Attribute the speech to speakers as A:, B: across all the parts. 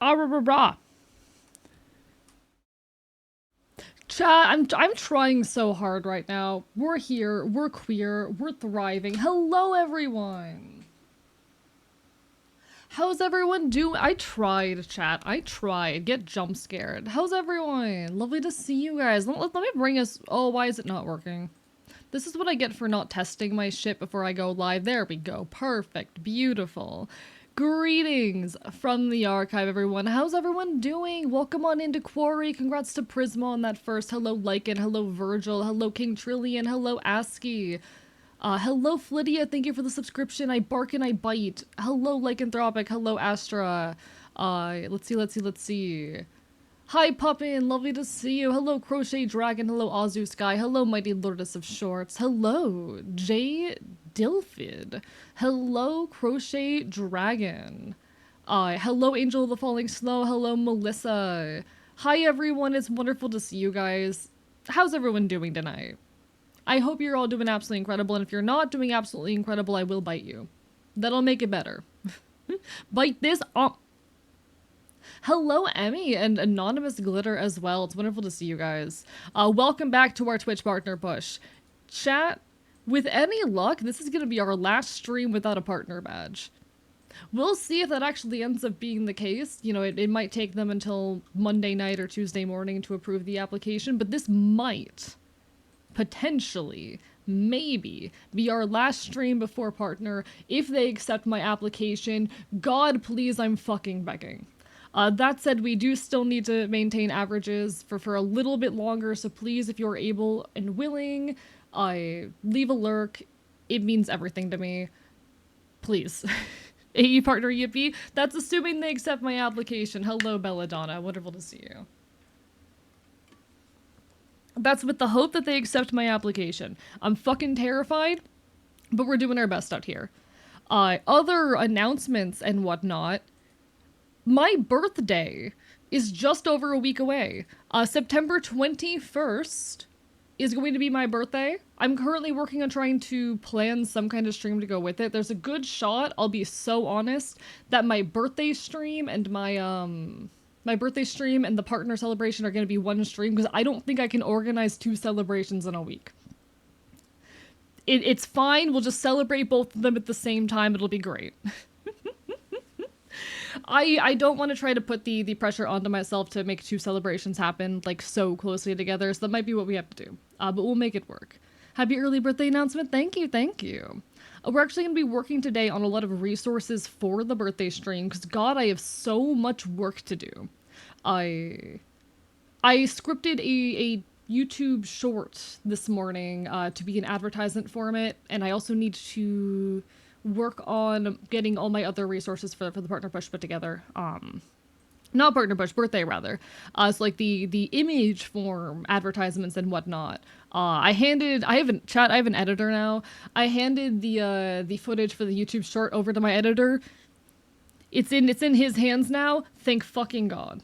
A: Ah, rah, rah, rah. Chat, I'm trying so hard right now. We're here, we're queer, we're thriving. Hello, everyone. How's everyone doing? I tried, chat. I tried. Get jump scared. How's everyone? Lovely to see you guys. Let me bring us. Oh, why is it not working? This is what I get for not testing my shit before I go live. There we go. Perfect. Beautiful. Greetings from the archive, everyone. How's everyone doing? Welcome on into Quarry. Congrats to Prisma on that first. Hello, Lycan. Hello, Virgil. Hello, King Trillian. Hello, ASCII. Hello, Flydia. Thank you for the subscription. I bark and I bite. Hello, Lycanthropic. Hello, Astra. Let's see. Hi, Puppin. Lovely to see you. Hello, Crochet Dragon. Hello, Azu Sky. Hello, Mighty Lourdes of Shorts. Hello, J. Dilfid. Hello, Crochet Dragon. Hello, Angel of the Falling Snow. Hello, Melissa. Hi, everyone. It's wonderful to see you guys. How's everyone doing tonight? I hope you're all doing absolutely incredible, and if you're not doing absolutely incredible, I will bite you. That'll make it better. Bite this up. Hello, Emmy, and Anonymous Glitter as well. It's wonderful to see you guys. Welcome back to our Twitch partner push. Chat, with any luck, this is going to be our last stream without a partner badge. We'll see if that actually ends up being the case. You know, it might take them until Monday night or Tuesday morning to approve the application, but this might potentially, maybe, be our last stream before partner if they accept my application. God, please, I'm fucking begging. That said, we do still need to maintain averages for a little bit longer, so please, if you're able and willing, leave a lurk. It means everything to me. Please. AE partner yippee. That's assuming they accept my application. Hello, Belladonna. Wonderful to see you. That's with the hope that they accept my application. I'm fucking terrified, but we're doing our best out here. Other announcements and whatnot. My birthday is just over a week away. September 21st is going to be my birthday. I'm currently working on trying to plan some kind of stream to go with it. There's a good shot, I'll be so honest, that my birthday stream and my birthday stream and the partner celebration are going to be one stream because I don't think I can organize two celebrations in a week. It's fine. We'll just celebrate both of them at the same time. It'll be great. I don't want to try to put the pressure onto myself to make two celebrations happen like so closely together, so that might be what we have to do. But we'll make it work. Happy early birthday announcement. Thank you, thank you. We're actually going to be working today on a lot of resources for the birthday stream because God, I have so much work to do. I scripted a YouTube short this morning to be an advertisement format, and I also need to work on getting all my other resources for the partner push put together. Not partner push, birthday rather. So like the image form advertisements and whatnot. I have an editor now. I handed the footage for the YouTube short over to my editor. It's in his hands now. Thank fucking God.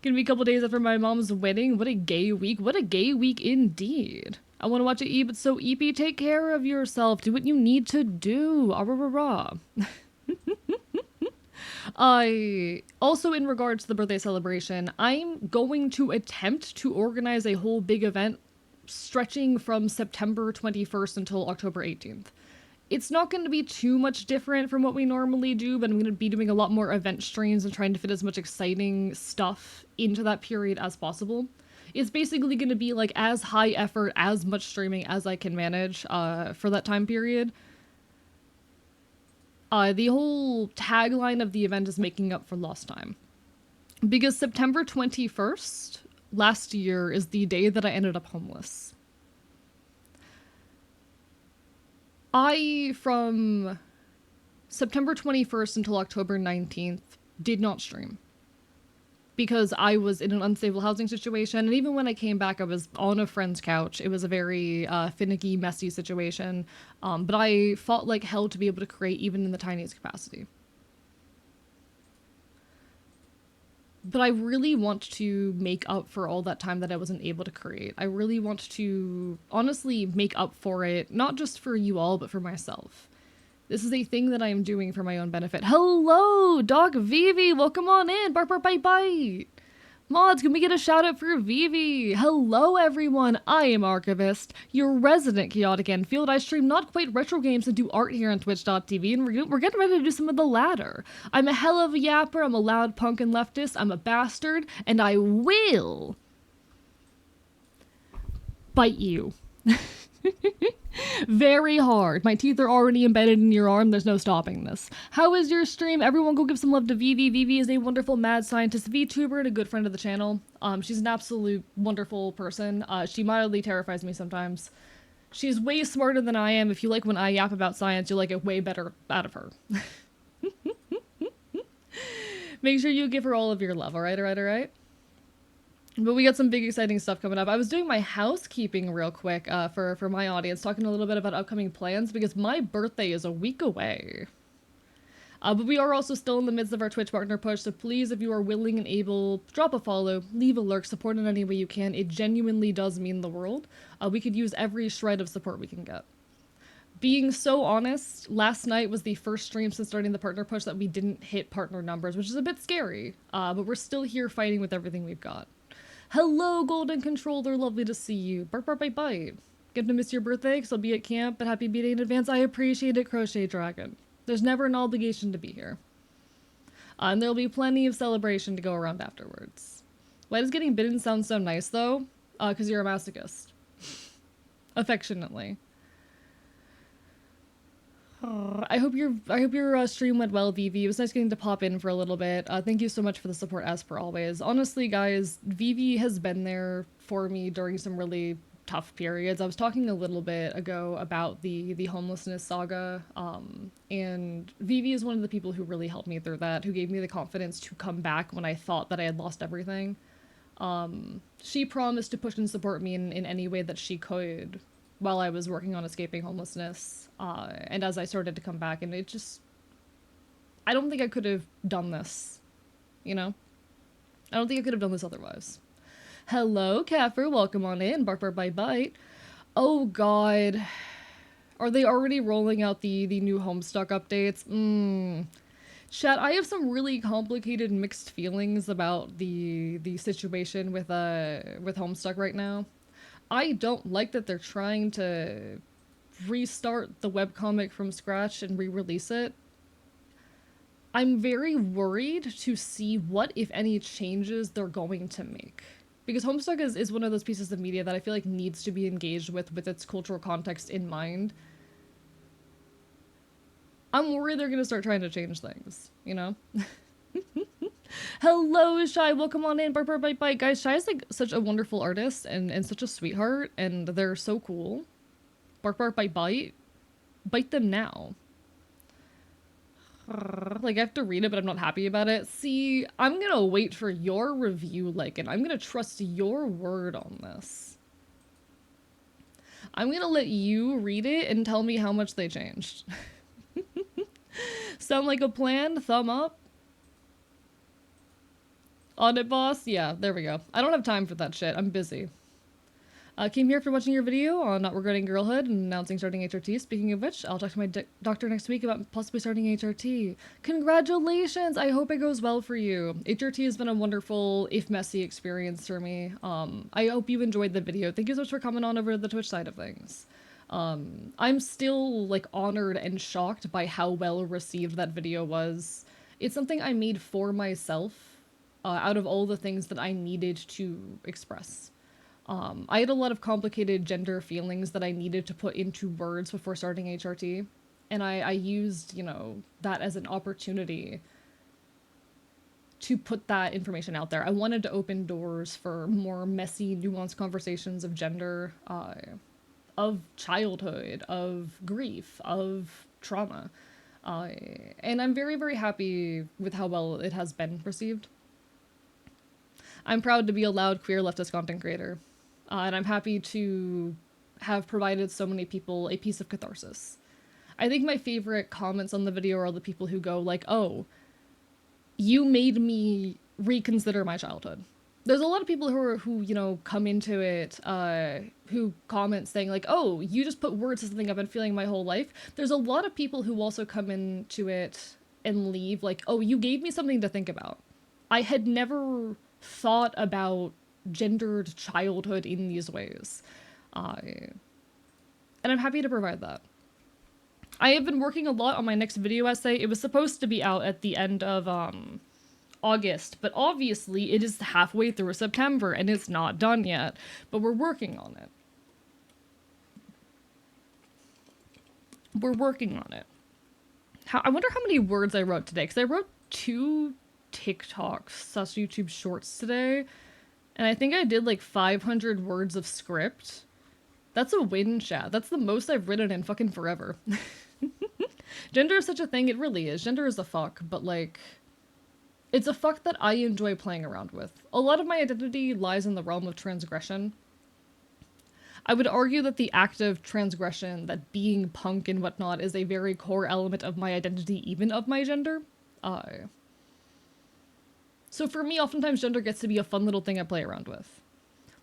A: Gonna be a couple days after my mom's wedding. What a gay week. What a gay week indeed. I want to watch it, but so EP, take care of yourself. Do what you need to do. Ah, rah, rah, rah. I also, in regards to the birthday celebration, I'm going to attempt to organize a whole big event stretching from September 21st until October 18th. It's not going to be too much different from what we normally do, but I'm going to be doing a lot more event streams and trying to fit as much exciting stuff into that period as possible. It's basically going to be like as high effort, as much streaming as I can manage for that time period. The whole tagline of the event is making up for lost time. Because September 21st last year is the day that I ended up homeless. From September 21st until October 19th, did not stream. Because I was in an unstable housing situation, and even when I came back, I was on a friend's couch. It was a very finicky, messy situation, but I fought like hell to be able to create even in the tiniest capacity. But I really want to make up for all that time that I wasn't able to create. I really want to honestly make up for it, not just for you all, but for myself. This is a thing that I am doing for my own benefit. Hello, Doc Vivi. Welcome on in. Bark, bark, bite, bite. Mods, can we get a shout out for Vivi? Hello, everyone. I am Archivist, your resident chaotic end field. I stream not quite retro games and do art here on Twitch.tv, and we're getting ready to do some of the latter. I'm a hell of a yapper. I'm a loud punk and leftist. I'm a bastard, and I will bite you. Very hard. My teeth are already embedded in your arm. There's no stopping this. How is your stream? Everyone go give some love to Vivi. Vivi is a wonderful mad scientist VTuber and a good friend of the channel. She's an absolute wonderful person. She mildly terrifies me sometimes. She's way smarter than I am. If you like when I yap about science, you'll like it way better out of her. Make sure you give her all of your love, alright, alright, alright? But we got some big exciting stuff coming up. I was doing my housekeeping real quick for my audience, talking a little bit about upcoming plans because my birthday is a week away. But we are also still in the midst of our Twitch partner push, so please, if you are willing and able, drop a follow, leave a lurk, support in any way you can. It genuinely does mean the world. We could use every shred of support we can get. Being so honest, last night was the first stream since starting the partner push that we didn't hit partner numbers, which is a bit scary, but we're still here fighting with everything we've got. Hello, Golden Controller. Lovely to see you. Bark, bark, bite, bite. Get to miss your birthday because I'll be at camp, but happy B-Day in advance. I appreciate it, Crochet Dragon. There's never an obligation to be here. And there'll be plenty of celebration to go around afterwards. Why does getting bitten sound so nice, though? Because you're a masochist. Affectionately. I hope your stream went well, Vivi. It was nice getting to pop in for a little bit. Thank you so much for the support, as per always. Honestly, guys, Vivi has been there for me during some really tough periods. I was talking a little bit ago about the homelessness saga, and Vivi is one of the people who really helped me through that, who gave me the confidence to come back when I thought that I had lost everything. She promised to push and support me in any way that she could while I was working on escaping homelessness. And as I started to come back, and it just, I don't think I could have done this, you know? I don't think I could have done this otherwise. Hello, Kaffer, welcome on in. Bark, bark, bite, bite. Oh god. Are they already rolling out the new Homestuck updates? Chat, I have some really complicated mixed feelings about the situation with Homestuck right now. I don't like that they're trying to restart the webcomic from scratch and re-release it. I'm very worried to see what, if any, changes they're going to make. Because Homestuck is one of those pieces of media that I feel like needs to be engaged with its cultural context in mind. I'm worried they're going to start trying to change things, you know? Hello, Shy. Welcome on in. Bark, bark, bite, bite. Guys, Shy is like such a wonderful artist and such a sweetheart, and they're so cool. Bark, bark, bite, bite. Bite them now. Like, I have to read it, but I'm not happy about it. See, I'm gonna wait for your review, Lycan. I'm gonna trust your word on this. I'm gonna let you read it and tell me how much they changed. Sound like a plan? Thumb up? Audit boss? Yeah, there we go. I don't have time for that shit. I'm busy. Came here for watching your video on not regretting girlhood and announcing starting HRT. Speaking of which, I'll talk to my doctor next week about possibly starting HRT. Congratulations! I hope it goes well for you. HRT has been a wonderful, if messy, experience for me. I hope you enjoyed the video. Thank you so much for coming on over to the Twitch side of things. I'm still, like, honored and shocked by how well received that video was. It's something I made for myself, out of all the things that I needed to express. I had a lot of complicated gender feelings that I needed to put into words before starting HRT, and I used, you know, that as an opportunity to put that information out there. I wanted to open doors for more messy, nuanced conversations of gender, of childhood, of grief, of trauma, and I'm very, very happy with how well it has been received. I'm proud to be a loud queer leftist content creator. And I'm happy to have provided so many people a piece of catharsis. I think my favorite comments on the video are the people who go like, oh, you made me reconsider my childhood. There's a lot of people who you know come into it who comment saying like, oh, you just put words to something I've been feeling my whole life. There's a lot of people who also come into it and leave like, oh, you gave me something to think about. I had never thought about gendered childhood in these ways, and I'm happy to provide that. I have been working a lot on my next video essay. It was supposed to be out at the end of August, but obviously it is halfway through September and it's not done yet, but we're working on it. We're working on it. I wonder how many words I wrote today, because I wrote 2 TikToks/YouTube shorts today, and I think I did like 500 words of script. That's a win, chat. That's the most I've written in fucking forever. Gender is such a thing, it really is. Gender is a fuck, but like, it's a fuck that I enjoy playing around with. A lot of my identity lies in the realm of transgression. I would argue that the act of transgression, that being punk and whatnot, is a very core element of my identity, even of my gender. So for me, oftentimes gender gets to be a fun little thing I play around with.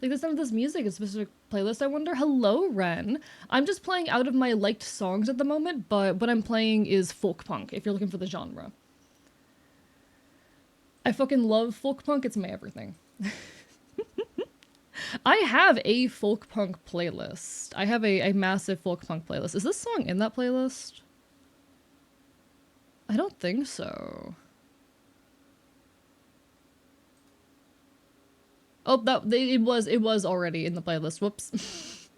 A: Like this time of this music, a specific playlist, I wonder? Hello, Ren. I'm just playing out of my liked songs at the moment, but what I'm playing is folk punk, if you're looking for the genre. I fucking love folk punk, it's my everything. I have a folk punk playlist. I have a massive folk punk playlist. Is this song in that playlist? I don't think so. Oh, it was already in the playlist. Whoops.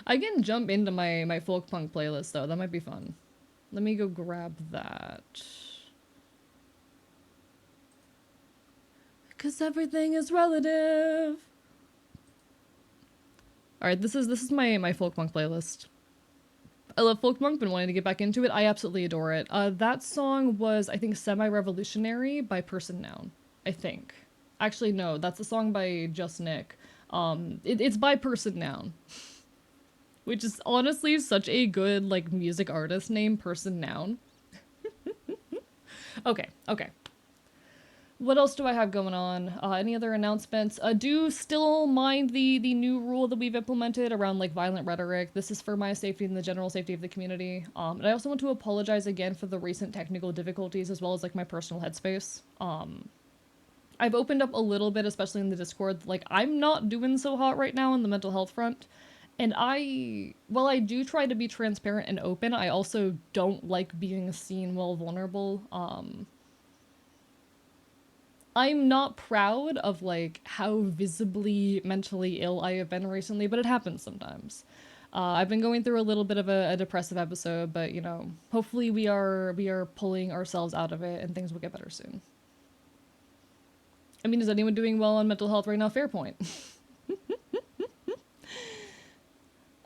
A: I can jump into my folk punk playlist though. That might be fun. Let me go grab that. 'Cause everything is relative. Alright, this is my folk punk playlist. I love folk punk, been wanting to get back into it. I absolutely adore it. That song was, I think, Semi-Revolutionary by Person Noun. I think. Actually, no, that's a song by Just Nick. It's by Person Noun. Which is honestly such a good, like, music artist name, Person Noun. Okay. What else do I have going on? Any other announcements? Do still mind the new rule that we've implemented around like violent rhetoric. This is for my safety and the general safety of the community. And I also want to apologize again for the recent technical difficulties as well as like my personal headspace. I've opened up a little bit, especially in the Discord. Like I'm not doing so hot right now on the mental health front. And while I do try to be transparent and open, I also don't like being seen while vulnerable. I'm not proud of, like, how visibly mentally ill I have been recently, but it happens sometimes. I've been going through a little bit of a depressive episode, but, you know, hopefully we are pulling ourselves out of it and things will get better soon. I mean, is anyone doing well on mental health right now? Fair point.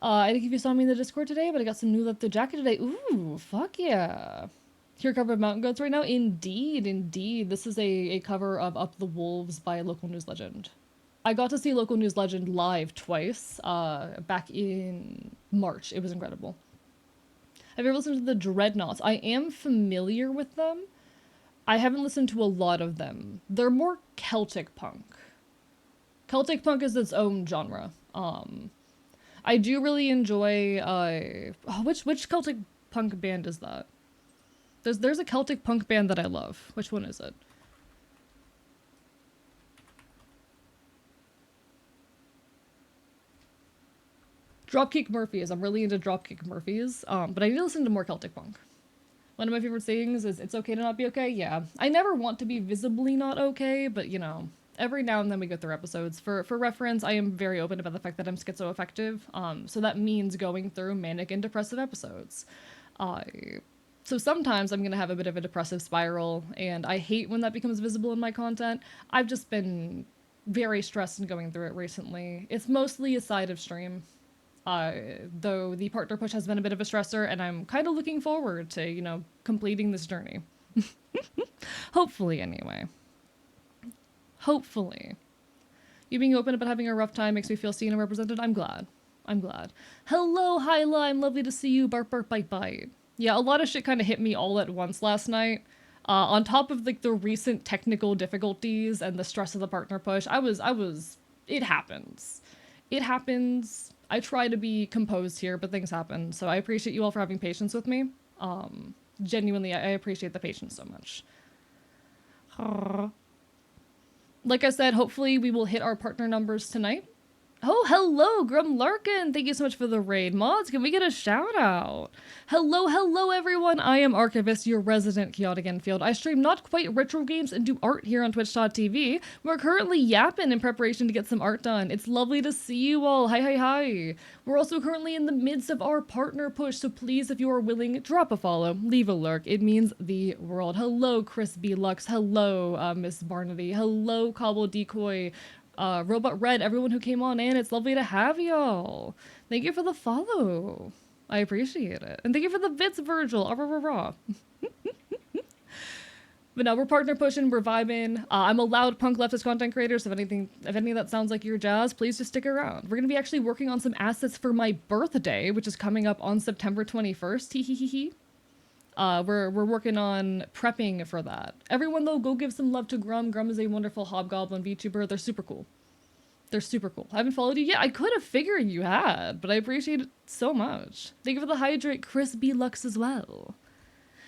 A: I think if you saw me in the Discord today, but I got some new leather jacket today. Ooh, fuck yeah. Here cover of Mountain Goats right now? Indeed. This is a cover of Up the Wolves by Local News Legend. I got to see Local News Legend live twice, back in March. It was incredible. Have you ever listened to the Dreadnoughts? I am familiar with them. I haven't listened to a lot of them. They're more Celtic punk. Celtic punk is its own genre. I do really enjoy, which Celtic punk band is that? There's a Celtic punk band that I love. Which one is it? Dropkick Murphys. I'm really into Dropkick Murphys. But I need to listen to more Celtic punk. One of my favorite sayings is, "It's okay to not be okay." Yeah. I never want to be visibly not okay, but you know, every now and then we go through episodes. For reference, I am very open about the fact that I'm schizoaffective. So that means going through manic and depressive episodes. So sometimes I'm going to have a bit of a depressive spiral, and I hate when that becomes visible in my content. I've just been very stressed and going through it recently. It's mostly a side of stream, though the partner push has been a bit of a stressor, and I'm kind of looking forward to, you know, completing this journey. Hopefully, anyway. Hopefully. You being open about having a rough time makes me feel seen and represented. I'm glad. Hello, Hyla, I'm lovely to see you. Bark, bark, bite, bite. Yeah, a lot of shit kind of hit me all at once last night. On top of like the recent technical difficulties and the stress of the partner push, it happens. It happens. I try to be composed here, but things happen. So I appreciate you all for having patience with me. Genuinely, I appreciate the patience so much. Like I said, hopefully we will hit our partner numbers tonight. Oh, hello, Grum Larkin. Thank you so much for the raid. Mods, can we get a shout out? Hello, everyone. I am Archivist, your resident chaotic Enfield. I stream not quite retro games and do art here on twitch.tv. We're currently yapping in preparation to get some art done. It's lovely to see you all. Hi. We're also currently in the midst of our partner push, so please, if you are willing, drop a follow, leave a lurk. It means the world. Hello, Chris B. Lux. Hello, Miss Barnaby. Hello, Cobble Decoy. Robot Red, everyone who came on in, it's lovely to have y'all. Thank you for the follow. I appreciate it. And thank you for the bits, Virgil. But no, we're partner pushing, we're vibing. I'm a loud punk leftist content creator, so if any of that sounds like your jazz, please just stick around. We're gonna be actually working on some assets for my birthday, which is coming up on September 21st. Hee. We're working on prepping for that. Everyone, though, go give some love to Grum. Grum is a wonderful hobgoblin VTuber. They're super cool. I haven't followed you yet. I could have figured you had, but I appreciate it so much. Thank you for the hydrate, Chris B. Lux as well.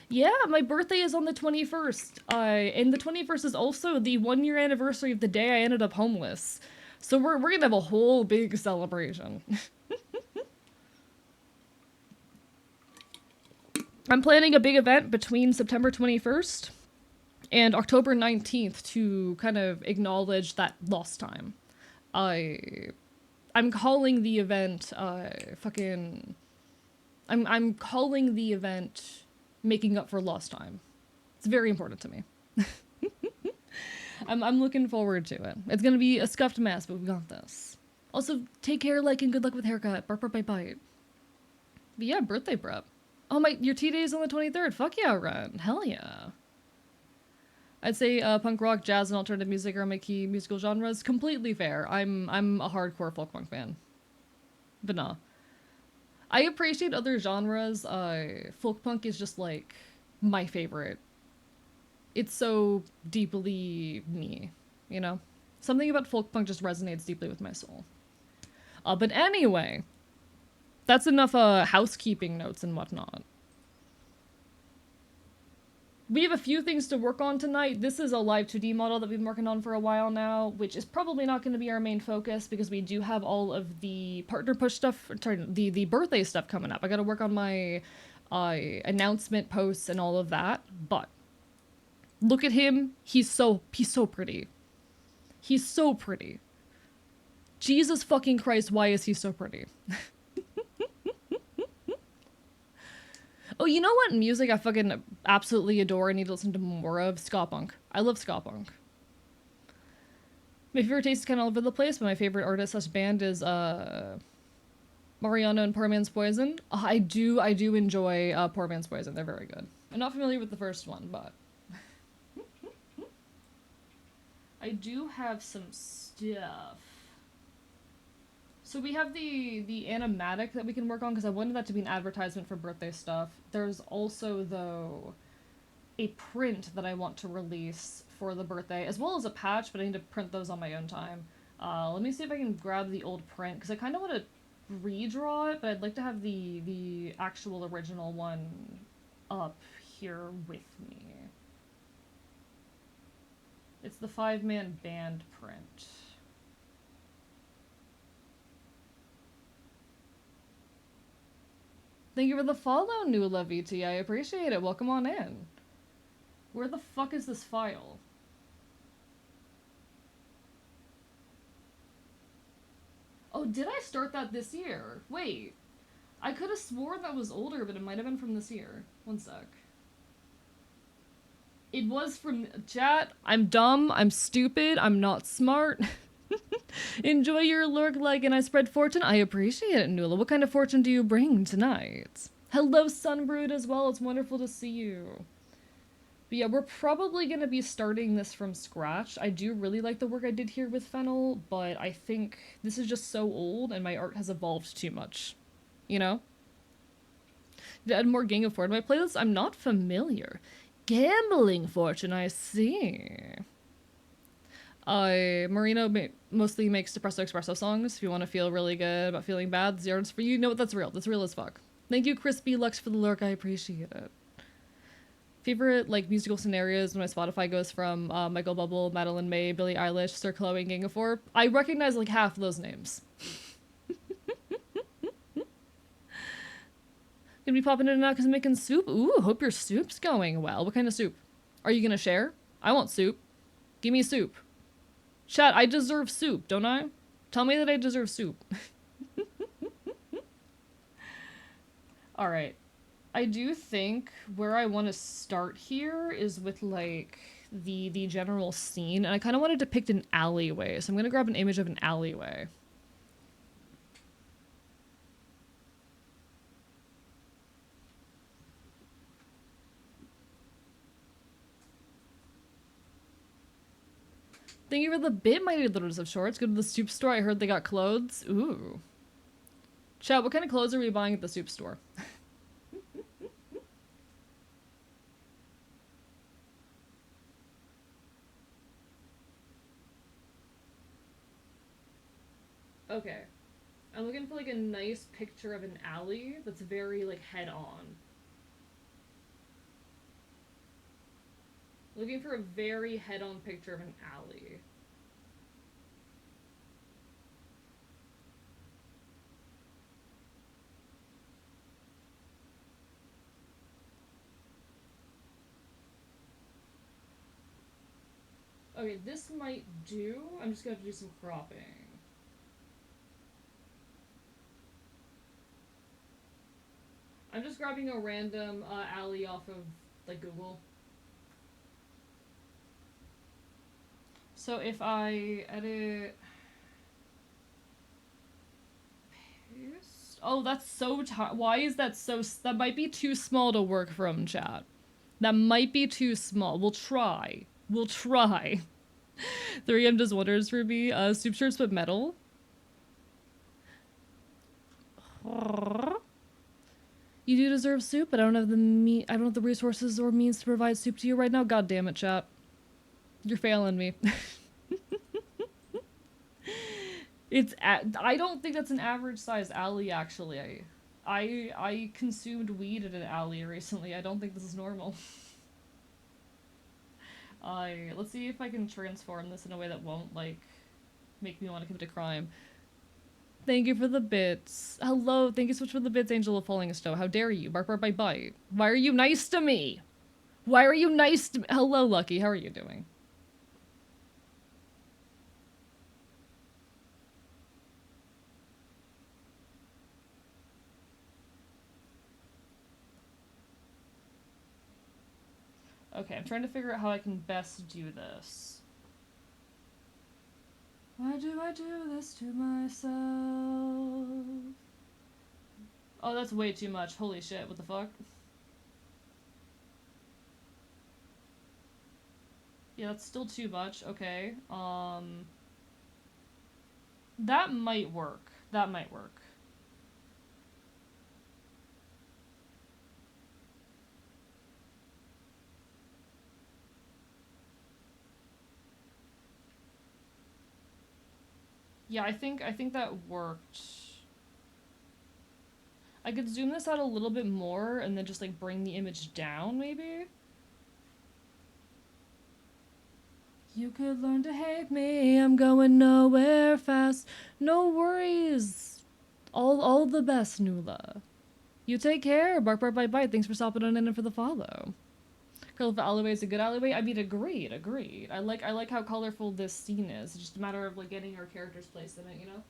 A: Yeah, my birthday is on the 21st. And the 21st is also the 1-year anniversary of the day I ended up homeless. So we're gonna have a whole big celebration. I'm planning a big event between September 21st and October 19th to kind of acknowledge that lost time. I'm calling the event I'm calling the event making up for lost time. It's very important to me. I'm looking forward to it. It's gonna be a scuffed mess, but we got this. Also, take care, like, and good luck with haircut. Bark, bite. But yeah, birthday prep. Oh your T-Day is on the 23rd. Fuck yeah, Ren. Hell yeah. I'd say punk rock, jazz, and alternative music are my key musical genres. Completely fair. I'm a hardcore folk punk fan. But nah. I appreciate other genres. Folk punk is just like my favorite. It's so deeply me, you know? Something about folk punk just resonates deeply with my soul. But anyway, that's enough housekeeping notes and whatnot. We have a few things to work on tonight. This is a live 2D model that we've been working on for a while now, which is probably not going to be our main focus because we do have all of the partner push stuff, the birthday stuff coming up. I got to work on my announcement posts and all of that, but look at him. He's so pretty. He's so pretty. Jesus fucking Christ, why is he so pretty? Oh, you know what music I fucking absolutely adore and need to listen to more of? Ska punk. I love ska punk. My favorite taste is kind of all over the place, but my favorite artist / band is Mariano and Poor Man's Poison. I do enjoy Poor Man's Poison. They're very good. I'm not familiar with the first one, but I do have some stuff. So we have the animatic that we can work on, because I wanted that to be an advertisement for birthday stuff. There's also, though, a print that I want to release for the birthday, as well as a patch, but I need to print those on my own time. Let me see if I can grab the old print, because I kind of want to redraw it, but I'd like to have the actual original one up here with me. It's the 5-man band print. Thank you for the follow, Nula VT. I appreciate it. Welcome on in. Where the fuck is this file? Oh, did I start that this year? Wait. I could have sworn that was older, but it might have been from this year. One sec. It was from... Chat, I'm dumb, I'm stupid, I'm not smart. Enjoy your lurk, like, and I spread fortune. I appreciate it, Nula. What kind of fortune do you bring tonight? Hello, Sunbrood, as well. It's wonderful to see you. But yeah, we're probably going to be starting this from scratch. I do really like the work I did here with Fennel, but I think this is just so old and my art has evolved too much. You know? To add more Gang of Four to my playlist, I'm not familiar. Gambling fortune, I see. Marino mostly makes depresso espresso songs. If you want to feel really good about feeling bad, zeros for you. You know what? That's real. That's real as fuck. Thank you, Crispy Lux, for the lurk. I appreciate it. Favorite like musical scenarios when my Spotify goes from Michael Bublé, Madeline May, Billie Eilish, Sir Chloe, and Gang of Four. I recognize like half of those names. Gonna be popping in and out because I'm making soup. Ooh, hope your soup's going well. What kind of soup? Are you gonna share? I want soup. Give me soup. Chat, I deserve soup, don't I? Tell me that I deserve soup. Alright. I do think where I want to start here is with, like, the general scene. And I kind of want to depict an alleyway. So I'm going to grab an image of an alleyway. Thank you for the bit, Mighty Littles of Shorts. Go to the soup store. I heard they got clothes. Ooh. Chat, what kind of clothes are we buying at the soup store? Okay. I'm looking for like a nice picture of an alley that's very like head on. Looking for a very head on picture of an alley. Okay, this might do. I'm just gonna have to do some cropping. I'm just grabbing a random alley off of like Google. So if I edit, paste. Oh, that's so. Why is that so? That might be too small to work from, chat. That might be too small. We'll try. We'll try. 3M does wonders for me. Soup shirts but metal. You do deserve soup, but I don't have the I don't have the resources or means to provide soup to you right now. God damn it, chat. You're failing me. I don't think that's an average sized alley, actually. I consumed weed at an alley recently. I don't think this is normal. Let's see if I can transform this in a way that won't, like, make me want to commit a crime. Thank you for the bits. Hello, thank you so much for the bits, Angel of Falling Snow. How dare you? Bark, bark, bite, bite. Why are you nice to me? Why are you nice to me? Hello, Lucky. How are you doing? Okay, I'm trying to figure out how I can best do this. Why do I do this to myself? Oh, that's way too much. Holy shit, what the fuck? Yeah, that's still too much. Okay. That might work. That might work. Yeah, I think that worked. I could zoom this out a little bit more and then just like bring the image down, maybe? You could learn to hate me, I'm going nowhere fast. No worries. All the best, Nula. You take care. Bark, bark, bite, bite. Thanks for stopping on in and for the follow. Colorful alleyway is a good alleyway. I mean, agreed. I like how colorful this scene is. It's just a matter of like getting our characters placed in it, you know?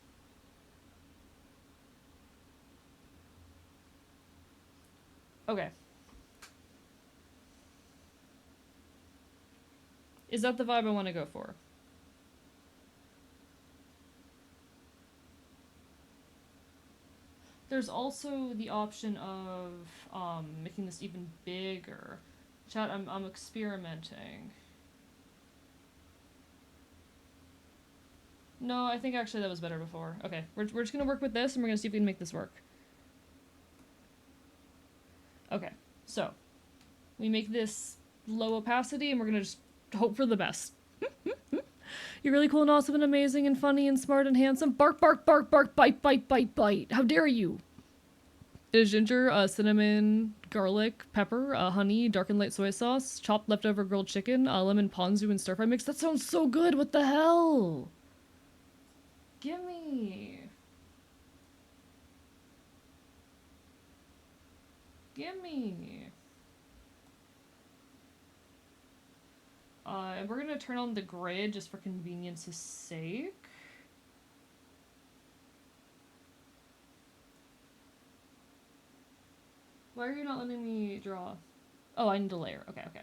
A: Okay. Is that the vibe I want to go for? There's also the option of making this even bigger. Chat, I'm experimenting. No, I think actually that was better before. Okay, we're just gonna work with this and we're gonna see if we can make this work. Okay, so we make this low opacity, and we're gonna just hope for the best. You're really cool and awesome and amazing and funny and smart and handsome. Bark, bark, bark, bark, bite, bite, bite, bite. How dare you? It is ginger, cinnamon, garlic, pepper, honey, dark and light soy sauce, chopped leftover grilled chicken, lemon ponzu, and stir fry mix. That sounds so good. What the hell? Gimme. Gimme. And we're gonna turn on the grid just for convenience's sake. Why are you not letting me draw? Oh, I need a layer. Okay, okay.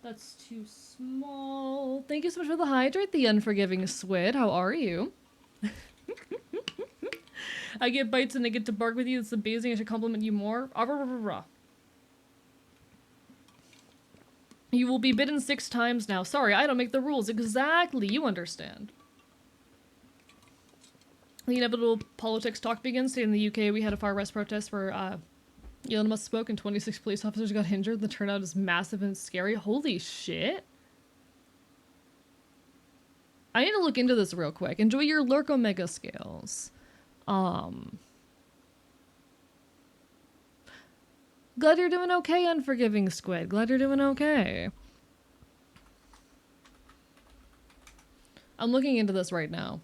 A: That's too small. Thank you so much for the hydrate, the unforgiving squid. How are you? I get bites and I get to bark with you. It's amazing. I should compliment you more. You will be bitten 6 times now. Sorry, I don't make the rules. Exactly. You understand. The inevitable politics talk begins. Today in the UK, we had a far west protest where Elon Musk spoke and 26 police officers got injured. The turnout is massive and scary. Holy shit. I need to look into this real quick. Enjoy your Lurk Omega scales. Glad you're doing okay, unforgiving squid. Glad you're doing okay. I'm looking into this right now.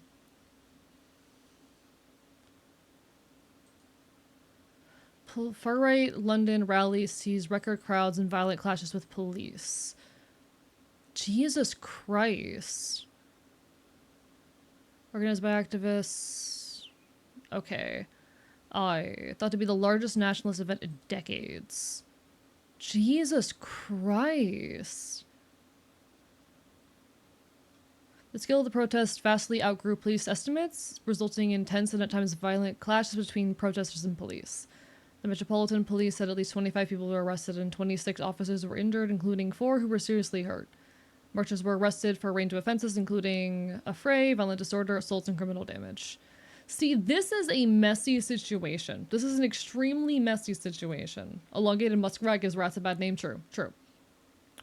A: Far-right London rally sees record crowds and violent clashes with police. Jesus Christ. Organized by activists. Okay. I thought to be the largest nationalist event in decades. Jesus Christ. The scale of the protest vastly outgrew police estimates, resulting in tense and at times violent clashes between protesters and police. The Metropolitan Police said at least 25 people were arrested and 26 officers were injured, including 4 who were seriously hurt. Marchers were arrested for a range of offenses, including affray, violent disorder, assaults, and criminal damage. See, this is a messy situation. This is an extremely messy situation. Elongated muskrat gives rats a bad name. True. True.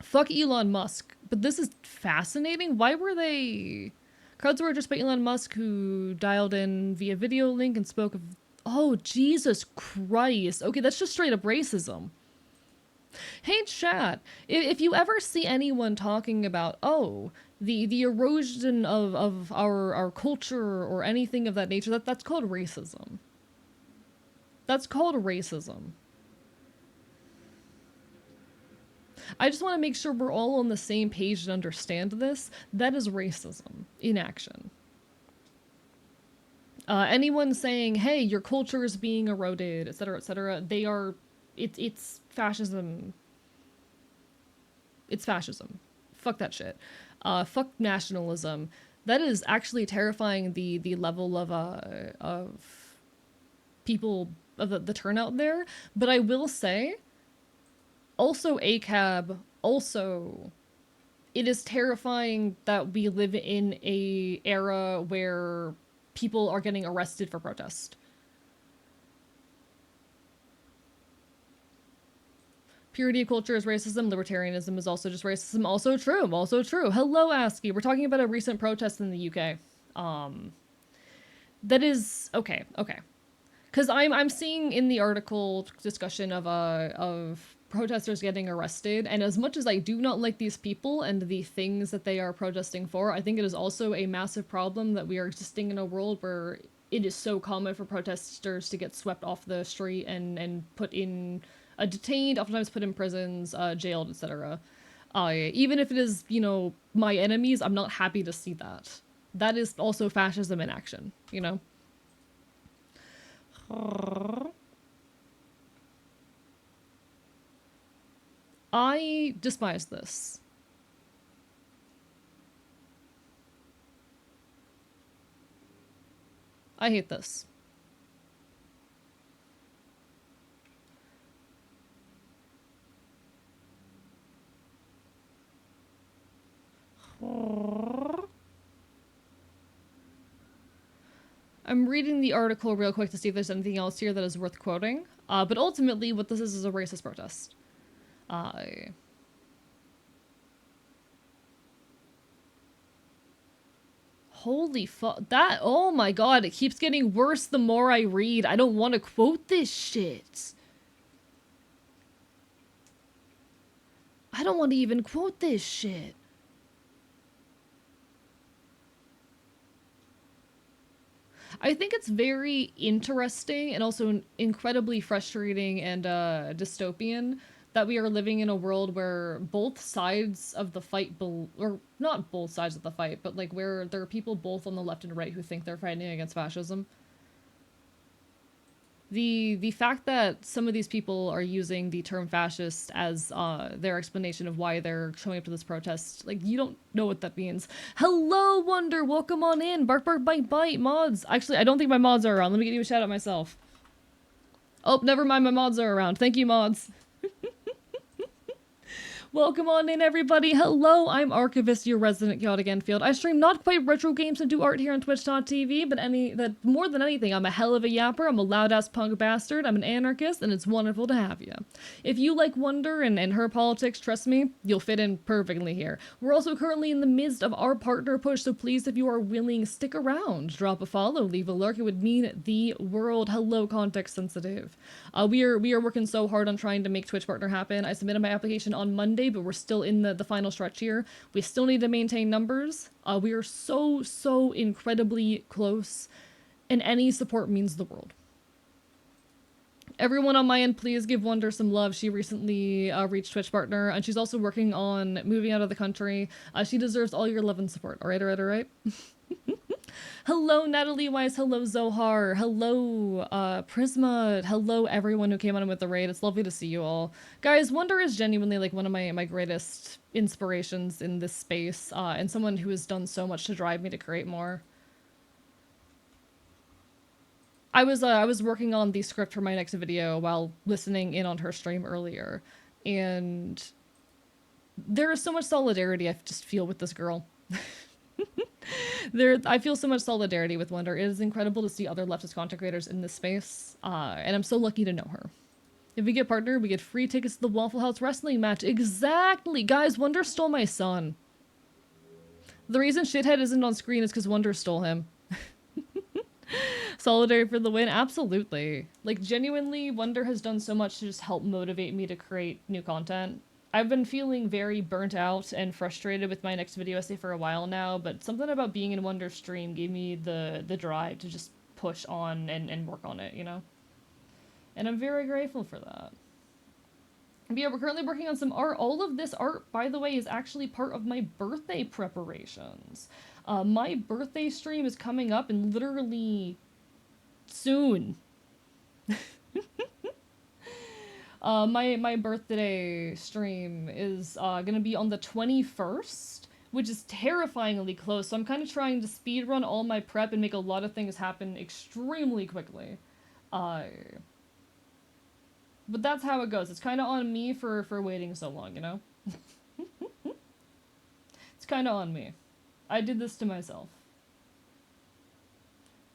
A: Fuck Elon Musk. But this is fascinating. Why were they... Crowds were addressed by Elon Musk, who dialed in via video link and spoke of... Oh, Jesus Christ. Okay, that's just straight up racism. Hey, chat. If you ever see anyone talking about, oh, the erosion of our culture or anything of that nature, that's called racism. That's called racism. I just want to make sure we're all on the same page and understand this. That is racism in action. Anyone saying, hey, your culture is being eroded, etc., they are... It's fascism. It's fascism. Fuck that shit. Fuck nationalism. That is actually terrifying, the level of people, of the turnout there. But I will say, also ACAB, also, it is terrifying that we live in a era where people are getting arrested for protest. Purity of culture is racism. Libertarianism is also just racism. Also true. Also true. Hello, ASCII. We're talking about a recent protest in the UK. That is okay. Okay, because I'm seeing in the article discussion of protesters getting arrested, and as much as I do not like these people and the things that they are protesting for, I think it is also a massive problem that we are existing in a world where it is so common for protesters to get swept off the street and put in detained, oftentimes put in prisons, jailed, etc. Even if it is, you know, my enemies, I'm not happy to see that. That is also fascism in action, you know? I despise this. I hate this. I'm reading the article real quick to see if there's anything else here that is worth quoting. But ultimately, what this is a racist protest. Holy fuck. That, oh my god, it keeps getting worse the more I read. I don't want to quote this shit. I don't want to even quote this shit. I think it's very interesting and also incredibly frustrating and dystopian that we are living in a world where both sides of the fight, or not both sides of the fight, but like where there are people both on the left and right who think they're fighting against fascism. The fact that some of these people are using the term fascist as their explanation of why they're showing up to this protest, like, you don't know what that means. Hello, Wonder, welcome on in. Bark, bark, bite, bite, mods. Actually, I don't think my mods are around. Let me get you a shout out myself. Oh, never mind, my mods are around. Thank you, mods. Welcome on in, everybody. Hello, I'm Archivist, your resident chaotic Enfield. I stream not quite retro games and do art here on Twitch.tv, but more than anything, I'm a hell of a yapper, I'm a loud-ass punk bastard, I'm an anarchist, and it's wonderful to have you. If you like Wonder and her politics, trust me, you'll fit in perfectly here. We're also currently in the midst of our partner push, so please, if you are willing, stick around. Drop a follow, leave a lurk, it would mean the world. Hello, context sensitive. We are working so hard on trying to make Twitch partner happen. I submitted my application on Monday, but we're still in the final stretch here. We still need to maintain numbers. We are so incredibly close, and any support means the world. Everyone on my end, please give Wonder some love. She recently reached Twitch partner, and she's also working on moving out of the country. She deserves all your love and support. All right. Hello, Natalie Weiss. Hello, Zohar. Hello, Prisma. Hello, everyone who came on with the raid. It's lovely to see you all. Guys, Wonder is genuinely like one of my greatest inspirations in this space, and someone who has done so much to drive me to create more. I was working on the script for my next video while listening in on her stream earlier, and there is so much solidarity I just feel with this girl. I feel so much solidarity with Wonder. It is incredible to see other leftist content creators in this space, and I'm so lucky to know her. If we get partnered, we get free tickets to the Waffle House wrestling match. Exactly! Guys, Wonder stole my son. The reason Shithead isn't on screen is because Wonder stole him. Solidarity for the win? Absolutely. Like, genuinely, Wonder has done so much to just help motivate me to create new content. I've been feeling very burnt out and frustrated with my next video essay for a while now, but something about being in Wonder's stream gave me the drive to just push on and work on it, you know? And I'm very grateful for that. But yeah, we're currently working on some art. All of this art, by the way, is actually part of my birthday preparations. My birthday stream is coming up in literally soon. My birthday stream is gonna be on the 21st, which is terrifyingly close, so I'm kind of trying to speedrun all my prep and make a lot of things happen extremely quickly. But that's how it goes. It's kind of on me for waiting so long, you know? It's kind of on me. I did this to myself.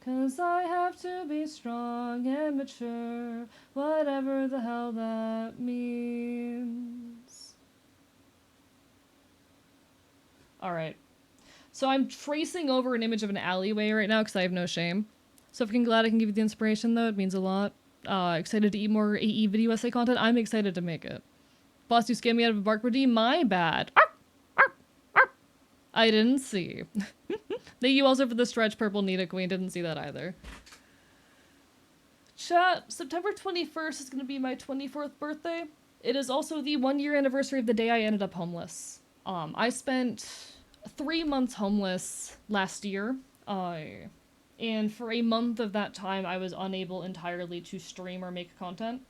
A: 'Cause I have to be strong and mature, whatever the hell that means. Alright. So I'm tracing over an image of an alleyway right now because I have no shame. So I'm glad I can give you the inspiration, though. It means a lot. Excited to eat more AE video essay content. I'm excited to make it. Boss, you scammed me out of a bark birdie? My bad. I didn't see. Thank you also for the stretch, Purple Nita Queen. Didn't see that either. Chat, September 21st is going to be my 24th birthday. It is also the 1-year anniversary of the day I ended up homeless. I spent 3 months homeless last year. And for a month of that time, I was unable entirely to stream or make content.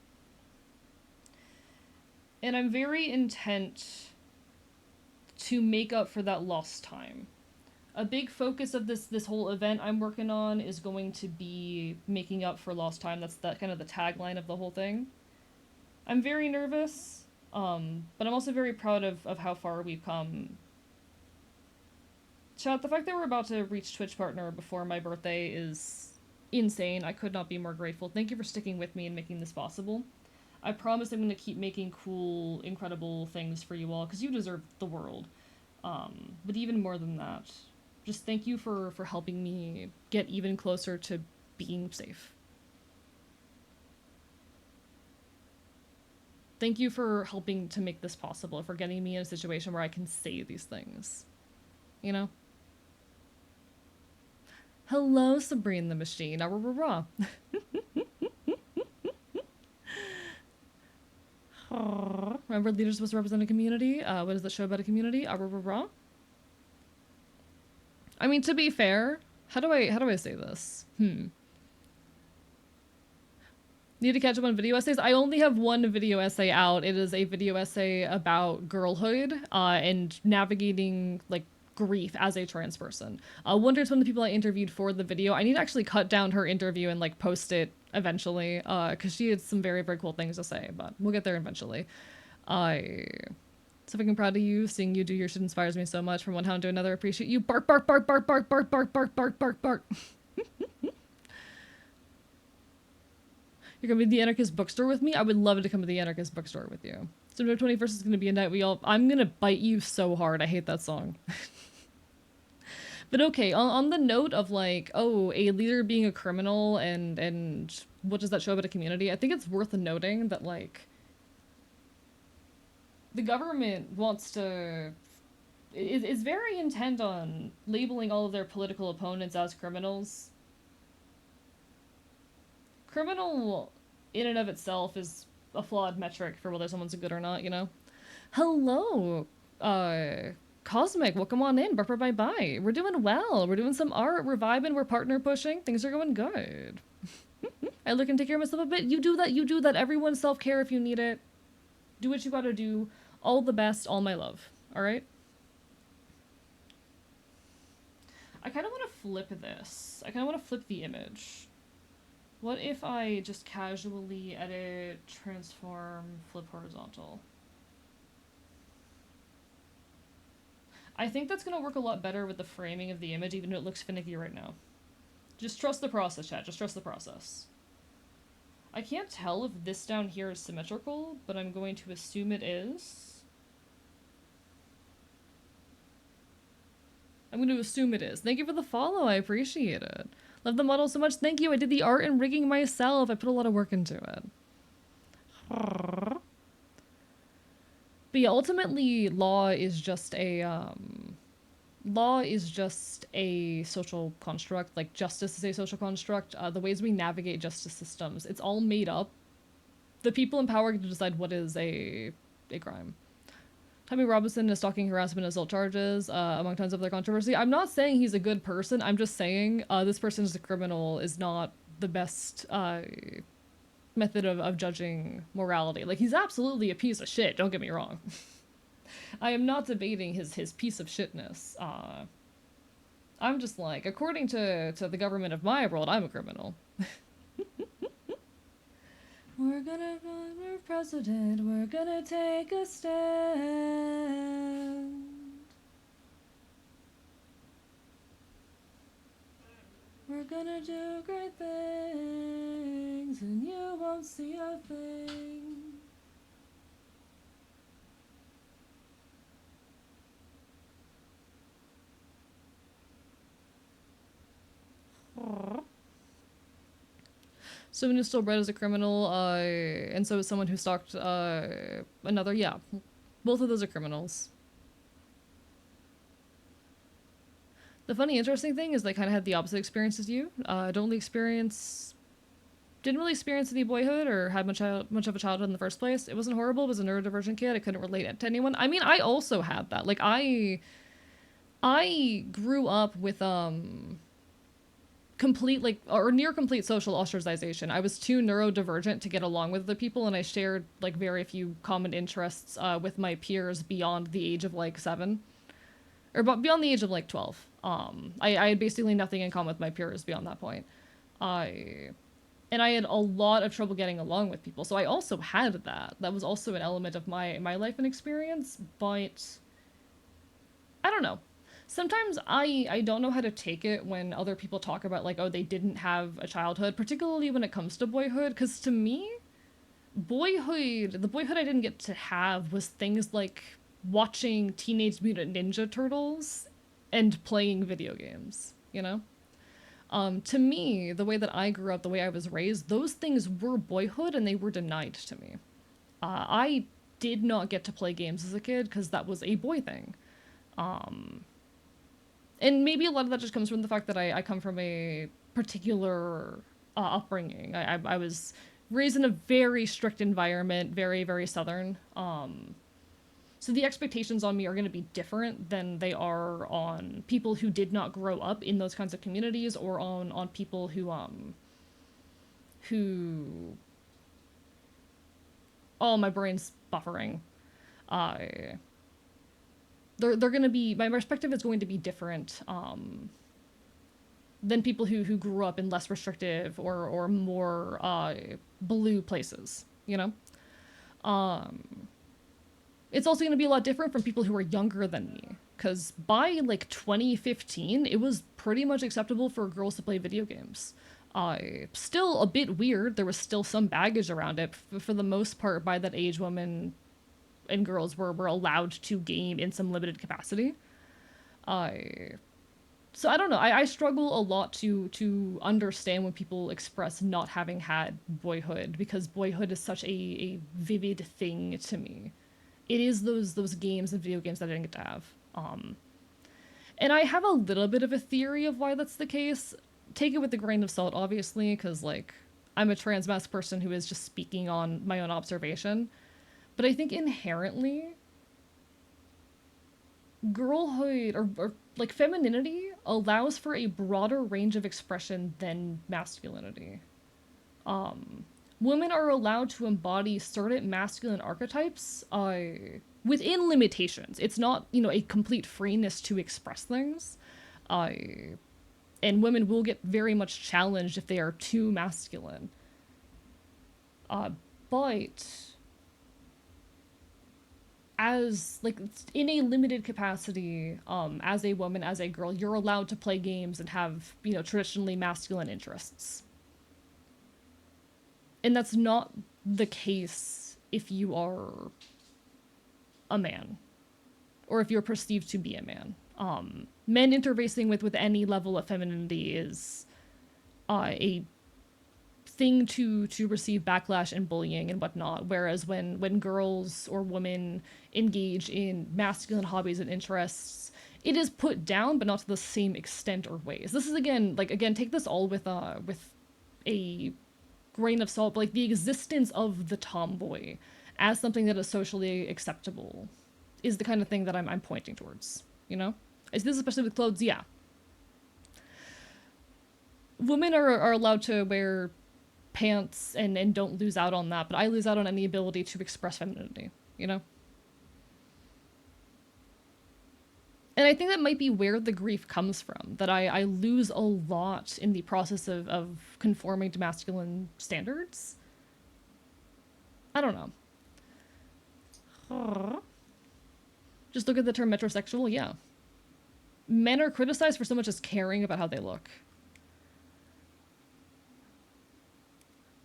A: And I'm very intent to make up for that lost time. A big focus of this whole event I'm working on is going to be making up for lost time. That's kind of the tagline of the whole thing. I'm very nervous, but I'm also very proud of how far we've come. Chat, the fact that we're about to reach Twitch partner before my birthday is insane. I could not be more grateful. Thank you for sticking with me and making this possible. I promise I'm going to keep making cool, incredible things for you all because you deserve the world. But even more than that, just thank you for helping me get even closer to being safe. Thank you for helping to make this possible, for getting me in a situation where I can say these things. You know? Hello, Sabrina the Machine. Ah, rah, rah, rah. Remember, leaders supposed to represent a community? What does that show about a community? Ah, rah, rah, rah. I mean, to be fair, how do I say this? Need to catch up on video essays. I only have one video essay out. It is a video essay about girlhood and navigating like grief as a trans person. Wonder's one of the people I interviewed for the video. I need to actually cut down her interview and like post it eventually because she had some very, very cool things to say, but we'll get there eventually. So fucking proud of you. Seeing you do your shit inspires me so much. From one hound to another, appreciate you. Bark, bark, bark, bark, bark, bark, bark, bark, bark, bark, bark. You're gonna be at the Anarchist bookstore with me? I would love to come to the Anarchist bookstore with you. September 21st is gonna be a night we all. I'm gonna bite you so hard. I hate that song. But okay, on the note of like, oh, a leader being a criminal and what does that show about a community? I think it's worth noting that like the government wants to is very intent on labeling all of their political opponents as criminals. Criminal in and of itself is a flawed metric for whether someone's a good or not, you know? Hello, Cosmic, welcome on in. Bye bye. We're doing well. We're doing some art. We're vibing. We're partner pushing. Things are going good. I look and take care of myself a bit. You do that. You do that. Everyone self care if you need it. Do what you gotta do. All the best. All my love. All right. I kind of want to flip this. I kind of want to flip the image. What if I just casually edit, transform, flip horizontal? I think that's going to work a lot better with the framing of the image, even though it looks finicky right now. Just trust the process, chat. Just trust the process. I can't tell if this down here is symmetrical, but I'm going to assume it is. I'm going to assume it is. Thank you for the follow. I appreciate it. Love the model so much. Thank you. I did the art and rigging myself. I put a lot of work into it. But yeah, ultimately, law is just a social construct. Like justice is a social construct. The ways we navigate justice systems, it's all made up. The people in power get to decide what is a crime. Tommy Robinson is stalking, harassment, and assault charges, among tons of other controversy. I'm not saying he's a good person. I'm just saying this person is a criminal is not the best method of judging morality. Like, he's absolutely a piece of shit, don't get me wrong. I am not debating his piece of shitness. I'm just like, according to the government of my world, I'm a criminal. We're gonna run for president, we're gonna take a stand. We're gonna do great things, and you won't see a thing. Someone who's still bred as a criminal, and so is someone who stalked another. Yeah, both of those are criminals. The funny, interesting thing is they kind of had the opposite experience as you. Didn't really experience any boyhood or had much of a childhood in the first place. It wasn't horrible. It was a neurodivergent kid. I couldn't relate to anyone. I mean, I also had that. Like, I grew up with complete, like, or near complete social ostracization. I was too neurodivergent to get along with the people, and I shared like very few common interests with my peers beyond the age of like 7, or beyond the age of like 12. I had basically nothing in common with my peers beyond that point. And I had a lot of trouble getting along with people, so I also had that. That was also an element of my life and experience, but I don't know. sometimes I don't know how to take it when other people talk about like, oh, they didn't have a childhood, particularly when it comes to boyhood, because to me, the boyhood I didn't get to have was things like watching Teenage Mutant Ninja Turtles and playing video games, you know? To me, the way that I grew up, the way I was raised, those things were boyhood and they were denied to me. I did not get to play games as a kid because that was a boy thing. And maybe a lot of that just comes from the fact that I come from a particular upbringing. I was raised in a very strict environment, very, very southern. So the expectations on me are going to be different than they are on people who did not grow up in those kinds of communities, or on people who oh, my brain's buffering. Uh they're going to be, my perspective is going to be different than people who grew up in less restrictive or more blue places, you know? It's also going to be a lot different from people who are younger than me. Because by like 2015, it was pretty much acceptable for girls to play video games. Still a bit weird. There was still some baggage around it. For the most part, by that age, women and girls were allowed to game in some limited capacity. So I don't know. I struggle a lot to understand when people express not having had boyhood, because boyhood is such a vivid thing to me. It is those games and video games that I didn't get to have. And I have a little bit of a theory of why that's the case. Take it with a grain of salt, obviously, because like I'm a trans masc person who is just speaking on my own observation. But I think inherently, girlhood or like femininity allows for a broader range of expression than masculinity. Women are allowed to embody certain masculine archetypes within limitations. It's not, a complete freeness to express things. Uh, and women will get very much challenged if they are too masculine. But as like in a limited capacity, as a woman, as a girl, you're allowed to play games and have, traditionally masculine interests. And that's not the case if you are a man, or if you're perceived to be a man. Men interfacing with any level of femininity is a thing to receive backlash and bullying and whatnot. Whereas when girls or women engage in masculine hobbies and interests, it is put down, but not to the same extent or ways. This is again, take this all with a grain of salt, but like the existence of the tomboy as something that is socially acceptable is the kind of thing that I'm pointing towards, Is this especially with clothes? Yeah. Women are allowed to wear pants and don't lose out on that, but I lose out on any ability to express femininity, And I think that might be where the grief comes from, that I lose a lot in the process of conforming to masculine standards. I don't know. Just look at the term metrosexual, yeah. Men are criticized for so much as caring about how they look.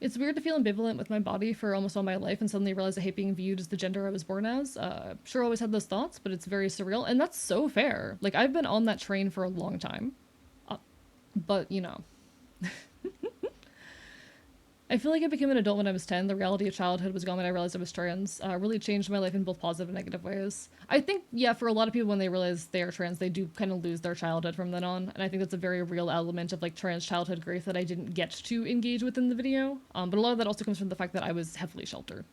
A: It's weird to feel ambivalent with my body for almost all my life and suddenly realize I hate being viewed as the gender I was born as. Sure, always had those thoughts, but it's very surreal, and that's so fair. Like, I've been on that train for a long time. But, I feel like I became an adult when I was 10. The reality of childhood was gone when I realized I was trans. Really changed my life in both positive and negative ways. I think, yeah, for a lot of people, when they realize they are trans, they do kind of lose their childhood from then on. And I think that's a very real element of, like, trans childhood grief that I didn't get to engage with in the video. But a lot of that also comes from the fact that I was heavily sheltered.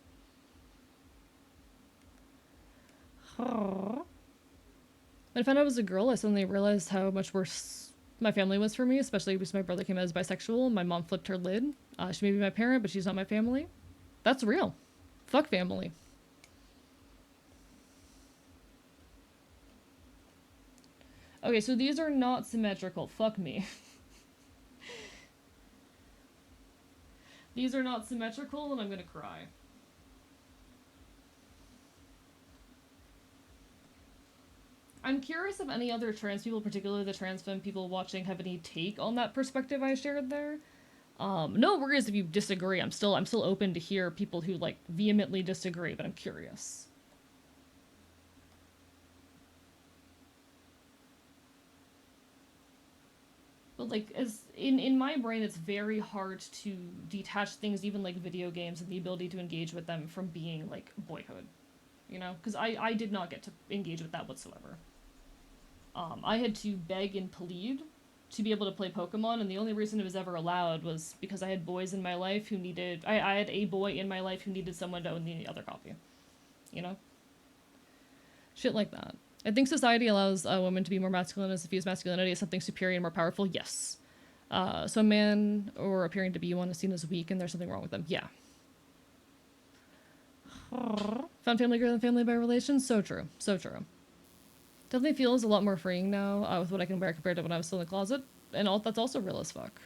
A: When I found out I was a girl, I suddenly realized how much worse my family was for me, especially because my brother came out as bisexual and my mom flipped her lid. She may be my parent, but she's not my family. That's real. Fuck family. Okay, so these are not symmetrical. Fuck me. These are not symmetrical, and I'm gonna cry. I'm curious if any other trans people, particularly the trans femme people watching, have any take on that perspective I shared there. No worries if you disagree. I'm still open to hear people who like vehemently disagree, but I'm curious. But like as in my brain, it's very hard to detach things, even like video games and the ability to engage with them, from being like boyhood. You know, because I did not get to engage with that whatsoever. I had to beg and plead to be able to play Pokemon, and the only reason it was ever allowed was because I had boys in my life who needed. I had a boy in my life who needed someone to own the other copy. You know, shit like that. I think society allows women to be more masculine as if views masculinity as something superior and more powerful. Yes. So a man or appearing to be one is seen as weak, and there's something wrong with them. Yeah. Found family greater than family by relation. So true. So true. Definitely feels a lot more freeing now with what I can wear compared to when I was still in the closet, and that's also real as fuck.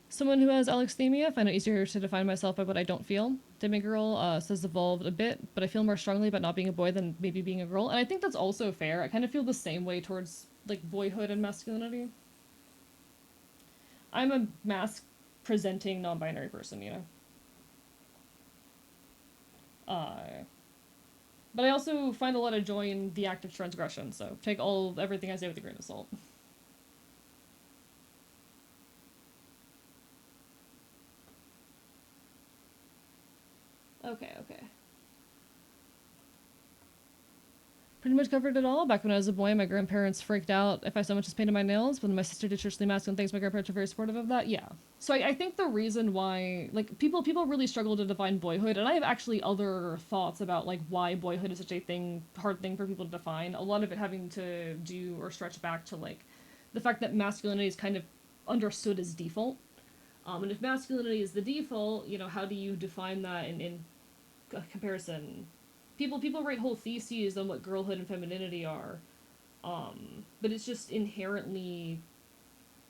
A: Someone who has alexithymia, find it easier to define myself by what I don't feel. Demigirl says evolved a bit, but I feel more strongly about not being a boy than maybe being a girl, and I think that's also fair. I kind of feel the same way towards like boyhood and masculinity. I'm a mask presenting non-binary person, you know. Uh, but I also find a lot of joy in the act of transgression. So take everything I say with a grain of salt. Okay, okay. Pretty much covered it all. Back when I was a boy, my grandparents freaked out if I so much as painted my nails. When my sister did churchly masculine things, my grandparents were very supportive of that. Yeah. So I think the reason why, like, people really struggle to define boyhood, and I have actually other thoughts about like why boyhood is such a hard thing for people to define. A lot of it having to do or stretch back to like the fact that masculinity is kind of understood as default. And if masculinity is the default, you know, how do you define that in comparison? People write whole theses on what girlhood and femininity are, but it's just inherently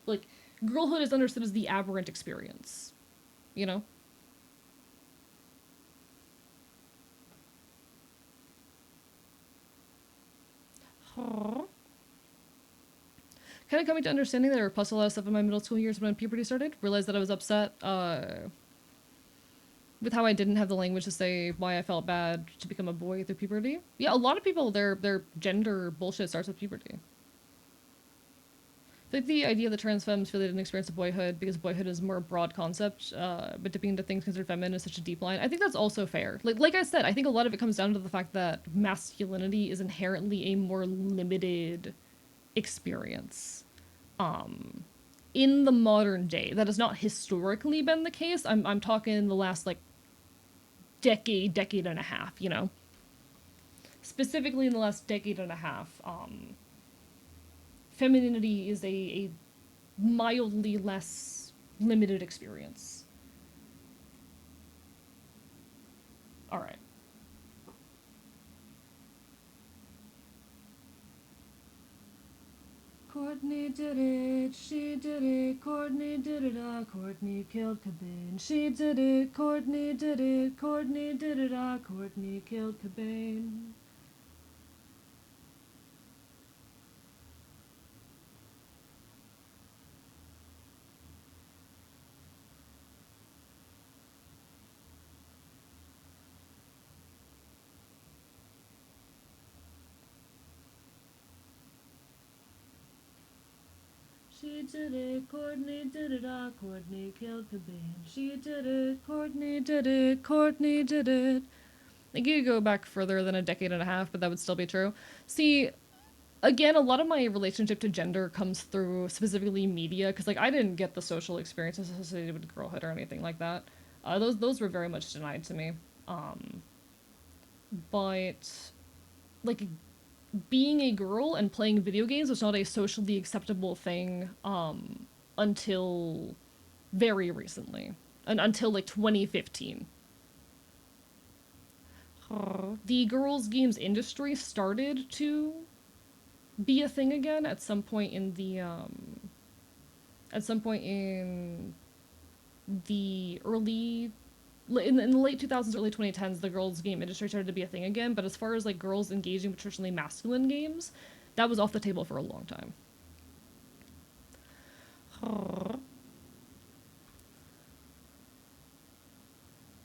A: like girlhood is understood as the aberrant experience, you know. Kind of coming to understanding that I repressed a lot of stuff in my middle school years when puberty started. Realized that I was upset with how I didn't have the language to say why I felt bad to become a boy through puberty. Yeah, a lot of people their gender bullshit starts with puberty. Like the idea that trans femmes feel they didn't experience a boyhood because boyhood is a more broad concept, but dipping into things considered feminine is such a deep line. I think that's also fair. Like I said, I think a lot of it comes down to the fact that masculinity is inherently a more limited experience. In the modern day, that has not historically been the case. I'm talking the last like decade and a half. You know, specifically in the last decade and a half. Femininity is a mildly less limited experience. All right. Courtney did it, she did it, Courtney did it, Courtney killed Cobain. She did it, Courtney did it, Courtney did it, Courtney killed Cobain. She did it, Courtney did it, Courtney killed Cobain. She did it, Courtney did it, Courtney did it. Like, you could go back further than a decade and a half, but that would still be true. See, again, a lot of my relationship to gender comes through specifically media, because, like, I didn't get the social experiences associated with girlhood or anything like that. Those were very much denied to me. Um, but, like, being a girl and playing video games was not a socially acceptable thing until very recently, and until like 2015. The girls games industry started to be a thing again at some point in the early in the late 2000s, early 2010s, the girls' game industry started to be a thing again. But as far as like girls engaging with traditionally masculine games, that was off the table for a long time.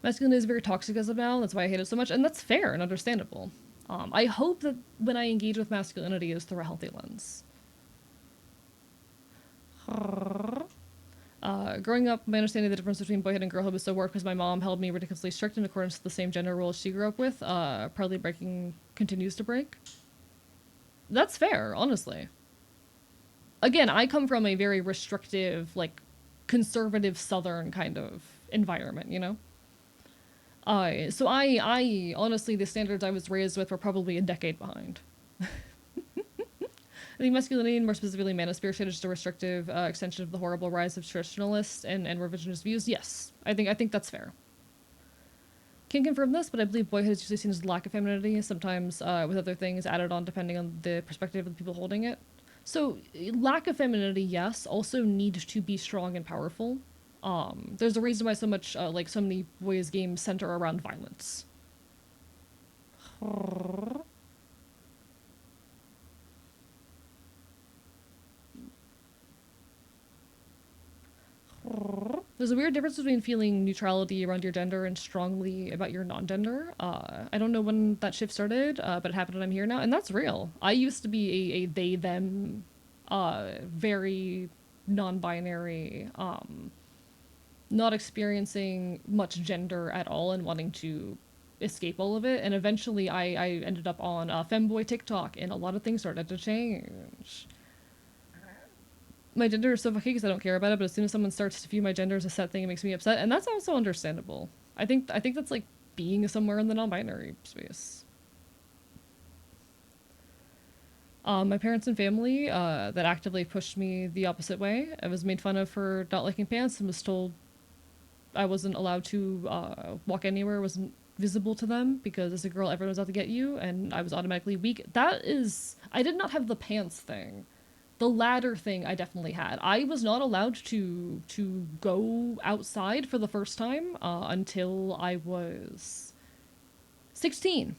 A: Masculinity is very toxic as a male. That's why I hate it so much, and that's fair and understandable. I hope that when I engage with masculinity is through a healthy lens. Growing up, my understanding of the difference between boyhood and girlhood was so warped because my mom held me ridiculously strict in accordance to the same gender roles she grew up with, probably continues to break. That's fair, honestly. Again, I come from a very restrictive, like, conservative southern kind of environment, you know? So I honestly, the standards I was raised with were probably a decade behind. I think masculinity, and more specifically manosphere, is just a restrictive extension of the horrible rise of traditionalist and revisionist views. Yes, I think that's fair. Can't confirm this, but I believe boyhood is usually seen as lack of femininity, sometimes with other things added on depending on the perspective of the people holding it. So lack of femininity, yes, also need to be strong and powerful. There's a reason why so much like so many boys games center around violence. There's a weird difference between feeling neutrality around your gender and strongly about your non-gender. I don't know when that shift started, but it happened when I'm here now, and that's real. I used to be a they them, very non-binary, not experiencing much gender at all and wanting to escape all of it. And eventually, I ended up on femboy TikTok, and a lot of things started to change. My gender is so fucking because I don't care about it, but as soon as someone starts to view my gender as a set thing, it makes me upset, and that's also understandable. I think that's like being somewhere in the non-binary space. My parents and family that actively pushed me the opposite way. I was made fun of for not liking pants and was told I wasn't allowed to walk anywhere, wasn't visible to them because as a girl, everyone's out to get you, and I was automatically weak. That is, I did not have the pants thing. The latter thing I definitely had. I was not allowed to go outside for the first time until I was 16.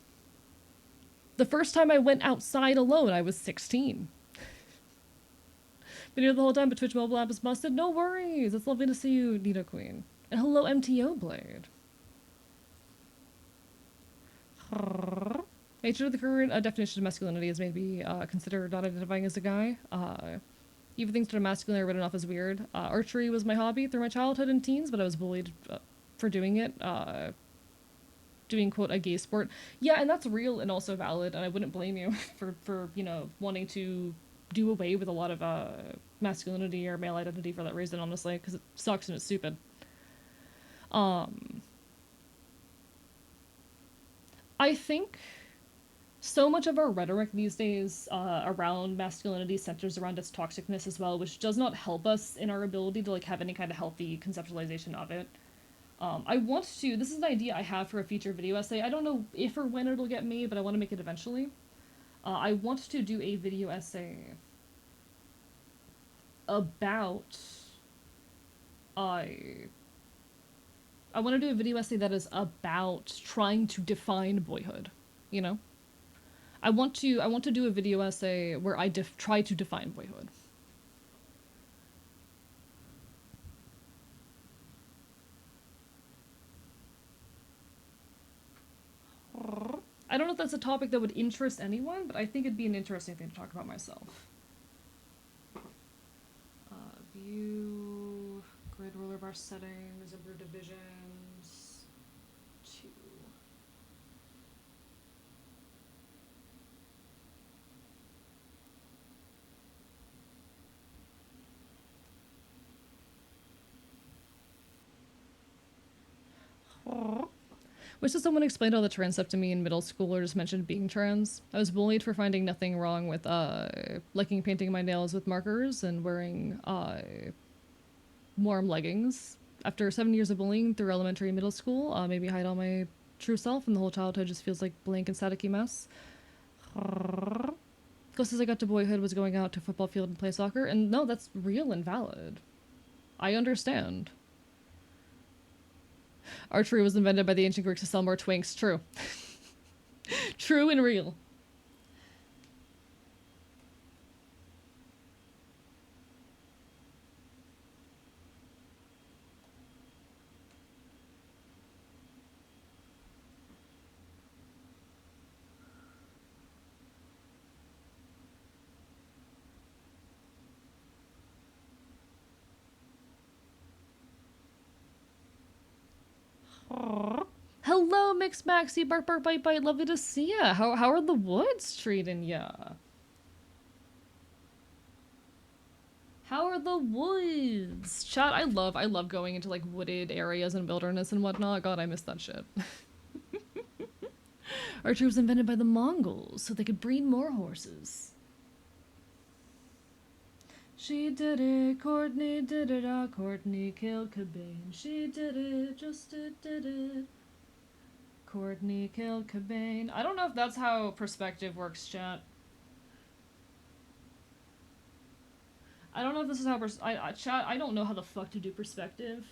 A: The first time I went outside alone, I was 16. Been here the whole time, but Twitch mobile app is busted. No worries. It's lovely to see you, Nita Queen. And hello, MTO Blade. Nature of the current definition of masculinity is maybe considered not identifying as a guy. Even things that are masculine are written off as weird. Archery was my hobby through my childhood and teens, but I was bullied for doing it. Doing, quote, a gay sport. Yeah, and that's real and also valid, and I wouldn't blame you for you know, wanting to do away with a lot of masculinity or male identity for that reason, honestly, because it sucks and it's stupid. I think so much of our rhetoric these days around masculinity centers around its toxicness as well, which does not help us in our ability to like have any kind of healthy conceptualization of it. I want to, this is an idea I have for a future video essay. I don't know if or when it'll get made, but I want to make it eventually. I want to do a video essay about, I want to do a video essay that is about trying to define boyhood, you know? I want to do a video essay where I try to define boyhood. I don't know if that's a topic that would interest anyone, but I think it'd be an interesting thing to talk about myself. View, grid roller bar settings, number divisions, 2. Wish that someone explained all the trans stuff to me in middle school or just mentioned being trans. I was bullied for finding nothing wrong with liking painting my nails with markers and wearing warm leggings. After 7 years of bullying through elementary and middle school, maybe hide all my true self, and the whole childhood just feels like blank and staticky mess. Closest I got to boyhood was going out to a football field and play soccer, and no, that's real and valid. I understand. Archery was invented by the ancient Greeks to sell more twinks. True. True and real. Hello, Mix Maxi, Bark Bark Bite Bite, lovely to see ya. How are the woods treating ya? How are the woods? Chat, I love going into like wooded areas and wilderness and whatnot. God, I miss that shit. Archery was invented by the Mongols so they could breed more horses. She did it, Courtney did it, Courtney killed Cobain. She did it, just did it. Courtney killed Cobain. I don't know if that's how perspective works, chat. I don't know if this is how chat, I don't know how the fuck to do perspective.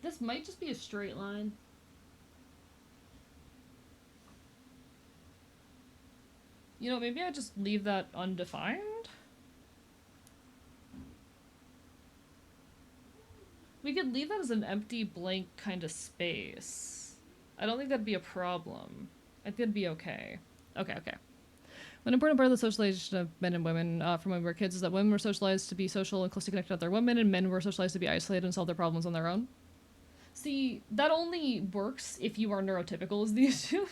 A: This might just be a straight line. You know, maybe I just leave that undefined? We could leave that as an empty, blank kind of space. I don't think that'd be a problem. I think it'd be okay. Okay. One important part of the socialization of men and women from when we were kids is that women were socialized to be social and closely connected with other women, and men were socialized to be isolated and solve their problems on their own. See, that only works if you are neurotypical is the issue.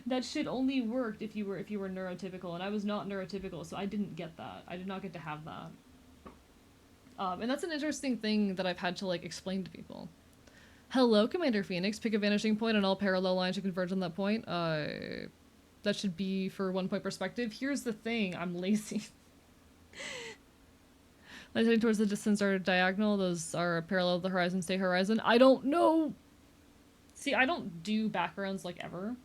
A: That shit only worked if you were neurotypical, and I was not neurotypical, so I didn't get that. I did not get to have that. And that's an interesting thing that I've had to like explain to people. Hello, Commander Phoenix. Pick a vanishing point and all parallel lines should converge on that point. That should be for 1 point perspective. Here's the thing, I'm lazy. Lines heading towards the distance are diagonal. Those are parallel to the horizon, stay horizon. I don't know. See, I don't do backgrounds like ever.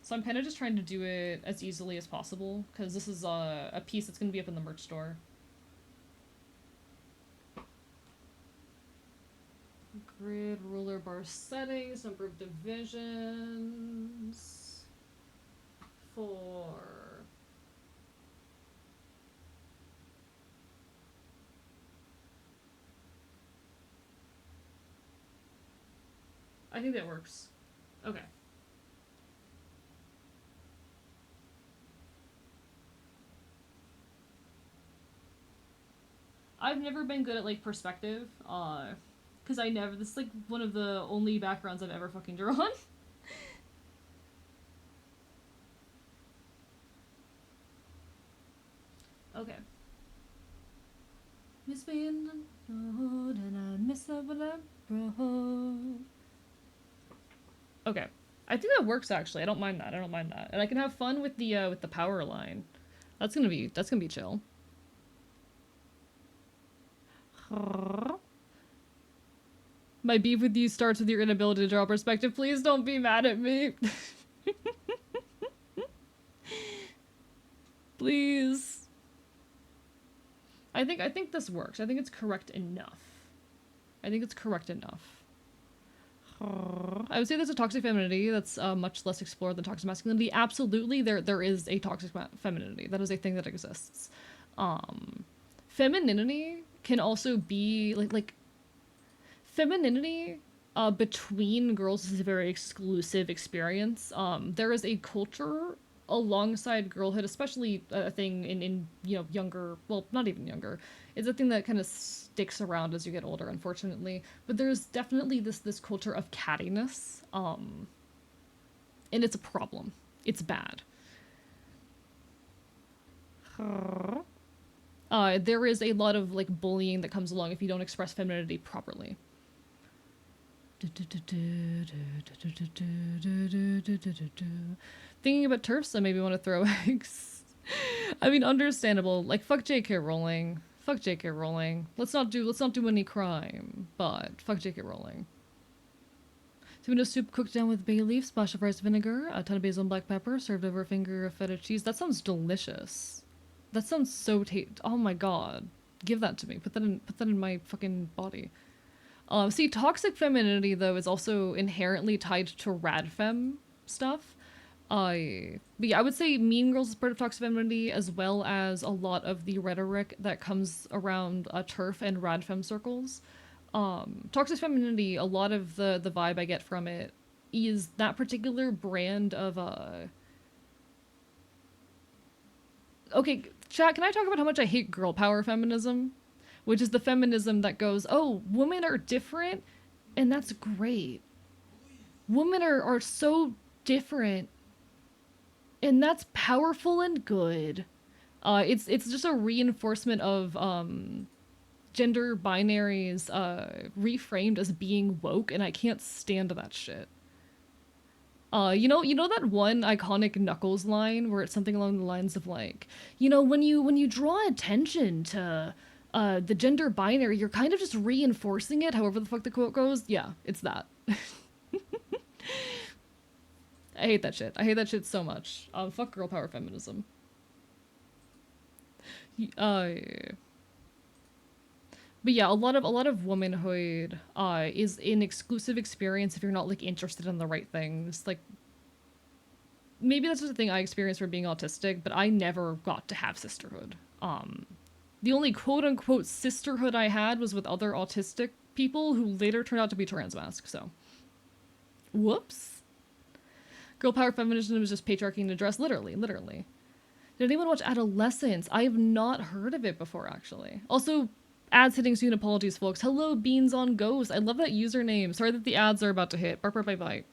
A: So I'm kind of just trying to do it as easily as possible, because this is a piece that's going to be up in the merch store. Grid, ruler bar settings, number of divisions. 4. I think that works. Okay. I've never been good at like perspective, because this is like one of the only backgrounds I've ever fucking drawn. Okay. Miss me in the road and I miss that when I broke. Okay. I think that works actually. I don't mind that. And I can have fun with the power line. That's gonna be chill. My beef with you starts with your inability to draw perspective. Please don't be mad at me. Please. I think this works. I think it's correct enough. I would say there's a toxic femininity that's much less explored than toxic masculinity. Absolutely, there is a toxic femininity. That is a thing that exists. Femininity can also be like femininity between girls is a very exclusive experience. There is a culture alongside girlhood, especially a thing in younger, well, not even younger. It's a thing that kind of sticks around as you get older, unfortunately. But there's definitely this culture of cattiness, and it's a problem. It's bad. There is a lot of like bullying that comes along if you don't express femininity properly. Thinking about turfs, I maybe want to throw eggs. I mean, understandable. Like, fuck J.K. Rowling. Fuck J.K. Rowling. Let's not do any crime. But fuck J.K. Rowling. Tomato soup cooked down with bay leaf, splash of rice vinegar, a ton of basil and black pepper, served over a finger of feta cheese. That sounds delicious. That sounds so oh my god. Give that to me. Put that in my fucking body. See, toxic femininity though is also inherently tied to radfem stuff. But yeah, I would say Mean Girls is part of toxic femininity, as well as a lot of the rhetoric that comes around turf and radfem circles. Toxic femininity, a lot of the vibe I get from it is that particular brand of okay, chat, can I talk about how much I hate girl power feminism? Which is the feminism that goes, oh, women are different, and that's great. Women are so different, and that's powerful and good. It's just a reinforcement of gender binaries reframed as being woke, and I can't stand that shit. You know that one iconic Knuckles line where it's something along the lines of like, when you draw attention to the gender binary, you're kind of just reinforcing it, however the fuck the quote goes. Yeah, it's that. I hate that shit. I hate that shit so much. Fuck girl power feminism. Uh, but yeah, a lot of womanhood is an exclusive experience if you're not like interested in the right things. Like maybe that's just a thing I experienced from being autistic, but I never got to have sisterhood. The only quote unquote sisterhood I had was with other autistic people who later turned out to be transmasc, so. Whoops. Girl power feminism was just patriarchy in a dress, literally. Did anyone watch Adolescence? I have not heard of it before, actually. Also, ads hitting soon, apologies, folks. Hello, Beans on Ghost. I love that username. Sorry that the ads are about to hit. Bark, bark, bite, bite.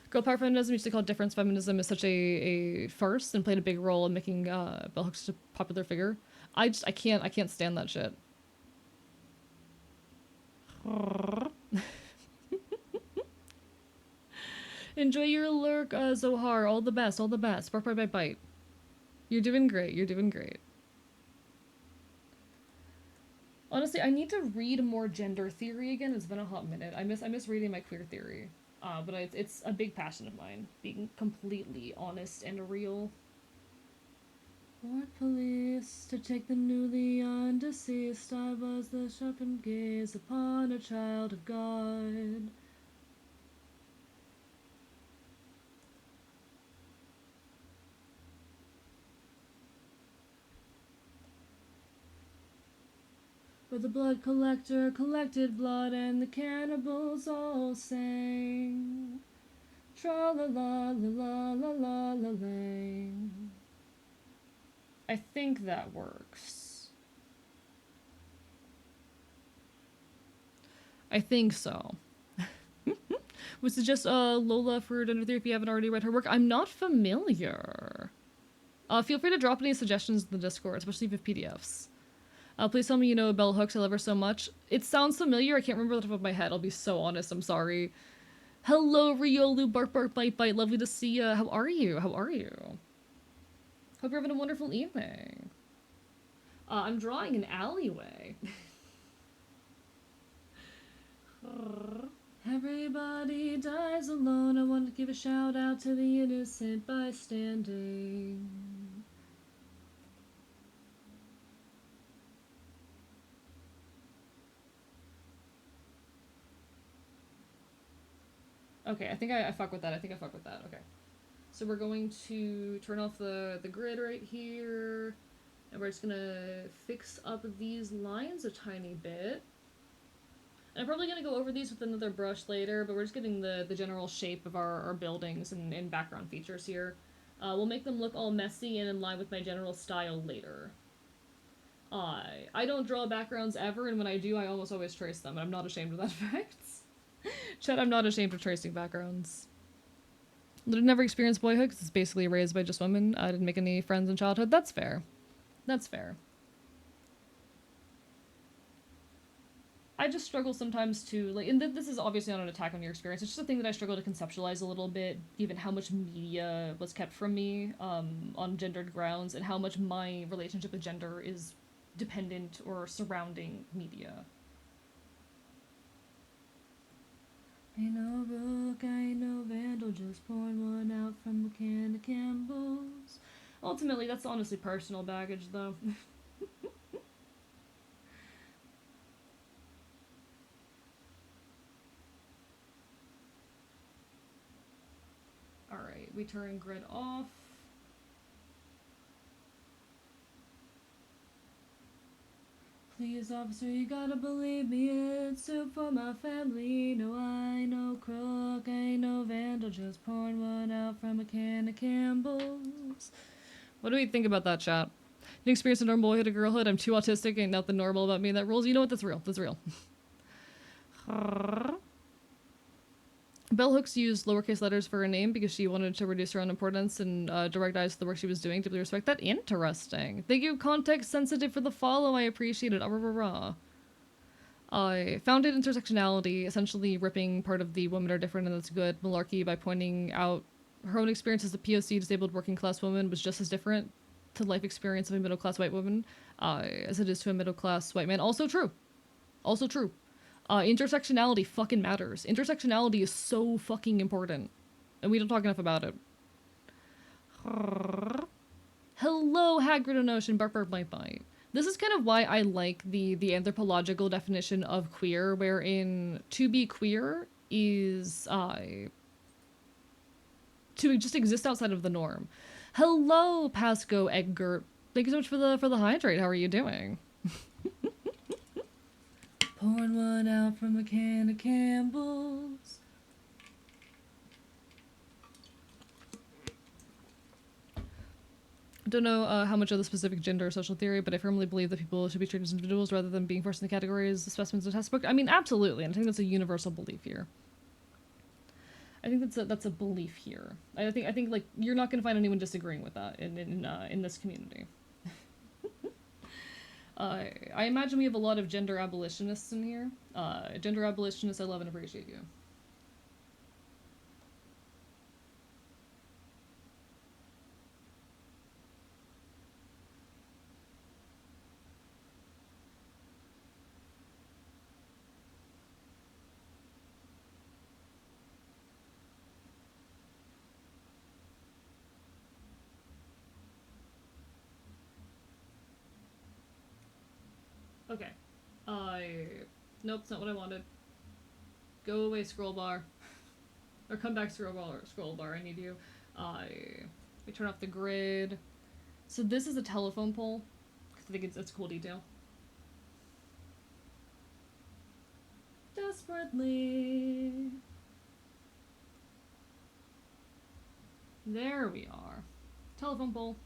A: Girl power feminism, used to call difference feminism, is such a farce and played a big role in making Bell Hooks such a popular figure. I can't stand that shit. Enjoy your lurk, Zohar. All the best, all the best. Bark, bite, bite, bite. You're doing great, you're doing great. Honestly, I need to read more gender theory again. It's been a hot minute. I miss reading my queer theory. But it's a big passion of mine, being completely honest and real. Lord police, to take the newly undeceased, I was the sharpened gaze upon a child of God. Where the blood collector collected blood and the cannibals all sang. Tra-la-la-la-la-la-la-lang. I think that works. I think so. Would suggest Lola for Dinner Theory if you haven't already read her work. I'm not familiar. Feel free to drop any suggestions in the Discord, especially if you have PDFs. Please tell me you know Bell Hooks. I love her so much. It sounds familiar. I can't remember the top of my head. I'll be so honest. I'm sorry. Hello, Riolu. Bark, bark, bite, bite. Lovely to see ya. How are you? How are you? Hope you're having a wonderful evening. I'm drawing an alleyway. Everybody dies alone. I want to give a shout out to the innocent bystanding. Okay, I think I fuck with that. Okay. So we're going to turn off the grid right here. And we're just gonna fix up these lines a tiny bit. And I'm probably gonna go over these with another brush later, but we're just getting the general shape of our buildings and background features here. We'll make them look all messy and in line with my general style later. I don't draw backgrounds ever, and when I do, I almost always trace them, and I'm not ashamed of that fact. Chat, I'm not ashamed of tracing backgrounds. I never experienced boyhood because it's basically raised by just women. I didn't make any friends in childhood. That's fair. That's fair. I just struggle sometimes to like, and this is obviously not an attack on your experience. It's just a thing that I struggle to conceptualize a little bit, given how much media was kept from me on gendered grounds, and how much my relationship with gender is dependent or surrounding media. Ain't no rook, ain't no vandal, just pouring one out from a can of Campbell's. Ultimately, that's honestly personal baggage, though. Alright, we turn grid off. Please, officer, you gotta believe me, it's soup for my family. No, I ain't no crook, ain't no vandal, just pouring one out from a can of Campbell's. What do we think about that, chat? Didn't experience a normal boyhood or girlhood. I'm too autistic, ain't nothing normal about me that rules. You know what? That's real. That's real. Bell Hooks used lowercase letters for her name because she wanted to reduce her own importance and direct eyes to the work she was doing. Deeply respect that. Interesting. Thank you, context sensitive, for the follow. I appreciate it. I founded intersectionality, essentially ripping part of the women are different and that's good malarkey by pointing out her own experience as a POC disabled working class woman was just as different to the life experience of a middle class white woman as it is to a middle class white man. Also true. Also true. Intersectionality fucking matters. Intersectionality is so fucking important. And we don't talk enough about it. Hello, Hagrid and Ocean, Bark Bark Bite Bite. This is kind of why I like the anthropological definition of queer, wherein to be queer is to just exist outside of the norm. Hello, Pasco Eggert. Thank you so much for the hydrate. How are you doing? Pouring one out from a can of Campbell's. I don't know how much of the specific gender or social theory, but I firmly believe that people should be treated as individuals rather than being forced into categories, specimens, and test book. I mean, absolutely, and I think that's a universal belief here. I think that's a belief here. I think like you're not going to find anyone disagreeing with that in this community. I imagine we have a lot of gender abolitionists in here. Gender abolitionists, I love and appreciate you. Okay. Nope, it's not what I wanted. Go away, scroll bar. Or come back, scroll bar, I need you. We turn off the grid. So this is a telephone pole. I think it's a cool detail. Desperately. There we are. Telephone pole.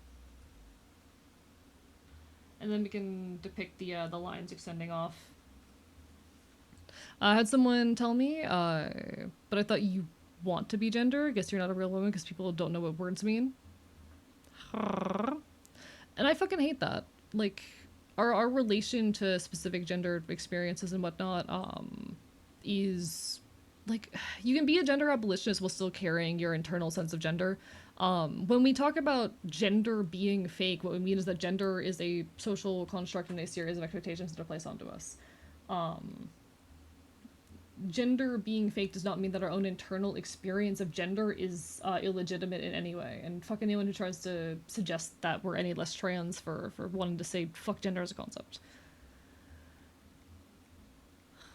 A: And then we can depict the lines extending off. I had someone tell me, but I thought you want to be gender. I guess you're not a real woman because people don't know what words mean. And I fucking hate that. Like, our relation to specific gender experiences and whatnot is like, you can be a gender abolitionist while still carrying your internal sense of gender. When we talk about gender being fake, what we mean is that gender is a social construct and a series of expectations that are placed onto us. Gender being fake does not mean that our own internal experience of gender is illegitimate in any way. And fuck anyone who tries to suggest that we're any less trans for wanting to say fuck gender as a concept.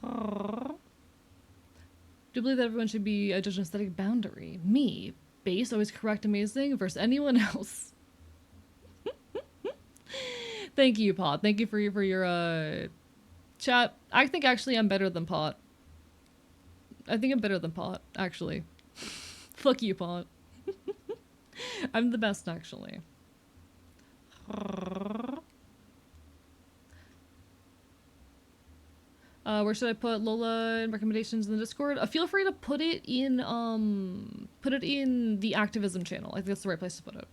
A: Do you believe that everyone should be judged on aesthetic boundary? Me, base, always correct, amazing, versus anyone else. Thank you, Pot. Thank you for your chat. I think actually I'm better than Pot. I think I'm better than Pot, actually. Fuck you, Pot. I'm the best, actually. Where should I put Lola and recommendations in the Discord? Feel free to put it in the activism channel. I think that's the right place to put it.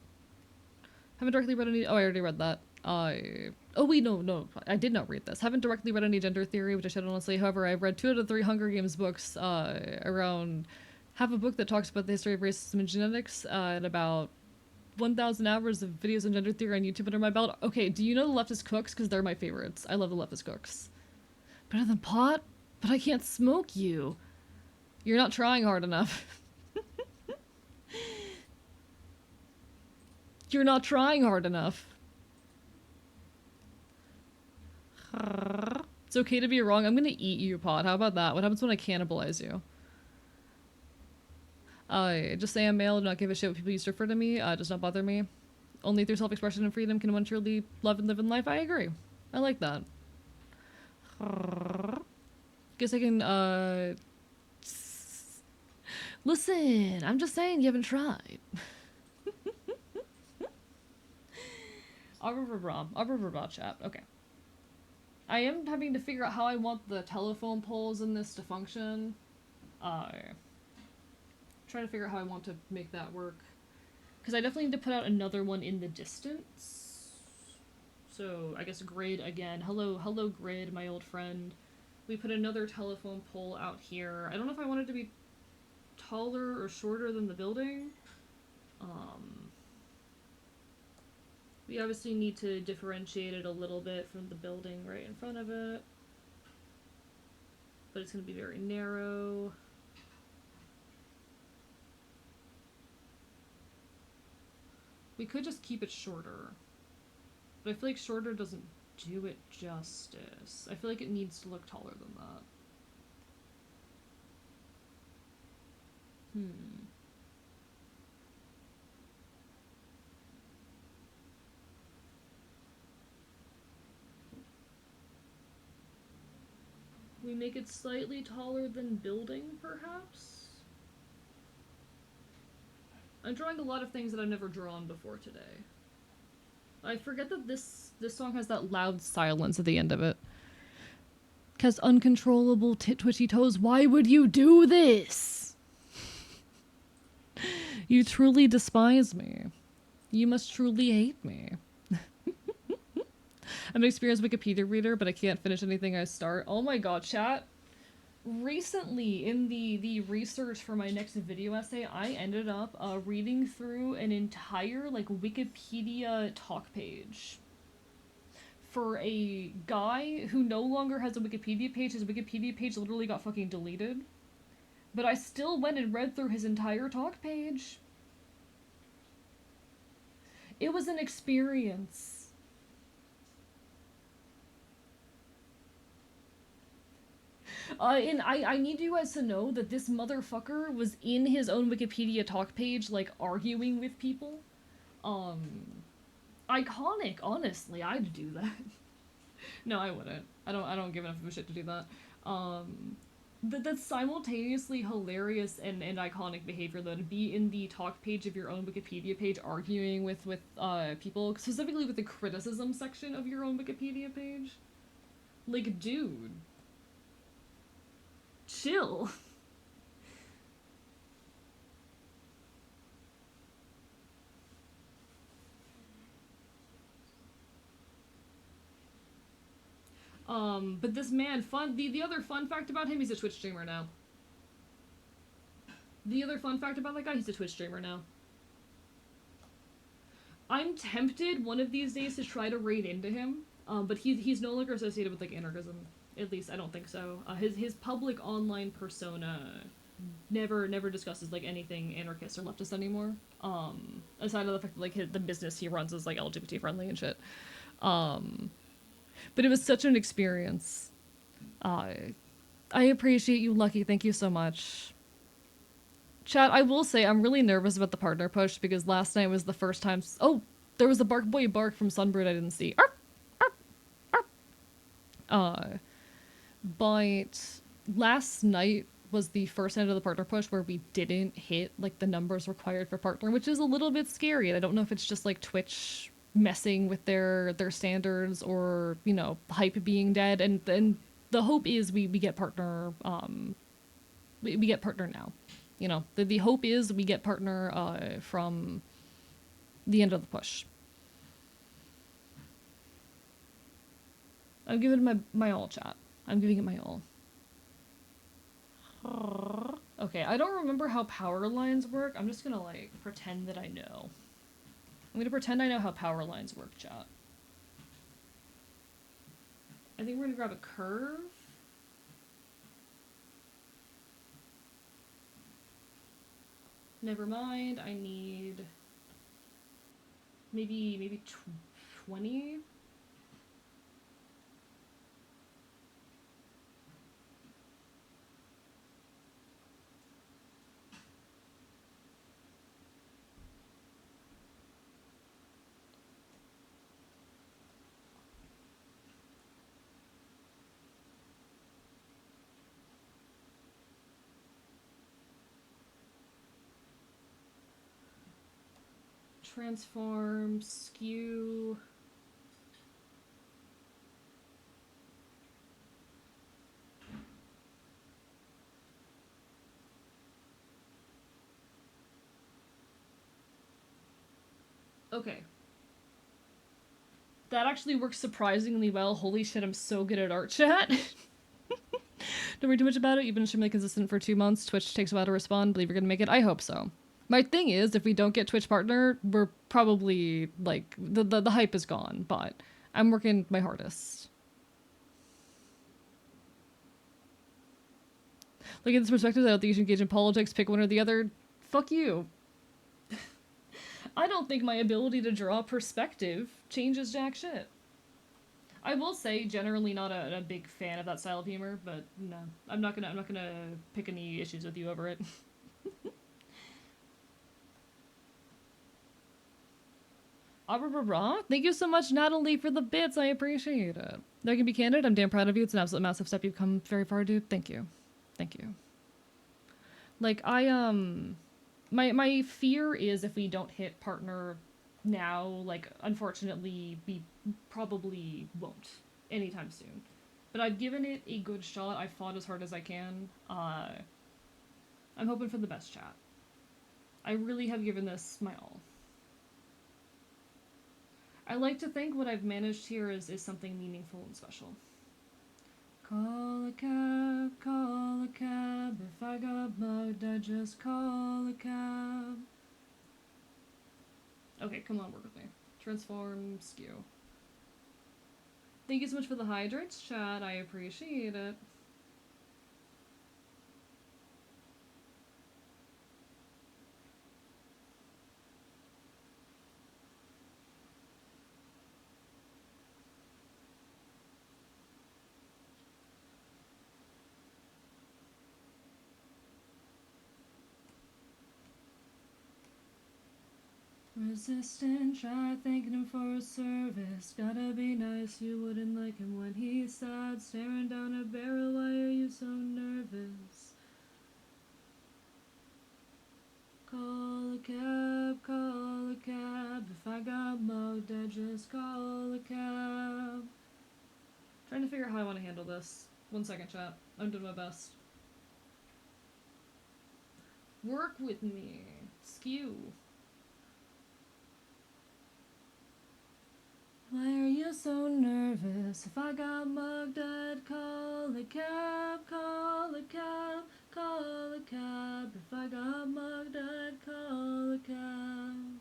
A: Haven't directly read any. Oh, I already read that. Oh wait, no, I did not read this. Haven't directly read any gender theory, which I should honestly. However, I've read 2 out of 3 Hunger Games books. Around have a book that talks about the history of racism and genetics, and about 1,000 hours of videos on gender theory on YouTube under my belt. Okay, do you know the leftist cooks? Because they're my favorites. I love the leftist cooks. Better than pot? But I can't smoke you. You're not trying hard enough. You're not trying hard enough. It's okay to be wrong. I'm gonna eat you, pot. How about that? What happens when I cannibalize you? Just say I'm male, do not give a shit what people used to refer to me. Does not bother me. Only through self-expression and freedom can one truly love and live in life. I agree. I like that. Guess I can, listen, I'm just saying you haven't tried. I'll chat. Okay. I am having to figure out how I want the telephone poles in this to function. Trying to figure out how I want to make that work. Because I definitely need to put out another one in the distance. So, I guess Grid again. Hello, Grid, my old friend. We put another telephone pole out here. I don't know if I want it to be taller or shorter than the building. We obviously need to differentiate it a little bit from the building right in front of it. But it's going to be very narrow. We could just keep it shorter. But I feel like shorter doesn't do it justice. I feel like it needs to look taller than that. We make it slightly taller than building, perhaps? I'm drawing a lot of things that I've never drawn before today. I forget that this song has that loud silence at the end of it. Has uncontrollable twitchy toes. Why would you do this? You truly despise me. You must truly hate me. I'm an experienced Wikipedia reader, but I can't finish anything I start. Oh my god, chat. Recently, in the research for my next video essay, I ended up reading through an entire, like, Wikipedia talk page for a guy who no longer has a Wikipedia page. His Wikipedia page literally got fucking deleted. But I still went and read through his entire talk page. It was an experience. And I need you guys to know that this motherfucker was in his own Wikipedia talk page, like, arguing with people. Iconic, honestly, I'd do that. No, I wouldn't. I don't give enough of a shit to do that. But that's simultaneously hilarious and iconic behavior, though, to be in the talk page of your own Wikipedia page arguing with people, specifically with the criticism section of your own Wikipedia page. Like, dude. Chill. But this man, the other fun fact about him, he's a Twitch streamer now. The other fun fact about that guy, he's a Twitch streamer now. I'm tempted one of these days to try to raid into him, but he's no longer associated with, like, anarchism. At least I don't think so. His public online persona never discusses, like, anything anarchist or leftist anymore. Aside of the fact that, like, the business he runs is, like, LGBT friendly and shit. But it was such an experience. I appreciate you, Lucky. Thank you so much. Chat, I will say I'm really nervous about the partner push because last night was the first time. Oh, there was a bark boy bark from Sunbird I didn't see. But last night was the first night of the partner push where we didn't hit, like, the numbers required for partner, which is a little bit scary. And I don't know if it's just, like, Twitch messing with their standards or, you know, hype being dead. And the hope is we get partner, we get partner now. You know, the hope is we get partner from the end of the push. I'm giving it my all, chat. I'm giving it my all. Okay, I don't remember how power lines work. I'm just gonna, like, pretend that I know. I'm gonna pretend I know how power lines work, chat. I think we're gonna grab a curve. Never mind, I need maybe 20? Transform, skew. Okay. That actually works surprisingly well. Holy shit, I'm so good at art chat. Don't worry too much about it. You've been extremely consistent for 2 months. Twitch takes a while to respond. Believe you're gonna make it. I hope so. My thing is, if we don't get Twitch partner, we're probably, like, the hype is gone, but I'm working my hardest. Look at this perspective, I don't think you should engage in politics, pick one or the other. Fuck you. I don't think my ability to draw perspective changes jack shit. I will say, generally not a big fan of that style of humor, but no, I'm not gonna pick any issues with you over it. Thank you so much, Natalie, for the bits. I appreciate it. There can be candid. I'm damn proud of you. It's an absolute massive step you've come very far, dude. Thank you. Thank you. Like, my fear is if we don't hit partner now, like, unfortunately, we probably won't anytime soon. But I've given it a good shot. I've fought as hard as I can. I'm hoping for the best, chat. I really have given this my all. I like to think what I've managed here is something meaningful and special. Call a cab, call a cab. If I got mugged, I'd just call a cab. Okay, come on, work with me. Transform, skew. Thank you so much for the hydrates, chat. I appreciate it. Resistant, try thanking him for his service. Gotta be nice, you wouldn't like him when he's sad. Staring down a barrel, why are you so nervous? Call a cab, call a cab. If I got mugged, I'd just call a cab. Trying to figure out how I want to handle this. 1 second, chat. I'm doing my best. Work with me. Skew. Why are you so nervous? If I got mugged, I'd call a cab, call a cab, call a cab. If I got mugged, I'd call a cab.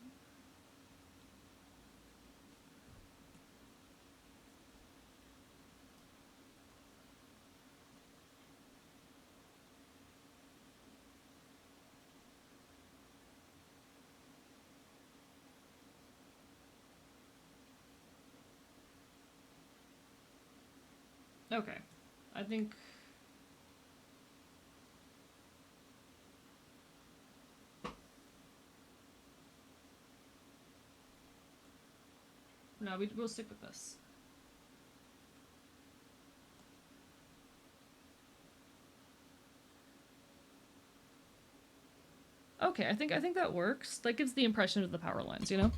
A: Okay. I think... No, we'll stick with this. Okay, I think that works. That gives the impression of the power lines, you know?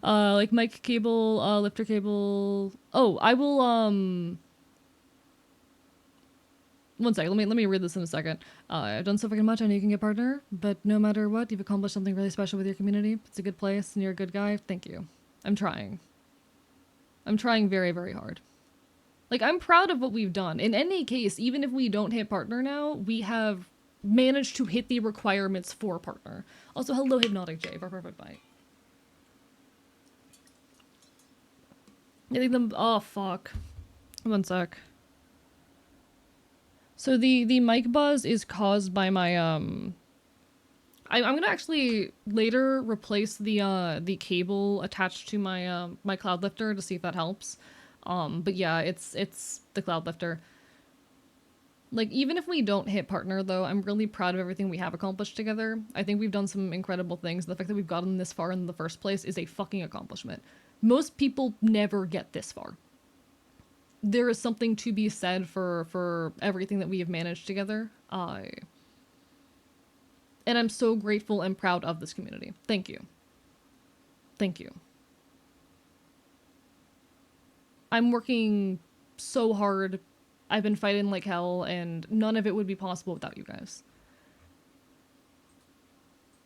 A: Like mic cable, lifter cable. Oh, I will, 1 second, let me read this in a second. I've done so fucking much, I know you can get partner, but no matter what, you've accomplished something really special with your community. It's a good place, and you're a good guy. Thank you. I'm trying. I'm trying very, very hard. Like, I'm proud of what we've done. In any case, even if we don't hit partner now, we have managed to hit the requirements for partner. Also, hello, Hypnotic J, for perfect bite. I think them. Oh, fuck. One sec. So the mic buzz is caused by my I'm gonna actually later replace the cable attached to my my cloud lifter to see if that helps. But yeah, it's the cloud lifter. Like, even if we don't hit partner though, I'm really proud of everything we have accomplished together. I think we've done some incredible things. The fact that we've gotten this far in the first place is a fucking accomplishment. Most people never get this far. There is something to be said for everything that we have managed together. And I'm so grateful and proud of this community. Thank you. Thank you. I'm working so hard. I've been fighting like hell, and none of it would be possible without you guys.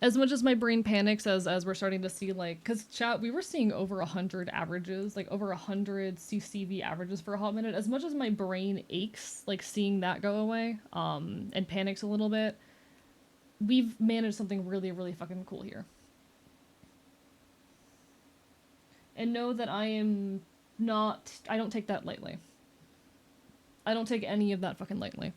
A: As much as my brain panics as we're starting to see, like, because chat, we were seeing over 100 averages, like over 100 CCV averages for a hot minute. As much as my brain aches, like, seeing that go away, and panics a little bit, we've managed something really, really fucking cool here. And know that I don't take that lightly. I don't take any of that fucking lightly.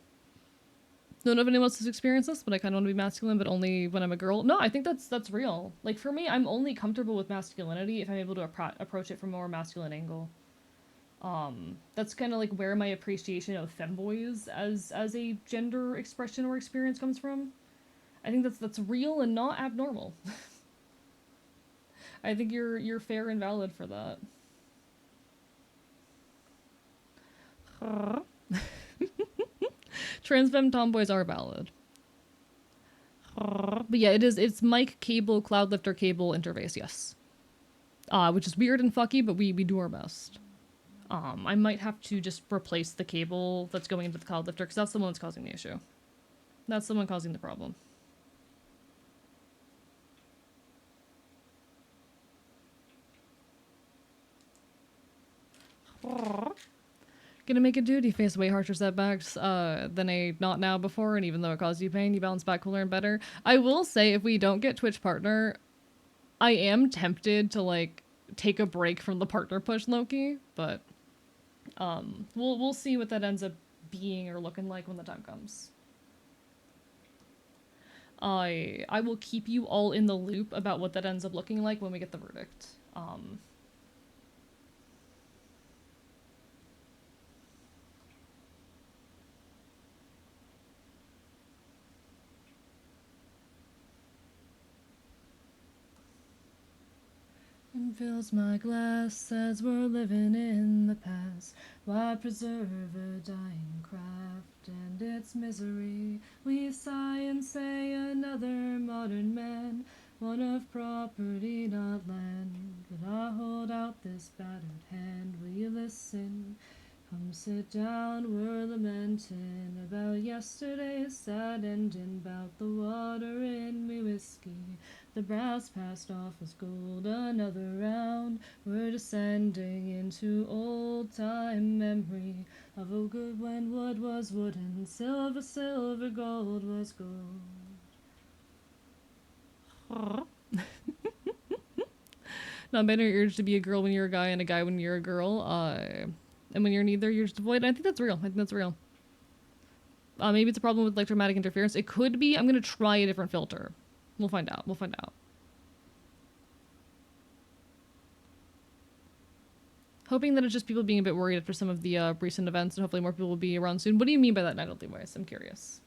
A: Don't know if anyone else has experienced this, but I kind of want to be masculine, but only when I'm a girl. No, I think that's real. Like, for me, I'm only comfortable with masculinity if I'm able to approach it from a more masculine angle. That's kind of like where my appreciation of femboys as a gender expression or experience comes from. I think that's real and not abnormal. I think you're fair and valid for that. Trans femme tomboys are valid. But yeah, it's mic cable, cloud lifter cable interface, yes. Which is weird and fucky, but we do our best. I might have to just replace the cable that's going into the cloud lifter, because that's the one that's causing the issue. That's the one causing the problem. Gonna make a dude. You face way harsher setbacks than a not now before, and even though it caused you pain, you bounce back cooler and better. I will say, if we don't get Twitch partner, I am tempted to, like, take a break from the partner push, Loki, but we'll see what that ends up being or looking like when the time comes. I will keep you all in the loop about what that ends up looking like when we get the verdict. And fills my glass as we're living in the past. Why preserve a dying craft and its misery? We sigh and say another modern man, one of property, not land. But I hold out this battered hand. Will you listen? Come sit down, we're lamenting about yesterday's sad ending, about the water in me whiskey. The brass passed off as gold, another round. We're descending into old-time memory of a good when wood was wood and silver, silver, gold was gold. Not binary urge to be a girl when you're a guy and a guy when you're a girl. And when you're neither, you're just avoid. I think that's real. I think that's real. Maybe it's a problem with electromagnetic interference. It could be. I'm gonna try a different filter. We'll find out. We'll find out. Hoping that it's just people being a bit worried after some of the recent events, and hopefully more people will be around soon. What do you mean by that, Nightly Voice? I'm curious.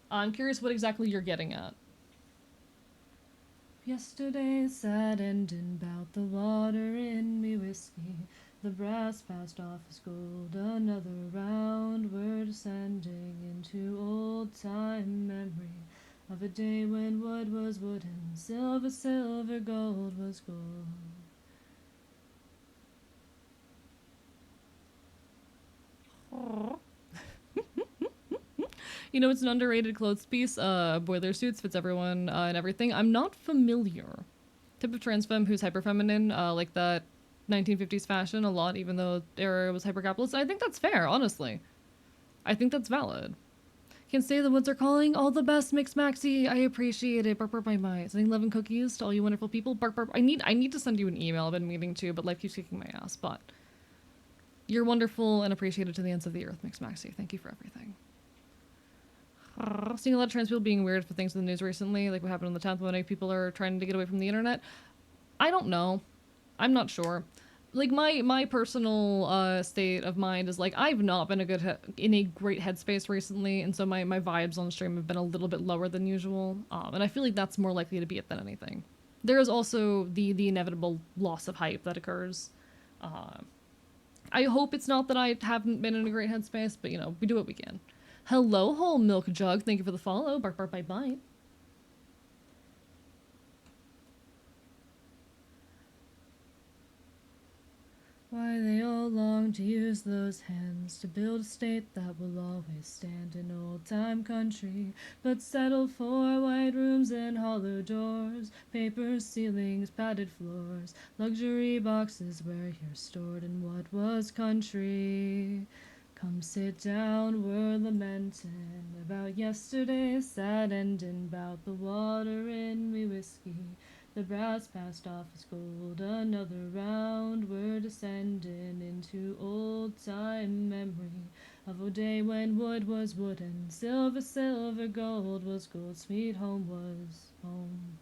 A: I'm curious what exactly you're getting at. Yesterday's sad ending, bout the water in me whiskey. The brass passed off as gold, another round. We're descending into old-time memory of a day when wood was wood and silver, silver, gold was gold. You know, it's an underrated clothes piece. Boiler suits fits everyone and everything. I'm not familiar. Type of trans femme who's hyper feminine, like that 1950s fashion a lot, even though the era was hyper-capitalist. I think that's fair, honestly. I think that's valid. Can say the woods are calling. All the best, Mix Maxi. I appreciate it. Bark, bark, bye, bye. Sending love and cookies to all you wonderful people. Bark, bark. I need to send you an email. I've been meaning to, but life keeps kicking my ass. But you're wonderful and appreciated to the ends of the earth, Mix Maxi. Thank you for everything. Seeing a lot of trans people being weird for things in the news recently, like what happened on the 10th when people are trying to get away from the internet. I don't know. I'm not sure. Like my personal state of mind is like I've not been in a great headspace recently, and so my vibes on stream have been a little bit lower than usual, and I feel like that's more likely to be it than anything. There is also the inevitable loss of hype that occurs. I hope it's not that I haven't been in a great headspace, but you know, we do what we can. Hello, whole milk jug. Thank you for the follow. Bark, bark, bite, bite. Why they all long to use those hands to build a state that will always stand in old-time country, but settle for white rooms and hollow doors, paper ceilings, padded floors, luxury boxes where you're stored in what was country. Come sit down, we're lamenting about yesterday's sad ending, about the water in me whiskey. The brass passed off as gold, another round, we're descending into old-time memory of a day when wood was wood and silver, silver, gold was gold, sweet home was home.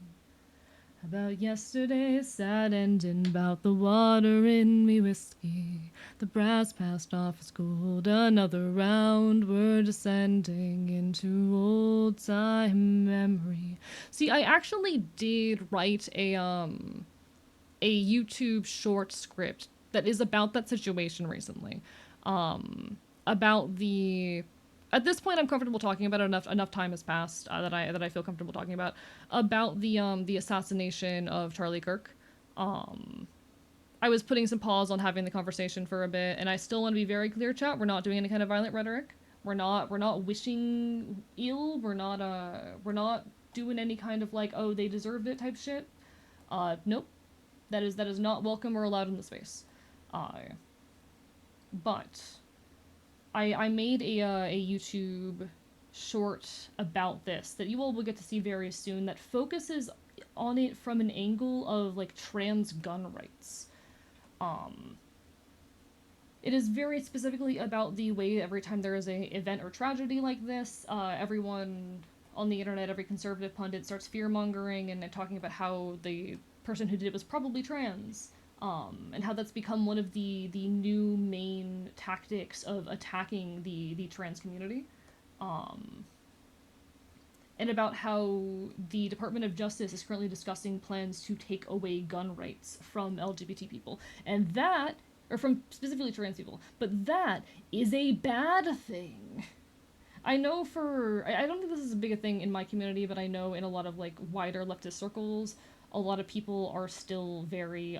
A: About yesterday's sad ending, about the water in me whiskey. The brass passed off as gold, another round, we're descending into old-time memory. See, I actually did write a YouTube short script that is about that situation recently. About the At this point I'm comfortable talking about it. Enough time has passed that I feel comfortable talking about the assassination of Charlie Kirk. I was putting some pause on having the conversation for a bit, and I still want to be very clear, chat. We're not doing any kind of violent rhetoric. We're not wishing ill. We're not doing any kind of like, oh, they deserved it type shit. Nope. That is not welcome or allowed in the space. But I made a YouTube short about this that you all will get to see very soon that focuses on it from an angle of like trans gun rights. It is very specifically about the way every time there is a event or tragedy like this, everyone on the internet, every conservative pundit starts fear-mongering and talking about how the person who did it was probably trans, and how that's become one of the new main tactics of attacking the trans community. And about how the Department of Justice is currently discussing plans to take away gun rights from LGBT people. And that, or from specifically trans people, but that is a bad thing. I know I don't think this is as big a thing in my community, but I know in a lot of, like, wider leftist circles, a lot of people are still very,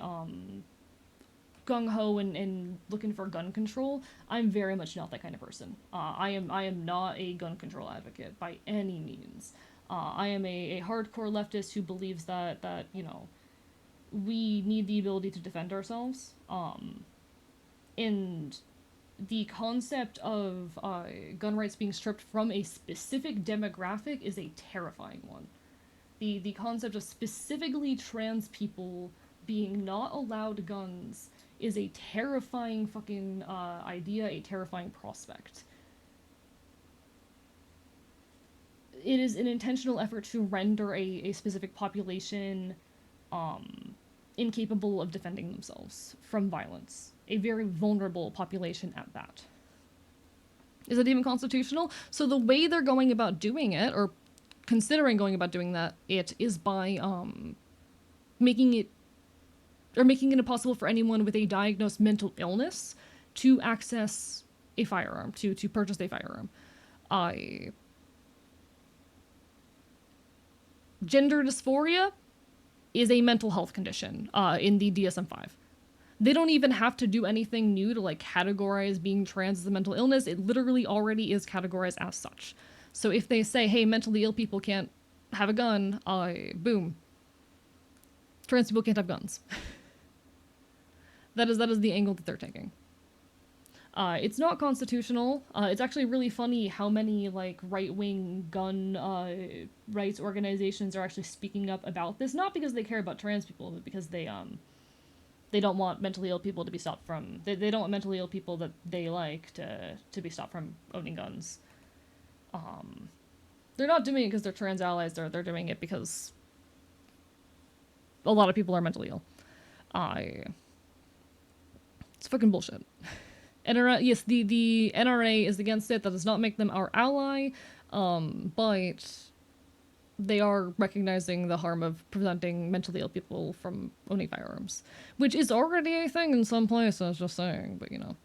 A: gung-ho and looking for gun control. I'm very much not that kind of person. I am not a gun control advocate by any means. I am a hardcore leftist who believes that you know, we need the ability to defend ourselves. And the concept of gun rights being stripped from a specific demographic is a terrifying one. The concept of specifically trans people being not allowed guns is a terrifying fucking idea, a terrifying prospect. It is an intentional effort to render a specific population incapable of defending themselves from violence. A very vulnerable population at that. Is it even constitutional? So the way they're going about doing it, or considering going about doing that, it is by making it impossible for anyone with a diagnosed mental illness to access a firearm, to purchase a firearm. Gender dysphoria is a mental health condition in the DSM-5. They don't even have to do anything new to like categorize being trans as a mental illness. It literally already is categorized as such. So if they say, hey, mentally ill people can't have a gun, boom. Trans people can't have guns. That is the angle that they're taking. It's not constitutional. It's actually really funny how many like right-wing gun rights organizations are actually speaking up about this. Not because they care about trans people, but because they don't want mentally ill people to be stopped from. They don't want mentally ill people that they like to be stopped from owning guns. They're not doing it because they're trans allies. They're doing it because a lot of people are mentally ill. It's fucking bullshit. NRA, yes, the NRA is against it. That does not make them our ally, but they are recognizing the harm of preventing mentally ill people from owning firearms, which is already a thing in some places, just saying, but you know.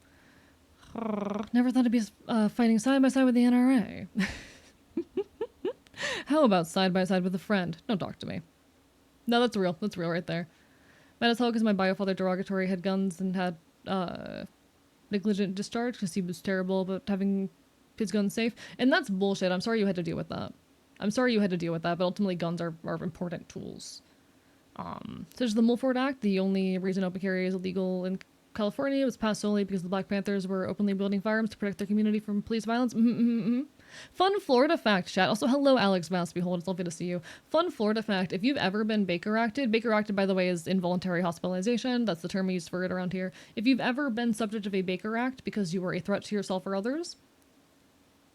A: Never thought I'd be fighting side by side with the NRA. How about side by side with a friend? Don't talk to me. No, that's real. That's real right there. Might as well because my biofather derogatory had guns and had negligent discharge because he was terrible about having his guns safe. And that's bullshit. I'm sorry you had to deal with that. But ultimately guns are important tools. So there's the Mulford Act. The only reason open carry is illegal in California was passed solely because the Black Panthers were openly wielding firearms to protect their community from police violence. Fun Florida fact, chat. Also, hello, Alex Behold, it's lovely to see you. Fun Florida fact, if you've ever been Baker Acted, by the way, is involuntary hospitalization. That's the term we use for it around here. If you've ever been subject of a Baker Act because you were a threat to yourself or others,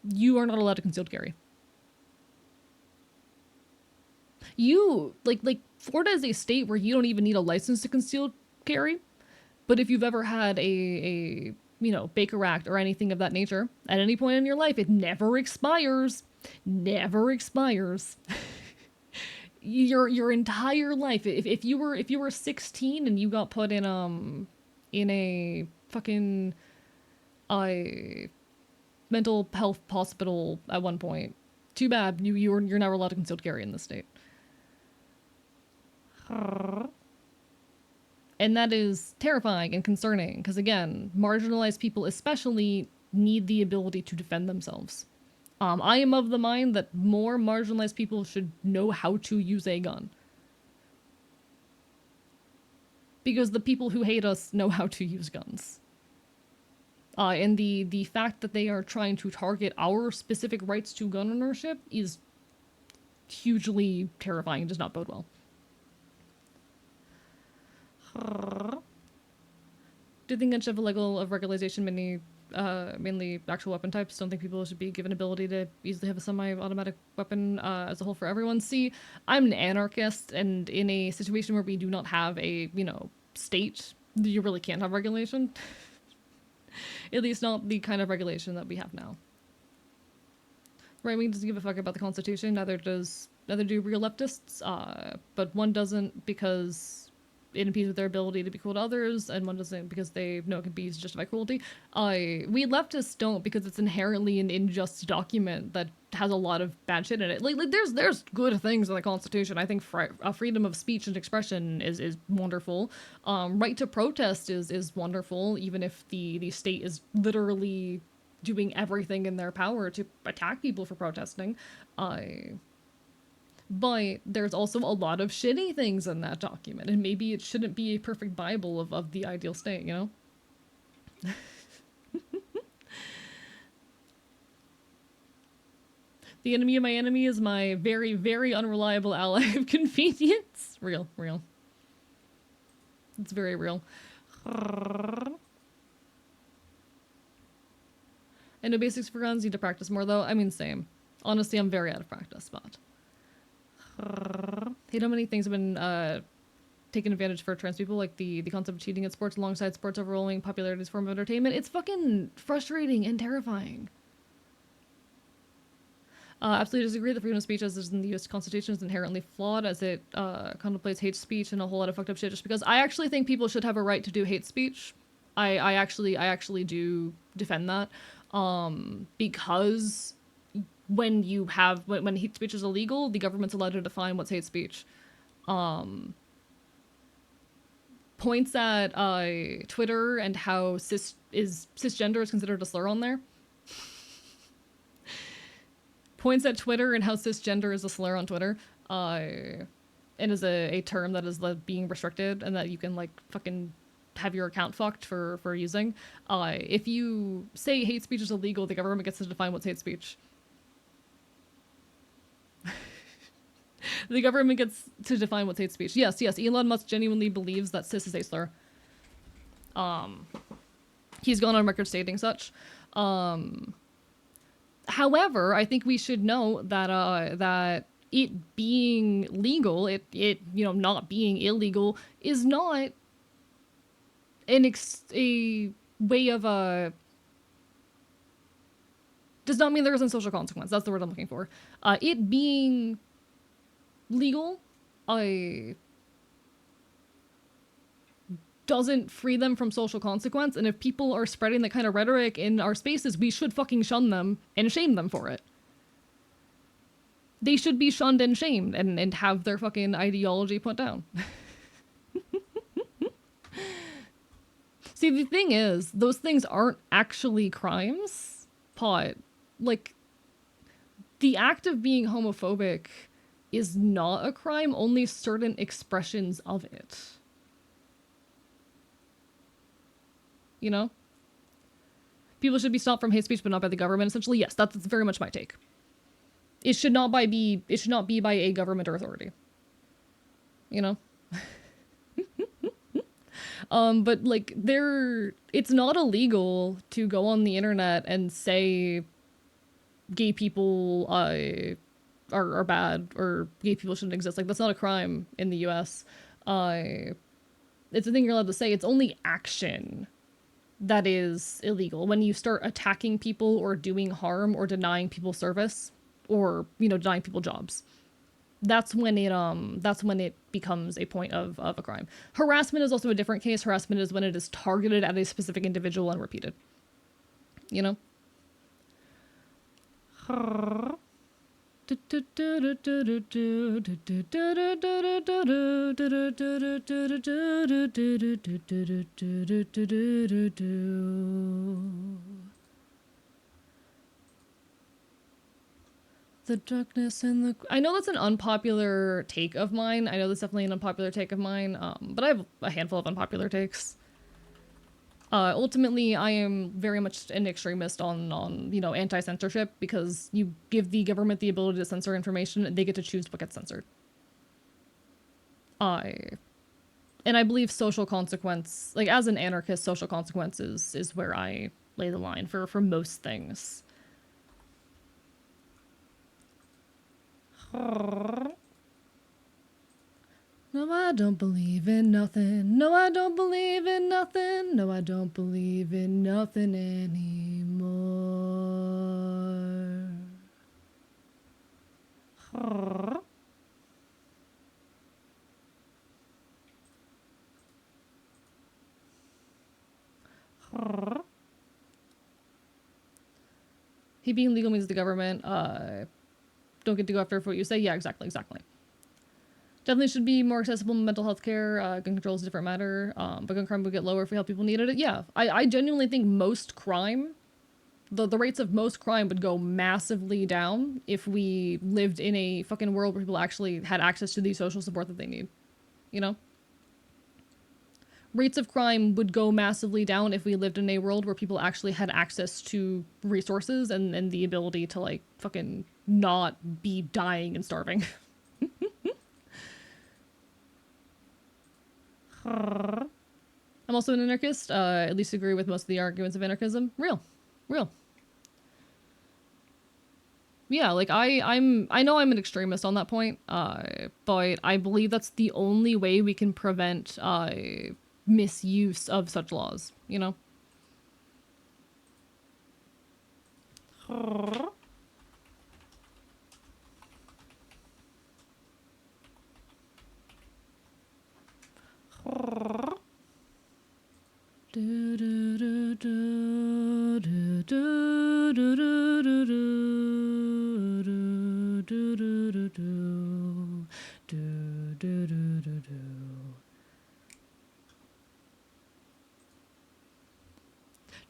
A: you are not allowed to concealed carry. Florida is a state where you don't even need a license to conceal carry. But if you've ever had a Baker Act or anything of that nature at any point in your life, it never expires. Never expires. your entire life. If you were 16 and you got put in a fucking mental health hospital at one point, too bad. You're never allowed to concealed carry in this state. And that is terrifying and concerning because, again, marginalized people especially need the ability to defend themselves. I am of the mind that more marginalized people should know how to use a gun. Because the people who hate us know how to use guns. And the fact that they are trying to target our specific rights to gun ownership is hugely terrifying and does not bode well. Do you think gun should have a level of regularization mainly actual weapon types? Don't think people should be given ability to easily have a semi-automatic weapon as a whole for everyone. See, I'm an anarchist, and in a situation where we do not have a, state, you really can't have regulation. At least not the kind of regulation that we have now. Right wing doesn't give a fuck about the Constitution, neither do real leftists, but one doesn't because it impedes with their ability to be cruel to others, and one doesn't because they know it can be used to justify cruelty. We leftists don't because it's inherently an unjust document that has a lot of bad shit in it. There's good things in the Constitution. I think freedom of speech and expression is wonderful. Right to protest is wonderful, even if the state is literally doing everything in their power to attack people for protesting. But there's also a lot of shitty things in that document, and maybe it shouldn't be a perfect Bible of the ideal state, you know? The enemy of my enemy is my very, very unreliable ally of convenience. Real. It's very real. I know basics for guns, need to practice more though. I mean, same. Honestly, I'm very out of practice, but... Hate how many things have been taken advantage for trans people, like the concept of cheating at sports alongside sports overruling popularity as a form of entertainment. It's fucking frustrating and terrifying. Absolutely disagree that freedom of speech as is in the U.S. Constitution is inherently flawed as it contemplates hate speech and a whole lot of fucked up shit just because I actually think people should have a right to do hate speech. I actually do defend that. Because when hate speech is illegal, the government's allowed to define what's hate speech. Points at Twitter and how cisgender is considered a slur on there. Points at Twitter and how cisgender is a slur on Twitter. And is a term that is being restricted and that you can fucking have your account fucked for using. If you say hate speech is illegal, the government gets to define what's hate speech. The government gets to define what's hate speech. Yes, Elon Musk genuinely believes that cis is a slur. He's gone on record stating such. However, I think we should know that that it being legal, it not being illegal, is not a way of does not mean there isn't social consequence. That's the word I'm looking for. It being legal, doesn't free them from social consequence, and if people are spreading that kind of rhetoric in our spaces, we should fucking shun them and shame them for it. They should be shunned and shamed and have their fucking ideology put down. See, the thing is, those things aren't actually crimes, but, like, the act of being homophobic is not a crime, only certain expressions of it. You know? People should be stopped from hate speech, but not by the government. Essentially, yes, that's very much my take. It should not be by a government or authority. You know? But like it's not illegal to go on the internet and say gay people are bad or gay people shouldn't exist. Like, that's not a crime in the US. It's a thing you're allowed to say. It's only action that is illegal. When you start attacking people or doing harm or denying people service or, denying people jobs. That's when it becomes a point of a crime. Harassment is also a different case. Harassment is when it is targeted at a specific individual and repeated. You know? The darkness and the... I know that's an unpopular take of mine. I know that's definitely an unpopular take of mine, but I have a handful of unpopular takes. Ultimately, I am very much an extremist on anti-censorship, because you give the government the ability to censor information, and they get to choose what gets censored. And I believe social consequence, like, as an anarchist, social consequence is where I lay the line for most things. No, I don't believe in nothing. No, I don't believe in nothing. No, I don't believe in nothing anymore. He being legal means the government don't get to go after what you say. Yeah, exactly. Definitely should be more accessible mental health care. Gun control is a different matter, but gun crime would get lower if we help people needed it. Yeah, I genuinely think most crime, the rates of most crime would go massively down if we lived in a fucking world where people actually had access to the social support that they need. You know? Rates of crime would go massively down if we lived in a world where people actually had access to resources and the ability to, like, fucking not be dying and starving. I'm also an anarchist. At least agree with most of the arguments of anarchism. Real. Yeah, like, I know I'm an extremist on that point, but I believe that's the only way we can prevent misuse of such laws, you know?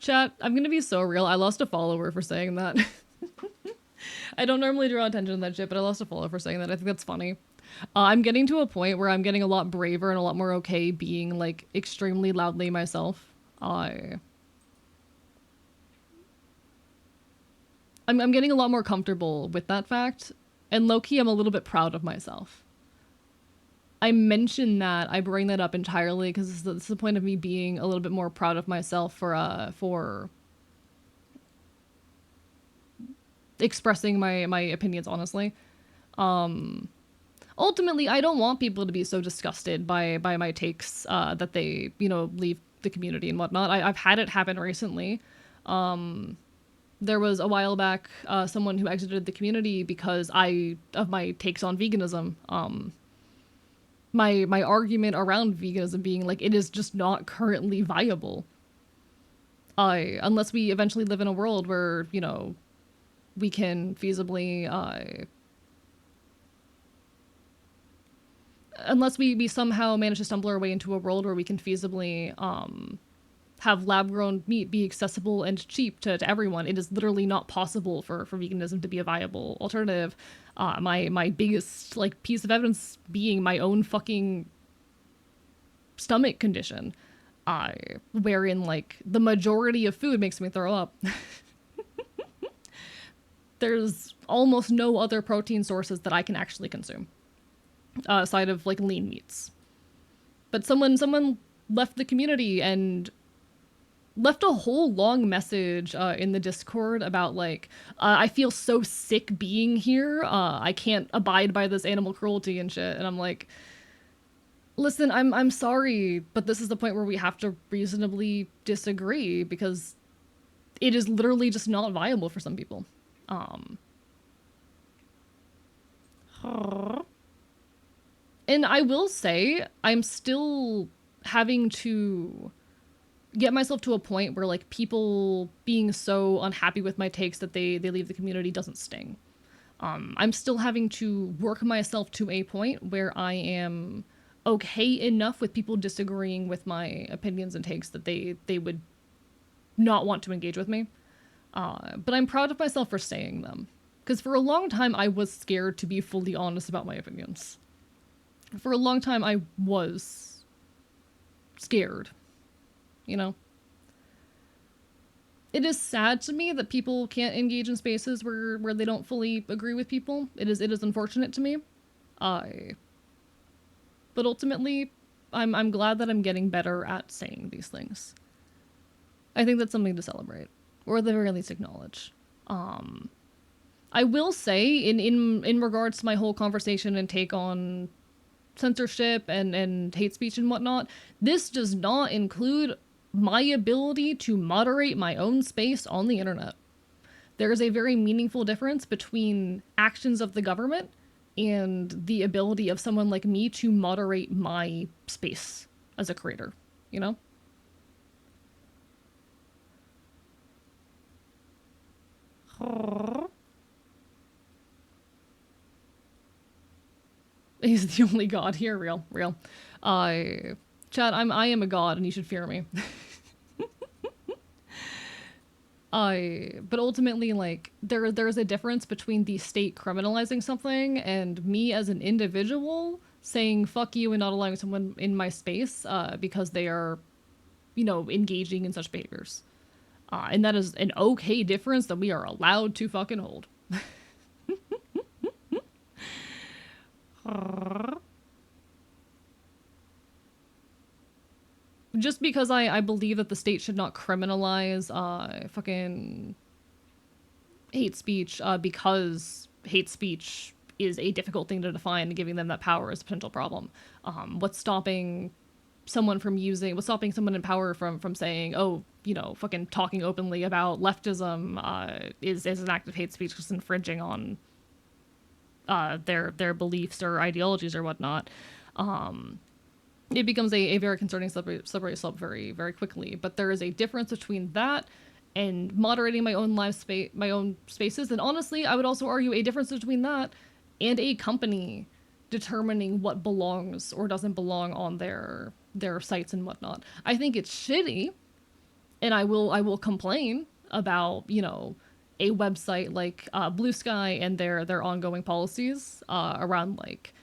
A: Chat, I'm gonna be so real. I lost a follower for saying that. I don't normally draw attention to that shit, but I lost a follower for saying that. I think that's funny. I'm getting to a point where I'm getting a lot braver and a lot more okay being like extremely loudly myself. I'm getting a lot more comfortable with that fact, and low-key I'm a little bit proud of myself. I mention that, I bring that up entirely because this is the point of me being a little bit more proud of myself for expressing my opinions honestly. Ultimately, I don't want people to be so disgusted by my takes that they, leave the community and whatnot. I've had it happen recently. There was a while back someone who exited the community because of my takes on veganism. My argument around veganism being like it is just not currently viable. Unless we eventually live in a world where we can feasibly unless we somehow manage to stumble our way into a world where we can feasibly have lab grown meat be accessible and cheap to everyone. It is literally not possible for veganism to be a viable alternative. My biggest like piece of evidence being my own fucking stomach condition, wherein like the majority of food makes me throw up. There's almost no other protein sources that I can actually consume aside of like lean meats. But someone left the community and left a whole long message in the Discord about like I feel so sick being here. I can't abide by this animal cruelty and shit. And I'm like, listen, I'm sorry, but this is the point where we have to reasonably disagree because it is literally just not viable for some people. And I will say, I'm still having to get myself to a point where like people being so unhappy with my takes that they leave the community doesn't sting. I'm still having to work myself to a point where I am okay enough with people disagreeing with my opinions and takes that they would not want to engage with me. But I'm proud of myself for saying them. Because for a long time, I was scared to be fully honest about my opinions. For a long time, I was scared. You know? It is sad to me that people can't engage in spaces where they don't fully agree with people. It is unfortunate to me. But ultimately, I'm glad that I'm getting better at saying these things. I think that's something to celebrate, or at the very least acknowledge. I will say, in regards to my whole conversation and take on censorship and hate speech and whatnot, this does not include my ability to moderate my own space on the internet. There is a very meaningful difference between actions of the government and the ability of someone like me to moderate my space as a creator, you know? He's the only god here, real. Chad, I am a god and you should fear me. But ultimately, like, there's a difference between the state criminalizing something and me as an individual saying fuck you and not allowing someone in my space because they are, engaging in such behaviors. And that is an okay difference that we are allowed to fucking hold. Just because I believe that the state should not criminalize fucking hate speech because hate speech is a difficult thing to define, and giving them that power is a potential problem. What's stopping what's stopping someone in power from saying, oh, fucking talking openly about leftism is an act of hate speech because infringing on their beliefs or ideologies or whatnot. It becomes a very concerning slippery slope very, very quickly. But there is a difference between that and moderating my own my own spaces. And honestly, I would also argue a difference between that and a company determining what belongs or doesn't belong on their sites and whatnot. I think it's shitty, and I will complain about a website like Blue Sky and their ongoing policies around like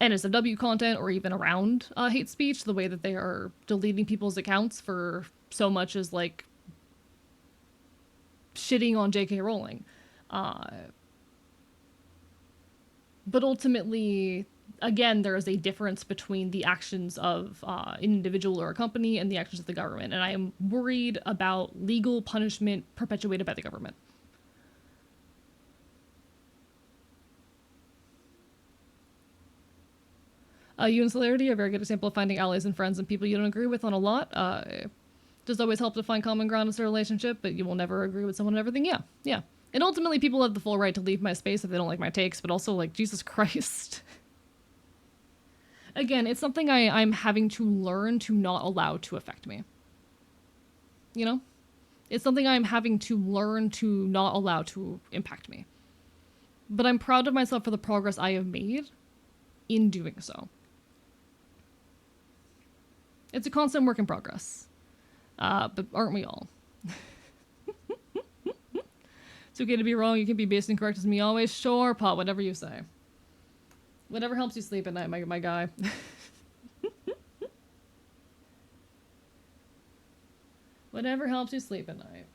A: NSFW content or even around hate speech, the way that they are deleting people's accounts for so much as like shitting on J.K. Rowling. But ultimately, again, there is a difference between the actions of an individual or a company and the actions of the government. And I am worried about legal punishment perpetuated by the government. You and Celerity are a very good example of finding allies and friends and people you don't agree with on a lot. Does always help to find common ground in a relationship, but you will never agree with someone on everything. Yeah, yeah. And ultimately, people have the full right to leave my space if they don't like my takes, but also, like, Jesus Christ. Again, it's something I'm having to learn to not allow to affect me. You know? It's something I'm having to learn to not allow to impact me. But I'm proud of myself for the progress I have made in doing so. It's a constant work in progress. But aren't we all? It's okay to be wrong. You can be based and correct as me always. Sure, Pot, whatever you say. Whatever helps you sleep at night, my guy. Whatever helps you sleep at night.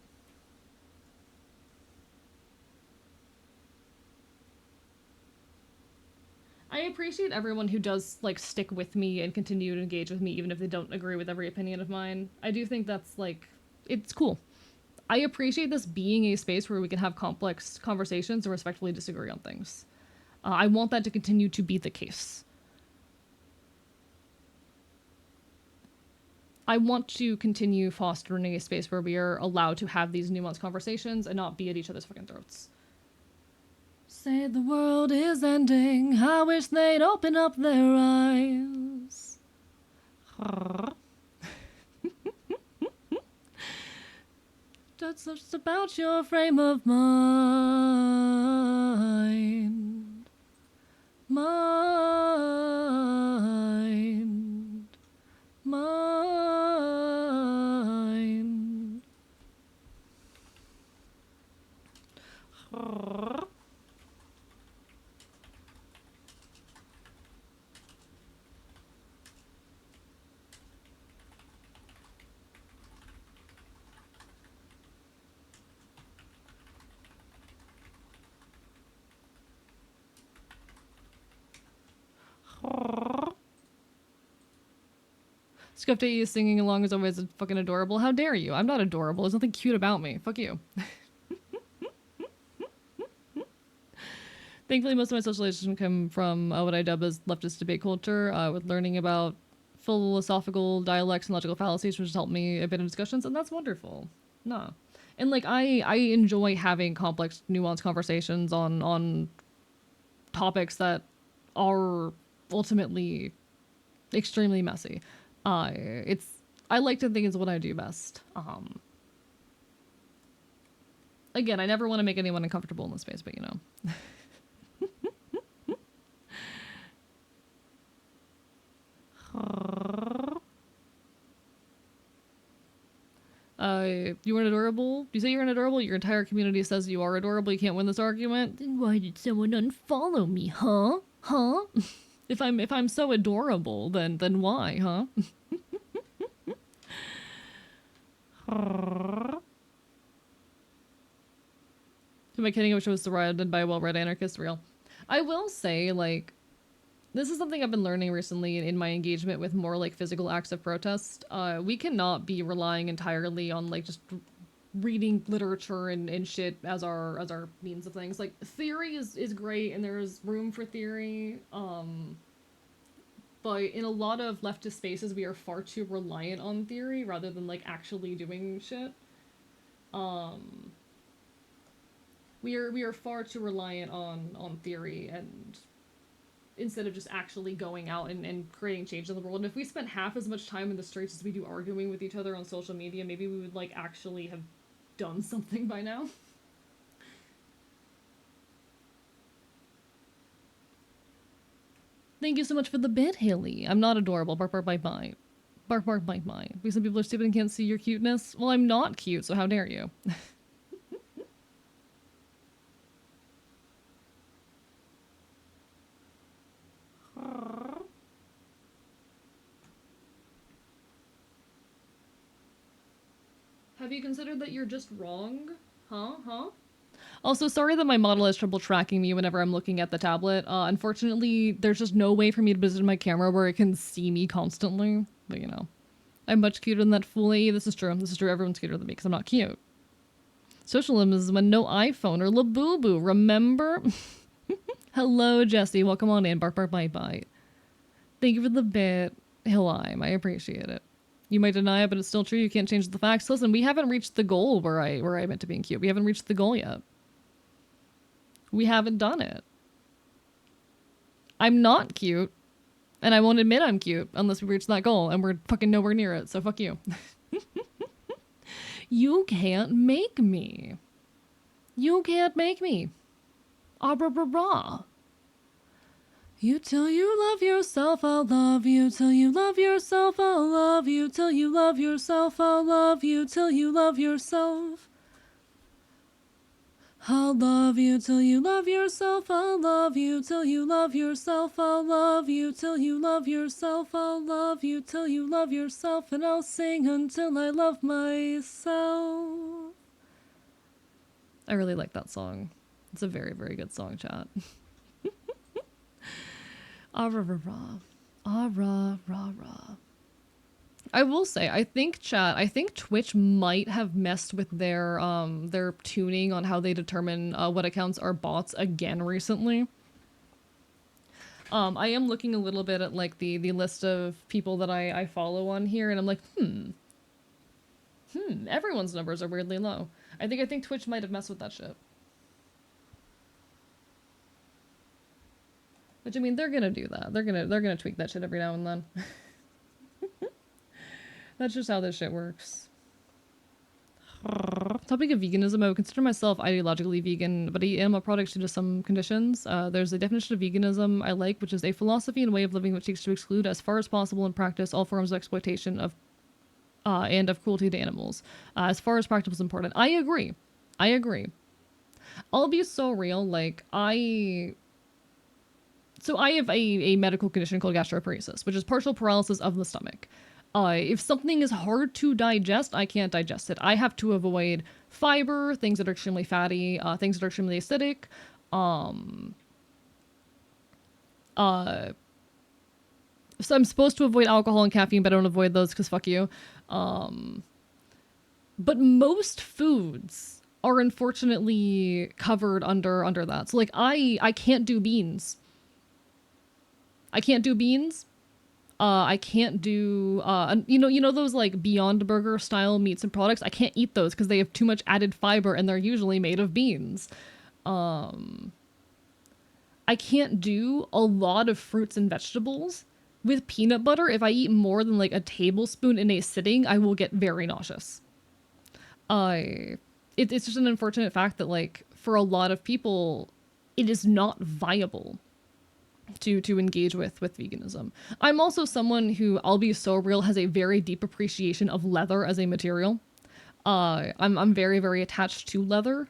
A: I appreciate everyone who does, like, stick with me and continue to engage with me even if they don't agree with every opinion of mine. I do think that's, like, it's cool. I appreciate this being a space where we can have complex conversations and respectfully disagree on things. I want that to continue to be the case. I want to continue fostering a space where we are allowed to have these nuanced conversations and not be at each other's fucking throats. Say the world is ending. I wish they'd open up their eyes. That's just about your frame of mind. Mind. Mind. Scuffy is singing along as always fucking adorable. How dare you? I'm not adorable. There's nothing cute about me. Fuck you. Thankfully, most of my socialization come from what I dub as leftist debate culture, with learning about philosophical dialects and logical fallacies, which has helped me a bit in discussions, and that's wonderful. Nah. And, like, I enjoy having complex, nuanced conversations on topics that are ultimately extremely messy. I like to think it's what I do best. Again, I never want to make anyone uncomfortable in this space, but you know. You weren't adorable? You say you're adorable? Your entire community says you are adorable. You can't win this argument? Then why did someone unfollow me, huh? Huh? If I'm so adorable, then why, huh? Am I kidding? I wish I was surrounded by a well-read anarchist. Real. I will say, like, this is something I've been learning recently in my engagement with more, like, physical acts of protest. We cannot be relying entirely on, like, just reading literature and shit as our means of things. Like, theory is great, and there's room for theory, but in a lot of leftist spaces, we are far too reliant on theory rather than, like, actually doing shit. We are far too reliant on theory and instead of just actually going out and creating change in the world. And if we spent half as much time in the streets as we do arguing with each other on social media, maybe we would, like, actually have done something by now. Thank you so much for the bit, Haley. I'm not adorable. Bark, bark, bite, bite. Bark, bark, bite, bite. Because some people are stupid and can't see your cuteness. Well, I'm not cute, so how dare you? Have you considered that you're just wrong? Huh? Also, sorry that my model has trouble tracking me whenever I'm looking at the tablet. Unfortunately, there's just no way for me to position my camera where it can see me constantly. But you know, I'm much cuter than that foolie. This is true. This is true. Everyone's cuter than me because I'm not cute. Socialism is when no iPhone or Labubu. Remember? Hello, Jesse. Welcome on in. Bark, bark, bite, bite. Thank you for the bit. Hillime. I appreciate it. You might deny it, but it's still true. You can't change the facts. Listen, we haven't reached the goal where I meant to being cute. We haven't reached the goal yet. We haven't done it. I'm not cute, and I won't admit I'm cute unless we reach that goal, and we're fucking nowhere near it, so fuck you. You can't make me. You can't make me. Ah, brah, brah, brah. You till you love yourself, I'll love you. Till you love yourself, I'll love you. Till you love yourself, I'll love you. Till you love yourself. I'll love you till you love yourself, I'll love you till you love yourself, I'll love you till you love yourself, I'll love you till you love yourself, and I'll sing until I love myself. I really like that song. It's a very, very good song, chat. Ah, rah, rah, rah. Ah, rah, rah, rah. I will say, I think Twitch might have messed with their tuning on how they determine what accounts are bots again recently. I am looking a little bit at like the list of people that I follow on here, and I'm like, everyone's numbers are weirdly low. I think Twitch might have messed with that shit. Which, I mean, they're gonna do that. They're gonna tweak that shit every now and then. That's just how this shit works. Topic of veganism, I would consider myself ideologically vegan, but I eat animal products due to some conditions. There's a definition of veganism I like, which is a philosophy and way of living which seeks to exclude, as far as possible in practice, all forms of exploitation of and of cruelty to animals. As far as practice is important. I agree. I'll be so real, like, I have a medical condition called gastroparesis, which is partial paralysis of the stomach. If something is hard to digest, I can't digest it. I have to avoid fiber, things that are extremely fatty, things that are extremely acidic. So I'm supposed to avoid alcohol and caffeine, but I don't avoid those because fuck you. But most foods are unfortunately covered under that. So like I can't do beans. I can't do beans. I can't do, you know those like Beyond Burger style meats and products? I can't eat those because they have too much added fiber and they're usually made of beans. I can't do a lot of fruits and vegetables with peanut butter. If I eat more than like a tablespoon in a sitting, I will get very nauseous. It's just an unfortunate fact that like for a lot of people, it is not viable to engage with veganism. I'm also someone who, I'll be so real, has a very deep appreciation of leather as a material. I'm very, very attached to leather.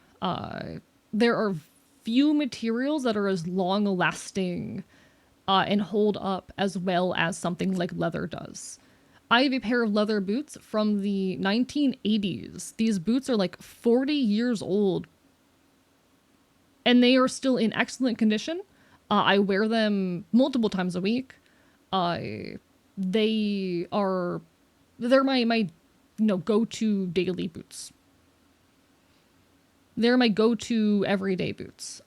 A: There are few materials that are as long lasting and hold up as well as something like leather does. I have a pair of leather boots from the 1980s. These boots are like 40 years old and they are still in excellent condition. I wear them multiple times a week. They're my go-to daily boots. They're my go-to everyday boots.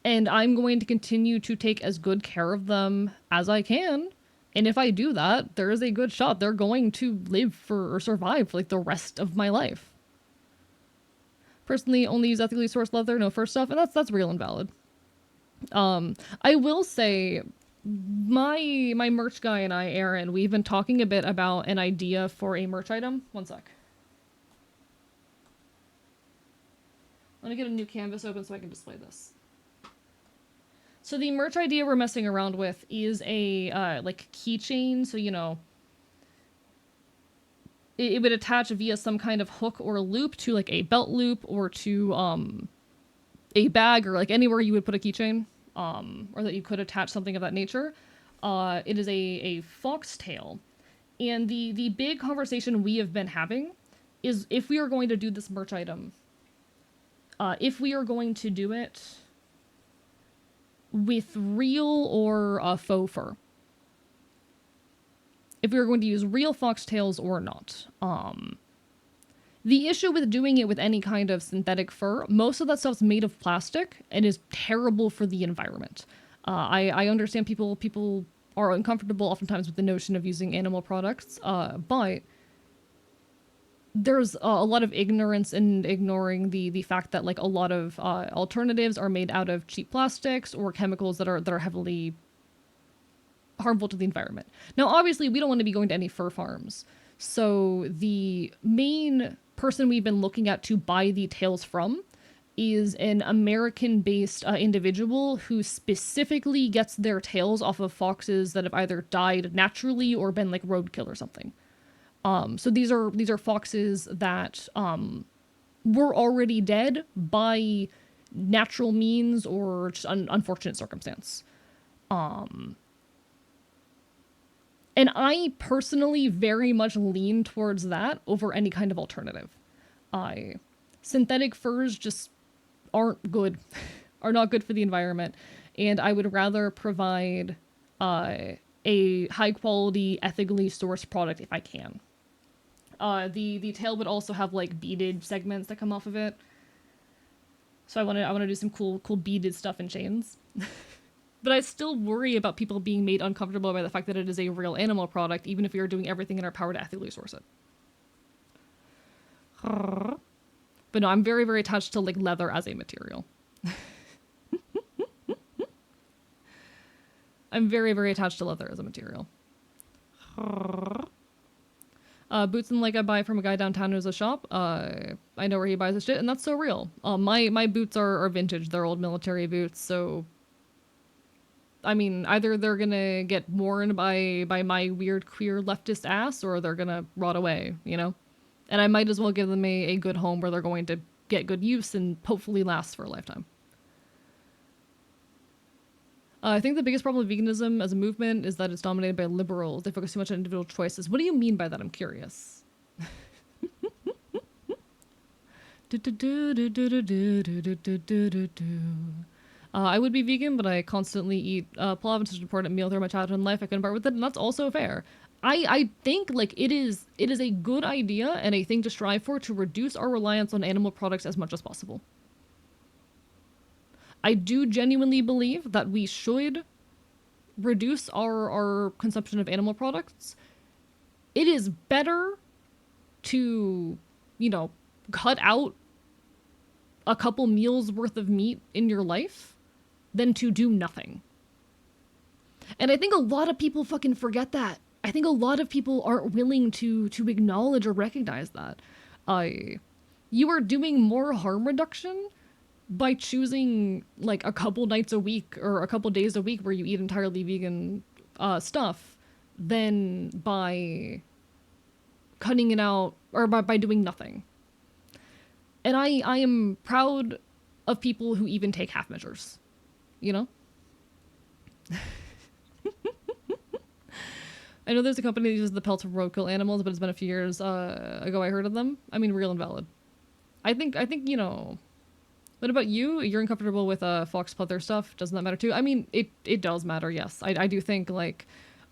A: And I'm going to continue to take as good care of them as I can. And if I do that, there is a good shot they're going to live or survive for like the rest of my life. Personally, only use ethically sourced leather, no fur stuff, and that's real and valid. I will say, my merch guy and I, Aaron, we've been talking a bit about an idea for a merch item. One sec. Let me get a new canvas open so I can display this. So the merch idea we're messing around with is a like keychain, so you know, it would attach via some kind of hook or loop to like a belt loop or to a bag or like anywhere you would put a keychain, or that you could attach something of that nature. It is a foxtail, And the big conversation we have been having is if we are going to do this merch item, if we are going to do it with real or faux fur. If we are going to use real foxtails or not. The issue with doing it with any kind of synthetic fur, most of that stuff's made of plastic and is terrible for the environment. I understand people are uncomfortable oftentimes with the notion of using animal products, but there's a lot of ignorance in ignoring the fact that like a lot of alternatives are made out of cheap plastics or chemicals that are heavily harmful to the environment. Now, obviously, we don't want to be going to any fur farms. So the main person we've been looking at to buy the tails from is an American-based individual who specifically gets their tails off of foxes that have either died naturally or been like roadkill or something. So these are foxes that were already dead by natural means or just unfortunate circumstance. And I personally very much lean towards that over any kind of alternative. Synthetic furs just aren't good, are not good for the environment, and I would rather provide a high quality, ethically sourced product if I can. The tail would also have like beaded segments that come off of it. So I want to do some cool beaded stuff and chains. But I still worry about people being made uncomfortable by the fact that it is a real animal product, even if we are doing everything in our power to ethically source it. But no, I'm very, very attached to like leather as a material. I'm very, very attached to leather as a material. Boots and like I buy from a guy downtown who's a shop. I know where he buys his shit, and that's so real. My boots are vintage. They're old military boots, so I mean, either they're gonna get worn by my weird queer leftist ass, or they're gonna rot away, you know? And I might as well give them a good home where they're going to get good use and hopefully last for a lifetime. I think the biggest problem with veganism as a movement is that it's dominated by liberals. They focus too much on individual choices. What do you mean by that? I'm curious. I would be vegan, but I constantly eat pallav, and such an important meal throughout my childhood and life. I couldn't part with it, and that's also fair. I think like it is a good idea and a thing to strive for to reduce our reliance on animal products as much as possible. I do genuinely believe that we should reduce our consumption of animal products. It is better to, you know, cut out a couple meals worth of meat in your life than to do nothing. And I think a lot of people fucking forget that. I think a lot of people aren't willing to acknowledge or recognize that. You are doing more harm reduction by choosing like a couple nights a week or a couple days a week where you eat entirely vegan stuff than by cutting it out or by doing nothing. And I am proud of people who even take half measures, you know? I know there's a company that uses the pelts of roadkill animals, but it's been a few years ago I heard of them. I mean, real and valid. I think, you know... What about you? You're uncomfortable with fox pleather stuff? Doesn't that matter too? I mean, it does matter, yes. I do think, like,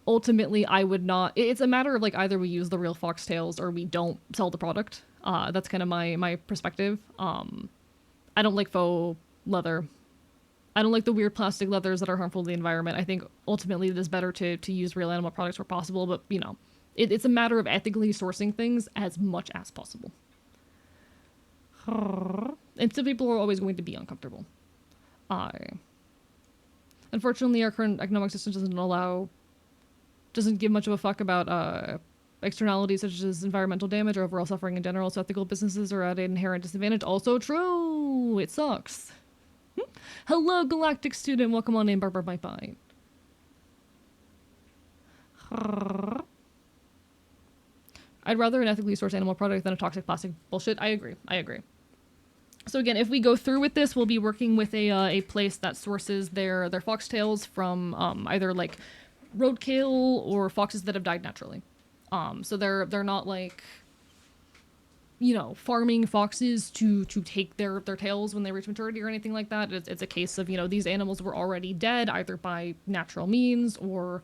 A: ultimately I would not... It's a matter of, like, either we use the real foxtails or we don't sell the product. That's kind of my perspective. I don't like faux leather. I don't like the weird plastic leathers that are harmful to the environment. I think ultimately it is better to use real animal products where possible, but, you know, it's a matter of ethically sourcing things as much as possible. And some people are always going to be uncomfortable. Unfortunately, our current economic system doesn't give much of a fuck about externalities such as environmental damage or overall suffering in general, so ethical businesses are at an inherent disadvantage. Also true! It sucks. Hello, Galactic Student. Welcome on in, Barber Bite Bite. I'd rather an ethically sourced animal product than a toxic plastic bullshit. I agree. So again, if we go through with this, we'll be working with a place that sources their foxtails from either like roadkill or foxes that have died naturally. So they're not like, you know, farming foxes to take their tails when they reach maturity or anything like that. It's a case of, you know, these animals were already dead either by natural means or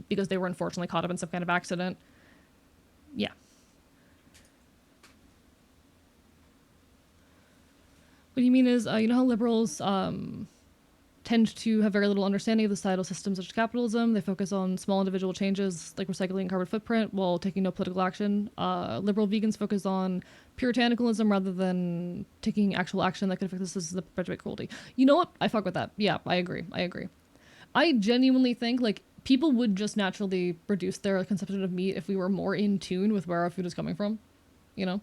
A: because they were unfortunately caught up in some kind of accident. Yeah. What you mean is, you know how liberals tend to have very little understanding of the societal systems such as capitalism. They focus on small individual changes like recycling carbon footprint while taking no political action. Liberal vegans focus on puritanicalism rather than taking actual action that could affect the system that perpetuate cruelty. You know what? I fuck with that. Yeah, I agree. I genuinely think like people would just naturally reduce their consumption of meat if we were more in tune with where our food is coming from. You know?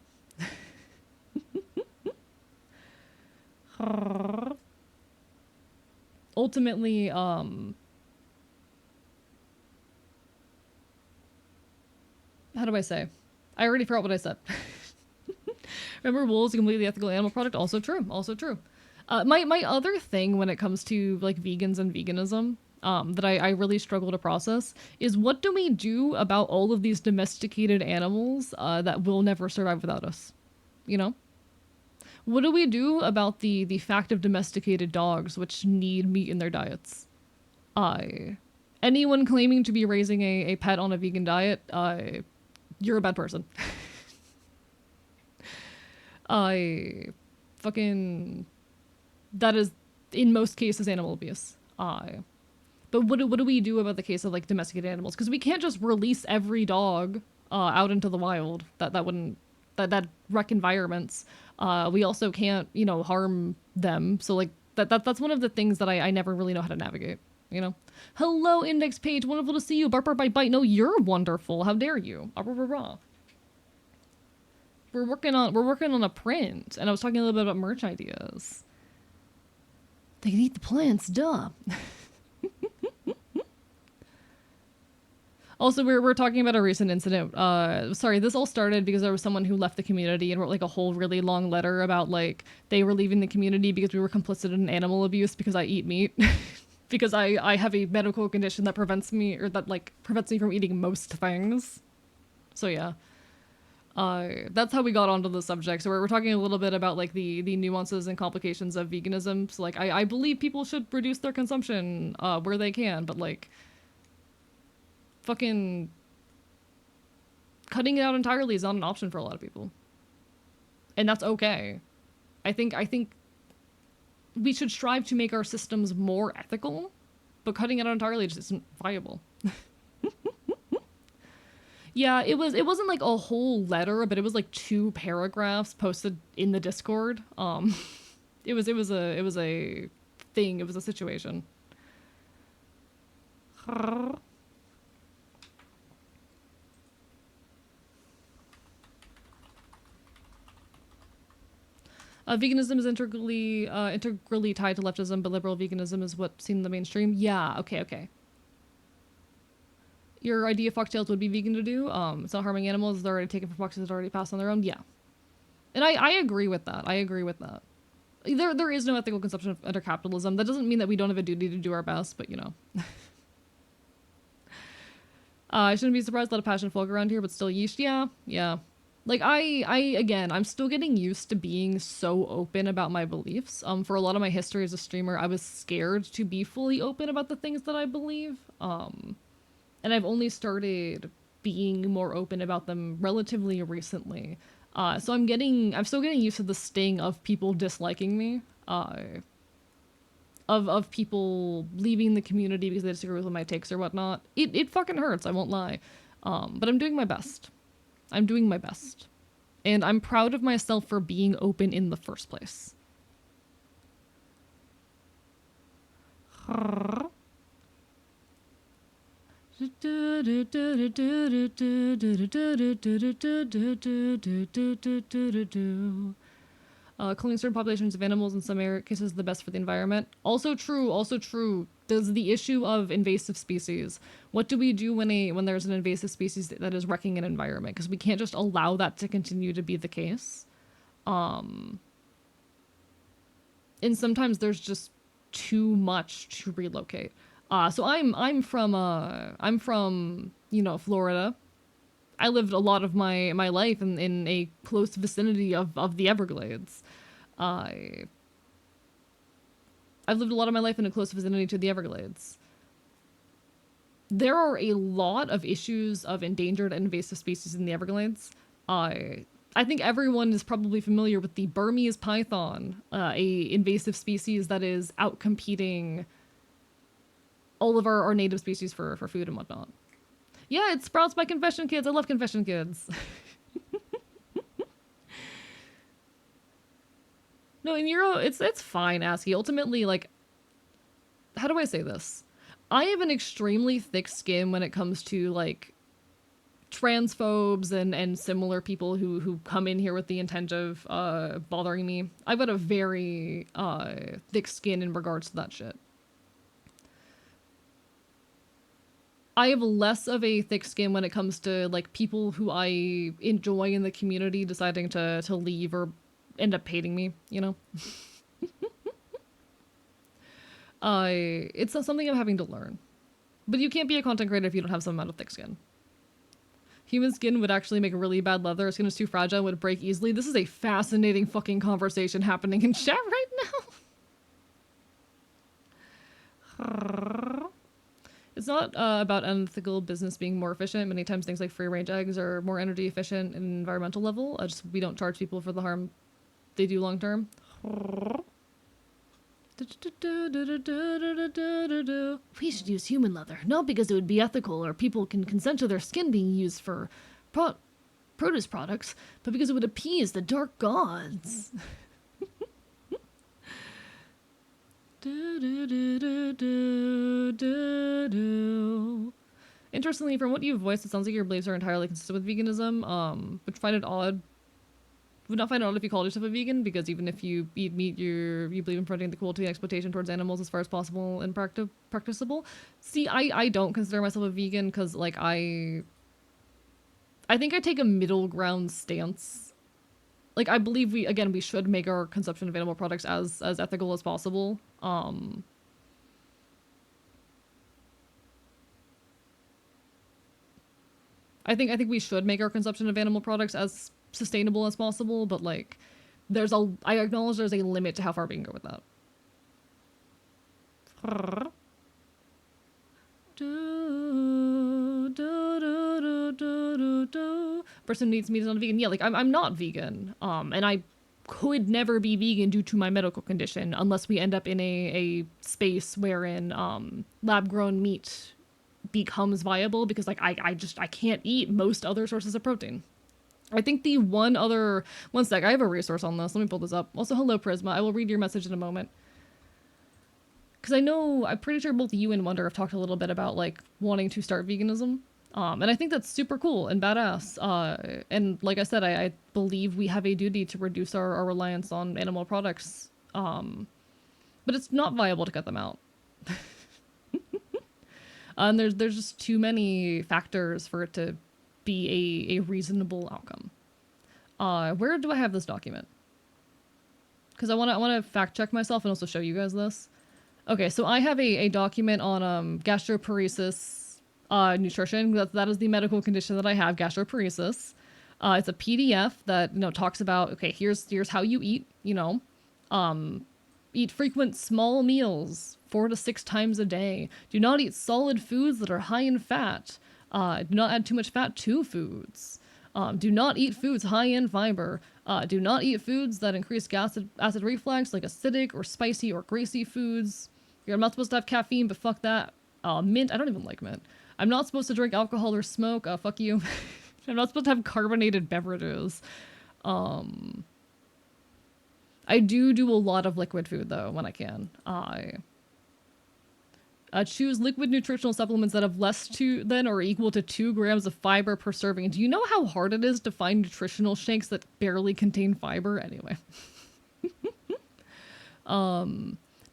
A: Ultimately, how do I say? I already forgot what I said. Remember, wool is a completely ethical animal product. Also true. Also true. My other thing when it comes to like vegans and veganism, that I really struggle to process is what do we do about all of these domesticated animals that will never survive without us? You know? What do we do about the fact of domesticated dogs which need meat in their diets? I Anyone claiming to be raising a pet on a vegan diet, you're a bad person. I fucking that is in most cases animal abuse. But what do we do about the case of like domesticated animals? Because we can't just release every dog out into the wild. That wouldn't that wreck environments. We also can't, you know, harm them. So like that's one of the things that I never really know how to navigate. You know. Hello, Index Page. Wonderful to see you. Bark, bark, bite, bite. No, you're wonderful. How dare you? Ah, rah, rah, rah. We're working on a print, and I was talking a little bit about merch ideas. They can eat the plants, duh. Also, we're talking about a recent incident. Sorry, this all started because there was someone who left the community and wrote like a whole really long letter about like they were leaving the community because we were complicit in animal abuse because I eat meat. Because I have a medical condition that prevents me from eating most things. So yeah. That's how we got onto the subject. So we're talking a little bit about like the nuances and complications of veganism. So like I believe people should reduce their consumption where they can, but like fucking cutting it out entirely is not an option for a lot of people. And that's okay. I think we should strive to make our systems more ethical, but cutting it out entirely just isn't viable. Yeah, it wasn't like a whole letter, but it was like 2 paragraphs posted in the Discord. It was a thing, it was a situation. Veganism is integrally tied to leftism, but liberal veganism is what's seen in the mainstream. Yeah, okay. Your idea of foxtails would be vegan to do. It's not harming animals. They're already taken from foxes that already passed on their own. Yeah. And I agree with that. There is no ethical consumption under capitalism. That doesn't mean that we don't have a duty to do our best, but you know. I shouldn't be surprised. A lot of passionate folk around here, but still yeesh. Yeah. Like again, I'm still getting used to being so open about my beliefs. For a lot of my history as a streamer, I was scared to be fully open about the things that I believe. And I've only started being more open about them relatively recently. So I'm still getting used to the sting of people disliking me. Of people leaving the community because they disagree with my takes or whatnot. It fucking hurts, I won't lie. But I'm doing my best. And I'm proud of myself for being open in the first place. Killing certain populations of animals in some cases is the best for the environment. Also true. There's the issue of invasive species. What do we do when there's an invasive species that is wrecking an environment? Because we can't just allow that to continue to be the case. And sometimes there's just too much to relocate. So I'm from Florida. I lived a lot of my life in a close vicinity of the Everglades. I I've lived a lot of my life in a close vicinity to the Everglades. There are a lot of issues of endangered and invasive species in the Everglades. I think everyone is probably familiar with the Burmese python, a invasive species that is outcompeting all of our native species for food and whatnot. Yeah, it sprouts by Confession Kids. I love Confession Kids. No, in Euro, it's fine, ASCII. Ultimately, like, how do I say this? I have an extremely thick skin when it comes to like transphobes and similar people who come in here with the intent of bothering me. I've got a very thick skin in regards to that shit. I have less of a thick skin when it comes to like people who I enjoy in the community deciding to leave or end up hating me, you know? It's something I'm having to learn. But you can't be a content creator if you don't have some amount of thick skin. Human skin would actually make really bad leather. Skin is too fragile and would break easily. This is a fascinating fucking conversation happening in chat right now. It's not about unethical business being more efficient. Many times things like free-range eggs are more energy efficient and environmental level. We don't charge people for the harm they do long term. We should use human leather, not because it would be ethical or people can consent to their skin being used for produce products, but because it would appease the dark gods. Interestingly, from what you've voiced, it sounds like your beliefs are entirely consistent with veganism, which find it odd. Would not find it odd if you called yourself a vegan, because even if you eat meat, you believe in preventing the cruelty and exploitation towards animals as far as possible and practicable. See, I don't consider myself a vegan because, like, I think I take a middle ground stance. Like, I believe we should make our consumption of animal products as ethical as possible. I think we should make our consumption of animal products as sustainable as possible, but like I acknowledge there's a limit to how far we can go with that. Person who eats meat is not a vegan. Yeah, like I'm not vegan. And I could never be vegan due to my medical condition unless we end up in a space wherein lab grown meat becomes viable, because like I can't eat most other sources of protein. I think the one sec, I have a resource on this. Let me pull this up. Also, hello, Prisma. I will read your message in a moment. Because I'm pretty sure both you and Wonder have talked a little bit about, like, wanting to start veganism. And I think that's super cool and badass. And like I said, I believe we have a duty to reduce our reliance on animal products. But it's not viable to cut them out. And there's just too many factors for it to be a reasonable outcome. Where do I have this document? Because I want to fact check myself and also show you guys this. Okay, so I have a document on gastroparesis nutrition. That is the medical condition that I have, gastroparesis. It's a PDF that talks about, okay, here's how you eat. Eat frequent small meals 4 to 6 times a day. Do not eat solid foods that are high in fat. Do not add too much fat to foods. Do not eat foods high in fiber. Do not eat foods that increase acid reflux, like acidic or spicy or greasy foods. You're not supposed to have caffeine, but fuck that. Mint, I don't even like mint. I'm not supposed to drink alcohol or smoke. Fuck you. I'm not supposed to have carbonated beverages. I do a lot of liquid food, though, when I can. Choose liquid nutritional supplements that have less than or equal to 2 grams of fiber per serving. Do you know how hard it is to find nutritional shakes that barely contain fiber? Anyway.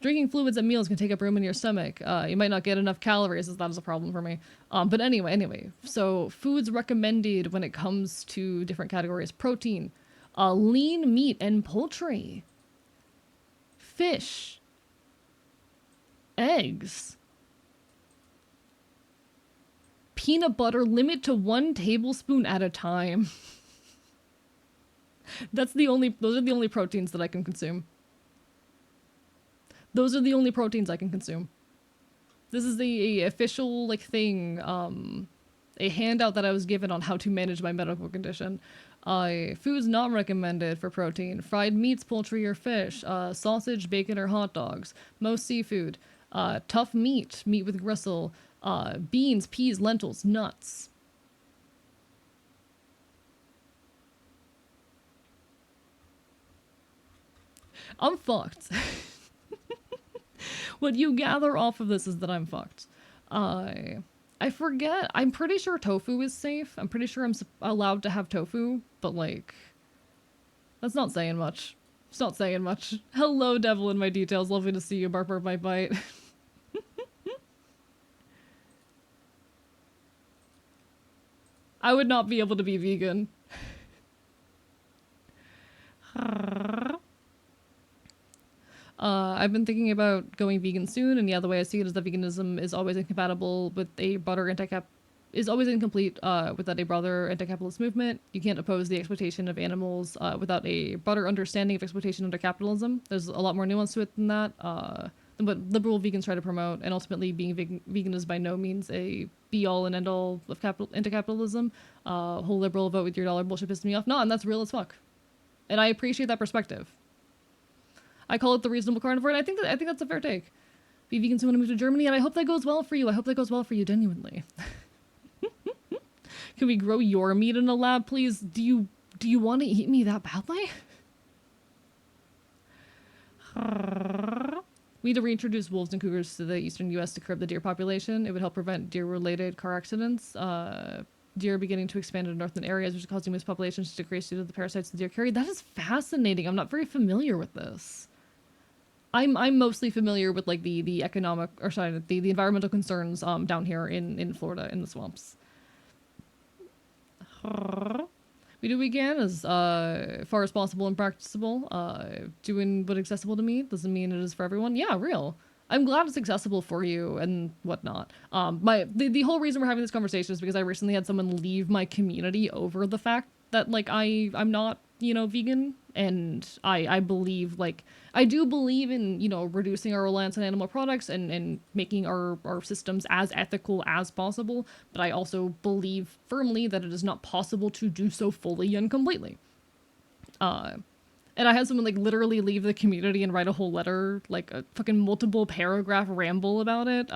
A: Drinking fluids at meals can take up room in your stomach. You might not get enough calories, as that is a problem for me. But anyway. So foods recommended when it comes to different categories. Protein. Lean meat and poultry. Fish. Eggs. peanut butter, limit to 1 tablespoon at a time. Those are the only proteins that I can consume. Those are the only proteins I can consume. This is the official, like, thing, a handout that I was given on how to manage my medical condition. Foods not recommended for protein: fried meats, poultry or fish, sausage, bacon or hot dogs, most seafood, tough meat with gristle, beans, peas, lentils, nuts. I'm fucked. What you gather off of this is that I'm fucked. I forget. I'm pretty sure tofu is safe. I'm pretty sure I'm allowed to have tofu, but like, that's not saying much. It's not saying much. Hello, devil in my details. Lovely to see you. Bark, bark, bite, bite. I would not be able to be vegan. I've been thinking about going vegan soon, and yeah, the way I see it is that veganism is always incompatible with a broader is always incomplete without a broader anti-capitalist movement. You can't oppose the exploitation of animals without a broader understanding of exploitation under capitalism. There's a lot more nuance to it than that. Than what liberal vegans try to promote, and ultimately being vegan is by no means a be-all and end-all of anti-capitalism. Whole liberal vote with your dollar bullshit pisses me off. No, and that's real as fuck. And I appreciate that perspective. I call it the reasonable carnivore, and I think that's a fair take. Be vegan soon when I move to Germany, and I hope that goes well for you. I hope that goes well for you, genuinely. Can we grow your meat in a lab, please? Do you want to eat me that badly? We need to reintroduce wolves and cougars to the eastern U.S. to curb the deer population. It would help prevent deer-related car accidents. Deer are beginning to expand into northern areas, which is causing moose populations to decrease due to the parasites the deer carry. That is fascinating. I'm not very familiar with this. I'm mostly familiar with like the economic, or sorry, the environmental concerns down here in Florida in the swamps. We do what we can as far as possible and practicable. Doing what's accessible to me doesn't mean it is for everyone. Yeah, real. I'm glad it's accessible for you and whatnot. The whole reason we're having this conversation is because I recently had someone leave my community over the fact that like I'm not, vegan, and I believe, like, I do believe in, reducing our reliance on animal products and making our systems as ethical as possible, but I also believe firmly that it is not possible to do so fully and completely. And I had someone like literally leave the community and write a whole letter, like a fucking multiple paragraph ramble about it,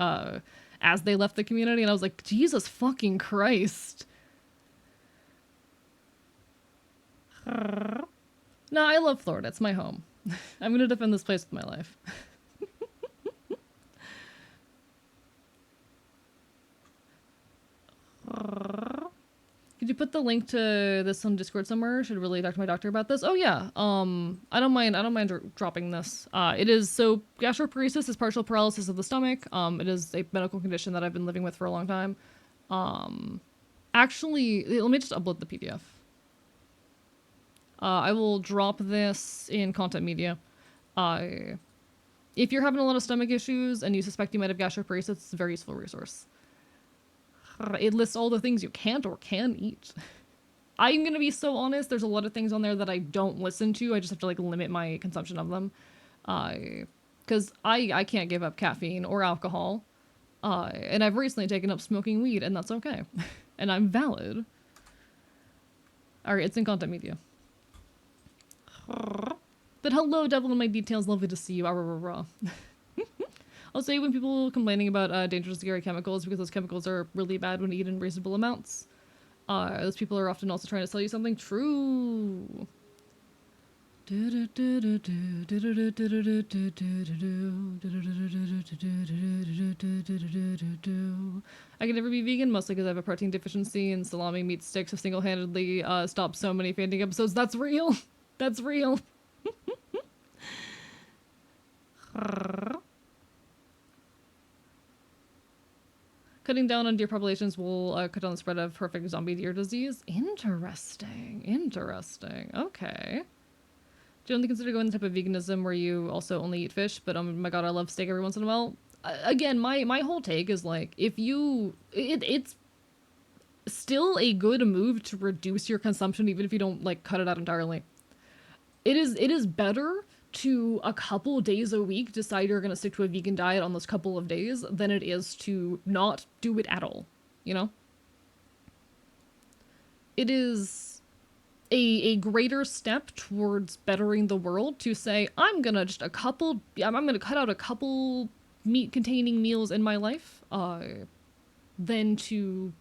A: as they left the community, and I was like, Jesus fucking Christ. No, I love Florida. It's my home. I'm gonna defend this place with my life. Could you put the link to this on Discord somewhere? Should really talk to my doctor about this. Oh yeah. I don't mind dropping this. It is so gastroparesis is partial paralysis of the stomach. It is a medical condition that I've been living with for a long time. Actually, let me just upload the PDF. I will drop this in content media. If you're having a lot of stomach issues and you suspect you might have gastroparesis, it's a very useful resource. It lists all the things you can't or can eat. I'm gonna be so honest, there's a lot of things on there that I don't listen to. I just have to like limit my consumption of them. Because I can't give up caffeine or alcohol. And I've recently taken up smoking weed, and that's okay. And I'm valid. Alright, it's in content media. But hello, devil in my details, lovely to see you. I'll say when people complaining about dangerous scary chemicals, because those chemicals are really bad when eaten in reasonable amounts. Those people are often also trying to sell you something true. I can never be vegan, mostly because I have a protein deficiency, and salami meat sticks have single-handedly stopped so many fainting episodes. That's real. That's real. Cutting down on deer populations will cut down the spread of perfect zombie deer disease. Interesting. Interesting. Okay. Do you only consider going the type of veganism where you also only eat fish, but oh my god, I love steak every once in a while? Again, my whole take is like, if you... It's still a good move to reduce your consumption, even if you don't like cut it out entirely. It is better to a couple days a week decide you're gonna stick to a vegan diet on those couple of days than it is to not do it at all. You know, it is a greater step towards bettering the world to say I'm gonna cut out a couple meat containing meals in my life than to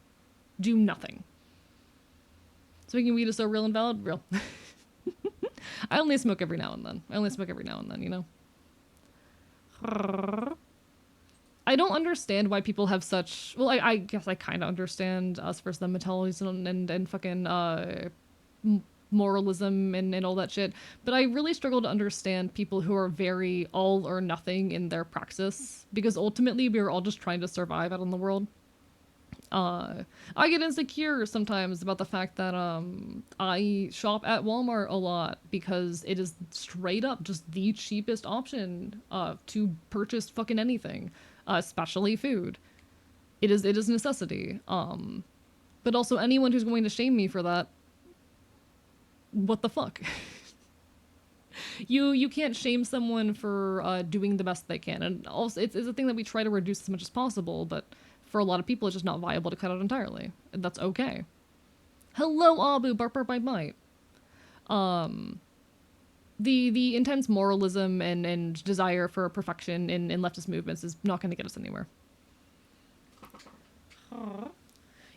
A: do nothing. Smoking weed is so real and valid. Real. I only smoke every now and then. You know. I don't understand why people have such. Well, I guess I kind of understand us versus them mentalities and fucking moralism and all that shit. But I really struggle to understand people who are very all or nothing in their praxis, because ultimately we are all just trying to survive out in the world. I get insecure sometimes about the fact that I shop at Walmart a lot because it is straight up just the cheapest option to purchase fucking anything, especially food. It is necessity. But also anyone who's going to shame me for that, what the fuck? You can't shame someone for doing the best they can, and also it's a thing that we try to reduce as much as possible, but for a lot of people, it's just not viable to cut out entirely. And that's okay. Hello, Abu, bark, bark, bite, bite. The intense moralism and desire for perfection in leftist movements is not going to get us anywhere.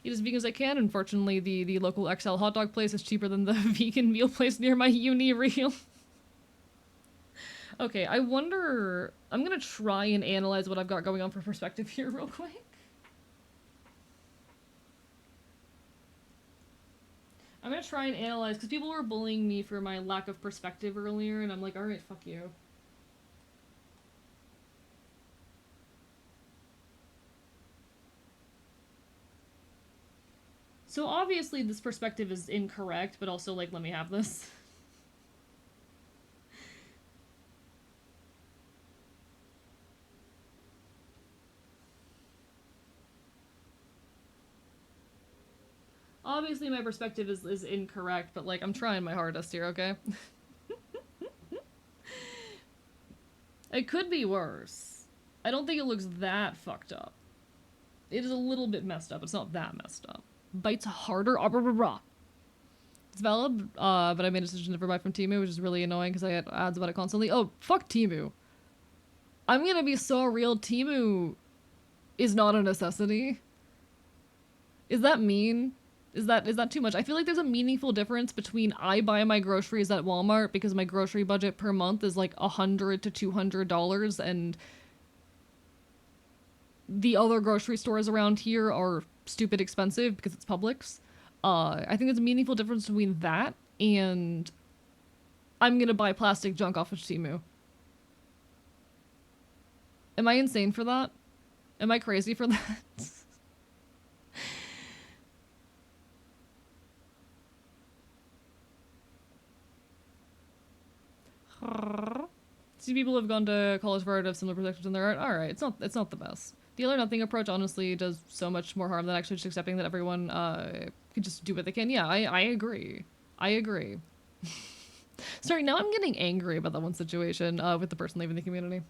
A: Eat as vegan as I can. Unfortunately, the local XL hot dog place is cheaper than the vegan meal place near my uni reel. Okay, I wonder... I'm going to try and analyze what I've got going on for perspective here real quick. I'm gonna try and analyze, because people were bullying me for my lack of perspective earlier, and I'm like, alright, fuck you. So obviously this perspective is incorrect, but also, like, let me have this. Obviously my perspective is incorrect, but, like, I'm trying my hardest here, okay? It could be worse. I don't think it looks that fucked up. It is a little bit messed up. It's not that messed up. Bites harder. It's valid, but I made a decision to never buy from Temu, which is really annoying because I get ads about it constantly. Oh, fuck Temu. I'm gonna be so real. Temu is not a necessity. Is that mean? Is that too much? I feel like there's a meaningful difference between I buy my groceries at Walmart because my grocery budget per month is like $100 to $200, and the other grocery stores around here are stupid expensive because it's Publix. I think there's a meaningful difference between that and I'm gonna buy plastic junk off of Temu. Am I insane for that? Am I crazy for that? See, people have gone to college for art of similar perspectives in their art. Alright, it's not the best. The all or nothing approach honestly does so much more harm than actually just accepting that everyone can just do what they can. Yeah, I agree. I agree. Sorry, now I'm getting angry about that one situation with the person leaving the community.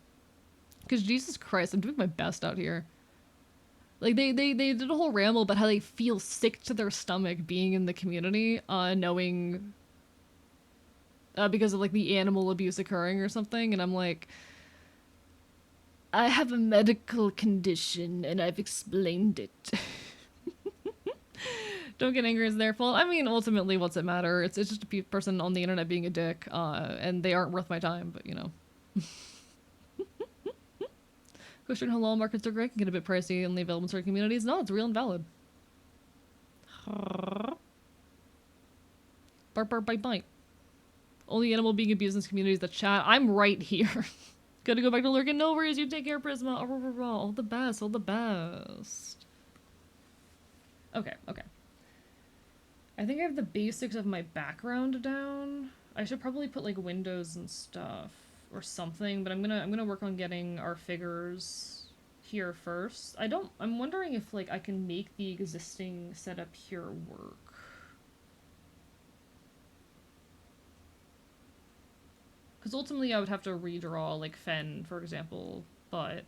A: Because Jesus Christ, I'm doing my best out here. Like, they did a whole ramble about how they feel sick to their stomach being in the community, knowing... because of, like, the animal abuse occurring or something, and I'm like... I have a medical condition, and I've explained it. Don't get angry, it's their fault. I mean, ultimately, what's it matter? It's just a person on the internet being a dick, and they aren't worth my time, but, you know. Question halal markets are great, can get a bit pricey and available in certain communities. No, it's real and valid. Bark, bark, bite, bite. Only animal being abused in this community is the chat. I'm right here. Gotta go back to lurking. No worries, you take care, Prisma. All the best, all the best. Okay, okay. I think I have the basics of my background down. I should probably put like windows and stuff or something, but I'm gonna work on getting our figures here first. I'm wondering if, like, I can make the existing setup here work. Because ultimately I would have to redraw, like, Fen, for example, but...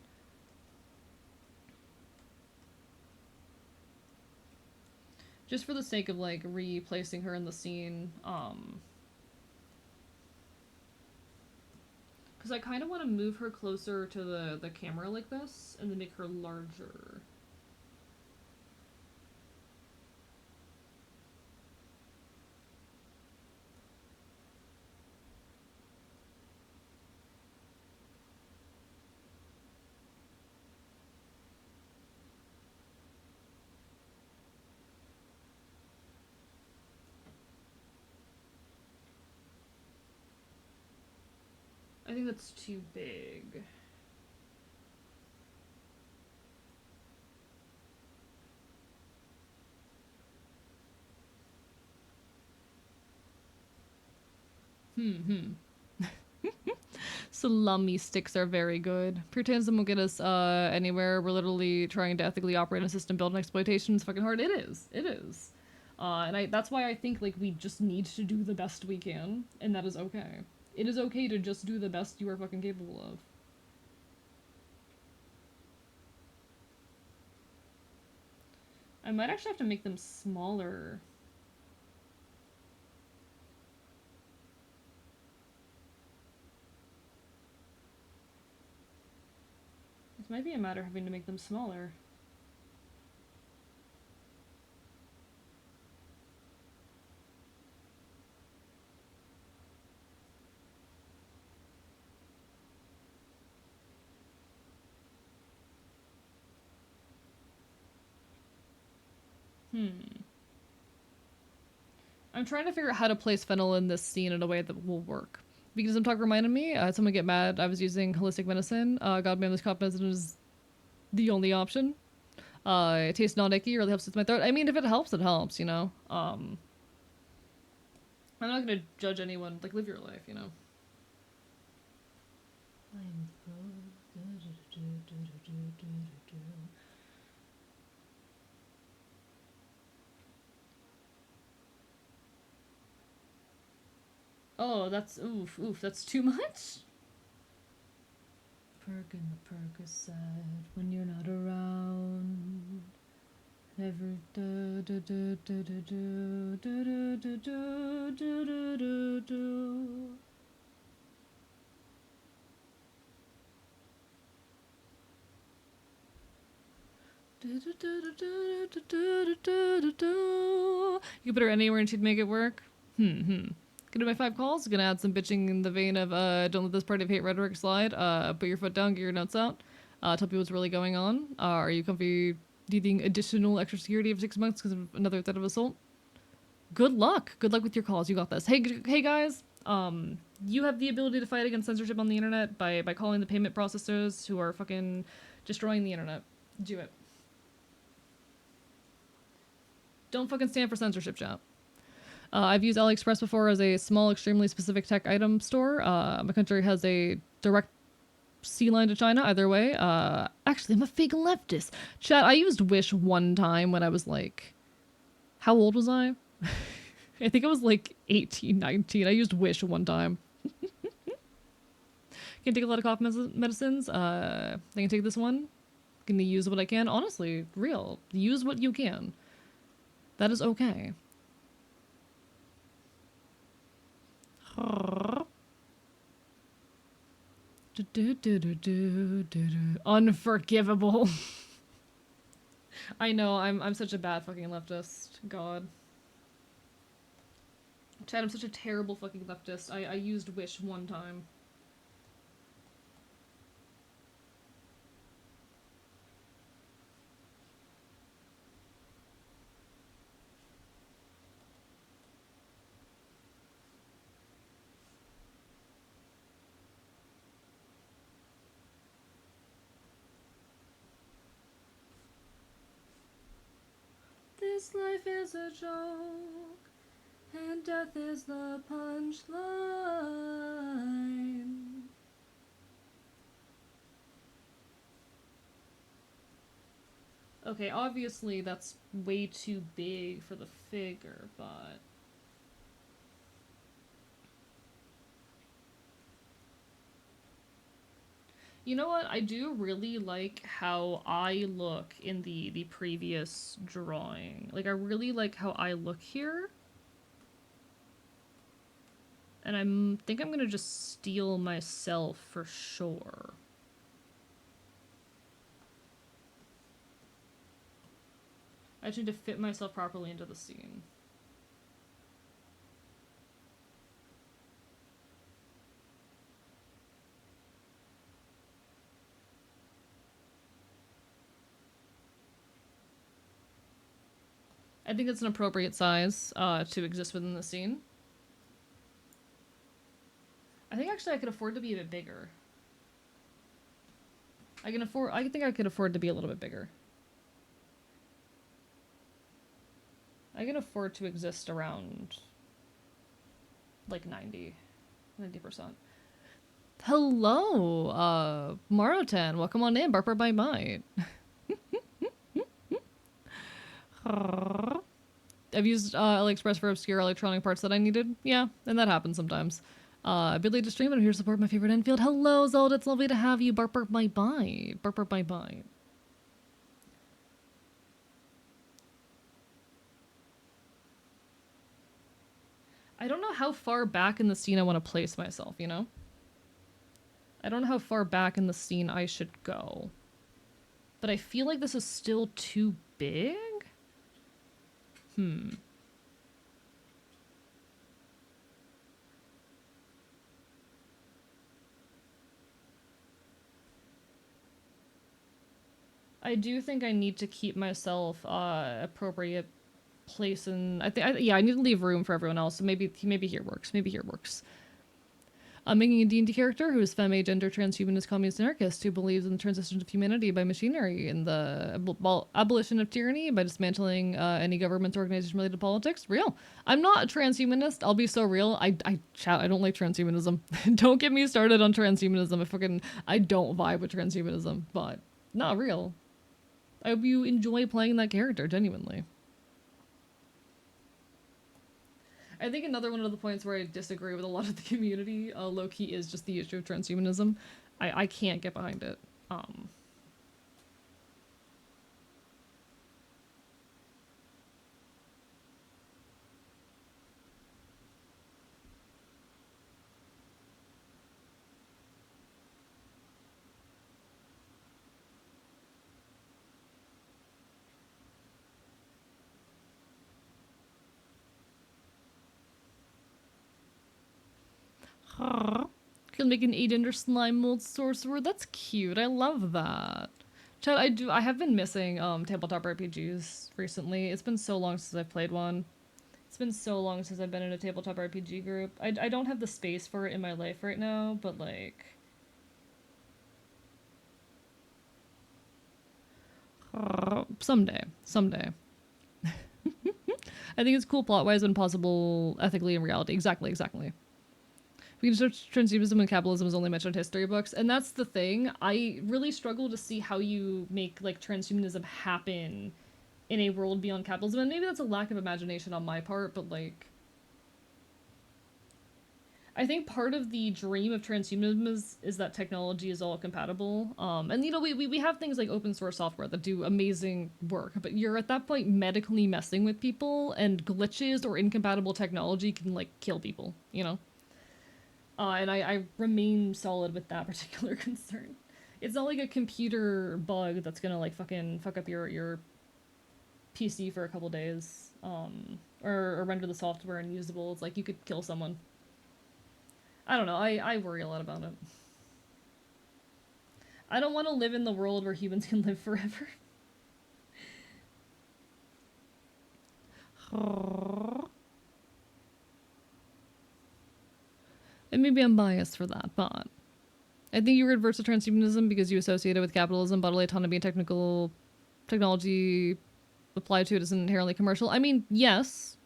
A: just for the sake of, like, replacing her in the scene, because I kind of want to move her closer to the camera like this, and then make her larger. I think that's too big. Salami sticks are very good. Puritans won't get us anywhere. We're literally trying to ethically operate a system built on exploitation. It's fucking hard. It is. It is. That's why I think, like, we just need to do the best we can, and that is okay. It is okay to just do the best you are fucking capable of. I might actually have to make them smaller. This might be a matter of having to make them smaller. I'm trying to figure out how to place fennel in this scene in a way that will work. Because Talk reminded me, someone get mad, I was using holistic medicine. God man, this cough medicine is the only option. It tastes not icky, really helps with my throat. I mean, if it helps, it helps, you know? I'm not gonna judge anyone. Like, live your life, you know? Oh, that's oof, that's too much? Perk in the Percocet when you're not around. Never do do do do do do do do do do do do. You can put her anywhere and she'd make it work. Gonna do my 5 calls. Gonna add some bitching in the vein of don't let this party of hate rhetoric slide. Put your foot down, get your notes out. Tell people what's really going on. Are you comfy needing additional extra security for 6 months because of another threat of assault? Good luck. Good luck with your calls. You got this. Hey guys. You have the ability to fight against censorship on the internet by calling the payment processors who are fucking destroying the internet. Do it. Don't fucking stand for censorship, chat. I've used AliExpress before as a small, extremely specific tech item store. My country has a direct sea line to China, either way. Actually, I'm a fake leftist. Chat, I used Wish one time when I was like... how old was I? I think I was like 18, 19. I used Wish one time. Can take a lot of cough medicines. I can take this one. Gonna use what I can. Honestly, real. Use what you can. That is okay. Unforgivable. I know, I'm such a bad fucking leftist. God. Chad, I'm such a terrible fucking leftist. I used Wish one time. This life is a joke, and death is the punchline. Okay, obviously that's way too big for the figure, but... You know what? I do really like how I look in the previous drawing. Like, I really like how I look here. And think I'm gonna just steal myself for sure. I just need to fit myself properly into the scene. I think it's an appropriate size to exist within the scene. I think actually I could afford to be a bit bigger. I think I could afford to be a little bit bigger. I can afford to exist around like 90%. Hello, Marotan. Welcome on in. Barper by Might. I've used AliExpress for obscure electronic parts that I needed. Yeah, and that happens sometimes. Ability to stream, but I'm here to support my favorite Enfield. Hello, Zelda. It's lovely to have you. Barper by Might. Barper by Might. I don't know how far back in the scene I want to place myself, you know? I don't know how far back in the scene I should go. But I feel like this is still too big? I do think I need to keep myself appropriate place and yeah, I need to leave room for everyone else. So maybe here works. Maybe here works. I'm making a D&D character who is femme, gender, transhumanist, communist, anarchist who believes in the transition of humanity by machinery and the abolition of tyranny by dismantling any government organization related to politics. Real. I'm not a transhumanist. I'll be so real. I don't like transhumanism. Don't get me started on transhumanism. I don't vibe with transhumanism, but not real. I hope you enjoy playing that character, genuinely. I think another one of the points where I disagree with a lot of the community, low-key, is just the issue of transhumanism. I can't get behind it. Can make an 8-ender slime mold sorcerer. That's cute. I love that. Chad, I have been missing tabletop RPGs recently. It's been so long since I've played one. It's been so long since I've been in a tabletop RPG group. I don't have the space for it in my life right now, but like... someday. Someday. I think it's cool plot-wise and possible ethically in reality. Exactly. We can search transhumanism when capitalism is only mentioned in history books, and that's the thing. I really struggle to see how you make like transhumanism happen in a world beyond capitalism, and maybe that's a lack of imagination on my part, but like... I think part of the dream of transhumanism is that technology is all compatible. And you know, we have things like open source software that do amazing work, but you're at that point medically messing with people, and glitches or incompatible technology can like kill people, you know? And I remain solid with that particular concern. It's not like a computer bug that's gonna like fucking fuck up your PC for a couple days, or render the software unusable. It's like you could kill someone. I don't know. I worry a lot about it. I don't want to live in the world where humans can live forever. And maybe I'm biased for that, but I think you were adverse to transhumanism because you associate it with capitalism, bodily autonomy, and technology applied to it isn't inherently commercial. I mean, yes,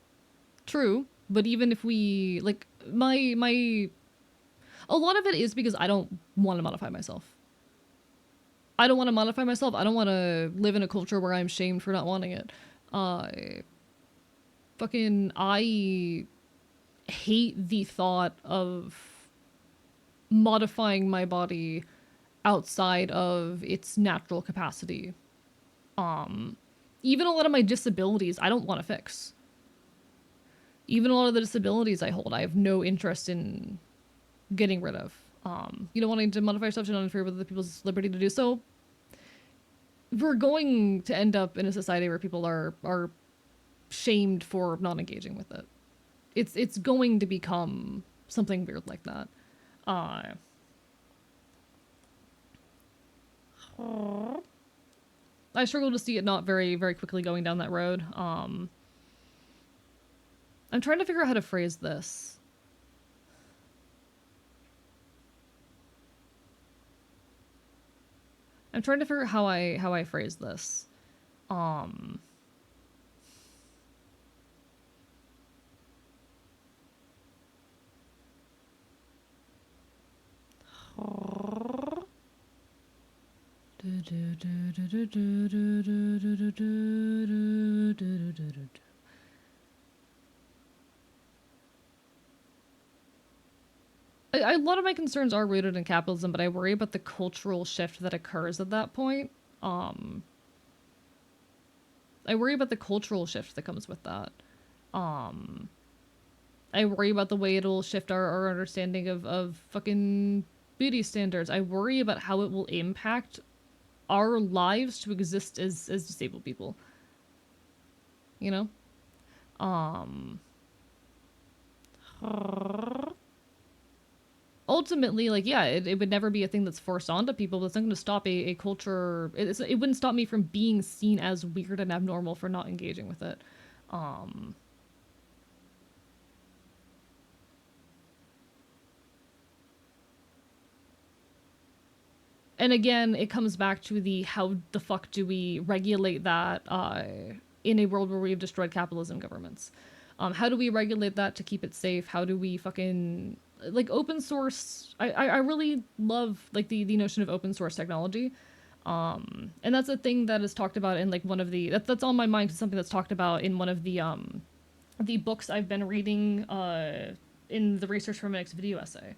A: true, but even if we like my a lot of it is because I don't want to modify myself. I don't want to modify myself. I don't want to live in a culture where I'm shamed for not wanting it. Uh, I hate the thought of modifying my body outside of its natural capacity. Even a lot of my disabilities, I don't want to fix. Even a lot of the disabilities I hold, I have no interest in getting rid of. Wanting to modify yourself should not interfere with other people's liberty to do so. We're going to end up in a society where people are shamed for not engaging with it. It's going to become something weird like that. Uh, I struggle to see it not very, very quickly going down that road. I'm trying to figure out how to phrase this. I'm trying to figure out how I phrase this. Um a lot of my concerns are rooted in capitalism, but I worry about the cultural shift that occurs at that point. I worry about the cultural shift that comes with that. I worry about the way it'll shift our understanding of fucking beauty standards. I worry about how it will impact our lives to exist as disabled people. You know? Ultimately, like, yeah, it would never be a thing that's forced onto people, but it's not going to stop a culture. It wouldn't stop me from being seen as weird and abnormal for not engaging with it. And again, it comes back to the how the fuck do we regulate that in a world where we've destroyed capitalism governments? How do we regulate that to keep it safe? How do we fucking like open source? I really love like the notion of open source technology. And that's a thing that is talked about in like one of the that's on my mind. It's something that's talked about in one of the books I've been reading in the research for my next video essay.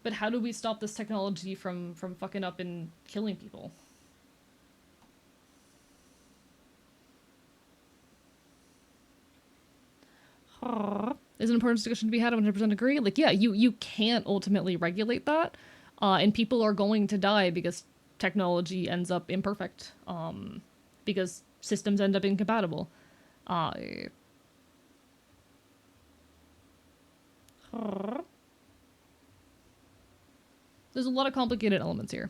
A: But how do we stop this technology from fucking up and killing people? Is an important discussion to be had. I 100% agree. Like, yeah, you can't ultimately regulate that, and people are going to die because technology ends up imperfect, because systems end up incompatible. Uh, there's a lot of complicated elements here.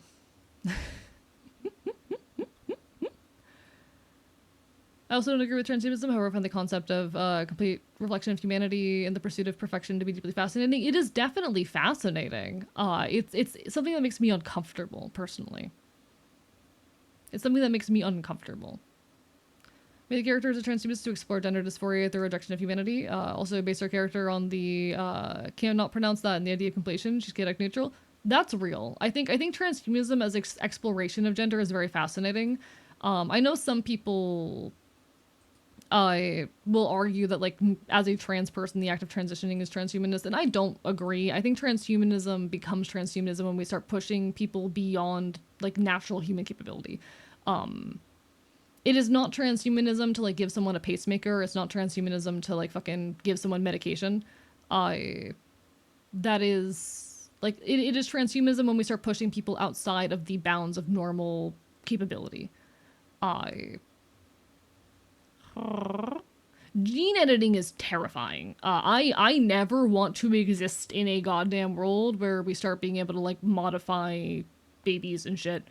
A: I also don't agree with transhumanism. However, I find the concept of complete reflection of humanity and the pursuit of perfection to be deeply fascinating. It is definitely fascinating. It's something that makes me uncomfortable personally. It's something that makes me uncomfortable. May the character is a transhumanist to explore gender dysphoria through rejection of humanity. Also, base our character on the cannot pronounce that in the idea of completion. She's chaotic neutral. That's real. I think transhumanism as exploration of gender is very fascinating. I know some people I will argue that like as a trans person the act of transitioning is transhumanist, and I don't agree. I think transhumanism becomes transhumanism when we start pushing people beyond like natural human capability. It is not transhumanism to like give someone a pacemaker. It's not transhumanism to like fucking give someone medication. That is like it is transhumanism when we start pushing people outside of the bounds of normal capability. I Gene editing is terrifying. I never want to exist in a goddamn world where we start being able to like modify babies and shit.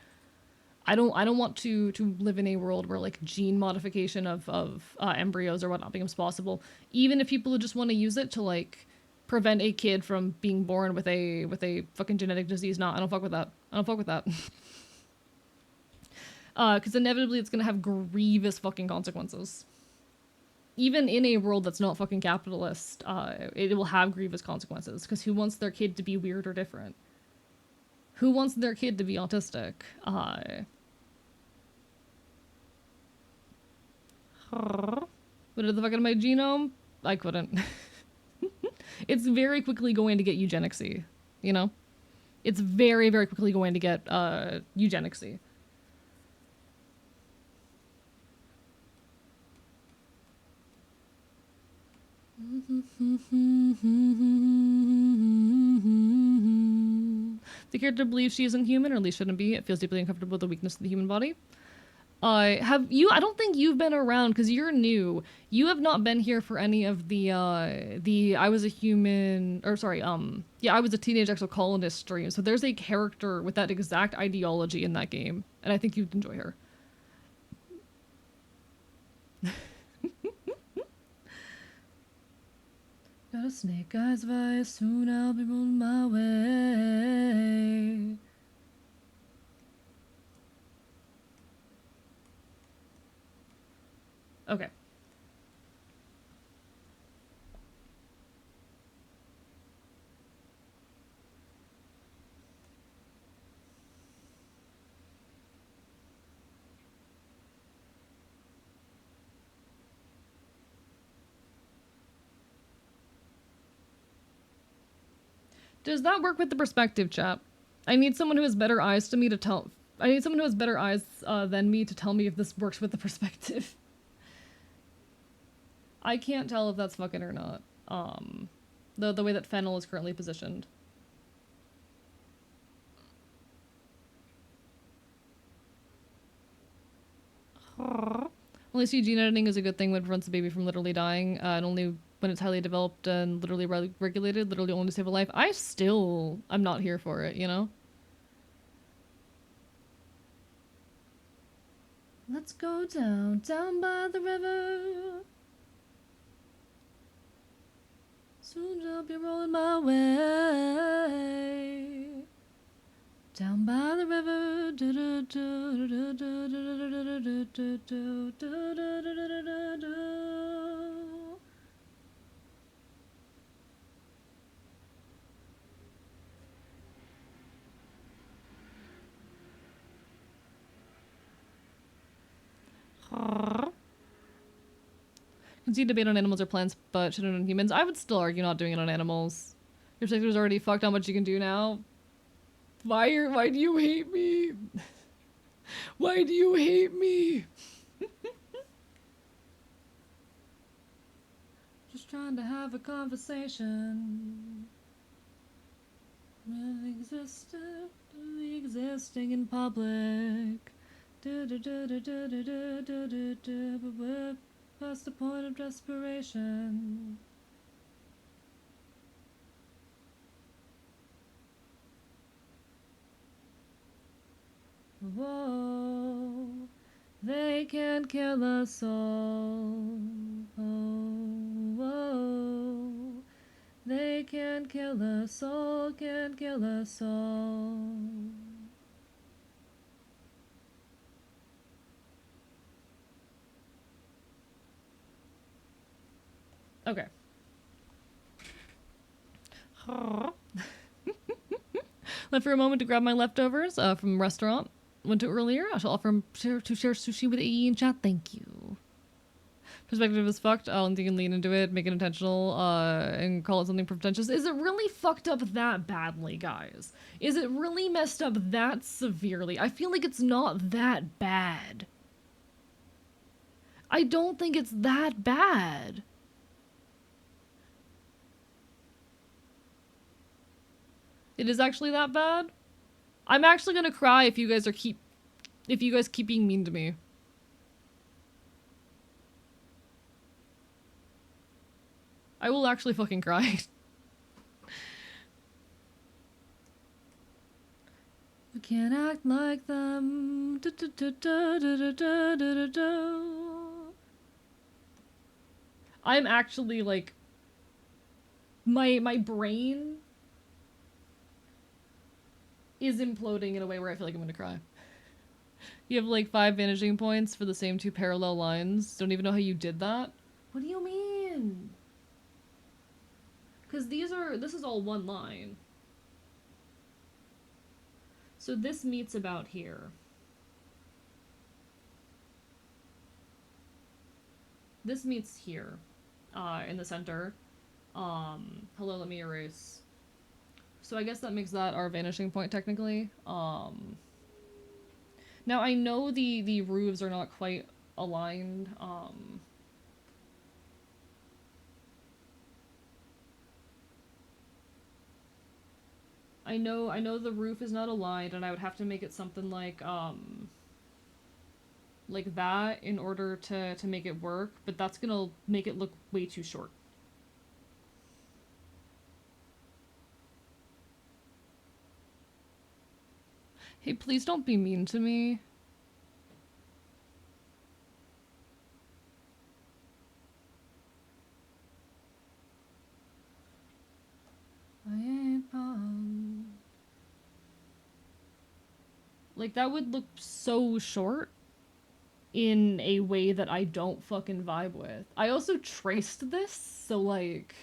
A: I don't want to live in a world where like gene modification of embryos or whatnot becomes possible. Even if people just want to use it to like prevent a kid from being born with a fucking genetic disease. Nah, I don't fuck with that. I don't fuck with that. Because inevitably it's gonna have grievous fucking consequences. Even in a world that's not fucking capitalist, it will have grievous consequences. Because who wants their kid to be weird or different? Who wants their kid to be autistic? I. What did the fuck out of my genome? I couldn't. It's very quickly going to get eugenicsy, you know? It's very, very quickly going to get eugenicsy. The character believes she isn't human, or at least shouldn't be. It feels deeply uncomfortable with the weakness of the human body. Have you? I don't think you've been around because you're new. You have not been here for any of the I was a human, or sorry, yeah, I was a teenage exocolonist stream. So there's a character with that exact ideology in that game, and I think you'd enjoy her. Got a snake eyes vice, soon I'll be rolling my way. Okay. Does that work with the perspective, chap? I need someone who has better eyes to me to tell. I need someone who has better eyes than me to tell me if this works with the perspective. I can't tell if that's fucking or not. The way that Fennel is currently positioned. Only see gene editing is a good thing when it prevents a baby from literally dying, and only when it's highly developed and literally regulated, literally only to save a life. I'm not here for it, you know? Let's go down by the river. Soon I'll be rolling my way. Down by the river. Can see debate on animals or plants, but shouldn't on humans. I would still argue not doing it on animals. Your sector's already fucked how much you can do now. Why do you hate me? Why do you hate me? Just trying to have a conversation. Existing in public. Past the point of desperation. Whoa, they can't kill us all. Oh, whoa, they can't kill us all, can't kill us all. Okay. Left for a moment to grab my leftovers from the restaurant. Went to earlier. I shall offer to share sushi with AE in chat. Thank you. Perspective is fucked. I don't think you can lean into it, make it intentional, and call it something pretentious. Is it really fucked up that badly, guys? Is it really messed up that severely? I feel like it's not that bad. I don't think it's that bad. It is actually that bad? I'm actually gonna cry if you guys keep being mean to me. I will actually fucking cry. We can't act like them. I'm actually like my brain is imploding in a way where I feel like I'm gonna cry. You have like 5 vanishing points for the same 2 parallel lines. Don't even know how you did that. What do you mean? Because this is all one line. So this meets about here. This meets here, in the center. Hello, let me erase. So I guess that makes that our vanishing point technically. Now I know the roofs are not quite aligned. I know the roof is not aligned, and I would have to make it something like that in order to make it work, but that's gonna make it look way too short. Hey, please don't be mean to me. I ain't like that would look so short in a way that I don't fucking vibe with. I also traced this, so like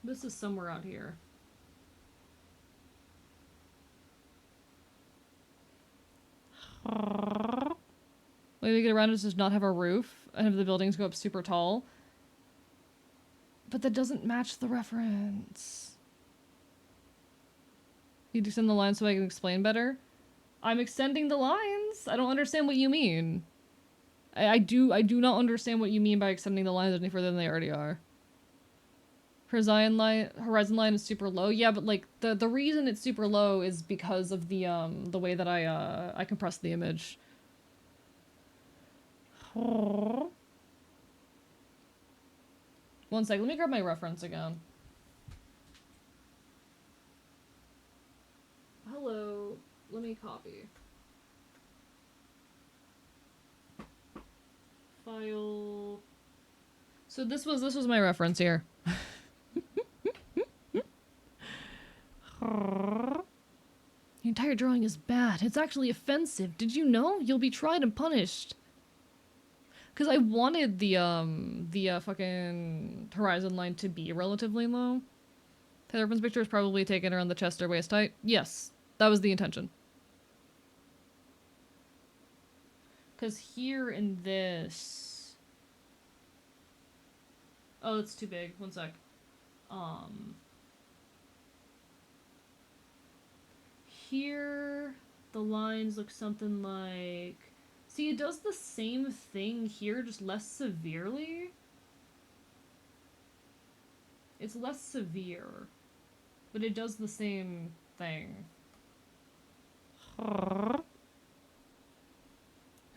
A: this is somewhere out here. Way we get around is just not have a roof and have the buildings go up super tall. But that doesn't match the reference. You extend the line so I can explain better? I'm extending the lines. I don't understand what you mean. I do not understand what you mean by extending the lines any further than they already are. Horizon line is super low. Yeah, but like the reason it's super low is because of the way that I compress the image. One sec, let me grab my reference again. Hello, let me copy. File. So this was my reference here. The entire drawing is bad. It's actually offensive. Did you know? You'll be tried and punished. Because I wanted the fucking horizon line to be relatively low. The reference picture is probably taken around the chest or waist height. Yes, that was the intention. Because here in this... Oh, it's too big. One sec. Here, the lines look something like... See, it does the same thing here, just less severely. It's less severe, but it does the same thing. I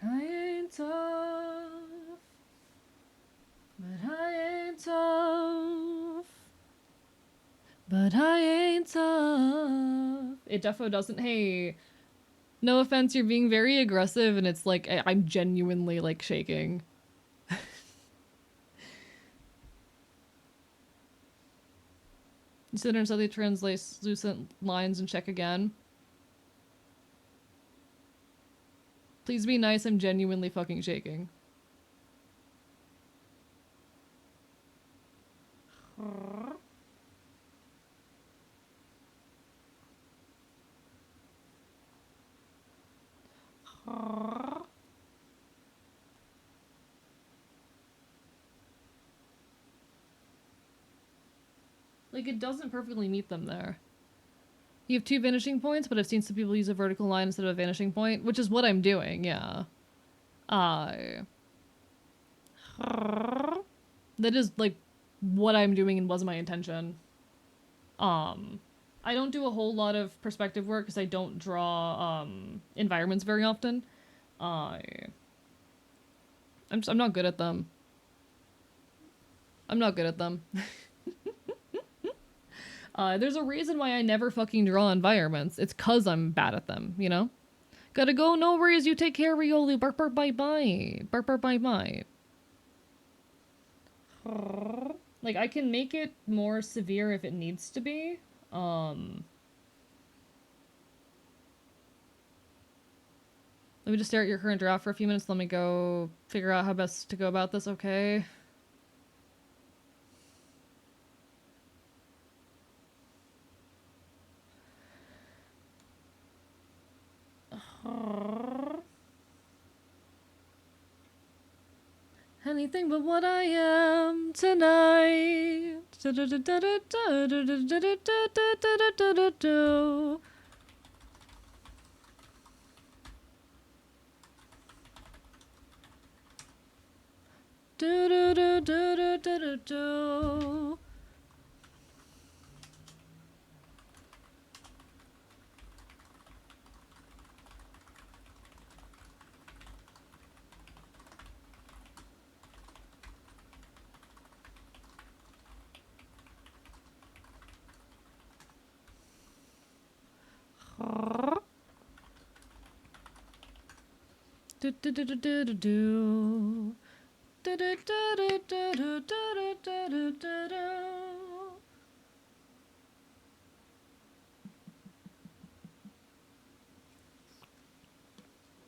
A: ain't tough, but I ain't tough, but I ain't tough. It defo doesn't. Hey, no offense, you're being very aggressive, and it's like I'm genuinely like shaking. Consider and suddenly translucent lines and check again. Please be nice, I'm genuinely fucking shaking. Like, it doesn't perfectly meet them there. You have two vanishing points, but I've seen some people use a vertical line instead of a vanishing point, which is what I'm doing, yeah. That is, like, what I'm doing and was my intention. I don't do a whole lot of perspective work because I don't draw, environments very often. I'm not good at them. I'm not good at them. There's a reason why I never fucking draw environments. It's 'cause I'm bad at them, you know? Gotta go, no worries, you take care, Riolu. Bark, bark, bye, bye. Bark, bark, bye, bye. Like, I can make it more severe if it needs to be. Let me just stare at your current draft for a few minutes. Let me go figure out how best to go about this, okay? Anything but what I am tonight.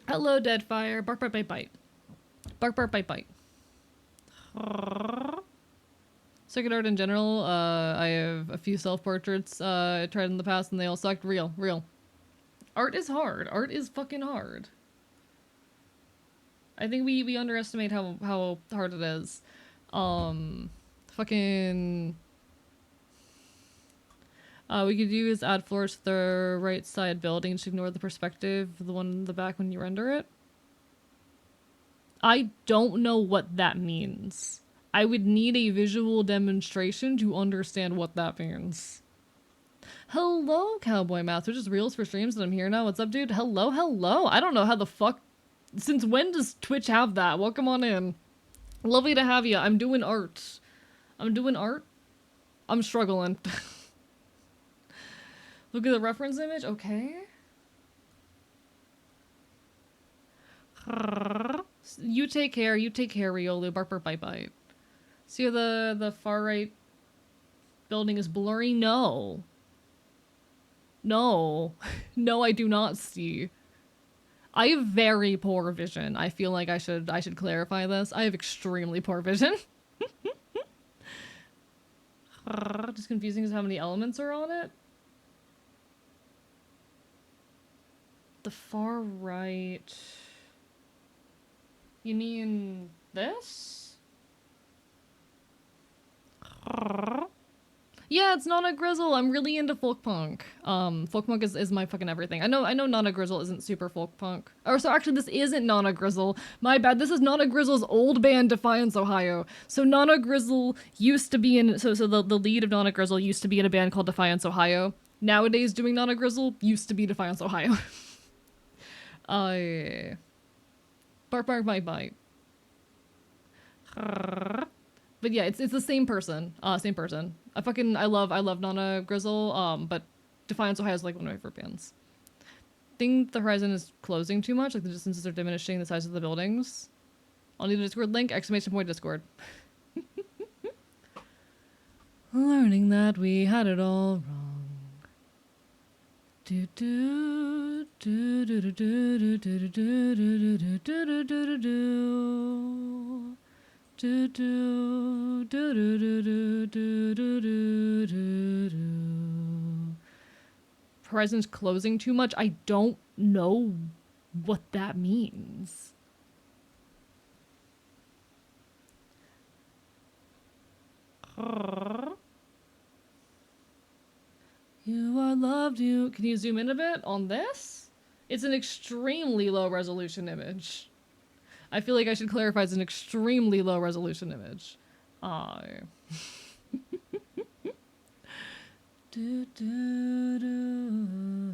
A: Hello, Deadfire. Bark, bark, bite, bite. Bark, bark, bite, bite. Circuit art in general, I have a few self-portraits I tried in the past and they all sucked. Real. Art is hard. Art is fucking hard. I think we underestimate how hard it is. Fucking... we could use add floors to the right side building to ignore the perspective of the one in the back when you render it. I don't know what that means. I would need a visual demonstration to understand what that means. Hello, Cowboy Math, which is reels for streams, and I'm here now. What's up, dude? Hello. I don't know how the fuck... Since when does Twitch have that? Welcome on in. Lovely to have you. I'm doing art. I'm struggling. Look at the reference image. Okay. You take care, Riolu. Bark, bark, bite, bite. See how the far right building is blurry? No. No, I do not see. I have very poor vision. I feel like I should clarify this. I have extremely poor vision. Just confusing as how many elements are on it. The far right. You mean this? Yeah, it's Nana Grizzle. I'm really into folk punk. Folk punk is my fucking everything. I know Nana Grizzle isn't super folk punk. Or so actually this isn't Nana Grizzle. My bad. This is Nana Grizzle's old band Defiance, Ohio. So Nana Grizzle used to be in the lead of Nana Grizzle used to be in a band called Defiance, Ohio. Nowadays doing Nana Grizzle used to be Defiance, Ohio. Bark, bark, bite, bite. But yeah, it's the same person. Same person. I love Nana Grizzle, but Defiance Ohio is like one of my favorite bands. Think the horizon is closing too much, like the distances are diminishing the size of the buildings. I'll need a Discord link, !Discord. Learning that we had it all wrong. Do do do do do do do do do do do do do do. Do do do do do do do do do do. Horizon's closing too much? I don't know what that means. You are loved, you... Can you zoom in a bit on this? It's an extremely low resolution image. I feel like I should clarify it's an extremely low resolution image. Do, do, do.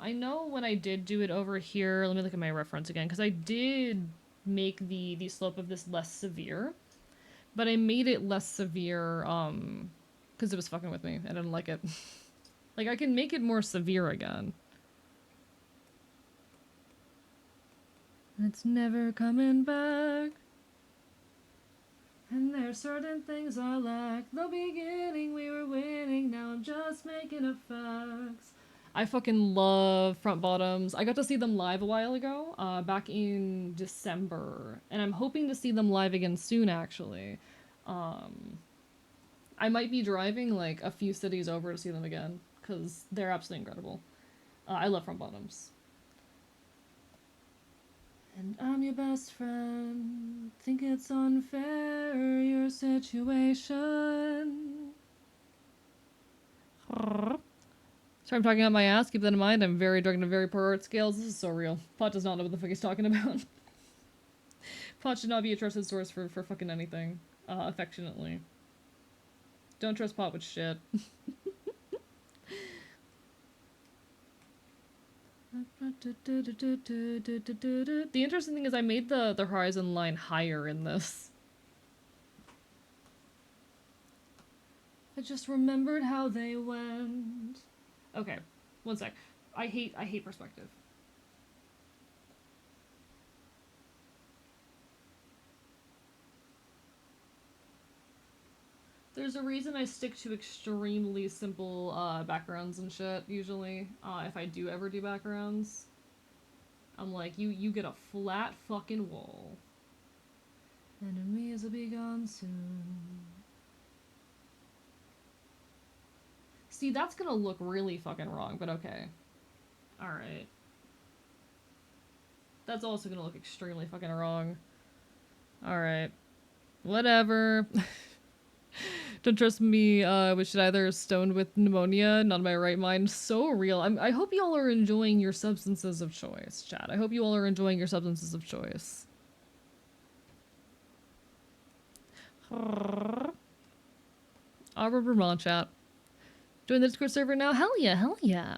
A: I know when I did do it over here, let me look at my reference again, because I did make the slope of this less severe. But I made it less severe, because it was fucking with me. I didn't like it. Like, I can make it more severe again. It's never coming back. And there's certain things I lack. The beginning we were winning, now I'm just making up facts. I fucking love Front Bottoms. I got to see them live a while ago, back in December. And I'm hoping to see them live again soon, actually. I might be driving, like, a few cities over to see them again, because they're absolutely incredible. I love Front Bottoms. And I'm your best friend. Think it's unfair, your situation. Sorry, I'm talking out my ass. Keep that in mind. I'm very drunk and very poor art skills. This is so real. Pot does not know what the fuck he's talking about. Pot should not be a trusted source for fucking anything. Affectionately. Don't trust Pot with shit. The interesting thing is I made the horizon line higher in this. I just remembered how they went. Okay, one sec. I hate perspective. There's a reason I stick to extremely simple backgrounds and shit, usually. If I do ever do backgrounds. I'm like, you get a flat fucking wall. Enemies will be gone soon. See, that's gonna look really fucking wrong, but okay. Alright. That's also gonna look extremely fucking wrong. Alright. Whatever. Don't trust me, which either stoned with pneumonia, not in my right mind. So real. I hope y'all are enjoying your substances of choice, chat. I hope you all are enjoying your substances of choice. Arbor Vermont, chat. Join the Discord server now? Hell yeah, hell yeah.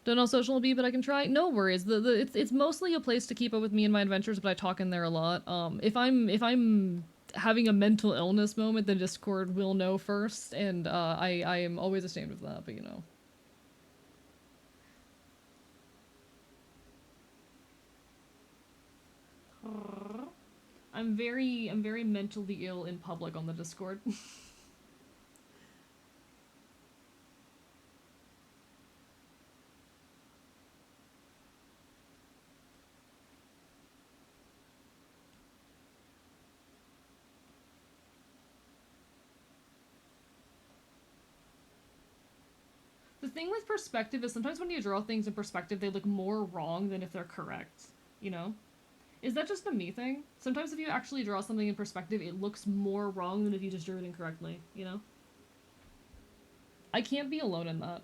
A: Don't know social be, but I can try. No worries. It's mostly a place to keep up with me and my adventures, but I talk in there a lot. If I'm having a mental illness moment, then Discord will know first, and I am always ashamed of that, but you know. I'm very mentally ill in public on the Discord. The thing with perspective is sometimes when you draw things in perspective, they look more wrong than if they're correct, you know? Is that just a me thing? Sometimes if you actually draw something in perspective, it looks more wrong than if you just drew it incorrectly, you know? I can't be alone in that.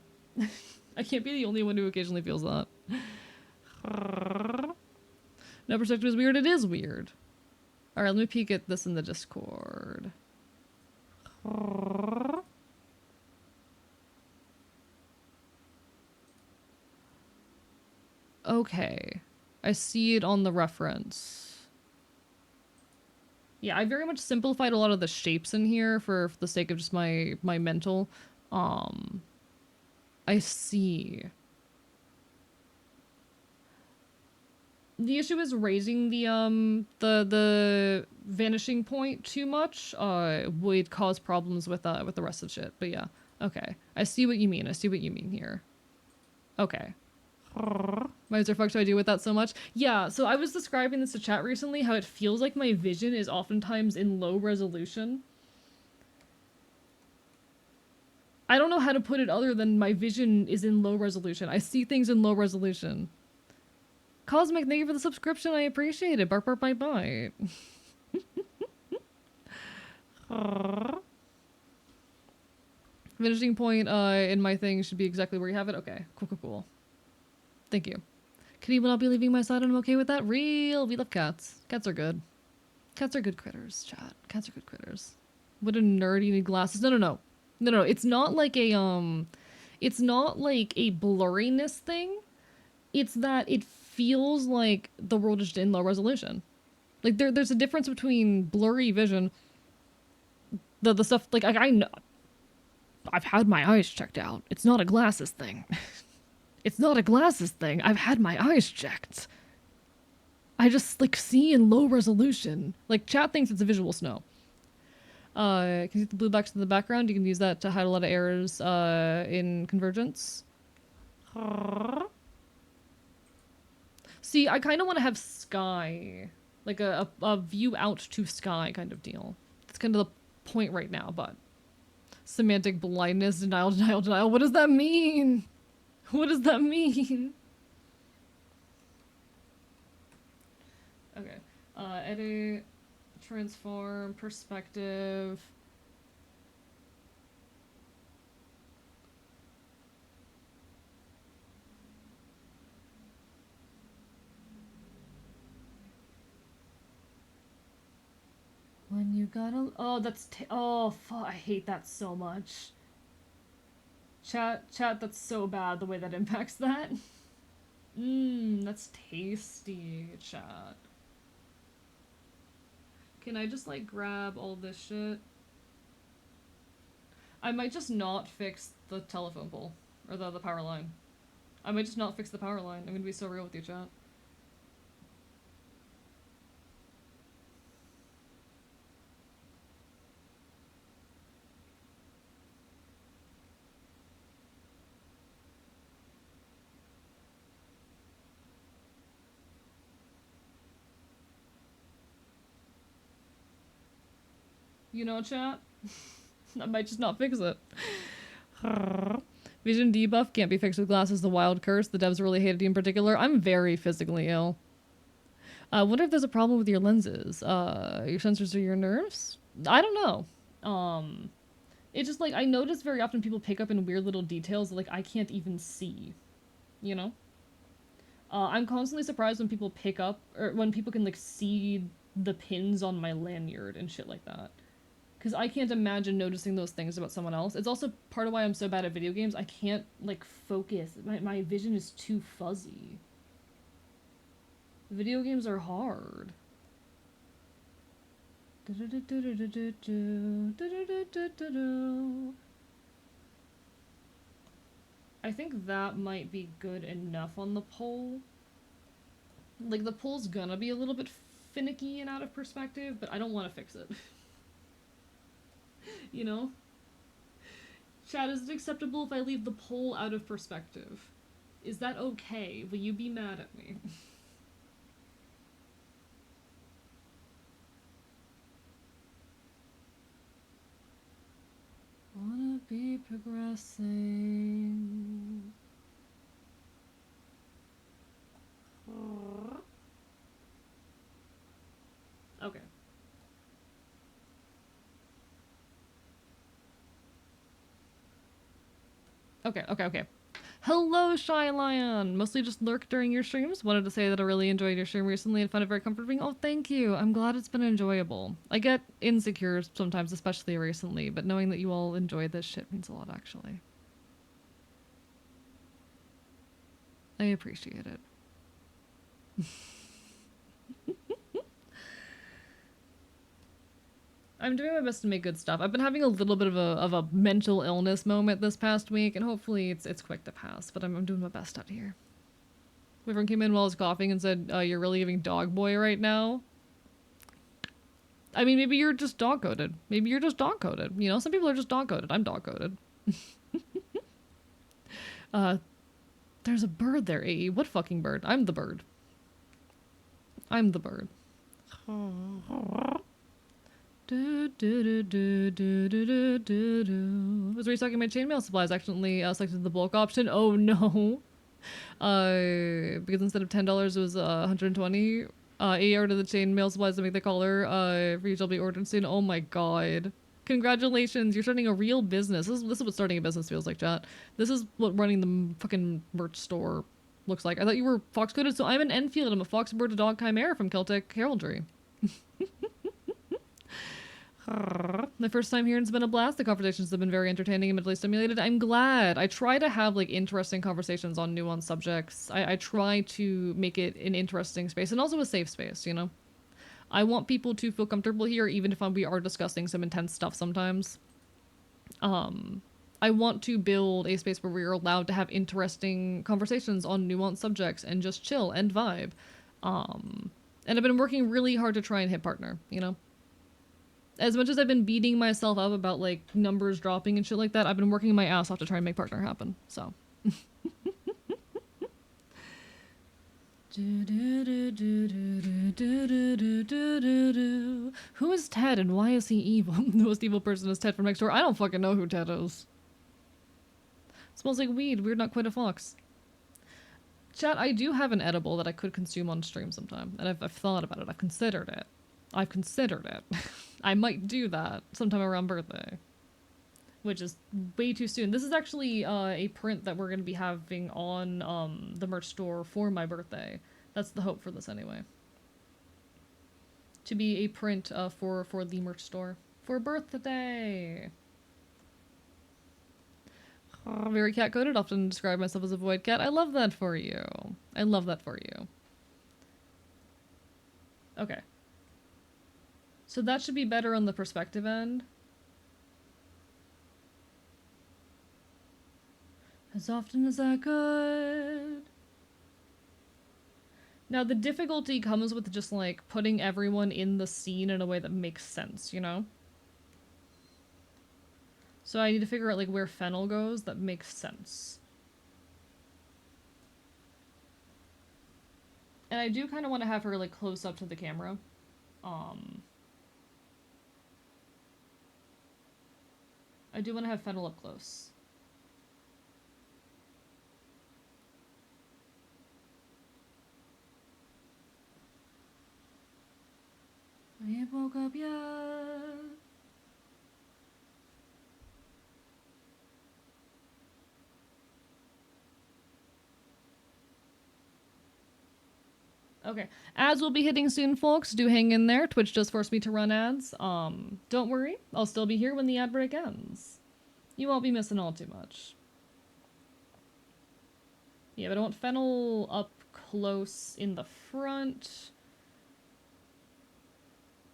A: I can't be the only one who occasionally feels that. No, perspective is weird. It is weird. Alright, let me peek at this in the Discord. Okay. I see it on the reference. Yeah, I very much simplified a lot of the shapes in here for the sake of just my mental. I see. The issue is raising the vanishing point too much would cause problems with the rest of shit. But yeah, okay. I see what you mean. I see what you mean here. Okay. Why is there fuck do I do with that so much? Yeah, so I was describing this to chat recently, how it feels like my vision is oftentimes in low resolution. I don't know how to put it other than my vision is in low resolution. I see things in low resolution. Cosmic, thank you for the subscription. I appreciate it. Bark, bark, bite, bite. Finishing point in my thing should be exactly where you have it. Okay, cool, cool, cool. Thank you. Kitty will not be leaving my side, and I'm okay with that. Real. We love cats. Cats are good. Cats are good critters, chat. Cats are good critters. What a nerd, you need glasses. No, no, no. No, no, it's not like a, it's not like a blurriness thing. It's that it feels like the world is in low resolution. Like there's a difference between blurry vision, the stuff like I know I've had my eyes checked out. It's not a glasses thing. It's not a glasses thing. I've had my eyes checked. I just like see in low resolution. Like chat thinks it's a visual snow. Can you see the blue box in the background? You can use that to hide a lot of errors in convergence. See, I kind of want to have sky, like a view out to sky kind of deal. That's kind of the point right now, but semantic blindness, denial, denial, denial. What does that mean? What does that mean? Okay. Edit, transform, perspective. When you gotta... Oh, that's... Oh, fuck. I hate that so much. Chat, that's so bad the way that impacts that. Mmm, that's tasty, chat. Can I just, like, grab all this shit? I might just not fix the telephone pole. Or the power line. I might just not fix the power line. I'm gonna be so real with you, chat. You know, chat? I might just not fix it. Vision debuff can't be fixed with glasses. The wild curse. The devs really hated you in particular. I'm very physically ill. Wonder if there's a problem with your lenses. Your sensors or your nerves? I don't know. It's just like I notice very often people pick up in weird little details that, like, I can't even see. You know? I'm constantly surprised when people pick up or when people can like see the pins on my lanyard and shit like that. Because I can't imagine noticing those things about someone else. It's also part of why I'm so bad at video games. I can't, like, focus. My vision is too fuzzy. Video games are hard. I think that might be good enough on the pole. Like, the pole's gonna be a little bit finicky and out of perspective, but I don't want to fix it. You know? Chat, is it acceptable if I leave the pole out of perspective? Is that okay? Will you be mad at me? Wanna be progressing. Okay. Okay. Hello, Shy Lion! Mostly just lurk during your streams. Wanted to say that I really enjoyed your stream recently and found it very comforting. Oh, thank you. I'm glad it's been enjoyable. I get insecure sometimes, especially recently, but knowing that you all enjoy this shit means a lot, actually. I appreciate it. I'm doing my best to make good stuff. I've been having a little bit of a mental illness moment this past week, and hopefully it's quick to pass, but I'm doing my best out here. Everyone came in while I was coughing and said, you're really giving dog boy right now. I mean, maybe you're just dog-coded. Maybe you're just dog-coded. You know, some people are just dog-coded. I'm dog-coded. There's a bird there, AE. What fucking bird? I'm the bird. I'm the bird. Was restocking my chainmail supplies. Accidentally selected the bulk option. Oh no. Because instead of $10 it was 120. AR to the chainmail supplies to make the collar. For each will be ordered soon. Oh my god. Congratulations, you're starting a real business. This is what starting a business feels like, chat. This is what running the fucking merch store looks like. I thought you were fox-coded, so I'm an Enfield. I'm a fox-bird to dog chimera from Celtic heraldry. My first time here, it's been a blast. The conversations have been very entertaining and mentally stimulated. I'm glad. I try to have like interesting conversations on nuanced subjects. I try to make it an interesting space and also a safe space, you know? I want people to feel comfortable here, even if we are discussing some intense stuff sometimes. I want to build a space where we are allowed to have interesting conversations on nuanced subjects and just chill and vibe. And I've been working really hard to try and hit partner, you know? As much as I've been beating myself up about, like, numbers dropping and shit like that, I've been working my ass off to try and make partner happen, so. Who is Ted and why is he evil? The most evil person is Ted from next door. I don't fucking know who Ted is. Smells like weed. Weird, not quite a fox. Chat, I do have an edible that I could consume on stream sometime, and I've thought about it. I've considered it. I might do that sometime around birthday, which is way too soon. This is actually a print that we're going to be having on the merch store for my birthday. That's the hope for this anyway. To be a print for the merch store for birthday. Oh, very cat-coded. Often describe myself as a void cat. I love that for you. I love that for you. Okay. So that should be better on the perspective end. As often as I could. Now, the difficulty comes with just, like, putting everyone in the scene in a way that makes sense, you know? So I need to figure out, like, where Fennel goes that makes sense. And I do kind of want to have her, like, close up to the camera. I do want to have Fennel up close. I ain't woke up yet. Okay, ads will be hitting soon, folks. Do hang in there. Twitch does force me to run ads. Don't worry. I'll still be here when the ad break ends. You won't be missing all too much. Yeah, but I want Fennel up close in the front.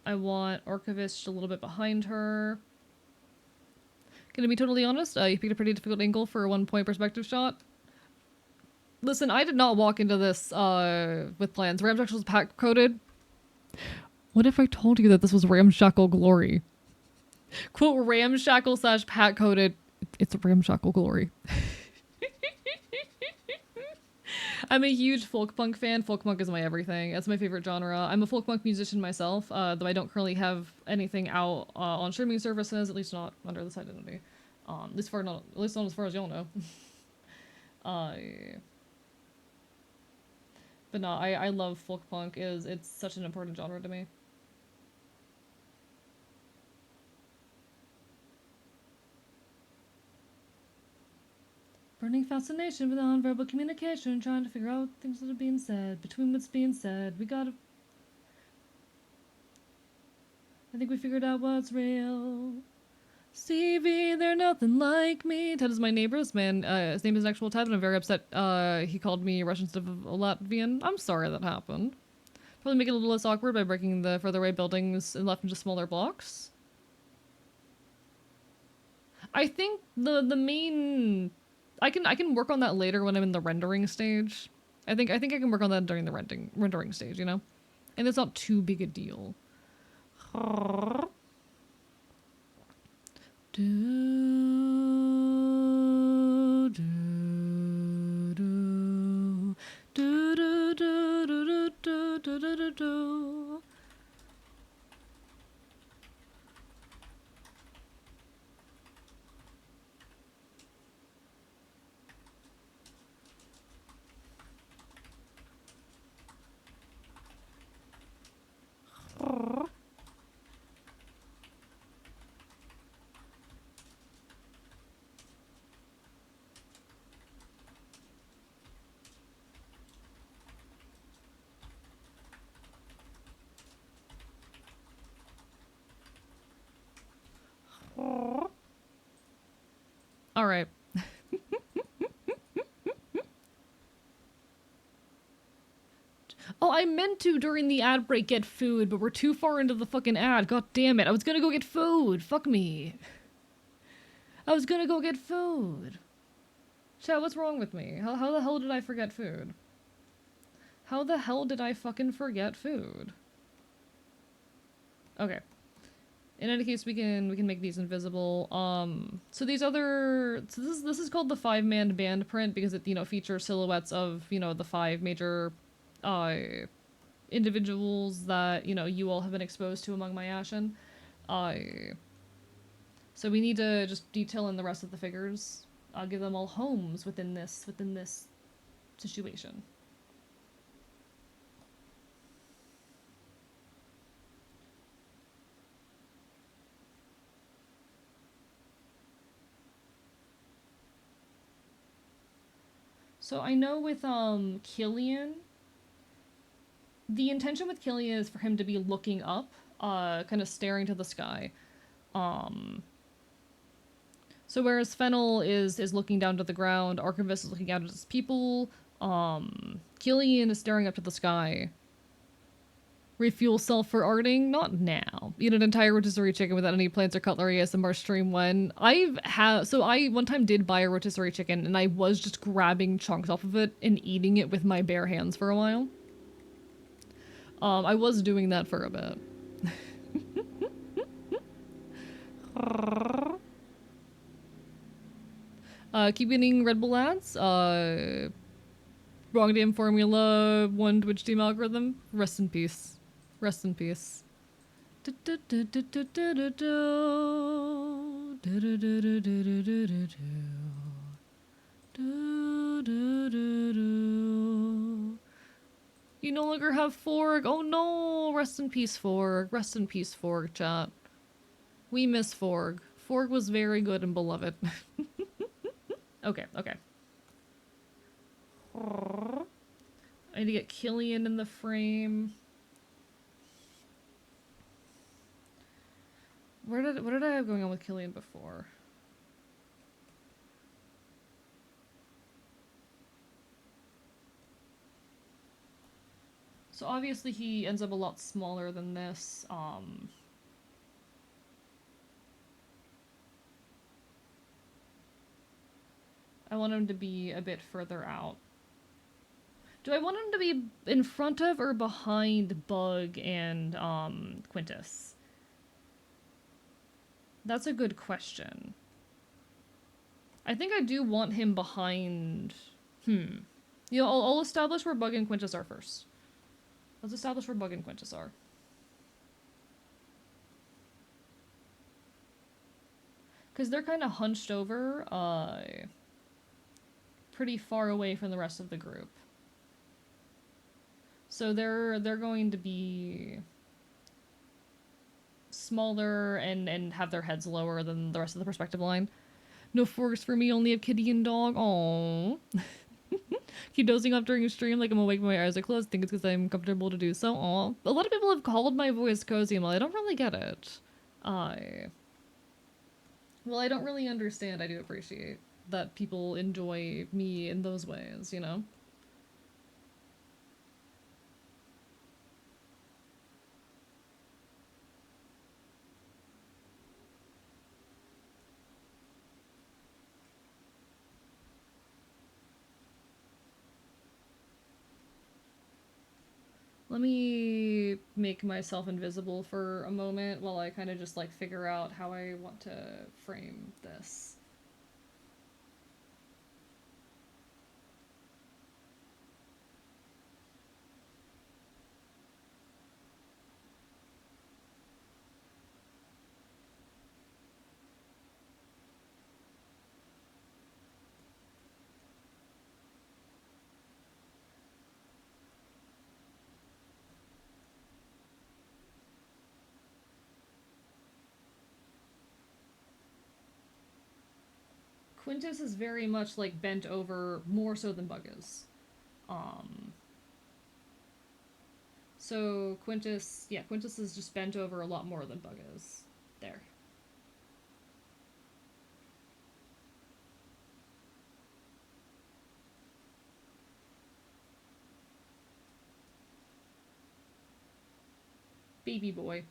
A: I want Orcovist a little bit behind her. Gonna be totally honest, you picked a pretty difficult angle for a 1-point perspective shot. Listen, I did not walk into this with plans. Ramshackle was pack coded. What if I told you that this was Ramshackle Glory? Quote, Ramshackle / pack coded. It's Ramshackle Glory. I'm a huge folk punk fan. Folk punk is my everything. That's my favorite genre. I'm a folk punk musician myself, though I don't currently have anything out on streaming services, at least not under this identity. At least not as far as y'all know. But no, I love folk punk. It's such an important genre to me. Burning fascination with nonverbal communication, trying to figure out things that are being said. Between what's being said, we gotta... I think we figured out what's real. Stevie, they're nothing like me. Ted is my neighbor. This man, his name is actual Ted, and I'm very upset he called me Russian instead of a Latvian. I'm sorry that happened. Probably make it a little less awkward by breaking the further away buildings and left into smaller blocks. I think the main... I can work on that later when I'm in the rendering stage. I think I can work on that during the rendering stage, you know? And it's not too big a deal. Do, do, do, do, do, do, do, do, do, do, do. All right. Oh, I meant to during the ad break get food, but we're too far into the fucking ad. God damn it. I was gonna go get food. Fuck me. I was gonna go get food. Chat, what's wrong with me? How the hell did I forget food? How the hell did I fucking forget food? Okay. In any case, we can make these invisible. So these other, so this is called the 5-man band print because it, you know, features silhouettes of, you know, the 5 major, individuals that, you know, you all have been exposed to among my Ashen. So we need to just detail in the rest of the figures. Give them all homes within this situation. So I know with Killian, the intention with Killian is for him to be looking up, kind of staring to the sky. So whereas Fennel is looking down to the ground, Archivist is looking out at his people, Killian is staring up to the sky. Refuel self for arting? Not now. Eat an entire rotisserie chicken without any plants or cutlery ASMR stream when. I one time did buy a rotisserie chicken and I was just grabbing chunks off of it and eating it with my bare hands for a while. I was doing that for a bit. Keep eating Red Bull ads. Wrong damn formula, one Twitch team algorithm. Rest in peace. Rest in peace. You no longer have Forg. Oh no! Rest in peace, Forg. Rest in peace, Forg, chat. We miss Forg. Forg was very good and beloved. Okay, okay. I need to get Killian in the frame. What did I have going on with Killian before? So obviously he ends up a lot smaller than this. I want him to be a bit further out. Do I want him to be in front of or behind Bug and Quintus? That's a good question. I think I do want him behind... You know, I'll establish where Bug and Quintus are first. Let's establish where Bug and Quintus are. Because they're kind of hunched over, pretty far away from the rest of the group. So they're going to be smaller and have their heads lower than the rest of the perspective line. No forks for me, only a kitty and dog. Aww. Keep dozing off during a stream like I'm awake when my eyes are closed. Think it's because I'm comfortable to do so. Aww. A lot of people have called my voice cozy, and I don't really get it. Well, I don't really understand. I do appreciate that people enjoy me in those ways, you know? Let me make myself invisible for a moment while I kind of just like figure out how I want to frame this. Quintus is very much like bent over more so than Bug is. So Quintus is just bent over a lot more than Bug is. There. Baby boy.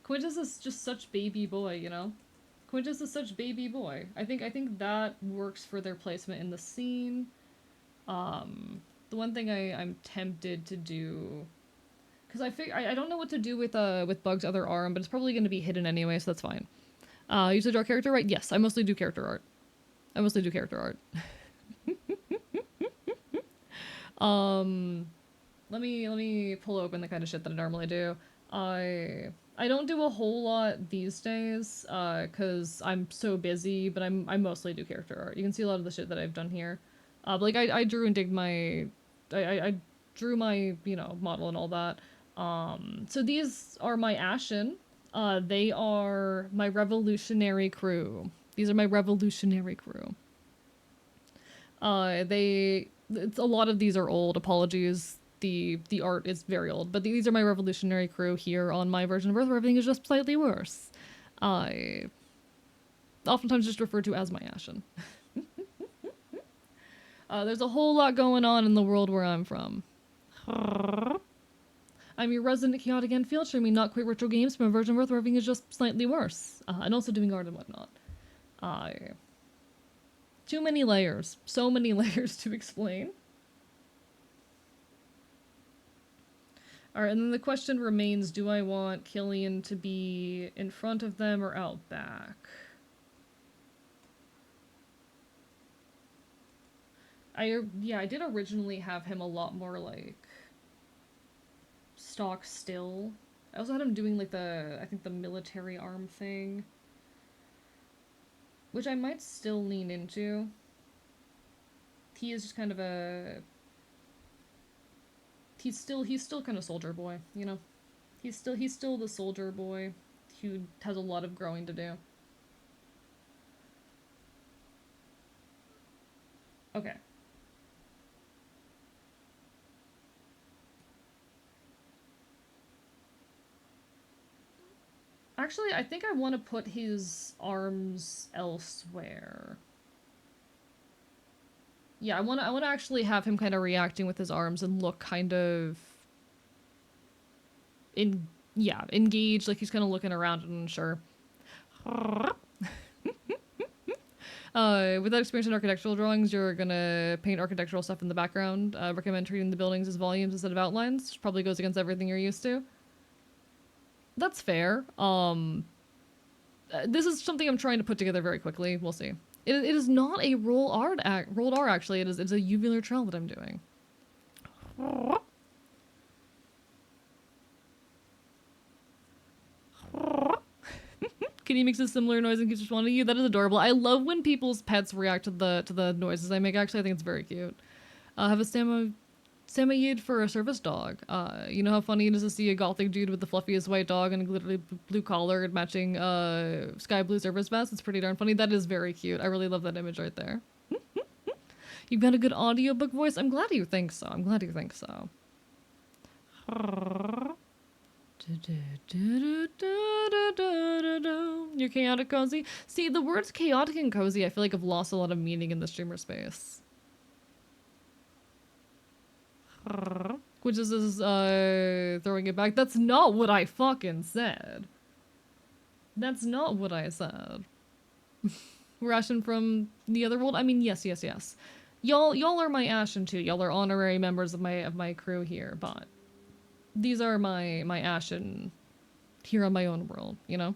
A: Quintus is just such baby boy, you know? Quintus is such baby boy. I think that works for their placement in the scene. The one thing I'm tempted to do, because I don't know what to do with Bug's other arm, but it's probably going to be hidden anyway, so that's fine. You usually draw character, right? Yes, I mostly do character art. I mostly do character art. Let me pull open the kind of shit that I normally do. I don't do a whole lot these days, cause I'm so busy, but I mostly do character art. You can see a lot of the shit that I've done here. But like I drew and digged my I drew my, you know, model and all that. So these are my Ashen. They are my revolutionary crew. These are my revolutionary crew. It's a lot of these are old. Apologies. The art is very old, but these are my revolutionary crew here on my version of Earth, where everything is just slightly worse. I oftentimes just referred to as my Ashen. There's a whole lot going on in the world where I'm from. I'm your resident chaotic and field streaming not quite retro games from a version of Earth where everything is just slightly worse. And also doing art and whatnot. Too many layers. So many layers to explain. Alright, and then the question remains, do I want Killian to be in front of them or out back? I did originally have him a lot more, like, stock still. I also had him doing, like, I think the military arm thing. Which I might still lean into. He is just kind of a... He's still kind of soldier boy, you know? He's still the soldier boy who has a lot of growing to do. Okay. Actually, I think I want to put his arms elsewhere. Yeah, I want to actually have him kind of reacting with his arms and look kind of engaged, like he's kind of looking around and unsure. With that experience in architectural drawings, you're gonna paint architectural stuff in the background. Recommend treating the buildings as volumes instead of outlines. Which probably goes against everything you're used to. That's fair. This is something I'm trying to put together very quickly. We'll see. It is not a rolled R actually. It's a uvular trail that I'm doing. Can you make a similar noise and keeps responding to you? That is adorable. I love when people's pets react to the noises I make. Actually, I think it's very cute. Have a Samoyed for a service dog. You know how funny it is to see a gothic dude with the fluffiest white dog and a glittery blue collar and matching sky blue service vest? It's pretty darn funny. That is very cute. I really love that image right there. You've got a good audiobook voice? I'm glad you think so. I'm glad you think so. You're chaotic cozy? See, the words chaotic and cozy I feel like have lost a lot of meaning in the streamer space. Which is throwing it back. That's not what I fucking said. That's not what I said. We're Ashen from the other world? I mean, yes. Y'all are my Ashen too. Y'all are honorary members of my crew here, but these are my Ashen here on my own world, you know?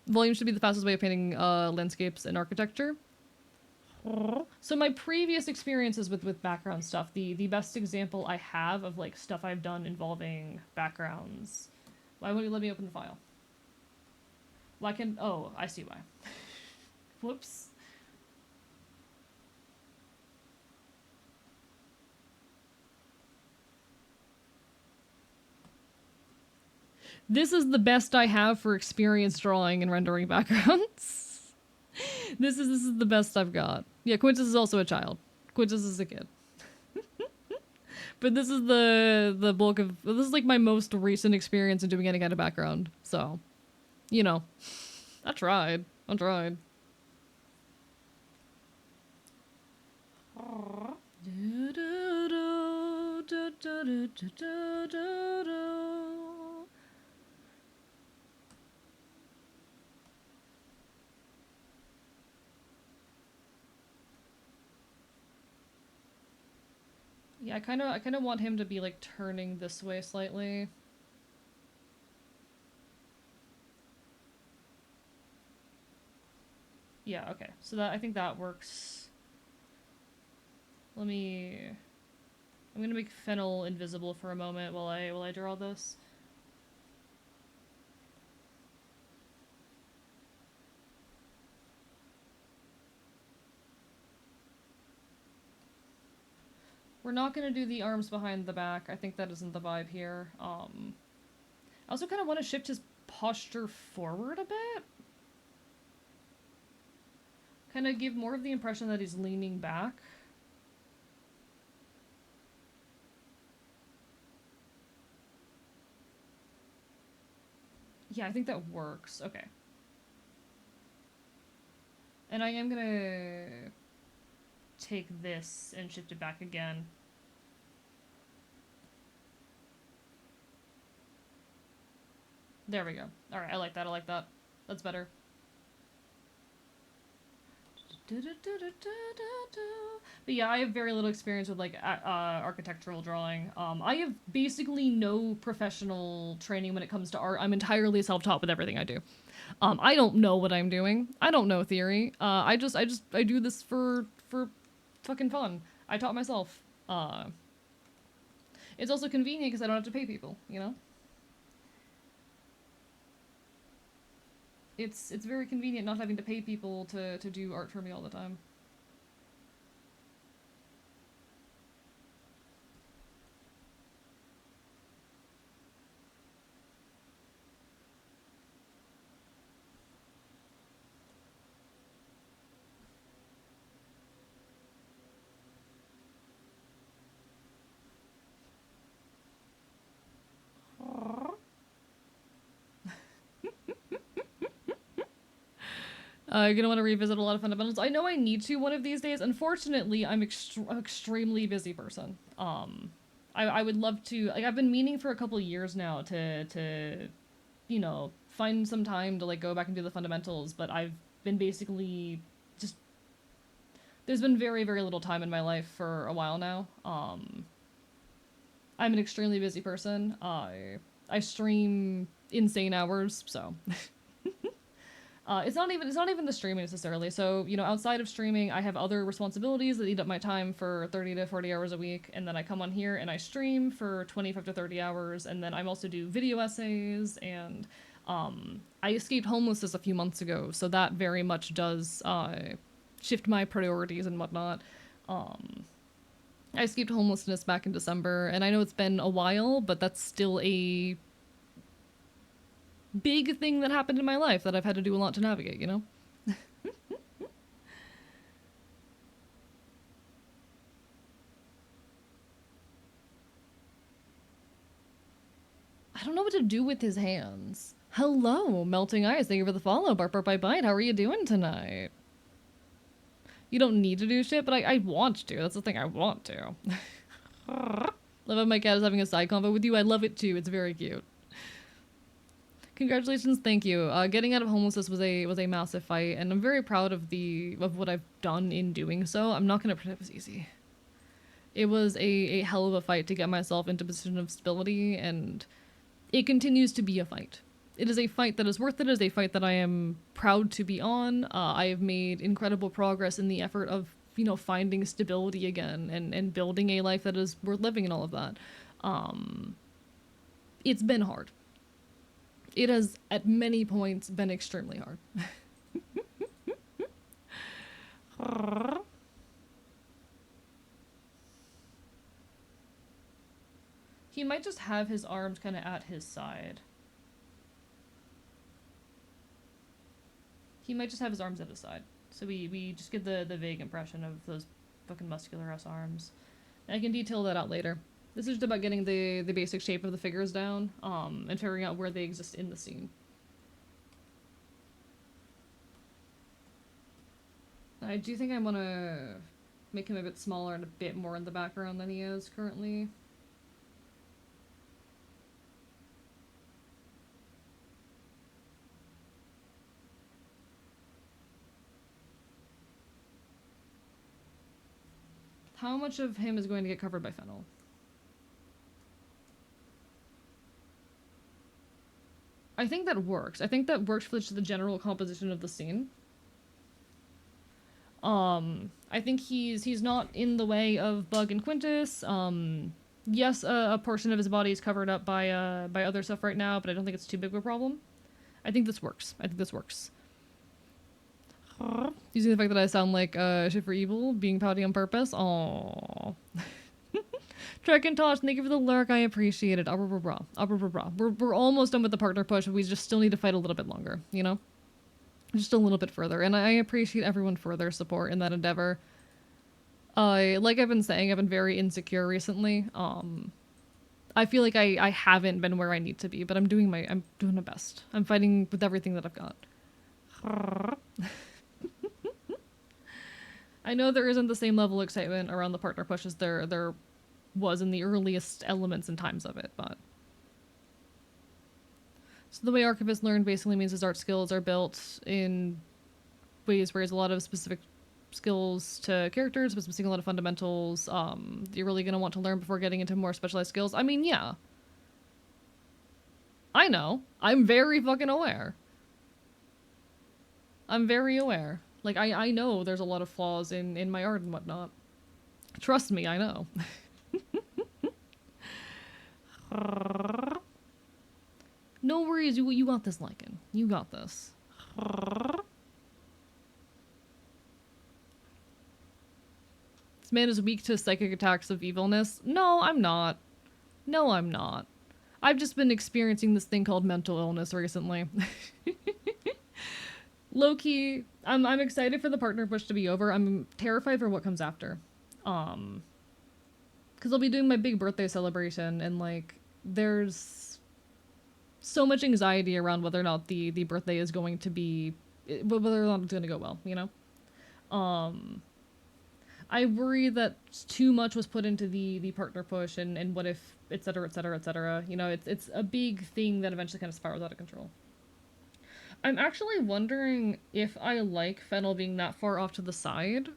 A: Volume should be the fastest way of painting landscapes and architecture. So my previous experiences with background stuff, the best example I have of like stuff I've done involving backgrounds. Why won't you let me open the file? Why can... Oh, I see why. Whoops. This is the best I have for experience drawing and rendering backgrounds. This is the best I've got. Yeah, Quintus is also a child. Quintus is a kid. But this is the bulk of... This is like my most recent experience in doing any kind of background. So, you know. I tried. Yeah, I kind of want him to be like turning this way slightly. Yeah, okay. So that I think that works. Let me I'm gonna make Fennel invisible for a moment while I draw this. We're not gonna do the arms behind the back. I think that isn't the vibe here. I also kind of want to shift his posture forward a bit. Kind of give more of the impression that he's leaning back. Yeah, I think that works. Okay. And I am gonna take this and shift it back again. There we go. Alright, I like that, I like that. That's better. But yeah, I have very little experience with like architectural drawing. I have basically no professional training when it comes to art. I'm entirely self-taught with everything I do. I don't know what I'm doing. I don't know theory. I do this for fucking fun. I taught myself. It's also convenient because I don't have to pay people, you know? It's very convenient not having to pay people to do art for me all the time. You're gonna want to revisit a lot of fundamentals. I know I need to one of these days. Unfortunately, I'm extremely busy person. I would love to, like, I've been meaning for a couple years now to, you know, find some time to like go back and do the fundamentals, but I've been basically just, there's been very, very little time in my life for a while now. I'm an extremely busy person. I stream insane hours, so it's not even the streaming necessarily. So, you know, outside of streaming, I have other responsibilities that eat up my time for 30 to 40 hours a week, and then I come on here and I stream for 25 to 30 hours, and then I also do video essays, and I escaped homelessness a few months ago, so that very much does shift my priorities and whatnot. I escaped homelessness back in December, and I know it's been a while, but that's still a big thing that happened in my life that I've had to do a lot to navigate, you know? I don't know what to do with his hands. Hello, Melting Eyes. Thank you for the follow. Bark, bark, bite, bite. How are you doing tonight? You don't need to do shit, but I want to. That's the thing. I want to. Love how my cat is having a side convo with you. I love it too. It's very cute. Congratulations, thank you. Getting out of homelessness was a massive fight, and I'm very proud of what I've done in doing so. I'm not gonna pretend it was easy. It was a hell of a fight to get myself into a position of stability, and it continues to be a fight. It is a fight that is worth it. It is a fight that I am proud to be on. I have made incredible progress in the effort of, you know, finding stability again and building a life that is worth living and all of that. It's been hard. It has, at many points, been extremely hard. He might just have his arms kind of at his side. He might just have his arms at his side. So we just get the vague impression of those fucking muscular ass arms. And I can detail that out later. This is just about getting the basic shape of the figures down, and figuring out where they exist in the scene. I do think I want to make him a bit smaller and a bit more in the background than he is currently. How much of him is going to get covered by Fennel? I think that works. I think that works for just the general composition of the scene. I think he's not in the way of Bug and Quintus. Yes, a portion of his body is covered up by other stuff right now, but I don't think it's too big of a problem. I think this works. I think this works. Using the fact that I sound like shit for evil, being pouty on purpose. Aww. Trek and Tosh, thank you for the lurk. I appreciate it. We're almost done with the partner push, but we just still need to fight a little bit longer, you know? Just a little bit further. And I appreciate everyone for their support in that endeavor. Like I've been saying, I've been very insecure recently. I feel like I haven't been where I need to be, but I'm doing my best. I'm fighting with everything that I've got. I know there isn't the same level of excitement around the partner push as there was in the earliest elements and times of it, but... So the way Archivist learned basically means his art skills are built in ways where he has a lot of specific skills to characters, but missing a lot of fundamentals. You're really going to want to learn before getting into more specialized skills. I mean, yeah. I know. I'm very fucking aware. I'm very aware. Like, I know there's a lot of flaws in my art and whatnot. Trust me, I know. No worries, you got this, Lycan. You got this. This man is weak to psychic attacks of evilness. No, I'm not. No, I'm not. I've just been experiencing this thing called mental illness recently. Low-key, I'm excited for the partner push to be over. I'm terrified for what comes after. Because I'll be doing my big birthday celebration, and, like, there's so much anxiety around whether or not the birthday is going to be... whether or not it's going to go well, you know? I worry that too much was put into the partner push, and what if, etc., etc., etc. You know, it's a big thing that eventually kind of spirals out of control. I'm actually wondering if I like Fennel being that far off to the side.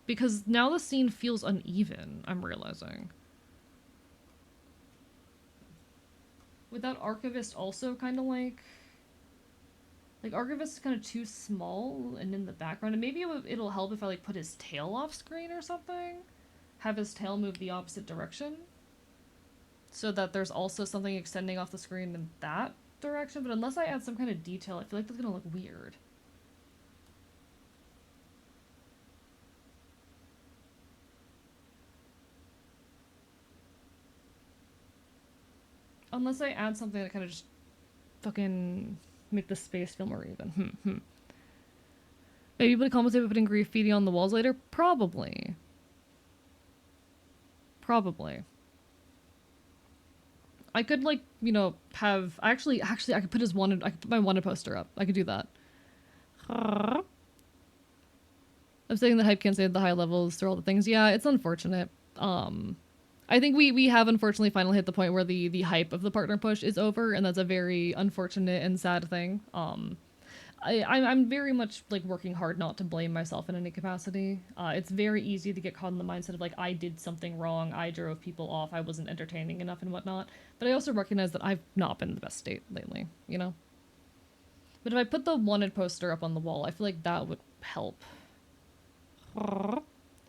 A: Because now the scene feels uneven, I'm realizing. Would that Archivist also kind of like... Like, Archivist is kind of too small and in the background. And maybe it'll help if I, like, put his tail off screen or something? Have his tail move the opposite direction? So that there's also something extending off the screen in that direction, but unless I add some kind of detail, I feel like that's gonna look weird. Unless I add something that kind of just fucking make the space feel more even. Maybe able to compensate by putting graffiti on the walls later? Probably. Probably. I could, like, you know, have... Actually, I could put I could put my wanted poster up. I could do that. I'm saying the hype can't save the high levels through all the things. Yeah, it's unfortunate. I think we have unfortunately finally hit the point where the hype of the partner push is over, and that's a very unfortunate and sad thing. I'm very much, like, working hard not to blame myself in any capacity. It's very easy to get caught in the mindset of, like, I did something wrong, I drove people off, I wasn't entertaining enough and whatnot. But I also recognize that I've not been in the best state lately, you know? But if I put the wanted poster up on the wall, I feel like that would help.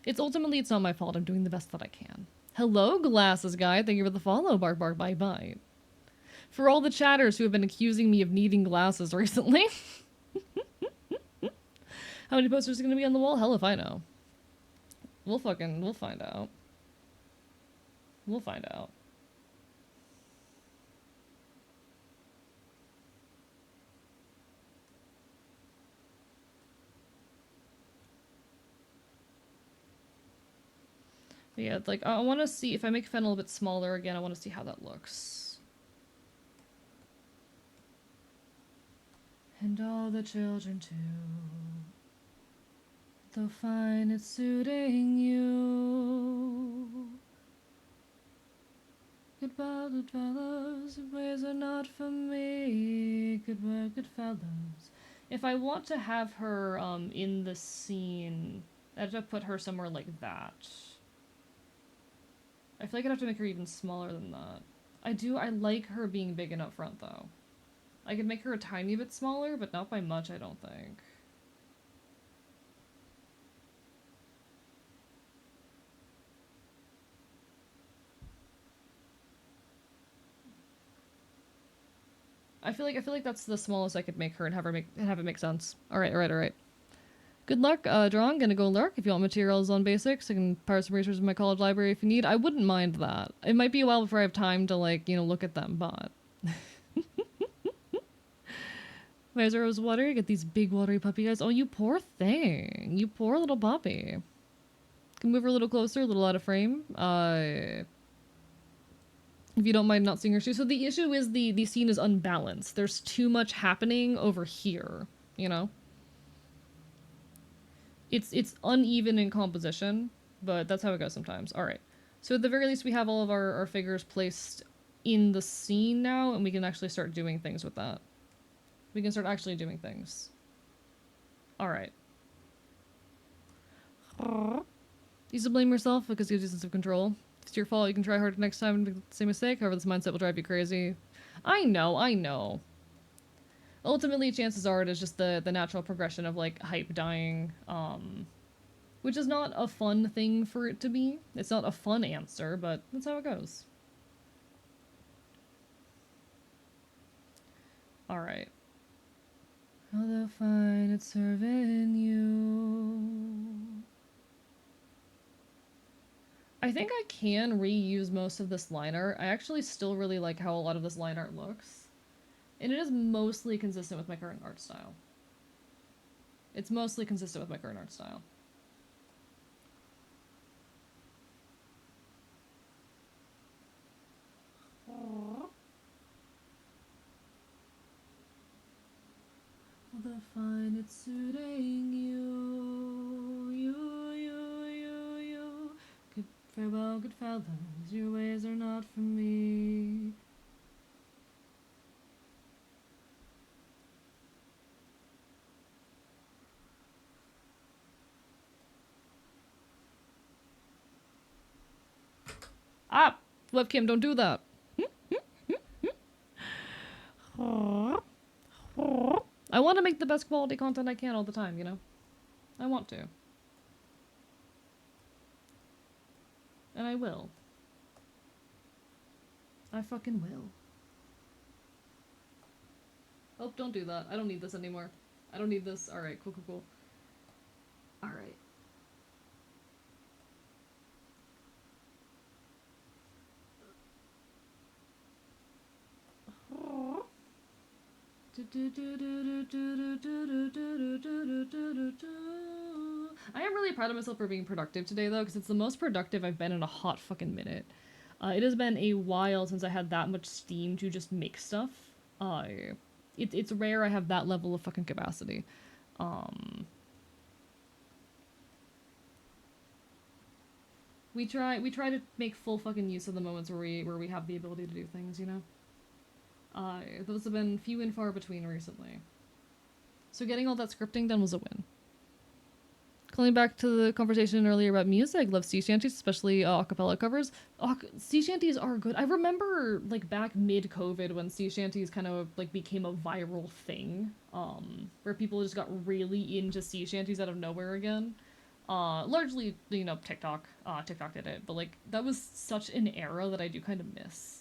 A: It's not my fault, I'm doing the best that I can. Hello, Glasses Guy, thank you for the follow, bark bark bye bye. For all the chatters who have been accusing me of needing glasses recently... How many posters are gonna be on the wall? Hell if I know. We'll find out. We'll find out. But yeah, like, I want to see, if I make Fennel a bit smaller again, I want to see how that looks. And all the children too. They'll find it suiting you. Goodbye, good fellows, ways are not for me. Goodbye, good fellows. If I want to have her in the scene, I'd have to put her somewhere like that. I feel like I'd have to make her even smaller than that. I like her being big and up front, though. I could make her a tiny bit smaller, but not by much, I don't think. I feel like that's the smallest I could make her and have it make sense. Alright. Good luck, Drawn. Gonna go lurk. If you want materials on basics, I can pirate some research in my college library if you need. I wouldn't mind that. It might be a while before I have time to, like, look at them, but... Rose water, you get these big watery puppy guys. Oh, you poor thing. You poor little puppy. Can move her a little closer, a little out of frame. If you don't mind not seeing her shoes. So the issue is the scene is unbalanced. There's too much happening over here, you know? It's uneven in composition, but that's how it goes sometimes. Alright. So at the very least we have all of our figures placed in the scene now, and we can actually start doing things with that. We can start actually doing things. Alright. You should blame yourself because it gives you a sense of control. If it's your fault, you can try harder next time and make the same mistake. However, this mindset will drive you crazy. I know. Ultimately, chances are it is just the natural progression of, like, hype dying, which is not a fun thing for it to be. It's not a fun answer, but that's how it goes. Alright. How they'll find it serving you. I think I can reuse most of this line art. I actually still really like how a lot of this line art looks. And it is mostly consistent with my current art style. It's mostly consistent with my current art style. Well, they'll find it suiting you. Good farewell, good fellows, your ways are not for me. Ah! Webcam, don't do that. I want to make the best quality content I can all the time, you know? I want to. And I will. I fucking will. Oh, don't do that. I don't need this anymore. I don't need this. Alright, cool. Alright. I am really proud of myself for being productive today, though, because it's the most productive I've been in a hot fucking minute. It has been a while since I had that much steam to just make stuff. It's rare I have that level of fucking capacity. We try to make full fucking use of the moments where we have the ability to do things, you know? Those have been few and far between recently. So getting all that scripting done was a win. Calling back to the conversation earlier about music, love sea shanties, especially acapella covers. Sea shanties are good. I remember, like, back mid-COVID when sea shanties kind of, like, became a viral thing, where people just got really into sea shanties out of nowhere again. Largely, you know, TikTok did it, but, like, that was such an era that I do kind of miss.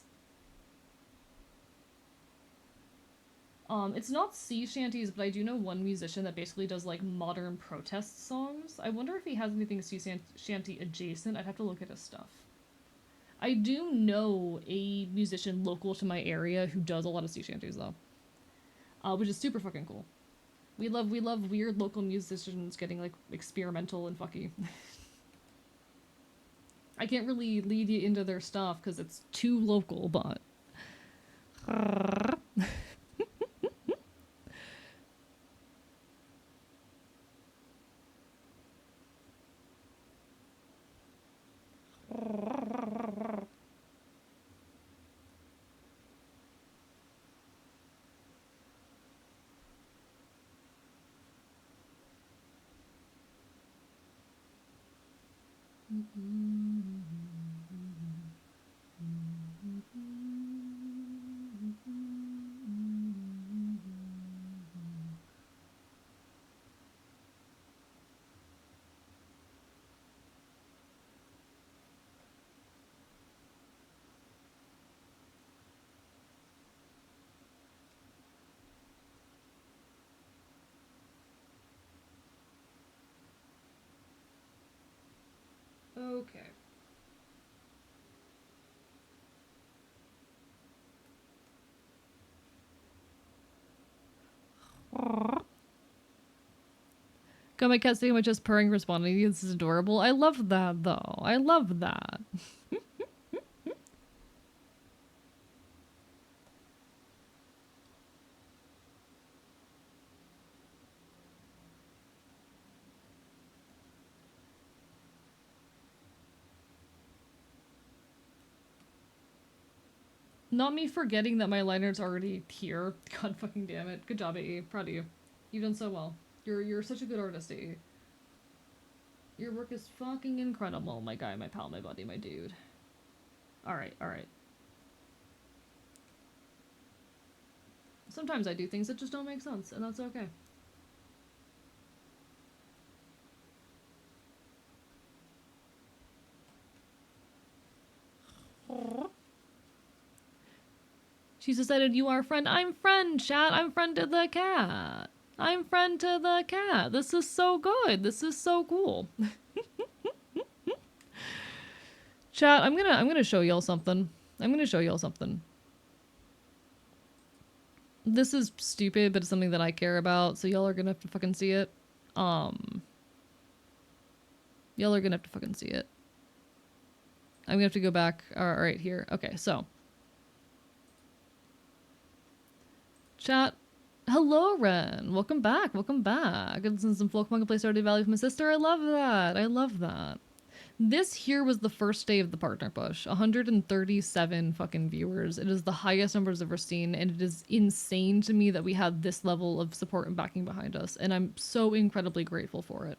A: It's not sea shanties, but I do know one musician that basically does, like, modern protest songs. I wonder if he has anything sea shanty adjacent. I'd have to look at his stuff. I do know a musician local to my area who does a lot of sea shanties, though. Which is super fucking cool. We love weird local musicians getting, like, experimental and fucky. I can't really lead you into their stuff because it's too local, but... Okay. Got my cat sitting with just purring, responding. This is adorable. I love that, though. I love that. Not me forgetting that my liner's already here. God fucking damn it. Good job, AE. Proud of you. You've done so well. You're such a good artist, AE. Your work is fucking incredible, my guy, my pal, my buddy, my dude. Alright, alright. Sometimes I do things that just don't make sense, and that's okay. She's decided you are friend. I'm friend, chat. I'm friend to the cat. I'm friend to the cat. This is so good. This is so cool. Chat, I'm gonna show y'all something. I'm gonna show y'all something. This is stupid, but it's something that I care about, so y'all are gonna have to fucking see it. Y'all are gonna have to fucking see it. I'm gonna have to go back. Alright, here. Okay, so. Chat. Hello, Ren. Welcome back. Welcome back. And some folk play Stardew Valley with my sister. I love that. I love that. This here was the first day of the partner push. 137 fucking viewers. It is the highest number I've ever seen, and it is insane to me that we had this level of support and backing behind us, and I'm so incredibly grateful for it.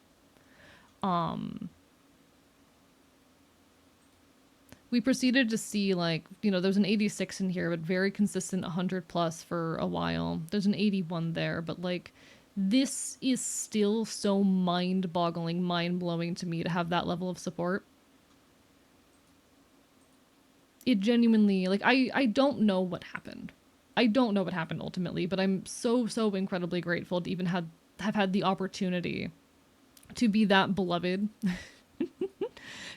A: We proceeded to see, like, you know, there's an 86 in here, but very consistent 100 plus for a while. There's an 81 there, but like, this is still so mind-boggling, mind-blowing to me to have that level of support. It genuinely, like, I don't know what happened. I don't know what happened ultimately, but I'm so incredibly grateful to even have had the opportunity to be that beloved.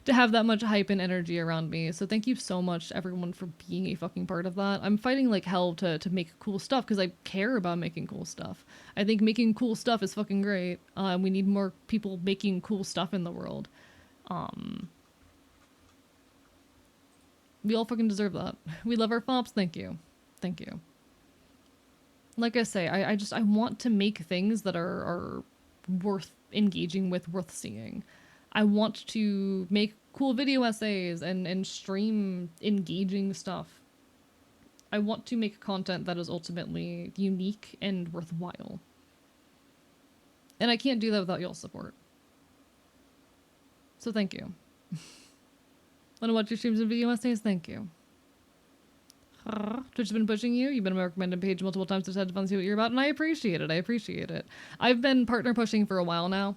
A: To have that much hype and energy around me. So thank you so much everyone for being a fucking part of that. I'm fighting like hell to make cool stuff because I care about making cool stuff. I think making cool stuff is fucking great. We need more people making cool stuff in the world. We all fucking deserve that. We love our fops. Thank you. Thank you. Like I say, I want to make things that are worth engaging with, worth seeing. I want to make cool video essays and stream engaging stuff. I want to make content that is ultimately unique and worthwhile. And I can't do that without y'all's support. So thank you. Want to watch your streams and video essays? Thank you. Twitch has been pushing you. You've been on my recommended page multiple times. Just had to see what you're about, and I appreciate it. I appreciate it. I've been partner pushing for a while now.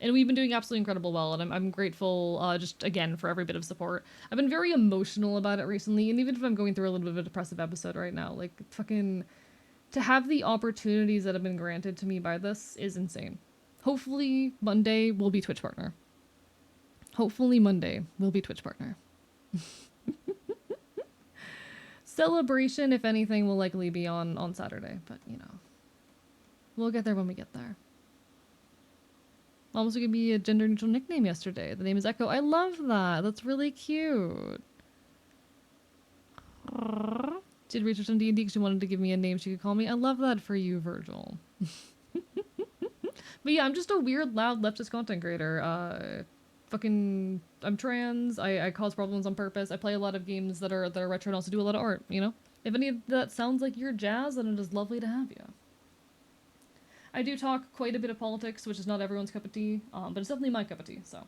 A: And we've been doing absolutely incredible well, and I'm grateful, just, again, for every bit of support. I've been very emotional about it recently, and even if I'm going through a little bit of a depressive episode right now, like, fucking, to have the opportunities that have been granted to me by this is insane. Hopefully, Monday will be Twitch partner. Hopefully, Monday will be Twitch partner. Celebration, if anything, will likely be on Saturday, but, you know. We'll get there when we get there. Also gave me a gender-neutral nickname yesterday. The name is Echo. I love that. That's really cute. She did research on D&D because she wanted to give me a name she could call me. I love that for you, Virgil. But yeah, I'm just a weird, loud, leftist content creator. I'm trans. I cause problems on purpose. I play a lot of games that are retro and also do a lot of art, you know? If any of that sounds like your jazz, then it is lovely to have you. I do talk quite a bit of politics, which is not everyone's cup of tea, but it's definitely my cup of tea, so.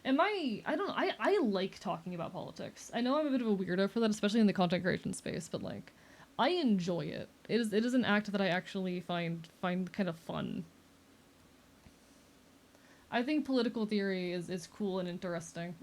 A: I like talking about politics. I know I'm a bit of a weirdo for that, especially in the content creation space, but like, I enjoy it. It is an act that I actually find kind of fun. I think political theory is cool and interesting.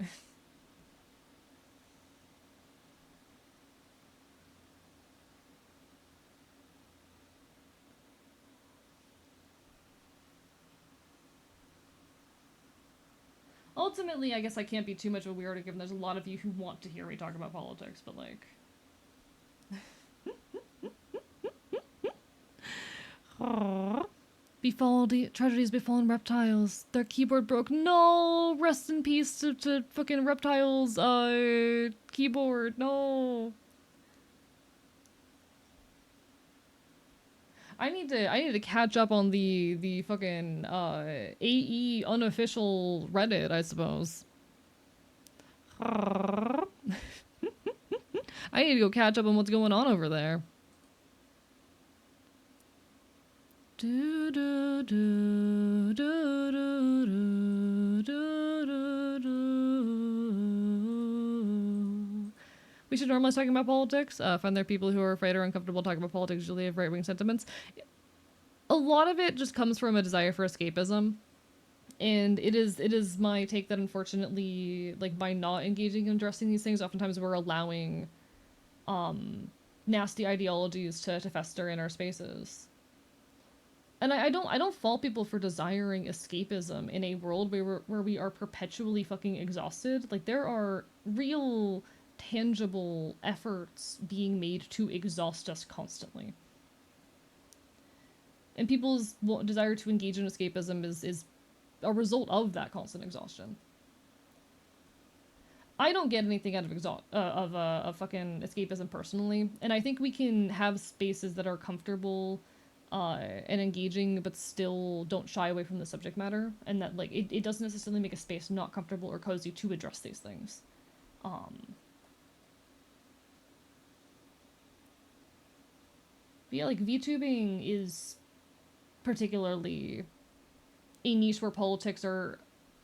A: ultimately, I guess I can't be too much of a weirdo given there's a lot of you who want to hear me talk about politics, but like... Tragedies befallen reptiles. Their keyboard broke. No! Rest in peace to fucking reptiles, keyboard. No! I need to catch up on the fucking AE unofficial Reddit, I suppose. I need to go catch up on what's going on over there. Do, do, do, do, do, do, do, do. We should normalize talking about politics. Find there are people who are afraid or uncomfortable talking about politics usually have right-wing sentiments. A lot of it just comes from a desire for escapism. And it is my take that unfortunately, like, by not engaging in addressing these things, oftentimes we're allowing nasty ideologies to fester in our spaces. And I don't fault people for desiring escapism in a world where we are perpetually fucking exhausted. Like, there are real, tangible efforts being made to exhaust us constantly. And people's desire to engage in escapism is a result of that constant exhaustion. I don't get anything out of fucking escapism personally, and I think we can have spaces that are comfortable and engaging, but still don't shy away from the subject matter, and that like it doesn't necessarily make a space not comfortable or cozy to address these things. But yeah, like VTubing is particularly a niche where politics are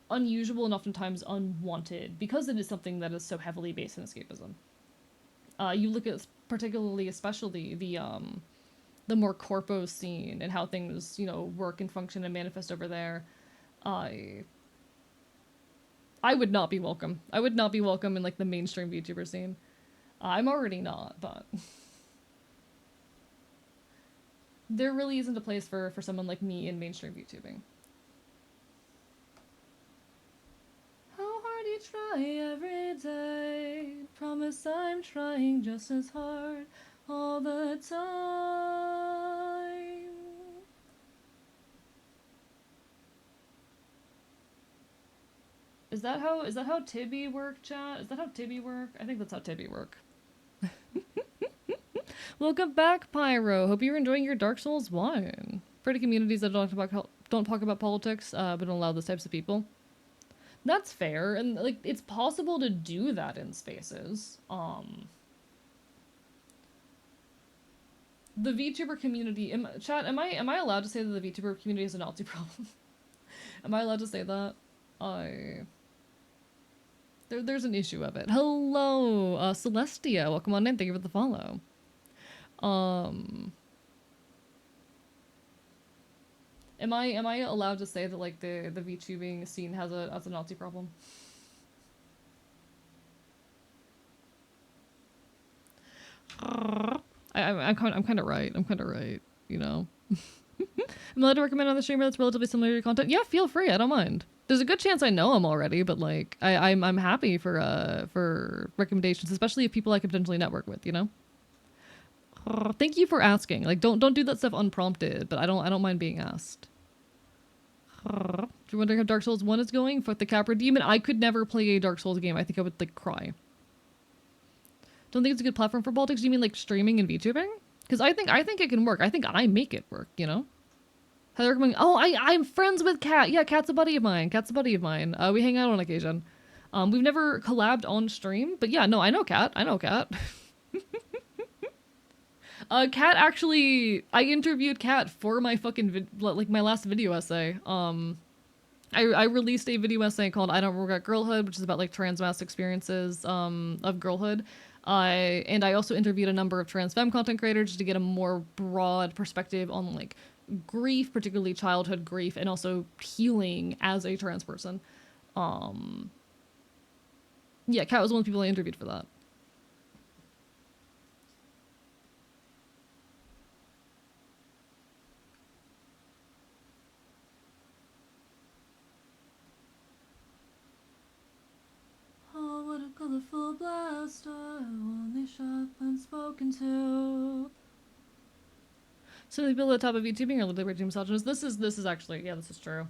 A: unusual and oftentimes unwanted because it is something that is so heavily based in escapism. You look at especially the more corpo scene and how things, you know, work and function and manifest over there. I would not be welcome. I would not be welcome in like the mainstream VTuber scene. I'm already not, but there really isn't a place for someone like me in mainstream VTubing. How hard you try every day. Promise I'm trying just as hard all the time. Is that how Tibby work, chat? Is that how Tibby work? I think that's how Tibby work. Welcome back, Pyro. Hope you're enjoying your Dark Souls 1. Pretty communities that don't talk about politics, but don't allow those types of people. That's fair, and like it's possible to do that in spaces. The VTuber community, chat, am I allowed to say that the VTuber community is a Nazi problem? Am I allowed to say that? There's an issue of it. Hello, Celestia, welcome on in. Thank you for the follow. Am I allowed to say that like the VTubing scene has a Nazi problem? I'm kind of right. I'm kind of right. You know. I'm allowed to recommend another streamer that's relatively similar to your content. Yeah, feel free. I don't mind. There's a good chance I know him already, but like I'm happy for recommendations, especially of people I could potentially network with. You know. Thank you for asking. Like don't do that stuff unprompted, but I don't mind being asked. If you're wondering how Dark Souls 1 is going, fuck the Capra Demon. I could never play a Dark Souls game. I think I would like cry. Don't think it's a good platform for politics. Do you mean like streaming and VTubing? Because I think it can work. I think I make it work, you know? Heather coming. Oh, I'm friends with Kat. Yeah, Kat's a buddy of mine. We hang out on occasion. We've never collabed on stream, but yeah, no, I know Kat. Kat actually, I interviewed Kat for my fucking my last video essay. I released a video essay called "I Don't Regret Girlhood," which is about like trans mass experiences of girlhood. And I also interviewed a number of trans femme content creators to get a more broad perspective on like grief, particularly childhood grief, and also healing as a trans person. Yeah, Kat was one of the people I interviewed for that. the full blast, only shot when spoken to. So they build the top of VTubing or the right misogynist. This is actually, yeah, this is true.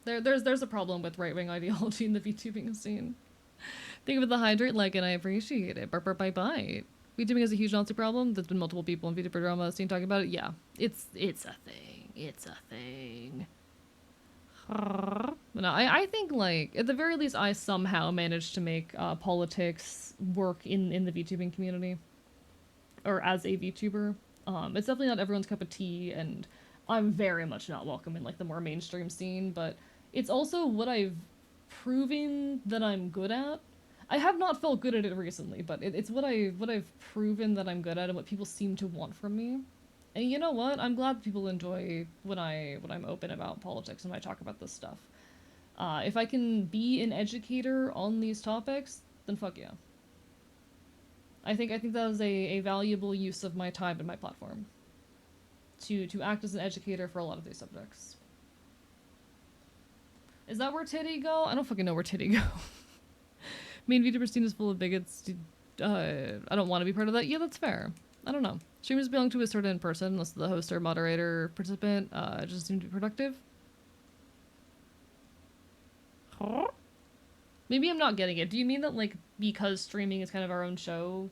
A: There's a problem with right-wing ideology in the VTubing scene. Think of the hydrate like, and I appreciate it. Burp, burp, bite, bite. VTubing is a huge Nazi problem. There's been multiple people in VTuber drama scene talking about it. Yeah, it's a thing. It's a thing. But no, I think, like, at the very least, I somehow managed to make politics work in the VTubing community. Or as a VTuber. It's definitely not everyone's cup of tea, and I'm very much not welcome in, like, the more mainstream scene, but it's also what I've proven that I'm good at. I have not felt good at it recently, but it's what I've proven that I'm good at and what people seem to want from me. And you know what? I'm glad people enjoy when I'm open about politics and when I talk about this stuff. If I can be an educator on these topics, then fuck yeah. I think that is a valuable use of my time and my platform. To act as an educator for a lot of these subjects. Is that where titty go? I don't fucking know where titty go. Main VTuber scene is full of bigots. I don't want to be part of that. Yeah, that's fair. I don't know. Streamers belong to a certain person, unless the host or moderator participant just seem to be productive. Maybe I'm not getting it. Do you mean that, like, because streaming is kind of our own show,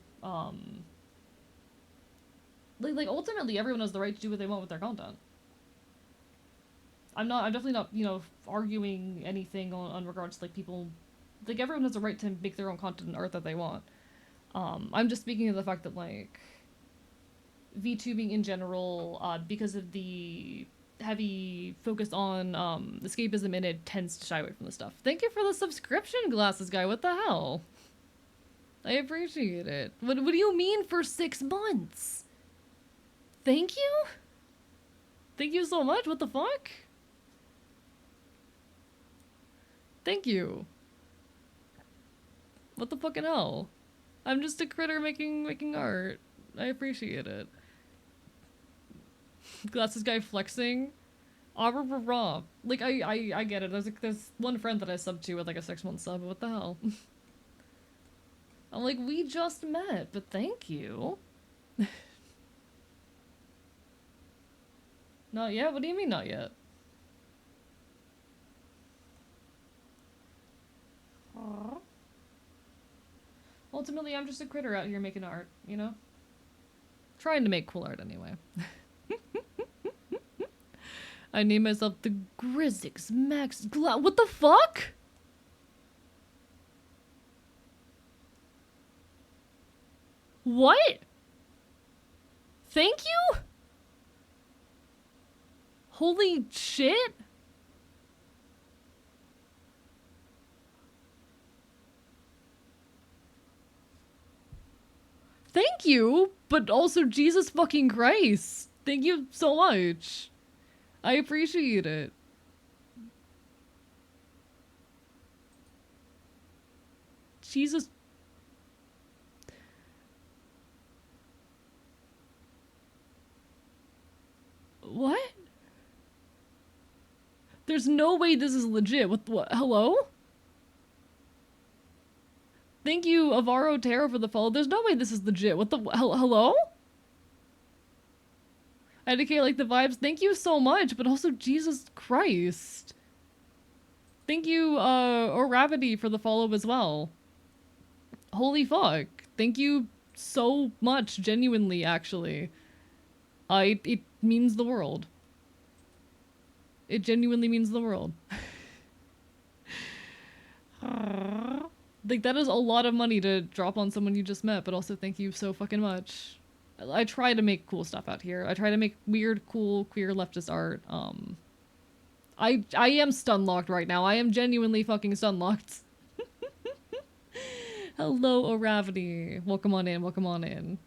A: like ultimately everyone has the right to do what they want with their content. I'm definitely not, you know, arguing anything on regards to, like, people, like, everyone has a right to make their own content and art that they want. I'm just speaking of the fact that, like, VTubing in general, because of the heavy focus on escapism in it, tends to shy away from the stuff. Thank you for the subscription, glasses guy. What the hell? I appreciate it. What do you mean for 6 months? Thank you? Thank you so much. What the fuck? Thank you. What the fucking hell? I'm just a critter making art. I appreciate it. Glasses guy flexing. Raw. Like, I get it. There's one friend that I subbed to with, like, a 6-month sub. What the hell? I'm like, we just met, but thank you. Not yet? What do you mean not yet? Ultimately, I'm just a critter out here making art, you know? Trying to make cool art anyway. I name myself the Grizzix Max What the fuck? What? Thank you? Holy shit? Thank you, but also Jesus fucking Christ. Thank you so much. I appreciate it. Jesus. What? There's no way this is legit. What? Hello? Thank you, Avaro Terra, for the follow. There's no way this is legit. What the? Hello? IDK, like the vibes. Thank you so much, but also Jesus Christ. Thank you, Oravity, for the follow as well. Holy fuck. Thank you so much, genuinely, actually. It means the world. It genuinely means the world. Like, that is a lot of money to drop on someone you just met, but also thank you so fucking much. I try to make cool stuff out here. I try to make weird, cool, queer leftist art. I am stun-locked right now. I am genuinely fucking stun-locked. Hello, Oravity. Welcome on in, welcome on in.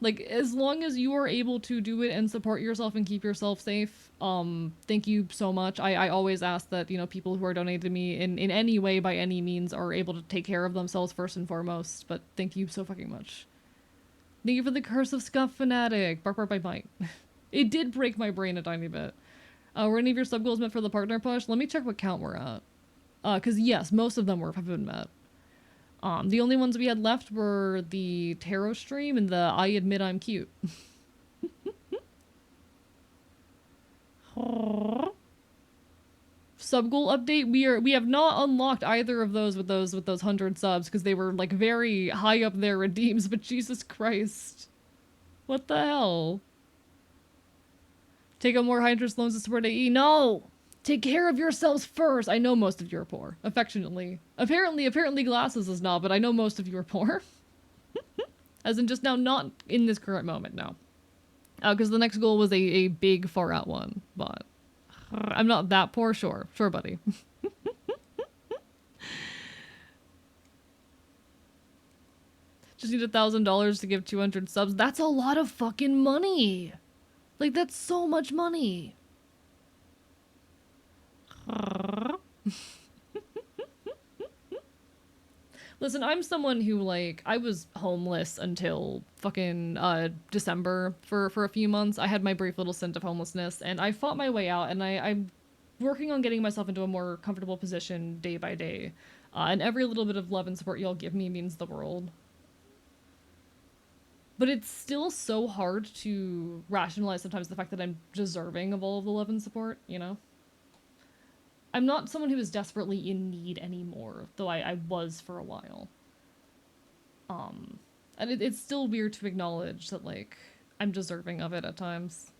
A: Like, as long as you are able to do it and support yourself and keep yourself safe, thank you so much. I always ask that, you know, people who are donating to me in any way, by any means, are able to take care of themselves first and foremost, but thank you so fucking much. Thank you for the Curse of Scuff Fanatic. Bark, bark, bite, bite. It did break my brain a tiny bit. Were any of your sub goals meant for the partner push? Let me check what count we're at. Cause yes, most of them have been met. The only ones we had left were the tarot stream and the I admit I'm cute. Sub goal update. We have not unlocked either of those with those 100 subs because they were like very high up there redeems. But Jesus Christ, what the hell? Take out more hydrous loans to support AE. No, take care of yourselves first. I know most of you are poor. Affectionately. Apparently glasses is not, but I know most of you are poor. As in just now, not in this current moment, no. Because the next goal was a big far out one, but I'm not that poor, sure, buddy. Just need $1,000 to give 200 subs. That's a lot of fucking money. Like, that's so much money. Listen, I'm someone who, like, I was homeless until fucking December for a few months. I had my brief little stint of homelessness, and I fought my way out, and I'm working on getting myself into a more comfortable position day by day. And every little bit of love and support y'all give me means the world. But it's still so hard to rationalize sometimes the fact that I'm deserving of all of the love and support, you know? I'm not someone who is desperately in need anymore, though I was for a while. And it's still weird to acknowledge that, like, I'm deserving of it at times.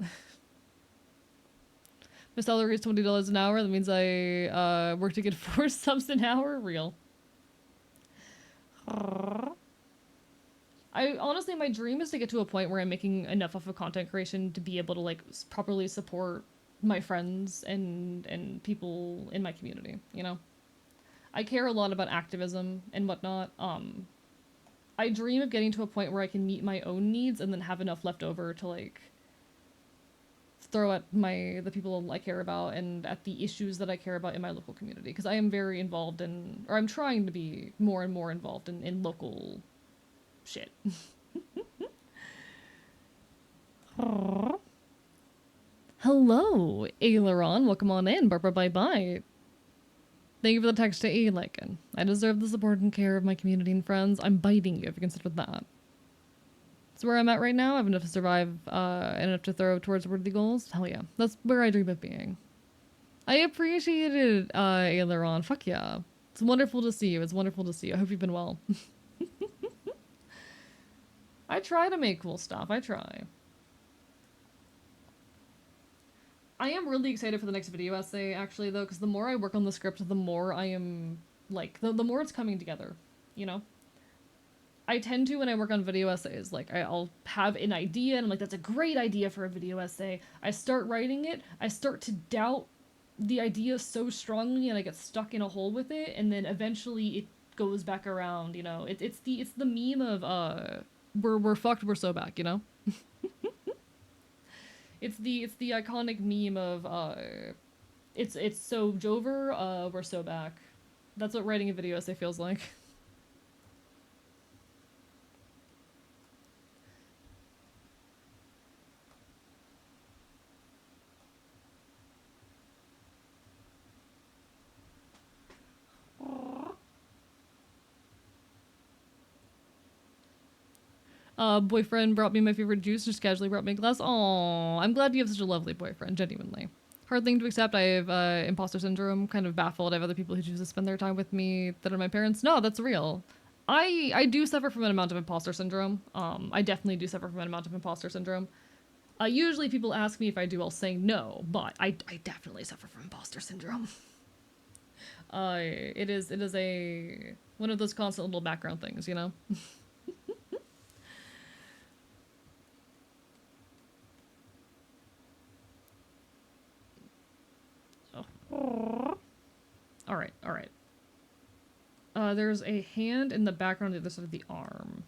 A: My salary is $20 an hour, that means I work to get 4 subs an hour? Real. Honestly, my dream is to get to a point where I'm making enough of a content creation to be able to, like, properly support my friends and people in my community, you know? I care a lot about activism and whatnot. I dream of getting to a point where I can meet my own needs and then have enough left over to, like, throw at the people I care about and at the issues that I care about in my local community. Because I am very involved in, or I'm trying to be more and more involved in local shit. Hello, Aileron. Welcome on in. Barbara, bye-bye. Thank you for the text to A-Lycan. I deserve the support and care of my community and friends. I'm biting you if you consider that. That's where I'm at right now. I have enough to survive and enough to throw towards worthy goals. Hell yeah. That's where I dream of being. I appreciate it, Aileron. Fuck yeah. It's wonderful to see you. It's wonderful to see you. I hope you've been well. I try to make cool stuff. I try. I am really excited for the next video essay, actually, though, because the more I work on the script, the more I am, like, the more it's coming together, you know? I tend to, when I work on video essays, like, I'll have an idea, and I'm like, that's a great idea for a video essay. I start writing it, I start to doubt the idea so strongly, and I get stuck in a hole with it, and then eventually it goes back around, you know? It's the meme of, we're fucked, we're so back, you know? It's the iconic meme of it's so Jover, we're so back. That's what writing a video essay feels like. Boyfriend brought me my favorite juice, just casually brought me a glass. Aww, I'm glad you have such a lovely boyfriend, genuinely. Hard thing to accept. I have imposter syndrome, kind of baffled. I have other people who choose to spend their time with me that are my parents. No, that's real. I do suffer from an amount of imposter syndrome. I definitely do suffer from an amount of imposter syndrome. Usually people ask me if I do, I'll say no, but I definitely suffer from imposter syndrome. It is one of those constant little background things, you know? Alright, alright. There's a hand in the background on the other side of the arm.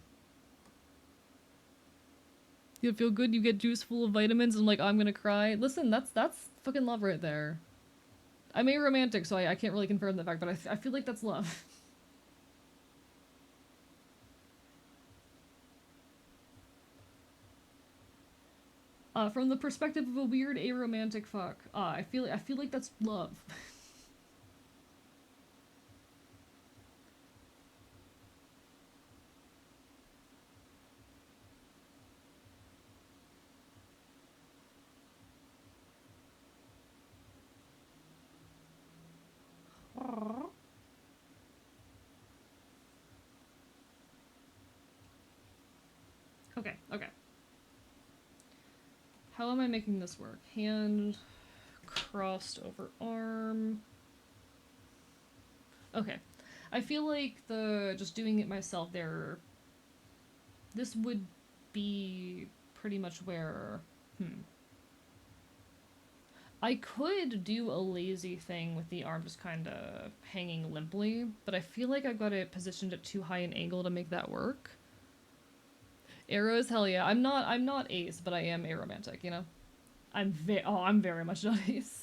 A: You feel good, you get juice full of vitamins, and like, I'm gonna cry. Listen, that's fucking love right there. I'm aromantic, so I can't really confirm the fact, but I feel like that's love. From the perspective of a weird aromantic fuck, I feel like that's love. Okay, okay. How am I making this work? Hand crossed over arm. Okay. I feel like just doing it myself there, this would be pretty much where, I could do a lazy thing with the arm just kind of hanging limply, but I feel like I've got it positioned at too high an angle to make that work. Arrows, hell yeah. I'm not ace, but I am aromantic, you know? I'm very much not ace.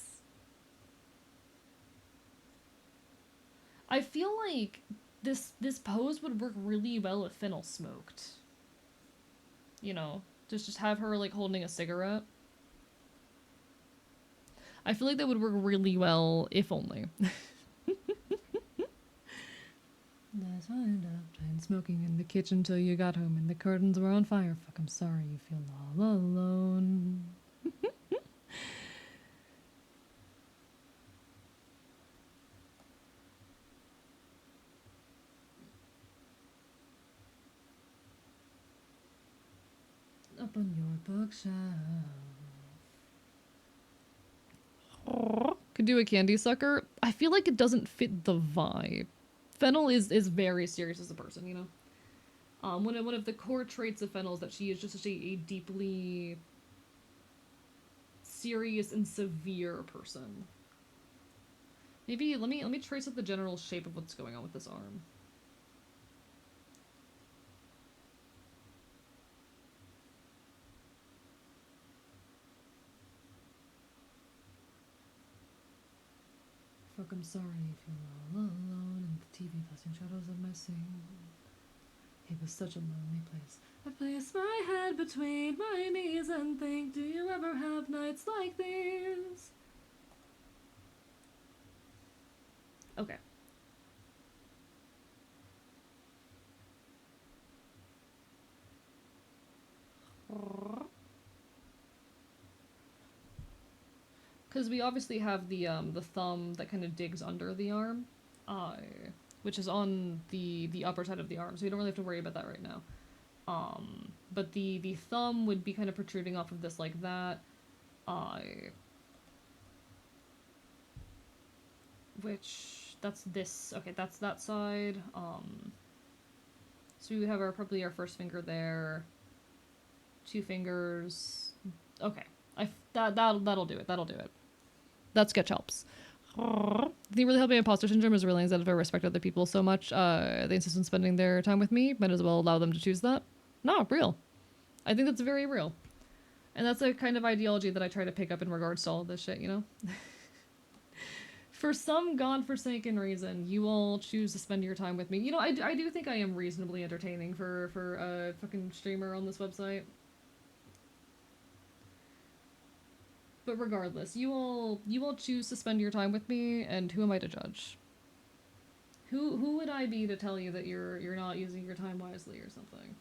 A: I feel like this pose would work really well if Fennel smoked. You know, just have her like holding a cigarette. I feel like that would work really well if only. That's why I ended up trying smoking in the kitchen till you got home and the curtains were on fire. Fuck, I'm sorry you feel all alone. Up on your bookshelf. Could do a candy sucker. I feel like it doesn't fit the vibe. Fennel is very serious as a person, you know? One of the core traits of Fennel is that she is just such a deeply serious and severe person. Maybe let me trace out the general shape of what's going on with this arm. Fuck, I'm sorry you feel all alone in the TV casting shadows of my scene. It was such a lonely place. I place my head between my knees and think, do you ever have nights like these? Okay. Because we obviously have the thumb that kind of digs under the arm, which is on the upper side of the arm, so we don't really have to worry about that right now. But the thumb would be kind of protruding off of this like that, which that's this. Okay, that's that side. So we would have probably our first finger there, 2 fingers. Okay, that'll do it. That'll do it. That sketch helps. The thing really helping imposter syndrome is realizing that if I respect other people so much, they insist on spending their time with me, might as well allow them to choose that. No, real. I think that's very real. And that's a kind of ideology that I try to pick up in regards to all of this shit, you know? For some godforsaken reason, you all choose to spend your time with me. You know, I do think I am reasonably entertaining for a fucking streamer on this website. But regardless, you all choose to spend your time with me, and who am I to judge? Who would I be to tell you that you're not using your time wisely or something?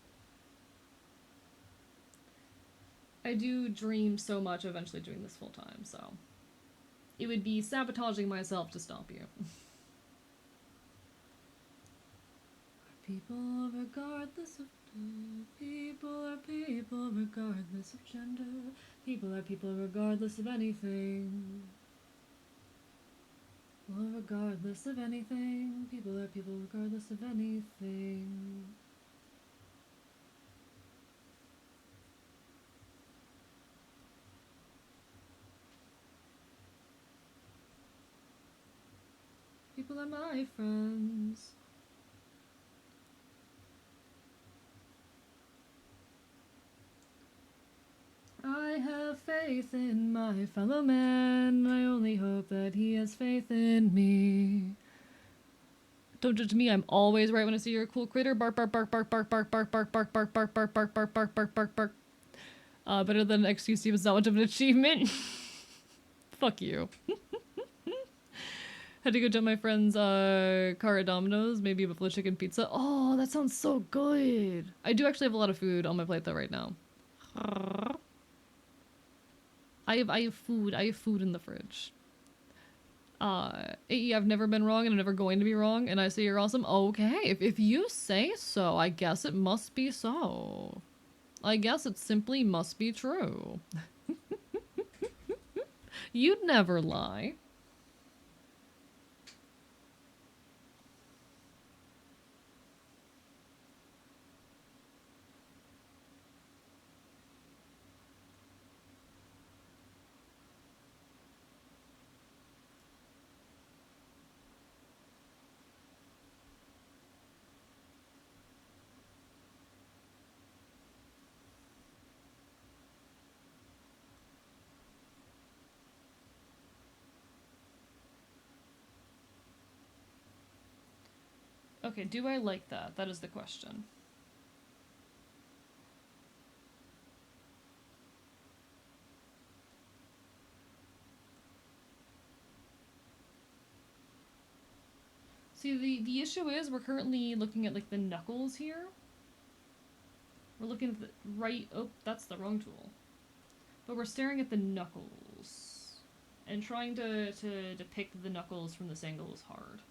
A: I do dream so much of eventually doing this full time, so it would be sabotaging myself to stop you. People regardless of people are people regardless of gender. People are people regardless of anything. Well, regardless of anything. People are people regardless of anything. People are my friends. I have faith in my fellow man. I only hope that he has faith in me. Don't judge me, I'm always right when I see you're a cool critter. Bark, bark, bark, bark, bark, bark, bark, bark, bark, bark, bark, bark, bark, bark, bark, bark, bark, bark. Better than an XQC was not much of an achievement. Fuck you. Had to go jump my friend's car at Domino's, maybe a buffalo chicken pizza. Oh, that sounds so good. I do actually have a lot of food on my plate though right now. I have food in the fridge. AE, I've never been wrong and I'm never going to be wrong, and I say you're awesome. Okay, if you say so, I guess it must be so. I guess it simply must be true. You'd never lie. Okay, do I like that? That is the question. See, the issue is we're currently looking at, like, the knuckles here. We're looking at the right... Oh, that's the wrong tool. But we're staring at the knuckles. And trying to depict the knuckles from this angle is hard.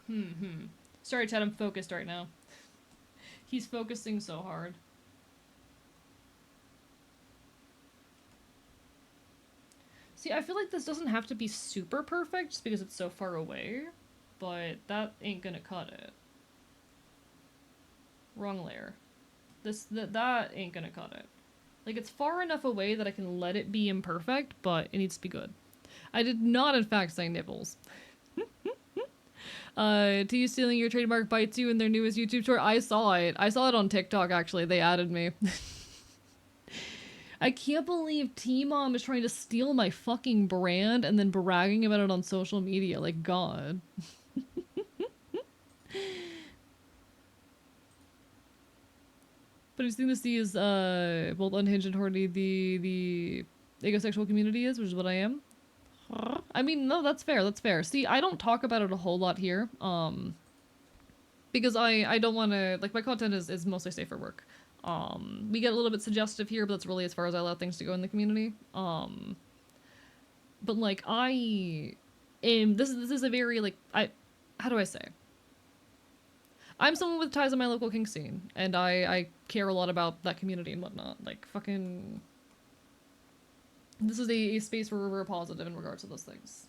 A: Hmm. Sorry, Ted, I'm focused right now. He's focusing so hard. See, I feel like this doesn't have to be super perfect just because it's so far away, but that ain't gonna cut it. Wrong layer. That ain't gonna cut it. Like, it's far enough away that I can let it be imperfect, but it needs to be good. I did not, in fact, say nibbles. To you stealing your trademark bites you in their newest YouTube short. I saw it. I saw it on TikTok, actually. They added me. I can't believe T-Mom is trying to steal my fucking brand and then bragging about it on social media. Like, God. But it's thing to see is, both unhinged and horny the asexual community is, which is what I am. I mean, no, that's fair, that's fair. See, I don't talk about it a whole lot here, because I don't want to, like, my content is mostly safe for work. We get a little bit suggestive here, but that's really as far as I allow things to go in the community. But, like, this is a very, like, how do I say? I'm someone with ties in my local kink scene, and I care a lot about that community and whatnot. Like, fucking... This is a space where we're positive in regards to those things.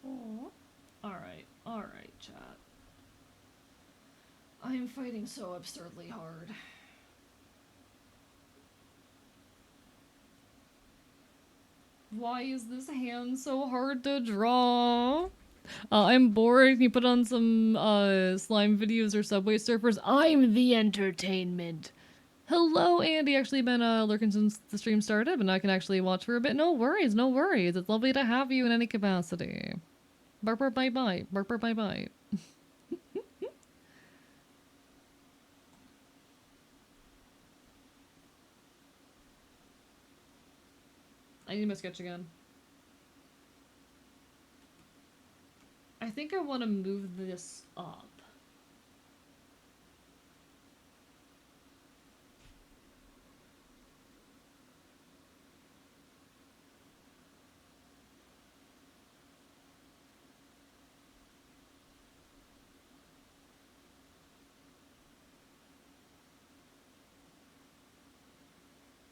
A: Oh. Alright, chat. I am fighting so absurdly hard. Why is this hand so hard to draw? I'm bored. Can you put on some slime videos or Subway Surfers? I'm the entertainment. Hello, Andy. Actually been lurking since the stream started, but now I can actually watch for a bit. No worries, no worries. It's lovely to have you in any capacity. Barper bye bye. Barper bye bye. I need my sketch again. I think I want to move this up.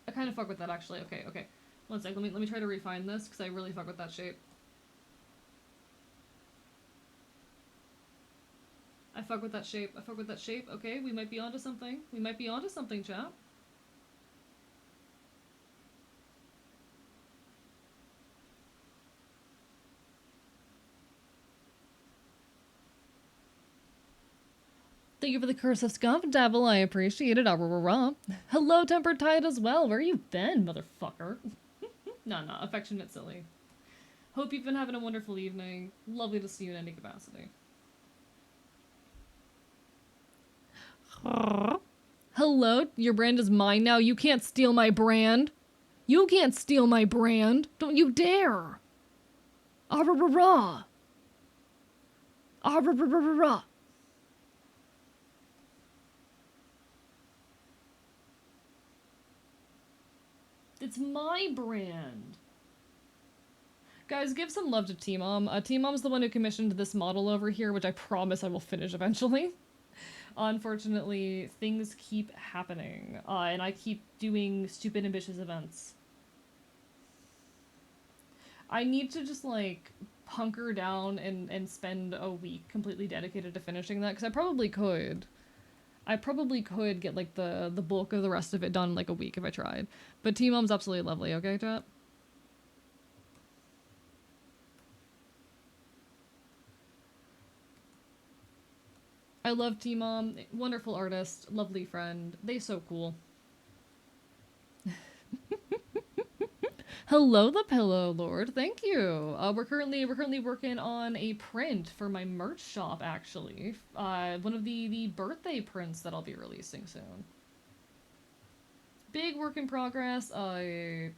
A: I kind of fuck with that, actually. Okay. One sec, let me try to refine this, because I really fuck with that shape. I fuck with that shape. Okay, we might be onto something. Chat. Thank you for the curse of Scump Devil. I appreciate it. Hello, Tempered Tide as well. Where you been, motherfucker? Nah, affectionate silly. Hope you've been having a wonderful evening. Lovely to see you in any capacity. Hello, your brand is mine now. You can't steal my brand. You can't steal my brand. Don't you dare. Ah-rah-rah-rah. Ah-rah-rah-rah-rah. It's my brand. Guys, give some love to T-Mom. T-Mom's the one who commissioned this model over here, which I promise I will finish eventually. Unfortunately, things keep happening, and I keep doing stupid ambitious events. I need to just, like, hunker down and spend a week completely dedicated to finishing that, because I probably could. I probably could get, like, the bulk of the rest of it done in, like, a week if I tried. But T-Mom's absolutely lovely, okay, chat? I love T-Mom. Wonderful artist. Lovely friend. They so cool. Hello, the Pillow Lord. Thank you. We're currently working on a print for my merch shop, actually. One of the birthday prints that I'll be releasing soon. Big work in progress.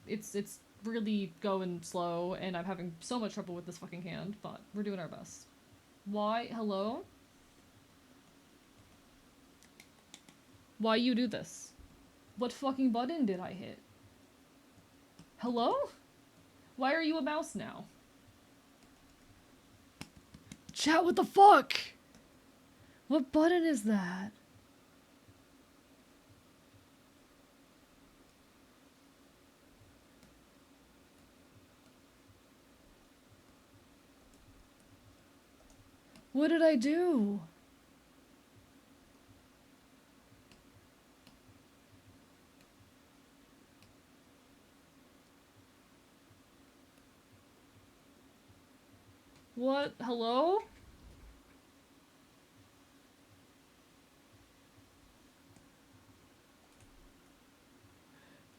A: It's really going slow, and I'm having so much trouble with this fucking hand, but we're doing our best. Why? Hello? Why you do this? What fucking button did I hit? Hello? Why are you a mouse now? Chat, what the fuck? What button is that? What did I do? What? Hello?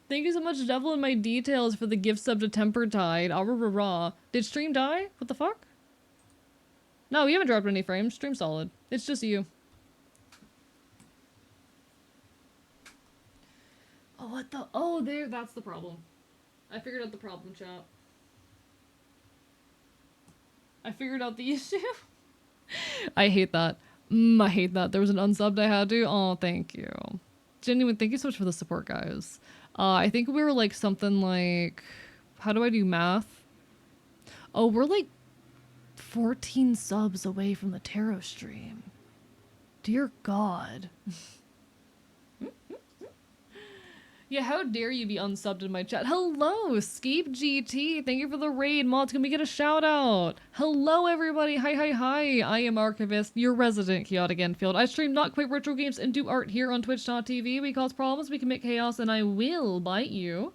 A: Thank you so much, Devil in My Details, for the gift sub to Tempered Tide. Ah-rah-rah-rah. Did stream die? What the fuck? No, you haven't dropped any frames. Stream solid. It's just you. Oh, what the? Oh, there. That's the problem. I figured out the problem, chat. I figured out the issue. I hate that. I hate that. There was an unsubbed I had to. Oh, thank you. Genuine, thank you so much for the support, guys. I think we were like something like... How do I do math? Oh, we're like 14 subs away from the tarot stream. Dear God. Yeah, how dare you be unsubbed in my chat? Hello, Scape GT. Thank you for the raid. Mods, can we get a shout out? Hello, everybody. Hi. I am Archivist, your resident chaotic Enfield. I stream not quite retro games and do art here on twitch.tv. We cause problems, we commit chaos, and I will bite you.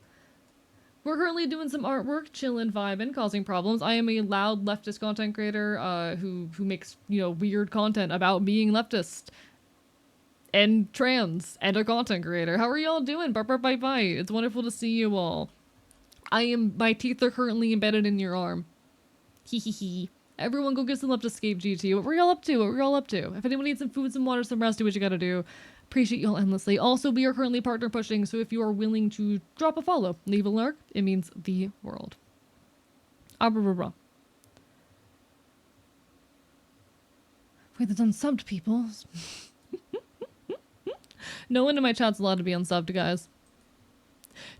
A: We're currently doing some artwork, chillin', vibin', causing problems. I am a loud leftist content creator who makes, you know, weird content about being leftist. And trans, and a content creator. How are y'all doing? Bye. It's wonderful to see you all. My teeth are currently embedded in your arm. Hee. Everyone go get some love to Escape GT. What were y'all up to? If anyone needs some food, some water, some rest, do what you gotta do. Appreciate y'all endlessly. Also, we are currently partner pushing, so if you are willing to drop a follow, leave a lurk, it means the world. Ah-rah-rah-rah. Wait, that's unsubbed people. No one in my chat's allowed to be unsubbed, guys.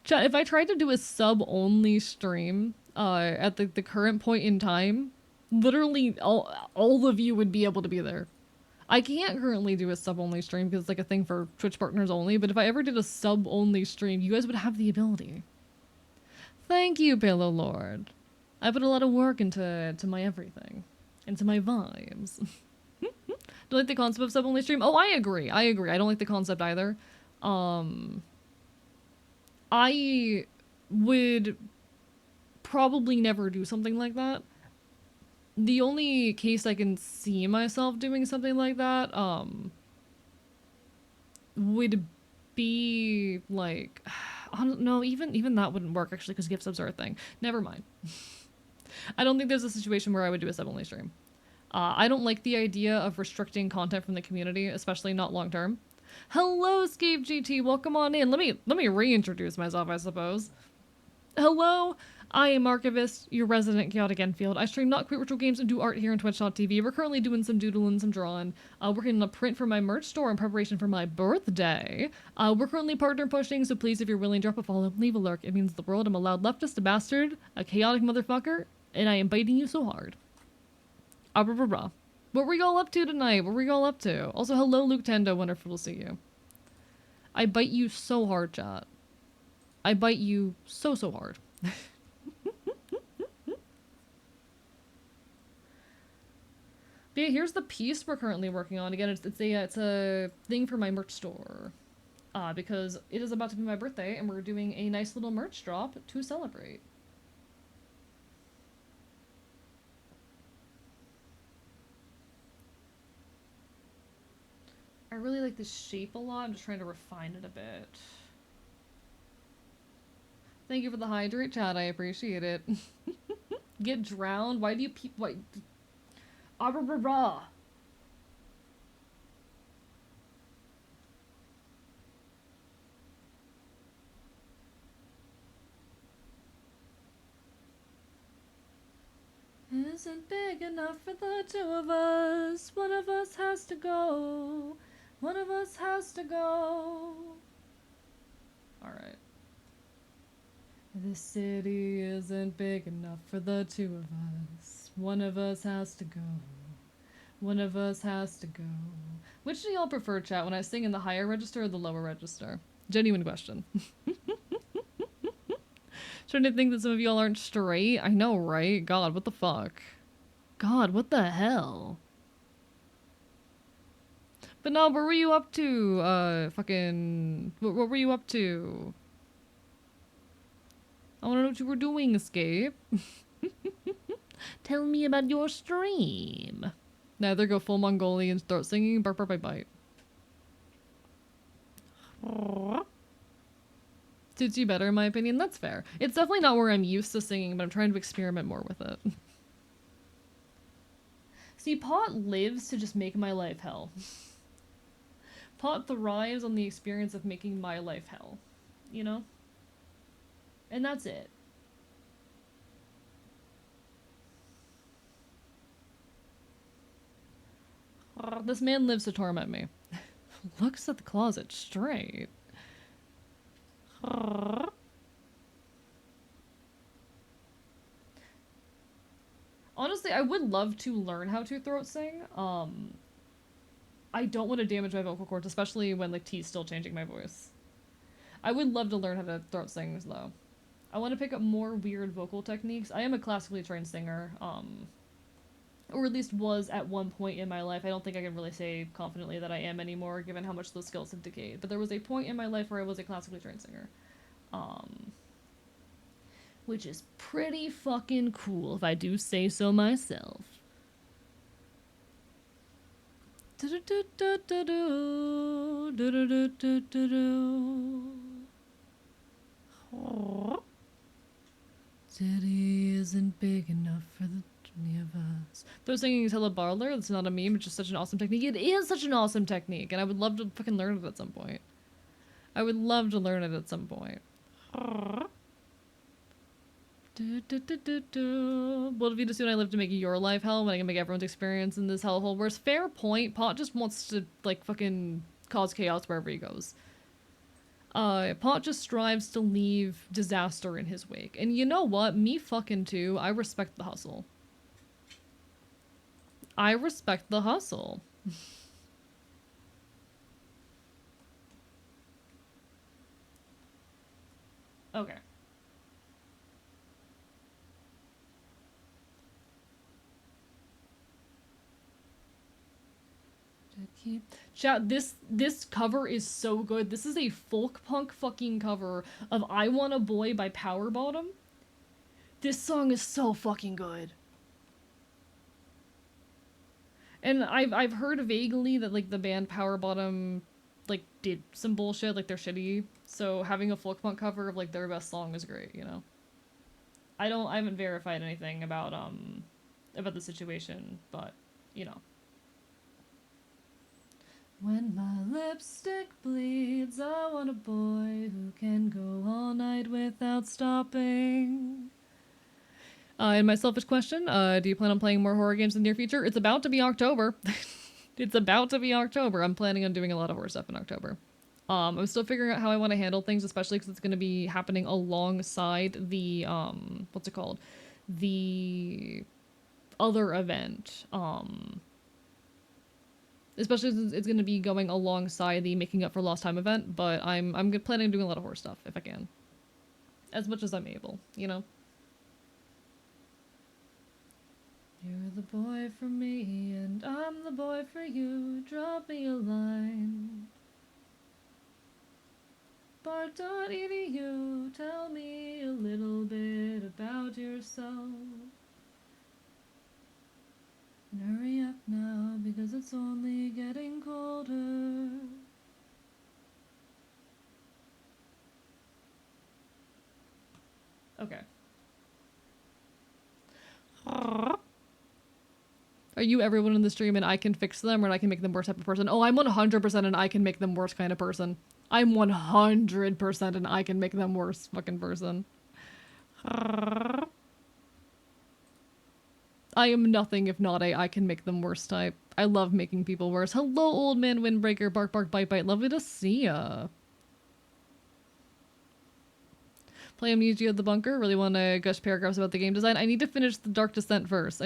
A: Chat, if I tried to do a sub-only stream at the current point in time, literally all of you would be able to be there. I can't currently do a sub-only stream because it's like a thing for Twitch partners only, but if I ever did a sub-only stream, you guys would have the ability. Thank you, Pillow Lord. I put a lot of work into my everything. Into my vibes. Do you like the concept of sub-only stream? Oh, I agree. I don't like the concept either. I would probably never do something like that. The only case I can see myself doing something like that, would be like, I don't know, even that wouldn't work actually because gift subs are a thing. Never mind. I don't think there's a situation where I would do a sub only stream. I don't like the idea of restricting content from the community, especially not long term. Hello, Scape GT. Welcome on in. Let me reintroduce myself, I suppose. Hello, I am Archivist, your resident chaotic Enfield. I stream Not Quit Virtual Games and do art here on Twitch.tv. We're currently doing some doodling, some drawing, working on a print for my merch store in preparation for my birthday. We're currently partner pushing, so please, if you're willing, drop a follow, leave a lurk. It means the world. I'm a loud leftist, a bastard, a chaotic motherfucker, and I am biting you so hard. Ah, blah, blah, blah. What were y'all up to tonight? What were y'all up to? Also, hello, Luke Tendo. Wonderful to see you. I bite you so hard, chat. I bite you so hard. But yeah, here's the piece we're currently working on. Again, it's a thing for my merch store. Because it is about to be my birthday, and we're doing a nice little merch drop to celebrate. I really like this shape a lot. I'm just trying to refine it a bit. Thank you for the hydrate, chat. I appreciate it. Get drowned? Why do you why? Ah, rah, rah, rah. Isn't big enough for the two of us. One of us has to go. One of us has to go. Alright. This city isn't big enough for the two of us. One of us has to go. One of us has to go. Which do y'all prefer, chat, when I sing in the higher register or the lower register? Genuine question. Trying to think that some of y'all aren't straight. I know, right? God, what the fuck? God, what the hell? But no, what were you up to? Fucking... What were you up to? I wanna know what you were doing, Escape. Tell me about your stream. Now there go full Mongolian start singing. Bark, bark, bite, bite. Suits you better, in my opinion. That's fair. It's definitely not where I'm used to singing, but I'm trying to experiment more with it. See, Pot lives to just make my life hell. Pot thrives on the experience of making my life hell. You know? And that's it. This man lives to torment me. Looks at the closet straight. Honestly, I would love to learn how to throat sing. I don't want to damage my vocal cords, especially when like T's still changing my voice. I would love to learn how to throat sing though. I want to pick up more weird vocal techniques. I am a classically trained singer, or at least was at one point in my life. I don't think I can really say confidently that I am anymore, given how much those skills have decayed. But there was a point in my life where I was a classically trained singer. Which is pretty fucking cool, if I do say so myself. City isn't big enough for the three of us. They're singing Hella Barler. That's not a meme. It's just such an awesome technique. It is such an awesome technique, and I would love to fucking learn it at some point. I would love to learn it at some point. What if you just soon I live to make your life hell when I can make everyone's experience in this hellhole worse? Fair point. Pot just wants to, like, fucking cause chaos wherever he goes. Pot just strives to leave disaster in his wake. And you know what? Me fucking too. I respect the hustle. I respect the hustle. Okay. Chat, this cover is so good. This is a folk punk fucking cover of I Want a Boy by Power Bottom. This song is so fucking good. And I've heard vaguely that like the band Power Bottom like did some bullshit, like they're shitty. So having a Folkpunk cover of like their best song is great, you know. I haven't verified anything about the situation, but you know. When my lipstick bleeds, I want a boy who can go all night without stopping. And my selfish question, do you plan on playing more horror games in the near future? It's about to be October. It's about to be October. I'm planning on doing a lot of horror stuff in October. I'm still figuring out how I want to handle things, especially because it's going to be happening alongside the, what's it called? The other event. Especially since it's going to be going alongside the Making Up for Lost Time event, but I'm planning on doing a lot of horror stuff if I can. As much as I'm able, you know? You're the boy for me, and I'm the boy for you. Drop me a line. Bart.edu, tell me a little bit about yourself. And hurry up now, because it's only getting colder. Okay. Are you everyone in the stream and I can fix them or I can make them worse type of person? Oh, I'm 100% and I can make them worse kind of person. I'm 100% and I can make them worse fucking person. I am nothing if not a I can make them worse type. I love making people worse. Hello, old man windbreaker, bark bark bite bite. Lovely to see ya. Play Amnesia at the Bunker. Really want to gush paragraphs about the game design. I need to finish the Dark Descent first.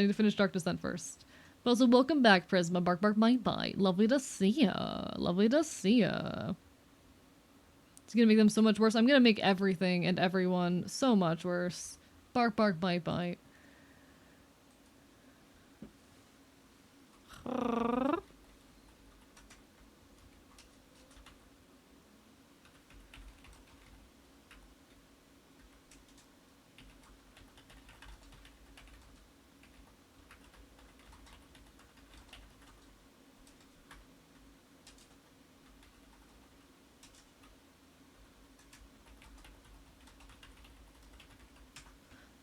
A: But also, welcome back, Prisma. Bark bark bite bite. Lovely to see ya. Lovely to see ya. It's gonna make them so much worse. I'm gonna make everything and everyone so much worse. Bark bark bite bite.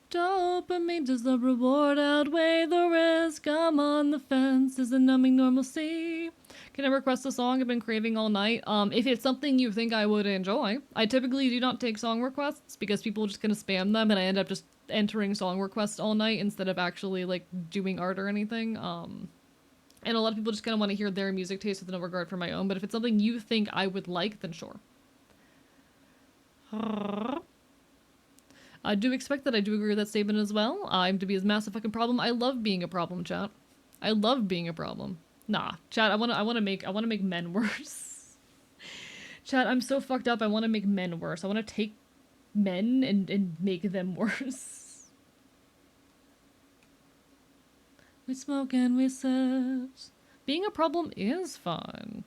A: Dopamine, does the reward outweigh the risk? I'm on the fence, is a numbing normalcy. Can I request a song I've been craving all night? If it's something you think I would enjoy. I typically do not take song requests because people are just gonna spam them and I end up just entering song requests all night instead of actually like doing art or anything. And a lot of people just kind of want to hear their music taste with no regard for my own, but if it's something you think I would like, then sure. I do expect that I do agree with that statement as well. I'm to be a massive fucking problem. I love being a problem, chat. I love being a problem. Nah, chat, I wanna make men worse. Chat, I'm so fucked up, I wanna make men worse. I wanna take men and make them worse. We smoke and we sip. Being a problem is fun.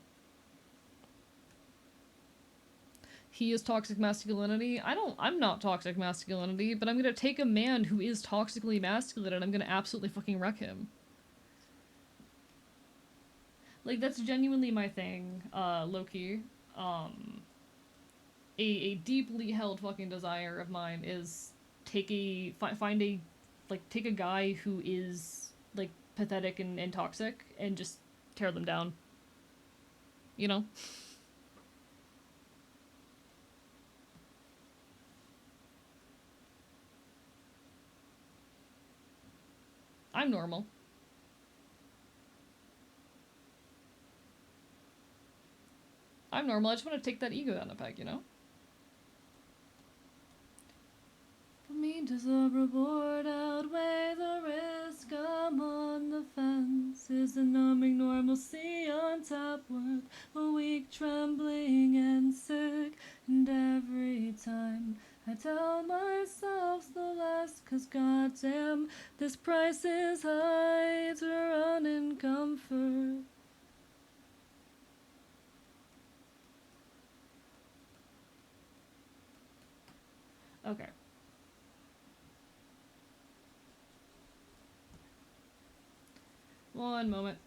A: He is toxic masculinity. I'm not toxic masculinity, but I'm gonna take a man who is toxically masculine and I'm gonna absolutely fucking wreck him. Like, that's genuinely my thing, low-key. A deeply held fucking desire of mine is take a guy who is, like, pathetic and toxic and just tear them down. You know? I'm normal. I'm normal. I just want to take that ego down a peg, you know? For me, does the reward outweigh the risk? I'm on the fence. Is the numbing normalcy on tap worth a week trembling and sick? And every time I tell myself the less, 'cause goddamn, this price is high to run in comfort. Okay. One moment.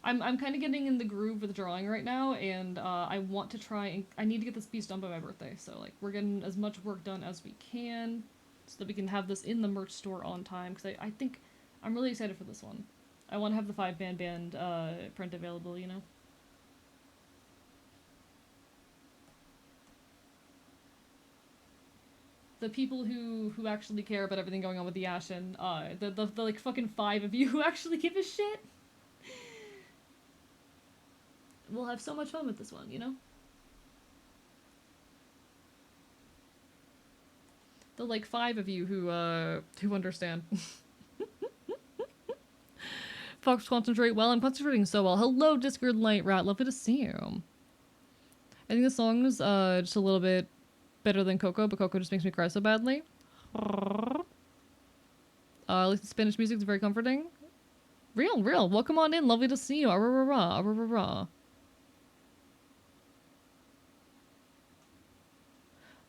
A: I'm kind of getting in the groove with drawing right now, and I want to try and I need to get this piece done by my birthday. So like we're getting as much work done as we can, so that we can have this in the merch store on time. Because I think I'm really excited for this one. I want to have the 5-band print available. You know. The people who actually care about everything going on with the Ashen, the like fucking 5 of you who actually give a shit. We'll have so much fun with this one, you know? The like 5 of you who understand. Fox, concentrate well. I'm concentrating so well. Hello, Discord Light Rat. Lovely to see you. I think the song's just a little bit better than Coco, but Coco just makes me cry so badly. At least the Spanish music is very comforting. Real. Welcome on in. Lovely to see you.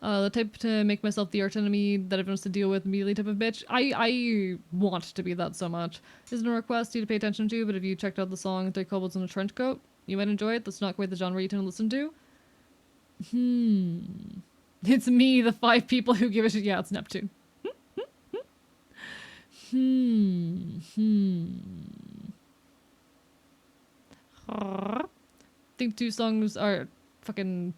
A: The type to make myself the arch enemy that everyone has to deal with immediately type of bitch. I want to be that so much. Isn't a request you to pay attention to, but if you checked out the song Three Kobolds in a Trench Coat, you might enjoy it. That's not quite the genre you tend to listen to. It's me, the 5 people who give a shit. Yeah, it's Neptune. I think 2 songs are fucking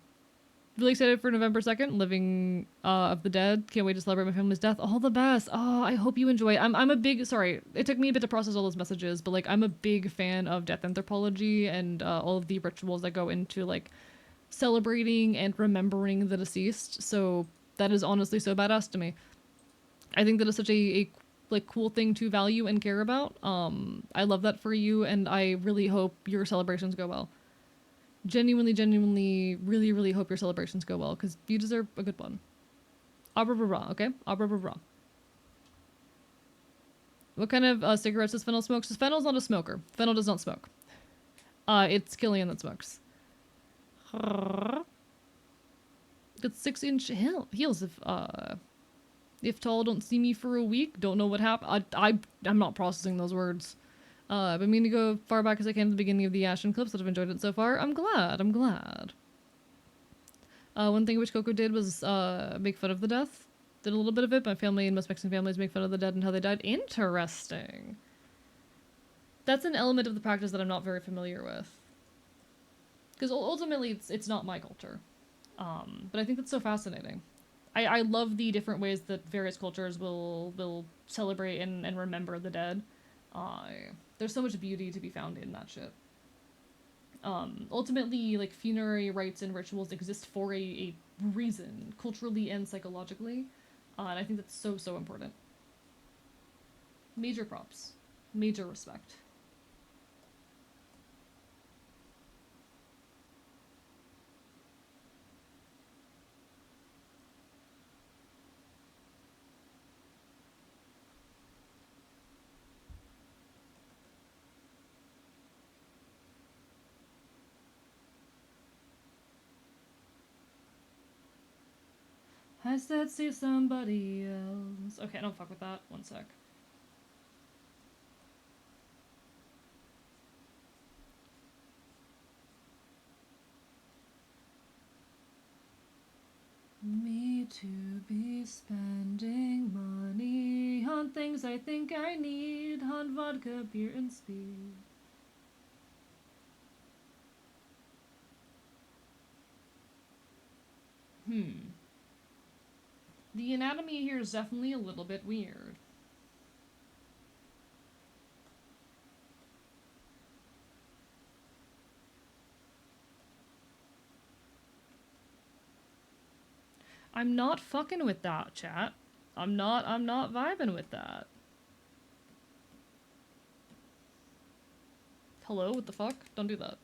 A: really excited for November 2nd, Living of the Dead. Can't wait to celebrate my family's death. All the best. Oh, I hope you enjoy it. I'm a big, sorry, it took me a bit to process all those messages, but like I'm a big fan of death anthropology and all of the rituals that go into like celebrating and remembering the deceased. So that is honestly so badass to me. I think that is such a like cool thing to value and care about. I love that for you, and I really hope your celebrations go well. Genuinely, really hope your celebrations go well, because you deserve a good one. Abra, okay? Abra. What kind of cigarettes does Fennel smoke? So Fennel's not a smoker. Fennel does not smoke. It's Killian that smokes. Got 6-inch heels if tall don't see me for a week, don't know what happened. I'm not processing those words. I've been meaning to go far back as I can at the beginning of the Ashen clips that I've enjoyed it so far. I'm glad. One thing which Coco did was make fun of the death. Did a little bit of it. My family and most Mexican families make fun of the dead and how they died. Interesting. That's an element of the practice that I'm not very familiar with. Because ultimately, it's not my culture. But I think that's so fascinating. I love the different ways that various cultures will celebrate and remember the dead. There's so much beauty to be found in that shit. Ultimately, like, funerary rites and rituals exist for a reason, culturally and psychologically. And I think that's so important. Major props. Major respect. I said see somebody else. Okay, don't fuck with that. One sec. Me to be spending money on things I think I need, on vodka, beer, and speed. The anatomy here is definitely a little bit weird. I'm not fucking with that, chat. I'm not vibing with that. Hello? What the fuck? Don't do that.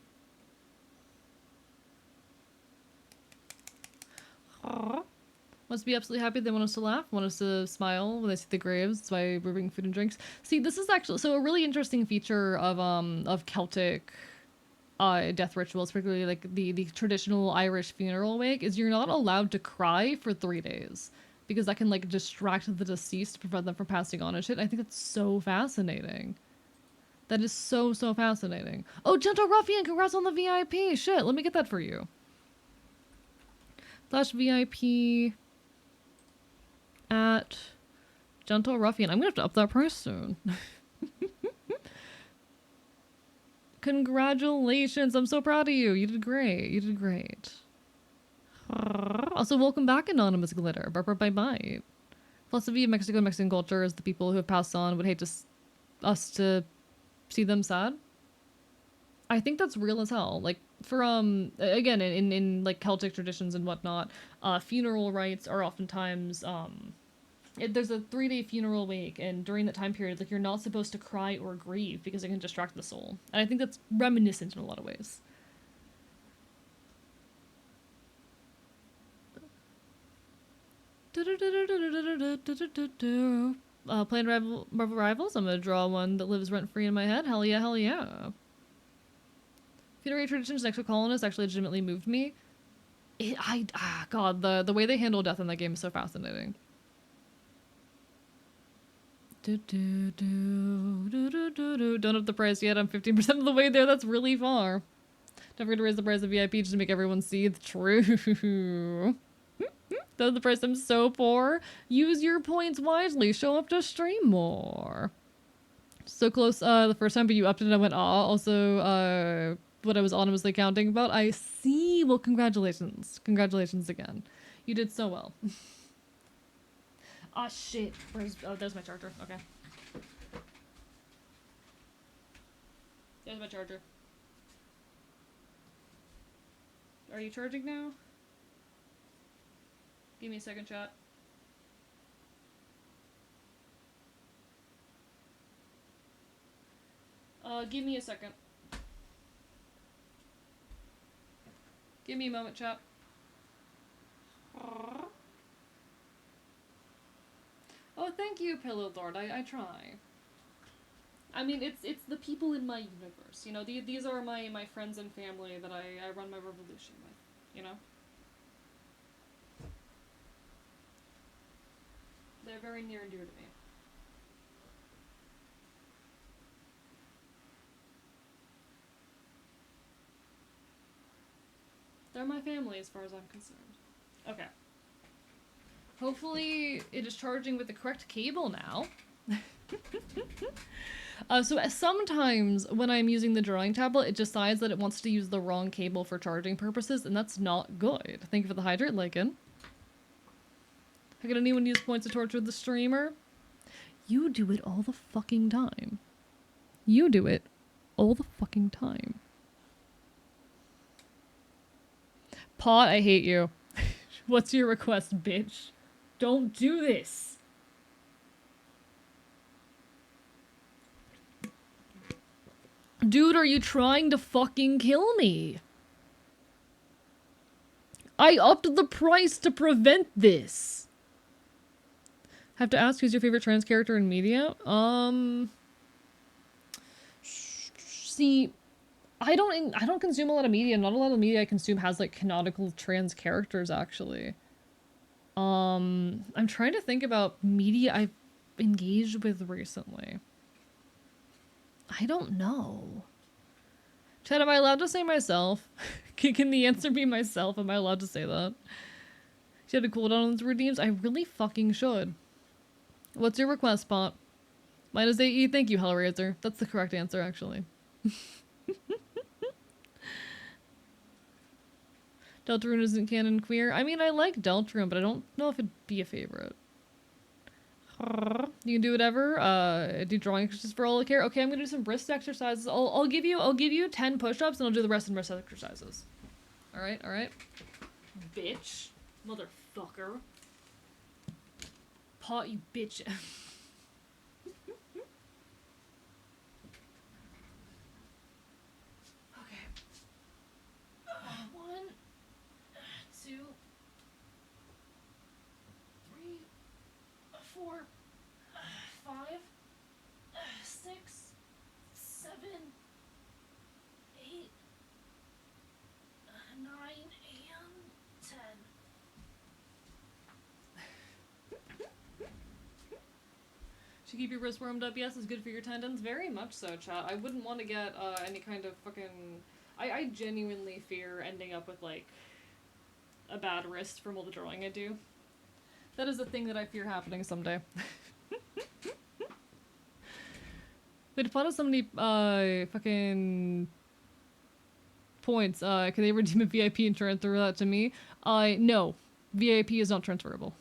A: Must be absolutely happy. They want us to laugh, want us to smile when they see the graves. That's why we're bringing food and drinks. See, this is actually so a really interesting feature of Celtic death rituals, particularly like the traditional Irish funeral wake, is you're not allowed to cry for 3 days because that can like distract the deceased to prevent them from passing on and shit. I think that's so fascinating. That is so, so fascinating. Oh, Gentle Ruffian, congrats on the VIP. Shit, let me get that for you. Flash VIP at Gentle Ruffian. I'm gonna have to up that price soon. Congratulations. I'm so proud of you. You did great. You did great. Also, welcome back, Anonymous Glitter. Bye. Philosophy of Mexico and Mexican culture is the people who have passed on would hate us to see them sad. I think that's real as hell. Like, for, again, in like, Celtic traditions and whatnot, funeral rites are oftentimes, there's a 3-day funeral wake, and during that time period, like, you're not supposed to cry or grieve because it can distract the soul. And I think that's reminiscent in a lot of ways. Playing Marvel Rivals, I'm gonna draw one that lives rent-free in my head. Hell yeah, hell yeah. Funerary traditions and exocolonists actually legitimately moved me. God, the way they handle death in that game is so fascinating. Don't up the price yet. I'm 15% of the way there. That's really far. Don't forget to raise the price of VIP just to make everyone see the truth. That's the price. I'm so poor. Use your points wisely. Show up to stream more. So close the first time, but you upped it and I went, ah. Also, what I was anonymously counting about. I see. Well, congratulations. Congratulations again. You did so well. Ah, shit. There's my charger. Okay. There's my charger. Are you charging now? Give me a second, chat. Give me a second. Give me a moment, chat. Oh, thank you, Pillow Lord. I try. I mean, it's the people in my universe. You know, these are my friends and family that I run my revolution with. You know? They're very near and dear to me. They're my family as far as I'm concerned. Okay. Hopefully it is charging with the correct cable now. So sometimes when I'm using the drawing tablet, it decides that it wants to use the wrong cable for charging purposes, and that's not good. Thank you for the hydrate, Lycan. Can anyone use points to torture the streamer? You do it all the fucking time. You do it all the fucking time. Pot, I hate you. What's your request, bitch? Don't do this. Dude, are you trying to fucking kill me? I upped the price to prevent this. Have to ask, who's your favorite trans character in media? See, I don't consume a lot of media. Not a lot of media I consume has like canonical trans characters actually. I'm trying to think about media I've engaged with recently. I don't know. Chad, am I allowed to say myself? Can the answer be myself? Am I allowed to say that? She had a cooldown on those redeems? I really fucking should. What's your request, Pot? Mine is AE. Thank you, Hellraiser. That's the correct answer, actually. Deltarune isn't canon queer. I mean, I like Deltarune, but I don't know if it'd be a favorite. You can do whatever. Do drawing exercises for all the care. Okay, I'm gonna do some wrist exercises. I'll give you 10 push-ups and I'll do the rest in wrist exercises. Alright. Bitch. Motherfucker. Pot, you bitch. Okay. 1, 2, 3, 4, 5, 6, 7, 8, 9, and 10. To keep your wrist warmed up, yes, is good for your tendons. Very much so, chat. I wouldn't want to get any kind of fucking... I genuinely fear ending up with, like, a bad wrist from all the drawing I do. That is a thing that I fear happening someday. Wait, if I have so many, fucking... points, can they redeem a VIP and transfer that to me? No. VIP is not transferable.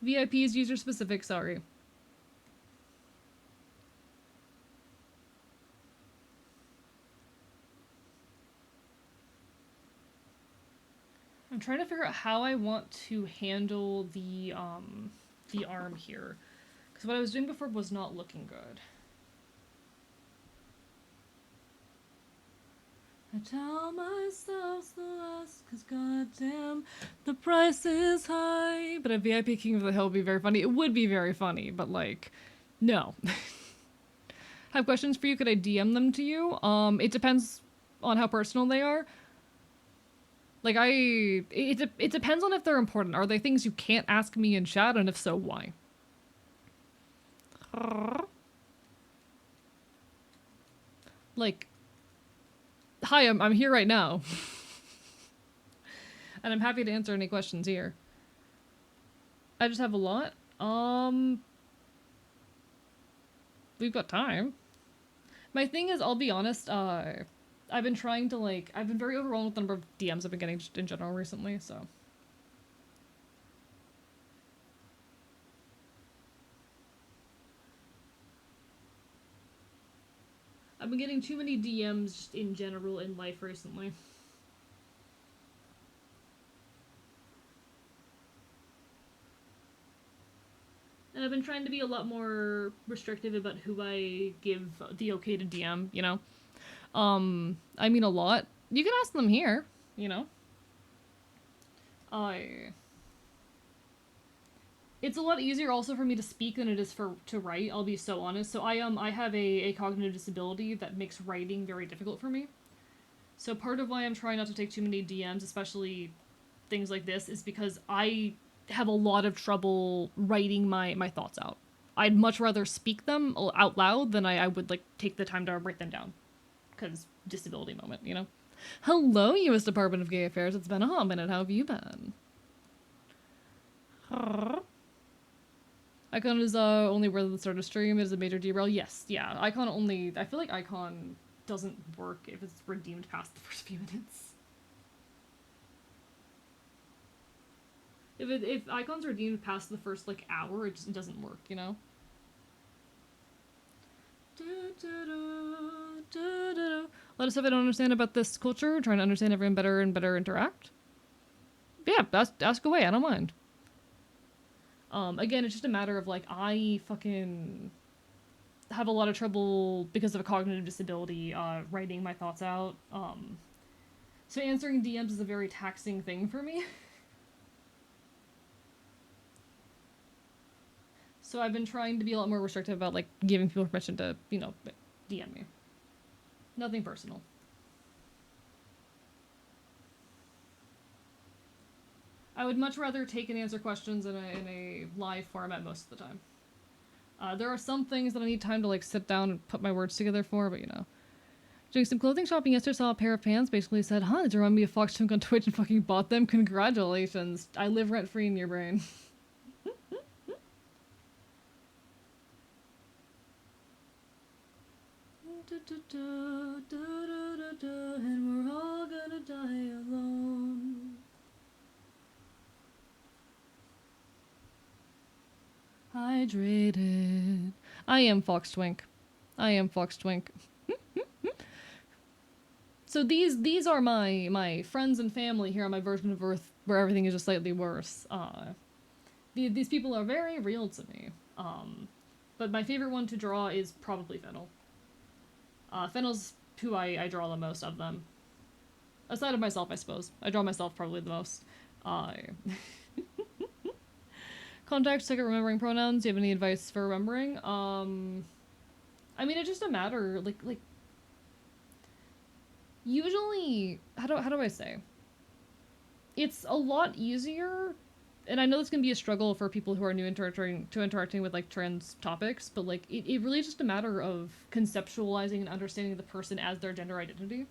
A: VIP is user specific, sorry. I'm trying to figure out how I want to handle the arm here. Because what I was doing before was not looking good. I tell myself the less, cause goddamn, the price is high. But a VIP King of the Hill would be very funny. It would be very funny, but like, no. Have questions for you, could I DM them to you? It depends on how personal they are. Like, it depends on if they're important. Are they things you can't ask me in chat, and if so, why? Like, hi, I'm here right now. And I'm happy to answer any questions here. I just have a lot. We've got time. My thing is, I'll be honest, I've been trying to, like, I've been very overwhelmed with the number of DMs I've been getting just in general recently, so. I've been getting too many DMs just in general in life recently. And I've been trying to be a lot more restrictive about who I give the okay to DM, you know? I mean a lot. You can ask them here, you know? It's a lot easier also for me to speak than it is to write, I'll be so honest. So I have a cognitive disability that makes writing very difficult for me. So part of why I'm trying not to take too many DMs, especially things like this, is because I have a lot of trouble writing my thoughts out. I'd much rather speak them out loud than I would, like, take the time to write them down. Because disability moment, you know? Hello, U.S. Department of Gay Affairs. It's been a hot minute. How have you been? Icon is only worth at the start of stream. It is a major derail. Yes, yeah. Icon only... I feel like Icon doesn't work if it's redeemed past the first few minutes. If Icon's redeemed past the first, like, hour, it just doesn't work, you know? Let us know if I don't understand about this culture. Trying to understand everyone better and better interact. But yeah, ask away. I don't mind. Again, it's just a matter of, like, I fucking have a lot of trouble because of a cognitive disability, writing my thoughts out. So answering DMs is a very taxing thing for me. So I've been trying to be a lot more restrictive about, like, giving people permission to, you know, DM me. Nothing personal. I would much rather take and answer questions in a live format most of the time. There are some things that I need time to, like, sit down and put my words together for, but, you know. Doing some clothing shopping yesterday, saw a pair of pants, basically said, huh, did you remind me of Fox Twink on Twitch and fucking bought them? Congratulations. I live rent-free in your brain. And we're all gonna die alone. Hydrated. I am Fox Twink. I am Fox Twink. So these are my friends and family here on my version of Earth, where everything is just slightly worse. These people are very real to me. But my favorite one to draw is probably Fennel. Fennel's who I draw the most of them. Aside of myself, I suppose. I draw myself probably the most. Context, like remembering pronouns. Do you have any advice for remembering? I mean, it's just a matter, like, usually, how do I say? It's a lot easier, and I know this can be a struggle for people who are new interacting with, like, trans topics, but, like, it really is just a matter of conceptualizing and understanding the person as their gender identity.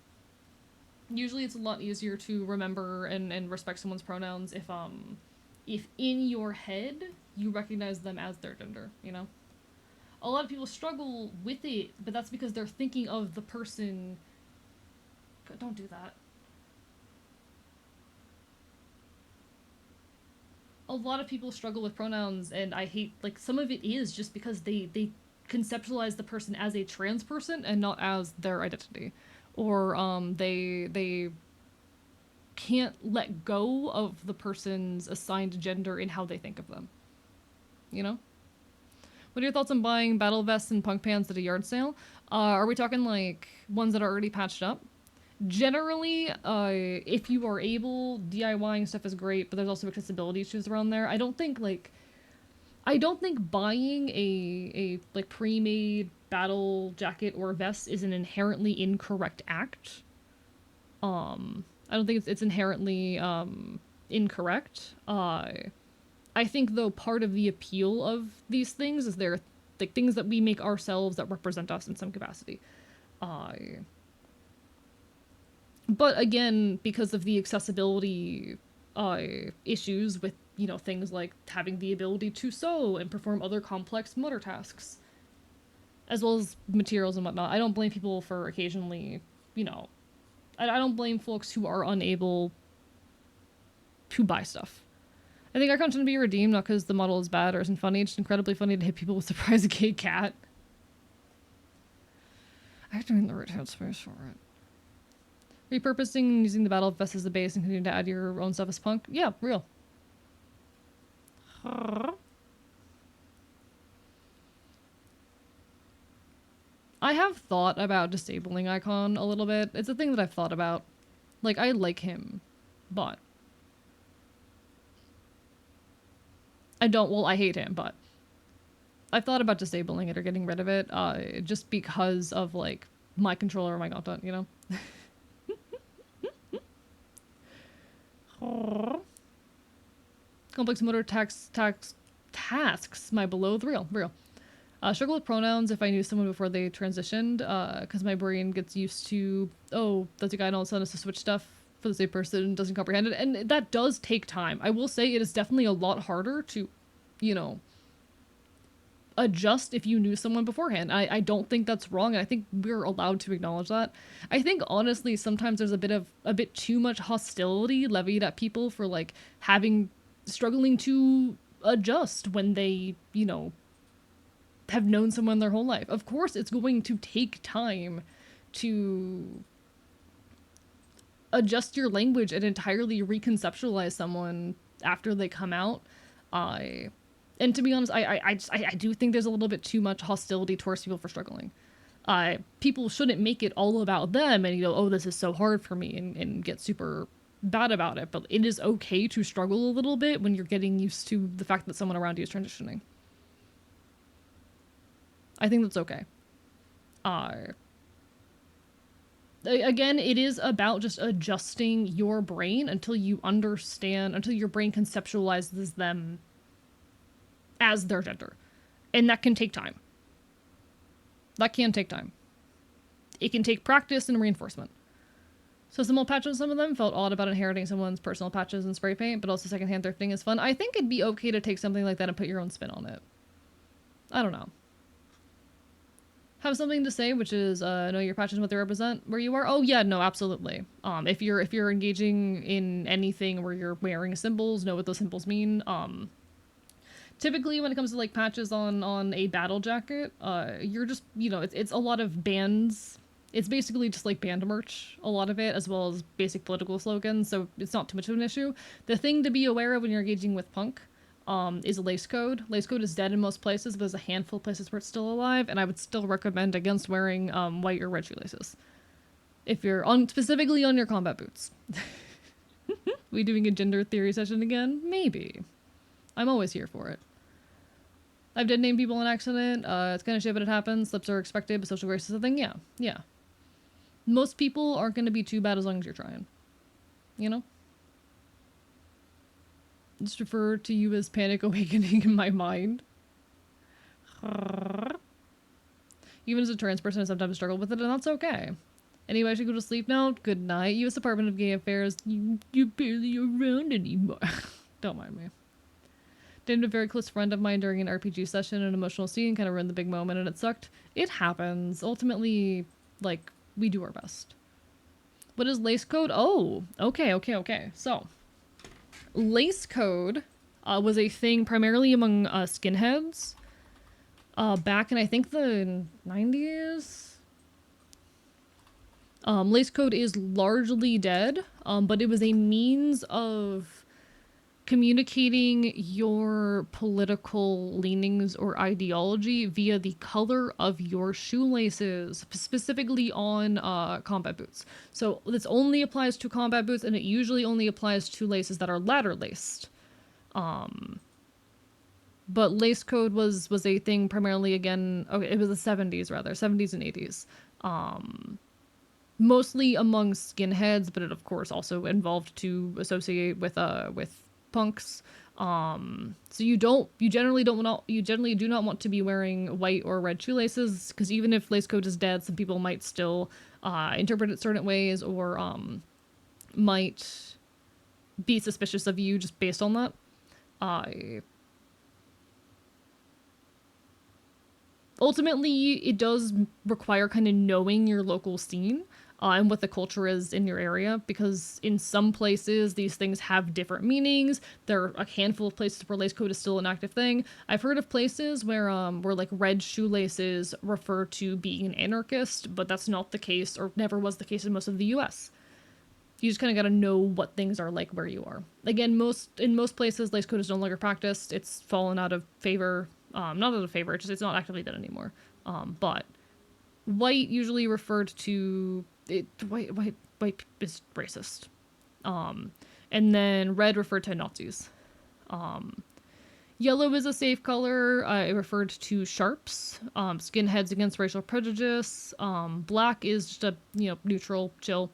A: Usually it's a lot easier to remember and respect someone's pronouns if in your head you recognize them as their gender, you know? A lot of people struggle with it, but that's because they're thinking of the person. Don't do that. A lot of people struggle with pronouns, and I hate, like, some of it is just because they conceptualize the person as a trans person and not as their identity, or they can't let go of the person's assigned gender in how they think of them. You know? What are your thoughts on buying battle vests and punk pants at a yard sale? Are we talking like ones that are already patched up? Generally, if you are able, DIYing stuff is great, but there's also accessibility issues around there. I don't think buying a like pre-made battle jacket or vest is an inherently incorrect act. I don't think it's inherently incorrect. I think, though, part of the appeal of these things is they're like things that we make ourselves that represent us in some capacity. But again, because of the accessibility issues with, you know, things like having the ability to sew and perform other complex motor tasks, as well as materials and whatnot, I don't blame people for occasionally, you know, I don't blame folks who are unable to buy stuff. I think our content can be redeemed not because the model is bad or isn't funny. It's just incredibly funny to hit people with surprise gay cat. I have to be in the right headspace for it. Repurposing and using the battle vest as the base and continuing to add your own stuff as punk. Yeah, real. I have thought about disabling Icon a little bit. It's a thing that I've thought about. Like, I like him, but I hate him, but I've thought about disabling it or getting rid of it, just because of, like, my control over my content, you know? Complex motor tasks, my below real. Struggle with pronouns if I knew someone before they transitioned, because my brain gets used to, oh, that's a guy and all of a sudden has to switch stuff for the same person, doesn't comprehend it, and that does take time. I will say it is definitely a lot harder to, you know, adjust if you knew someone beforehand. I don't think that's wrong, and I think we're allowed to acknowledge that. I think honestly sometimes there's a bit too much hostility levied at people for, like, struggling to adjust when they, you know, have known someone their whole life. Of course it's going to take time to adjust your language and entirely reconceptualize someone after they come out. And to be honest, I do think there's a little bit too much hostility towards people for struggling. People shouldn't make it all about them and, you know, oh, this is so hard for me, and get super bad about it. But it is okay to struggle a little bit when you're getting used to the fact that someone around you is transitioning. I think that's okay. Again, it is about just adjusting your brain until you understand, until your brain conceptualizes them as their gender. And that can take time. That can take time. It can take practice and reinforcement. So some old patches, some of them felt odd about inheriting someone's personal patches and spray paint, but also secondhand thrifting is fun. I think it'd be okay to take something like that and put your own spin on it. I don't know. Have something to say, which is know your patches and what they represent where you are. Oh yeah, no, absolutely. If you're engaging in anything where you're wearing symbols, know what those symbols mean. Typically when it comes to, like, patches on a battle jacket, you're just, you know, it's a lot of bands. It's basically just like band merch, a lot of it, as well as basic political slogans, so it's not too much of an issue. The thing to be aware of when you're engaging with punk is lace code. Lace code is dead in most places, but there's a handful of places where it's still alive, and I would still recommend against wearing white or red shoelaces. If you're specifically on your combat boots. We doing a gender theory session again? Maybe. I'm always here for it. I've dead named people in accident. It's kind of shit, but it happens. Slips are expected, but social grace is a thing. Yeah, yeah. Most people aren't going to be too bad as long as you're trying. You know? Just refer to you as panic awakening in my mind. Even as a trans person, I sometimes struggle with it, and that's okay. Anyway, I should go to sleep now. Good night. U.S. Department of Gay Affairs. You're barely around anymore. Don't mind me. Dated a very close friend of mine during an RPG session. An emotional scene kind of ruined the big moment, and it sucked. It happens. Ultimately, like, we do our best. What is lace code? Oh, okay. So, lace code was a thing primarily among skinheads back in, I think, the 90s. Lace code is largely dead, but it was a means of communicating your political leanings or ideology via the color of your shoelaces, specifically on combat boots. So this only applies to combat boots, and it usually only applies to laces that are ladder laced. But lace code was a thing primarily, again, okay, it was the 70s rather, 70s and 80s. Mostly among skinheads, but it of course also involved to associate with punks. So you generally do not want to be wearing white or red shoelaces, because even if lace code is dead, some people might still interpret it certain ways, or might be suspicious of you just based on that. Ultimately, it does require kind of knowing your local scene and what the culture is in your area, because in some places these things have different meanings. There are a handful of places where lace code is still an active thing. I've heard of places where like red shoelaces refer to being an anarchist, but that's not the case, or never was the case in most of the U.S. You just kind of got to know what things are like where you are. Again, in most places, lace code is no longer practiced. It's fallen out of favor. Not out of favor. It's not actively done anymore. But white usually referred to it. White is racist. And then red referred to Nazis. Yellow is a safe color. It referred to sharps, skinheads against racial prejudice. Black is just a neutral, chill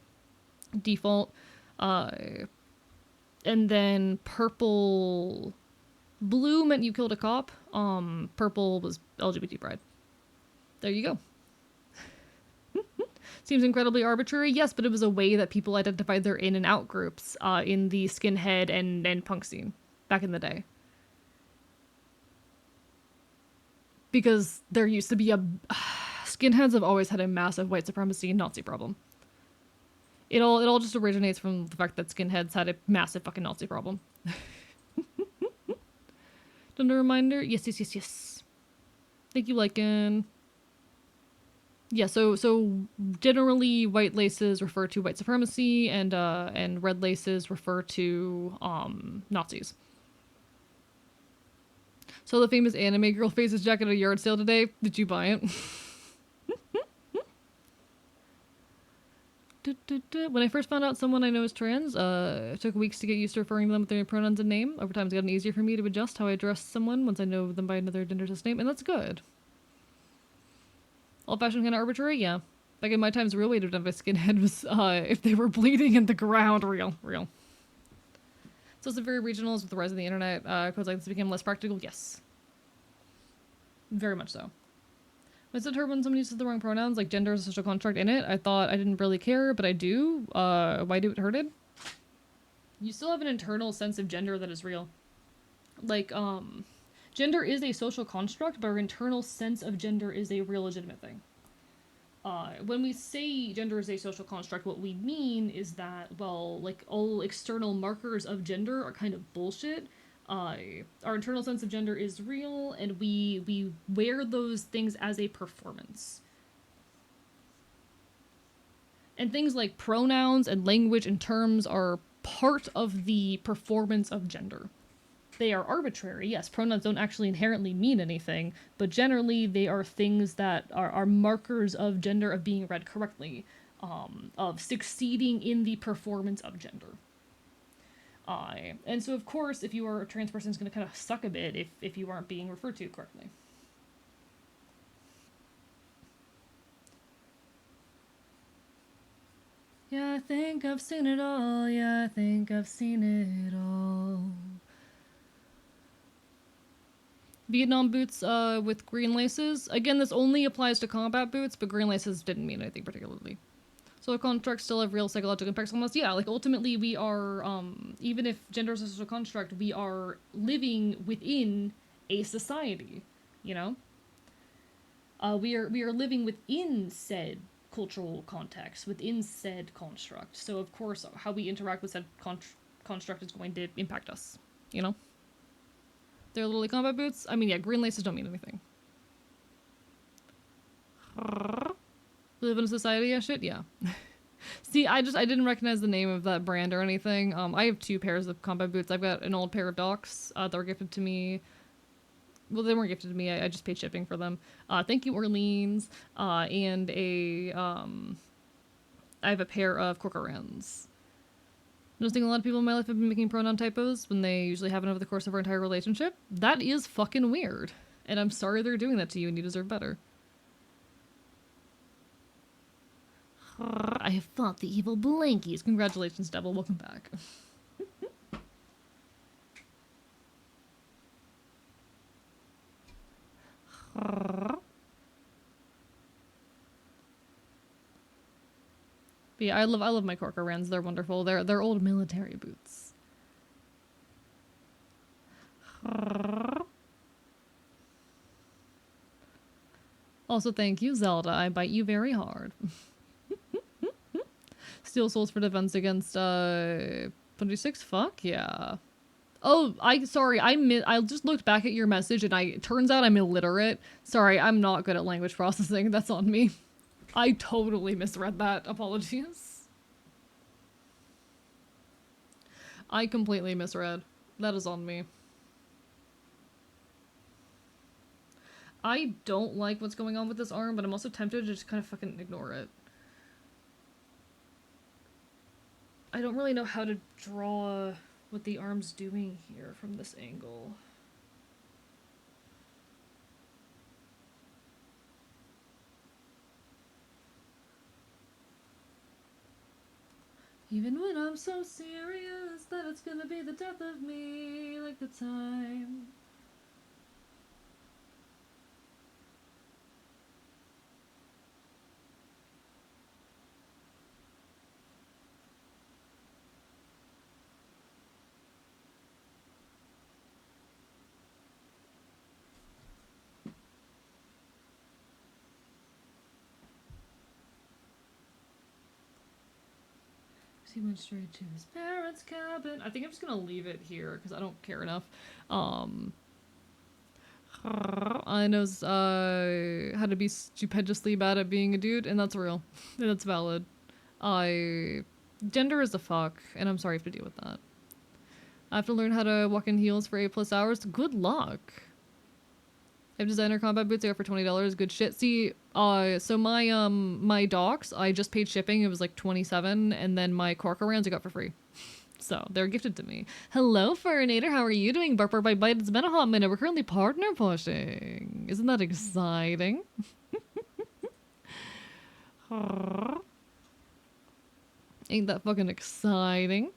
A: default. And then blue meant you killed a cop. Purple was LGBT pride. There you go. Seems incredibly arbitrary, yes, but it was a way that people identified their in and out groups in the skinhead and punk scene back in the day. Because there used to be skinheads have always had a massive white supremacy and Nazi problem. It all just originates from the fact that skinheads had a massive fucking Nazi problem. Done a reminder? Yes. Thank you, Lycan. Yeah, so generally white laces refer to white supremacy, and red laces refer to Nazis. So the famous anime girl faces jacket at a yard sale today. Did you buy it? When I first found out someone I know is trans, it took weeks to get used to referring to them with their pronouns and name. Over time, it's gotten easier for me to adjust how I address someone once I know them by another genderless name, and that's good. Old-fashioned kind of arbitrary, yeah. Back in my times, the real way to identify skinhead was if they were bleeding in the ground. Real. So it's very regional with the rise of the internet. Codes like this became less practical. Yes, very much so. I said her when somebody uses the wrong pronouns, like gender is a social construct in it. I thought I didn't really care, but I do. Why do it hurted? You still have an internal sense of gender that is real. Like, gender is a social construct, but our internal sense of gender is a real legitimate thing. When we say gender is a social construct, what we mean is that, well, like, all external markers of gender are kind of bullshit. Our internal sense of gender is real, and we wear those things as a performance. And things like pronouns and language and terms are part of the performance of gender. They are arbitrary, yes, pronouns don't actually inherently mean anything, but generally they are things that are markers of gender, of being read correctly, of succeeding in the performance of gender. And so, of course, if you are a trans person, it's going to kind of suck a bit if you aren't being referred to correctly. Yeah, I think I've seen it all. Yeah, I think I've seen it all. Vietnam boots with green laces. Again, this only applies to combat boots, but green laces didn't mean anything particularly. So the constructs still have real psychological impacts on us. Yeah, like ultimately we are, even if gender is a social construct, we are living within a society, you know? We are living within said cultural context, within said construct. So of course, how we interact with said construct is going to impact us, you know? They're literally combat boots. I mean, yeah, green laces don't mean anything. We live in a society, yeah, shit, yeah. See, I didn't recognize the name of that brand or anything. I have two pairs of combat boots. I've got an old pair of Docs that were gifted to me. Well, they weren't gifted to me. I just paid shipping for them. Thank you, Orleans. And I have a pair of Corcorans. Noticing a lot of people in my life have been making pronoun typos when they usually haven't over the course of our entire relationship. That is fucking weird. And I'm sorry they're doing that to you and you deserve better. I have fought the evil Blankies. Congratulations, Devil. Welcome back. But yeah, I love my Corcorans. They're wonderful. They're old military boots. Also, thank you, Zelda. I bite you very hard. Steel Souls for defense against 26. Fuck yeah. Oh, sorry. I just looked back at your message and turns out I'm illiterate. Sorry, I'm not good at language processing. That's on me. I totally misread that. Apologies. I completely misread. That is on me. I don't like what's going on with this arm, but I'm also tempted to just kind of fucking ignore it. I don't really know how to draw what the arm's doing here from this angle. Even when I'm so serious that it's gonna be the death of me, like the time. He went straight to his parents' cabin. I think I'm just gonna leave it here because I don't care enough. I know how to be stupendously bad at being a dude, and that's real. And that's valid. Gender is a fuck, and I'm sorry you have to deal with that. I have to learn how to walk in heels for 8+ hours. Good luck. I have designer combat boots. They go for $20. Good shit. See, so my Docs, I just paid shipping. It was like $27, and then my Corcorans I got for free. So they're gifted to me. Hello, Furnator. How are you doing? Bark, bark, bite, bite. It's been a hot minute. We're currently partner pushing. Isn't that exciting? Ain't that fucking exciting?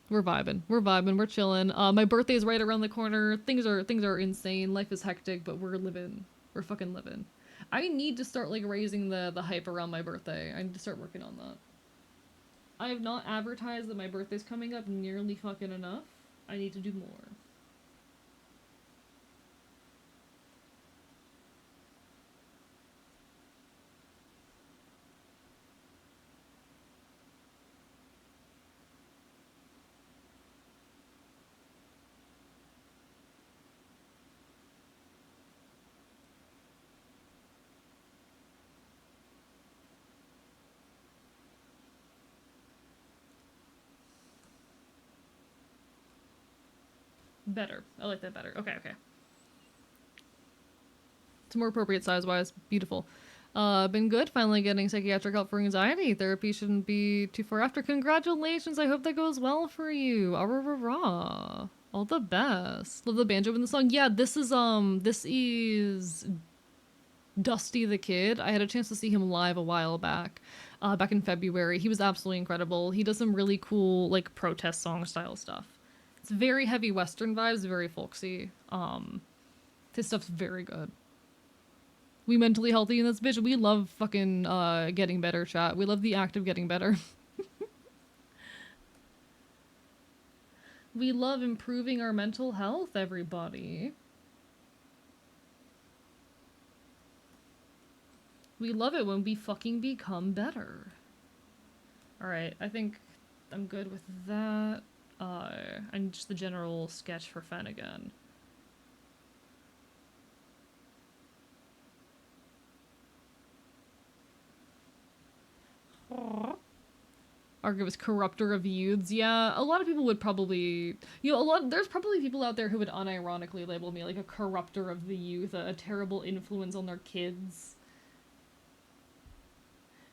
A: We're vibing. We're vibing. We're chilling. My birthday's right around the corner. Things are insane. Life is hectic, but we're living. We're fucking living. I need to start like raising the hype around my birthday. I need to start working on that. I have not advertised that my birthday's coming up nearly fucking enough. I need to do more. Better. I like that better. Okay, okay. It's more appropriate size-wise. Beautiful. Been good. Finally getting psychiatric help for anxiety. Therapy shouldn't be too far after. Congratulations. I hope that goes well for you. Rah. All the best. Love the banjo in the song. Yeah, this is Dusty the Kid. I had a chance to see him live a while back, back in February. He was absolutely incredible. He does some really cool, like, protest song style stuff. It's very heavy Western vibes, very folksy. His stuff's very good. We mentally healthy in this bitch. We love fucking getting better, chat. We love the act of getting better. We love improving our mental health, everybody. We love it when we fucking become better. Alright, I think I'm good with that. And just the general sketch for Fen again. Argus corrupter of youths. Yeah, a lot of people would probably, there's probably people out there who would unironically label me like a corrupter of the youth, a terrible influence on their kids.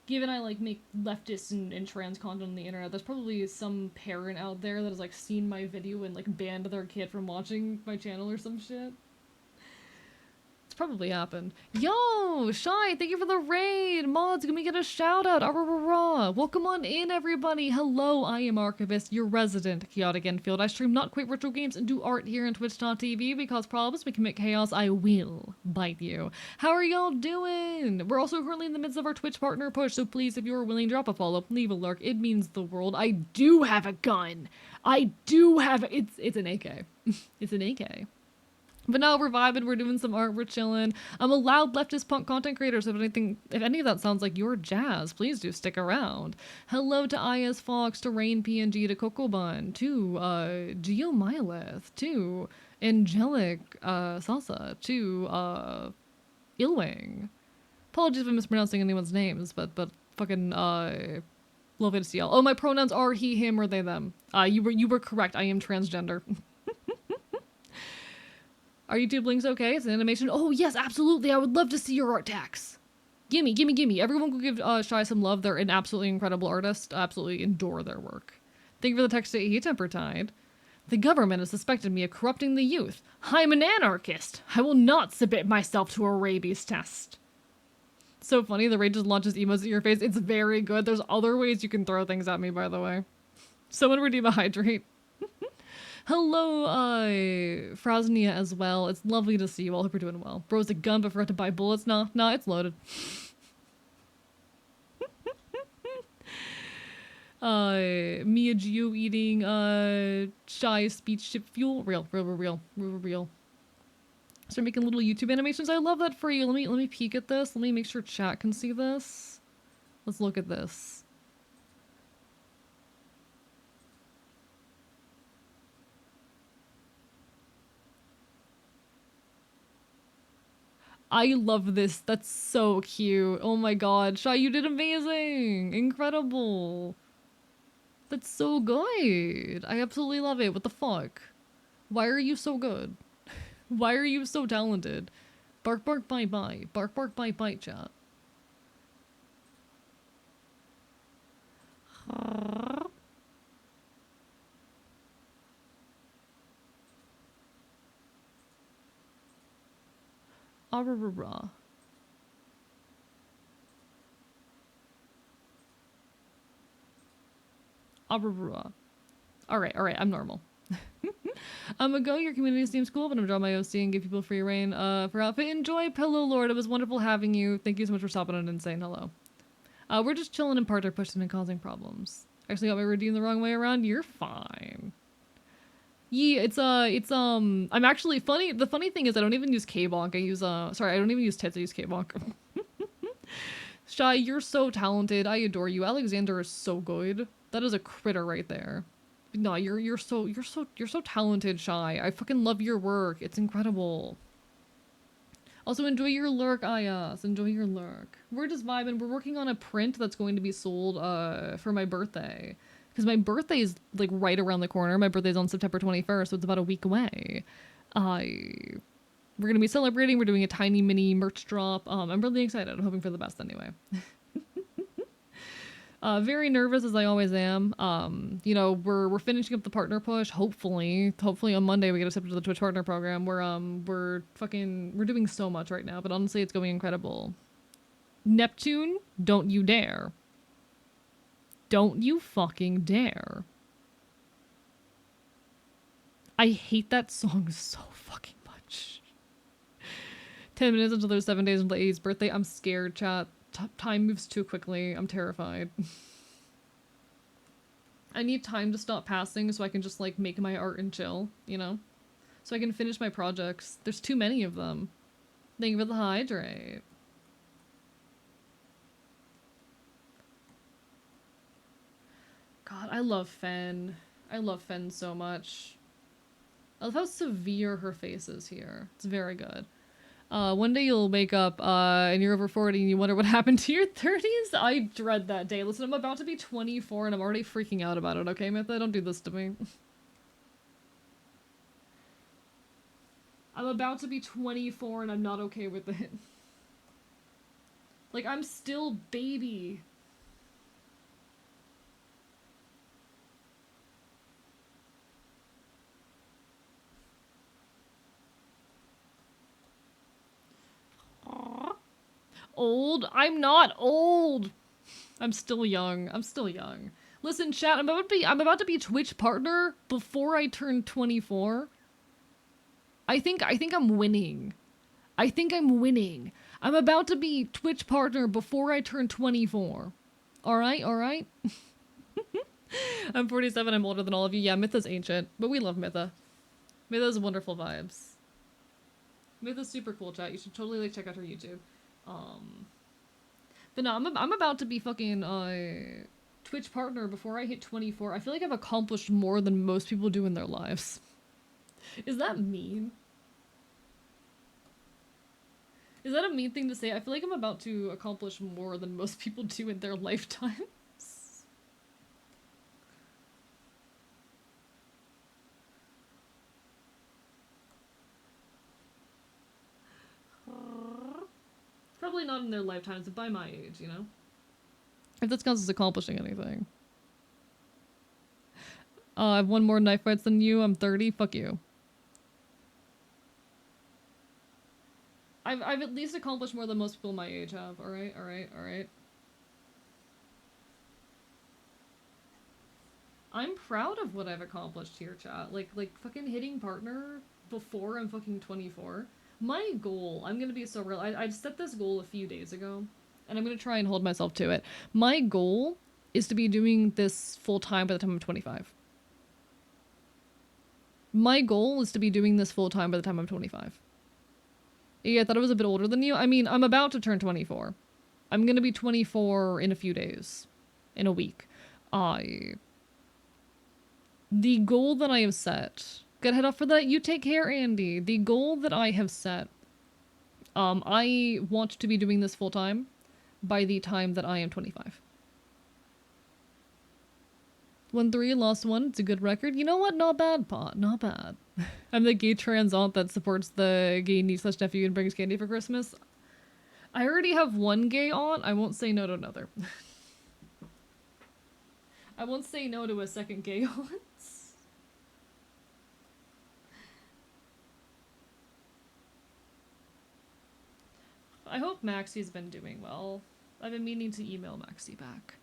A: Given I like make leftist and trans content on the internet, there's probably some parent out there that has like seen my video and like banned their kid from watching my channel or some shit. It's probably happened. Yo, Shy, thank you for the raid. Mods, can we get a shout out? Welcome on in, everybody. Hello, I am Archivist, your resident chaotic Enfield. I stream not quite retro games and do art here on twitch.tv. Because problems, we commit chaos, I will bite you. How are y'all doing? We're also currently in the midst of our Twitch partner push, so please, if you're willing, drop a follow, leave a lurk. It means the world. I do have a gun. I do have, it's an AK. It's an AK. But no, we're vibing, we're doing some art, we're chilling. I'm a loud leftist punk content creator, so if any of that sounds like your jazz, please do stick around. Hello to IS Fox, to Rain PNG, to Coco Bun, to Geomylith, to Angelic Salsa, to Ilwing. Apologies if I'm mispronouncing anyone's names, but fucking love it to see y'all. Oh, my pronouns are he, him, or they, them. You were correct, I am transgender. Are YouTube links okay? It's an animation. Oh, yes, absolutely. I would love to see your art tax. Gimme. Everyone go give Shy some love. They're an absolutely incredible artist. Absolutely adore their work. Thank you for the text to E Tempertide. The government has suspected me of corrupting the youth. I'm an anarchist. I will not submit myself to a rabies test. So funny. The raid just launches emotes at your face. It's very good. There's other ways you can throw things at me, by the way. Someone redeem a hydrate. Hello, Frosnia as well. It's lovely to see you all. Hope you're doing well. Bro's a gun, but forgot to buy bullets. Nah, it's loaded. Mia Geo eating, Shy speech chip fuel. Real. Start making little YouTube animations. I love that for you. Let me peek at this. Let me make sure chat can see this. Let's look at this. I love this. That's so cute. Oh my god. Shy, you did amazing. Incredible. That's so good. I absolutely love it. What the fuck? Why are you so good? Why are you so talented? Bark, bye, bye. Bark, bye, chat. Alright, I'm normal. I'm gonna go. Your community seems cool, but I'm gonna draw my OC and give people free reign for outfit. Enjoy, Pillow Lord. It was wonderful having you. Thank you so much for stopping in and saying hello. We're just chilling in partner pushing and causing problems. Actually got my redeem the wrong way around. You're fine. Yeah, I'm actually funny. The funny thing is I don't even use K-Bonk. I don't even use tits. I use K-Bonk. Shy, you're so talented. I adore you. Alexander is so good. That is a critter right there. No, you're so talented, Shy. I fucking love your work. It's incredible. Also, enjoy your lurk, Ayas. Enjoy your lurk. We're just vibing. We're working on a print that's going to be sold for my birthday. Because my birthday is like right around the corner. My birthday's on September 21st, so it's about a week away. We're gonna be celebrating. We're doing a tiny mini merch drop. I'm really excited. I'm hoping for the best anyway. Very nervous as I always am. You know, we're finishing up the partner push. Hopefully on Monday we get accepted to the Twitch partner program. We're doing so much right now, but honestly, it's going incredible. Neptune, don't you dare! Don't you fucking dare! I hate that song so fucking much. 10 minutes until there's 7 days until A's birthday. I'm scared, chat. Time moves too quickly. I'm terrified. I need time to stop passing so I can just, like, make my art and chill, you know? So I can finish my projects. There's too many of them. Thank you for the hydrate. God, I love Fen. I love Fen so much. I love how severe her face is here. It's very good. One day you'll wake up, and you're over 40 and you wonder what happened to your 30s? I dread that day. Listen, I'm about to be 24 and I'm already freaking out about it, okay, Mytha? Don't do this to me. I'm about to be 24 and I'm not okay with it. Like, I'm still baby. Old? I'm not old. I'm still young. I'm still young. Listen, chat, I'm about to be Twitch partner before I turn 24. I think I'm winning. I think I'm winning. I'm about to be Twitch partner before I turn 24. Alright, alright? I'm 47, I'm older than all of you. Yeah, Mytha's ancient, but we love Mytha. Mytha's wonderful vibes. Mytha's super cool, chat. You should totally, like, check out her YouTube. But no, I'm about to be fucking, Twitch partner before I hit 24. I feel like I've accomplished more than most people do in their lives. Is that mean? Is that a mean thing to say? I feel like I'm about to accomplish more than most people do in their lifetimes. Probably not in their lifetimes, but by my age, you know? If this counts as accomplishing anything. I've won more knife fights than you. I'm 30. Fuck you. I've at least accomplished more than most people my age have. Alright, alright, alright. I'm proud of what I've accomplished here, chat. Like fucking hitting partner before I'm fucking 24. My goal, I'm gonna be so real. I set this goal a few days ago, and I'm gonna try and hold myself to it. My goal is to be doing this full time by the time I'm 25. My goal is to be doing this full time by the time I'm 25. Yeah, I thought I was a bit older than you. I mean, I'm about to turn 24. I'm gonna be 24 in a few days. In a week. The goal that I have set... Gotta head off for that. You take care, Andy. The goal that I have set... I want to be doing this full time by the time that I am 25. Won 3, lost 1. It's a good record. You know what? Not bad, Pot. Not bad. I'm the gay trans aunt that supports the gay niece/nephew and brings candy for Christmas. I already have one gay aunt. I won't say no to another. I won't say no to a second gay aunt. I hope Maxie's been doing well. I've been meaning to email Maxie back.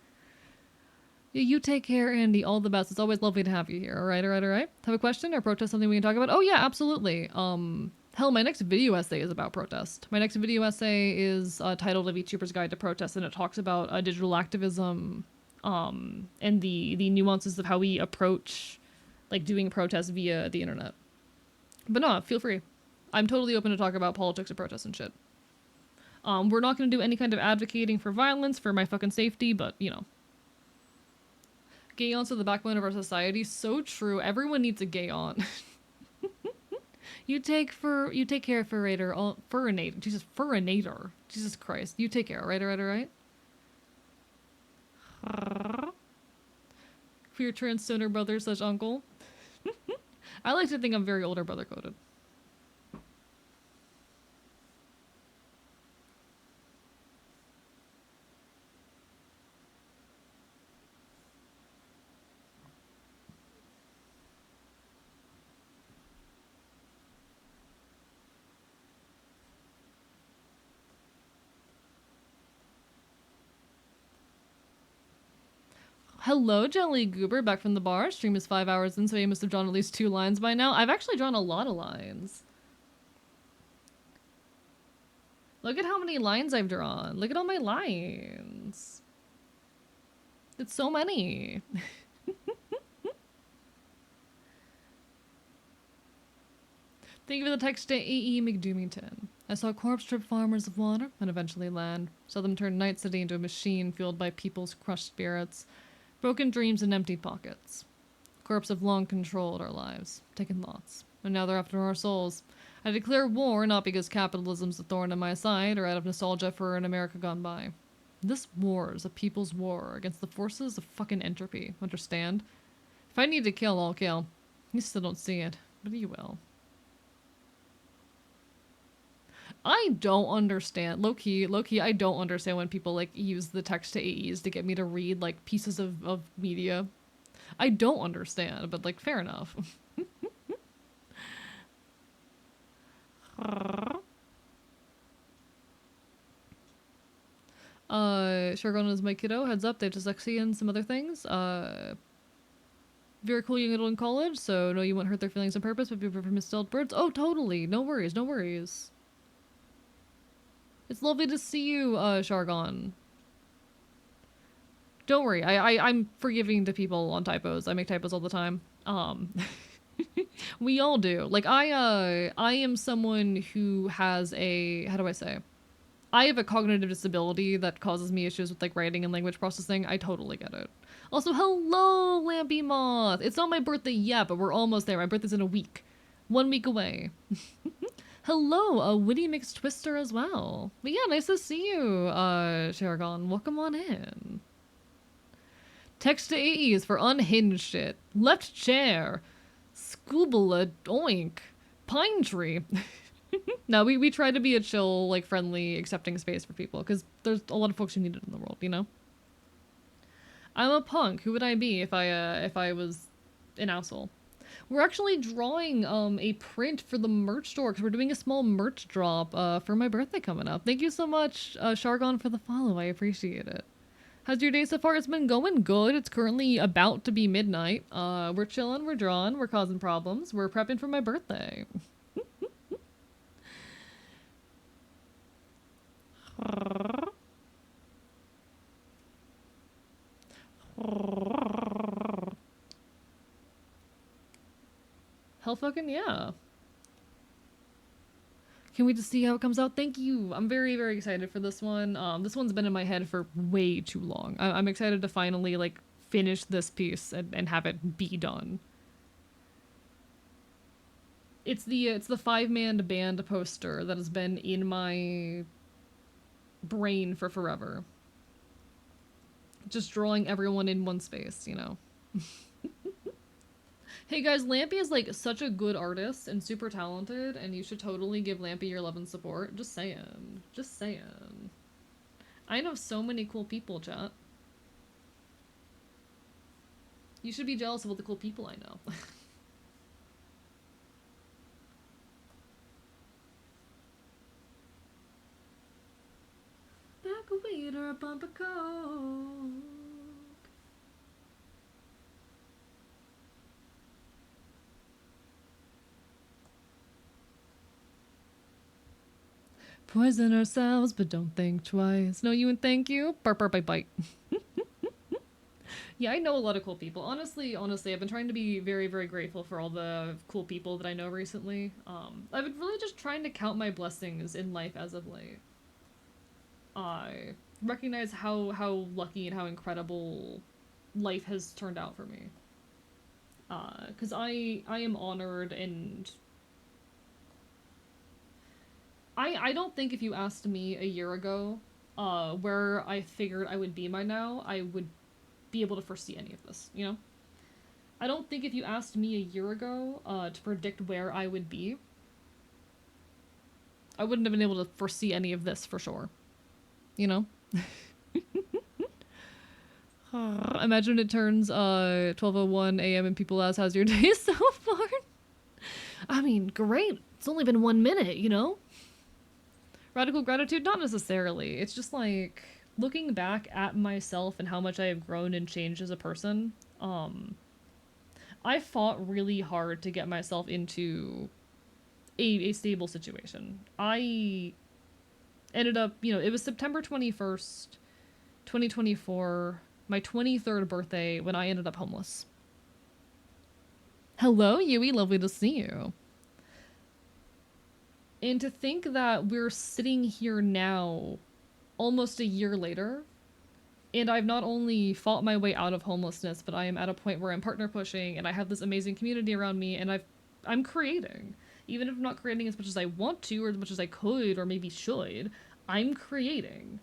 A: Yeah, you take care, Andy. All the best. It's always lovely to have you here. Alright, alright, alright. Have a question or protest, something we can talk about? Oh yeah, absolutely. Hell, my next video essay is about protest. My next video essay is titled A VTuber's Guide to Protest, and it talks about digital activism, and the nuances of how we approach, like, doing protests via the internet. But no, feel free. I'm totally open to talk about politics and protests and shit. We're not going to do any kind of advocating for violence for my fucking safety, but, you know. Gay aunts are the backbone of our society. So true. Everyone needs a gay aunt. You take care, Furrator. Furrinator. Jesus, Furrinator. Jesus Christ. You take care, alright, alright, alright? For your trans stoner brother / uncle. I like to think I'm very older brother coded. Hello, Jelly Goober, back from the bar. Stream is 5 hours in, so you must have drawn at least 2 lines by now. I've actually drawn a lot of lines. Look at how many lines I've drawn. Look at all my lines. It's so many. Thank you for the text to A.E. McDoomington. I saw corpse strip farmers of water and eventually land. Saw them turn Night City into a machine fueled by people's crushed spirits, broken dreams, and emptied pockets. Corpse have long controlled our lives, taken lots, and now they're after our souls. I declare war not because capitalism's a thorn in my side or out of nostalgia for an America gone by. This war is a people's war against the forces of fucking entropy, understand? If I need to kill, I'll kill. You still don't see it, but you will. I don't understand, low-key, I don't understand when people, like, use the text to AEs to get me to read, like, pieces of media. I don't understand, but, like, fair enough. Shargon is my kiddo, heads up, they have dyslexia and some other things. Very cool young adult in college, so no, you won't hurt their feelings on purpose, but people for misspelled words. Oh, totally, no worries, no worries. It's lovely to see you, Shargon. Don't worry, I'm forgiving to people on typos. I make typos all the time. We all do. Like, I am someone who has a, how do I say? I have a cognitive disability that causes me issues with, like, writing and language processing. I totally get it. Also, hello, Lampy Moth! It's not my birthday yet, but we're almost there. My birthday's in a week. 1 week away. Hello, a Witty Mixed Twister as well. But yeah, nice to see you, Shargon. Welcome on in. Text to AEs for unhinged shit. Left chair. Scoobla oink. Pine tree. No, we try to be a chill, like, friendly, accepting space for people, because there's a lot of folks who need it in the world, you know? I'm a punk. Who would I be if I was an asshole? We're actually drawing a print for the merch store because we're doing a small merch drop for my birthday coming up. Thank you so much, Shargon, for the follow. I appreciate it. How's your day so far? It's been going good. It's currently about to be midnight. We're chilling, we're drawing, we're causing problems. We're prepping for my birthday. Hell fucking yeah. Can we just see how it comes out? Thank you. I'm very, very excited for this one. This one's been in my head for way too long. I'm excited to finally, like, finish this piece and have it be done. It's the 5-man band poster that has been in my brain for forever. Just drawing everyone in one space, you know? Hey guys, Lampy is, like, such a good artist and super talented, and you should totally give Lampy your love and support. Just saying. Just saying. I know so many cool people, chat. You should be jealous of all the cool people I know. Back a waiter, a bump of coke. Poison ourselves, but don't think twice. No, you and thank you. Bark, bark, bite, bite. Yeah, I know a lot of cool people. Honestly, I've been trying to be very, very grateful for all the cool people that I know recently. I've been really just trying to count my blessings in life as of late. I recognize how lucky and how incredible life has turned out for me. Because I am honored and I don't think if you asked me a year ago, where I figured I would be by now, I would be able to foresee any of this, you know? I don't think if you asked me a year ago, to predict where I would be, I wouldn't have been able to foresee any of this for sure. You know? Imagine it turns, 12:01 a.m. and people ask, how's your day so far? I mean, great. It's only been 1 minute, you know? Radical gratitude? Not necessarily. It's just like, looking back at myself and how much I have grown and changed as a person, I fought really hard to get myself into a stable situation. I ended up, it was September 21st, 2024, my 23rd birthday, when I ended up homeless. Hello, Yui, lovely to see you. And to think that we're sitting here now, almost a year later, and I've not only fought my way out of homelessness, but I am at a point where I'm partner pushing and I have this amazing community around me and I'm creating. Even if I'm not creating as much as I want to or as much as I could or maybe should, I'm creating.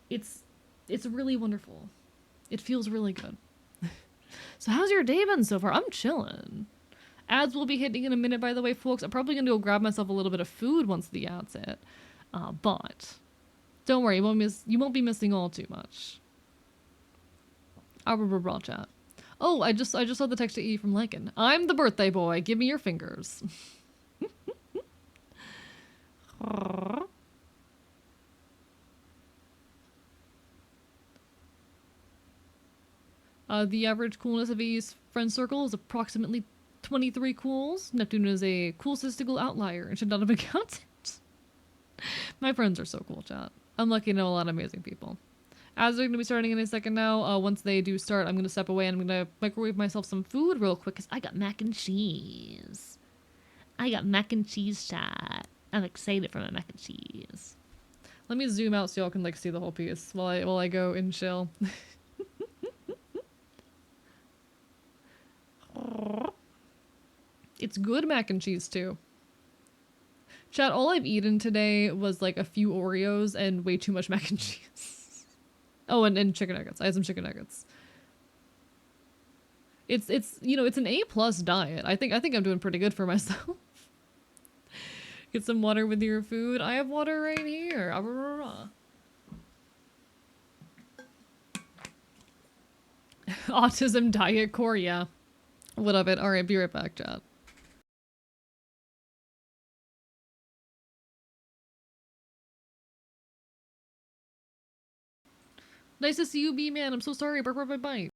A: It's it's really wonderful. It feels really good. So how's your day been so far? I'm chilling. Ads will be hitting in a minute, by the way, folks. I'm probably gonna go grab myself a little bit of food once the ads hit. But don't worry, you won't be missing all too much. Our chat. Oh, I just saw the text to E from Lycan. I'm the birthday boy. Give me your fingers. The average coolness of E's friend circle is approximately 23 cools. Neptune is a cool statistical outlier and should not have been counted. My friends are so cool, chat. I'm lucky to know a lot of amazing people. As they're going to be starting in a second now, once they do start, I'm going to step away and I'm going to microwave myself some food real quick because I got mac and cheese. I got mac and cheese, chat. I'm excited for my mac and cheese. Let me zoom out so y'all can like see the whole piece while I go and chill. It's good mac and cheese too. Chat, all I've eaten today was like a few Oreos and way too much mac and cheese. Oh, and chicken nuggets. I had some chicken nuggets. It's it's an A+ diet. I think I'm doing pretty good for myself. Get some water with your food. I have water right here. Autism diet core, yeah. What of it? Alright, be right back, chat. Nice to see you, B-Man. I'm so sorry. Bye bye.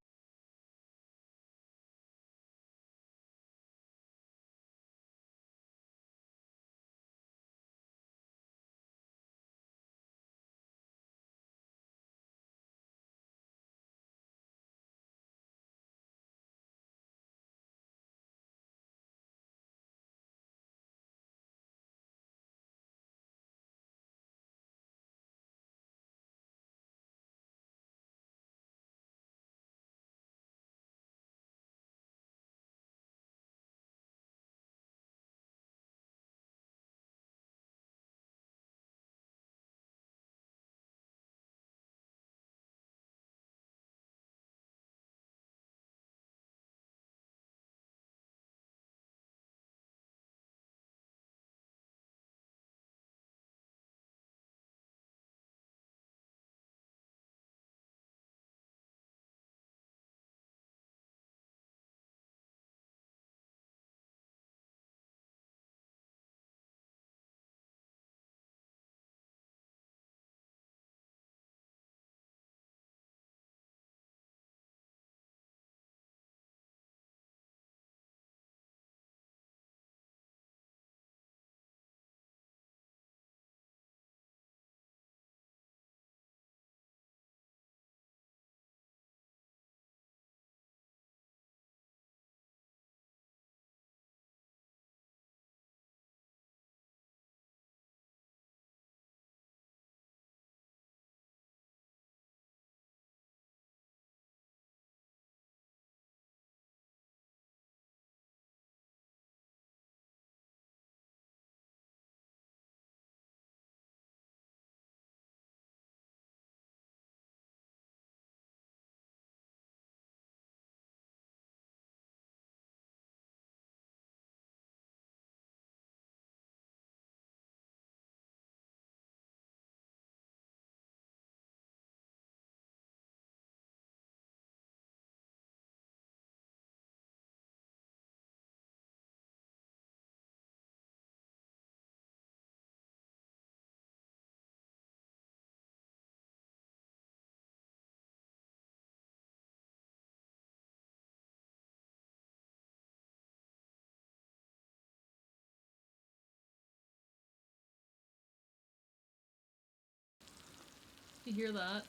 A: You hear that?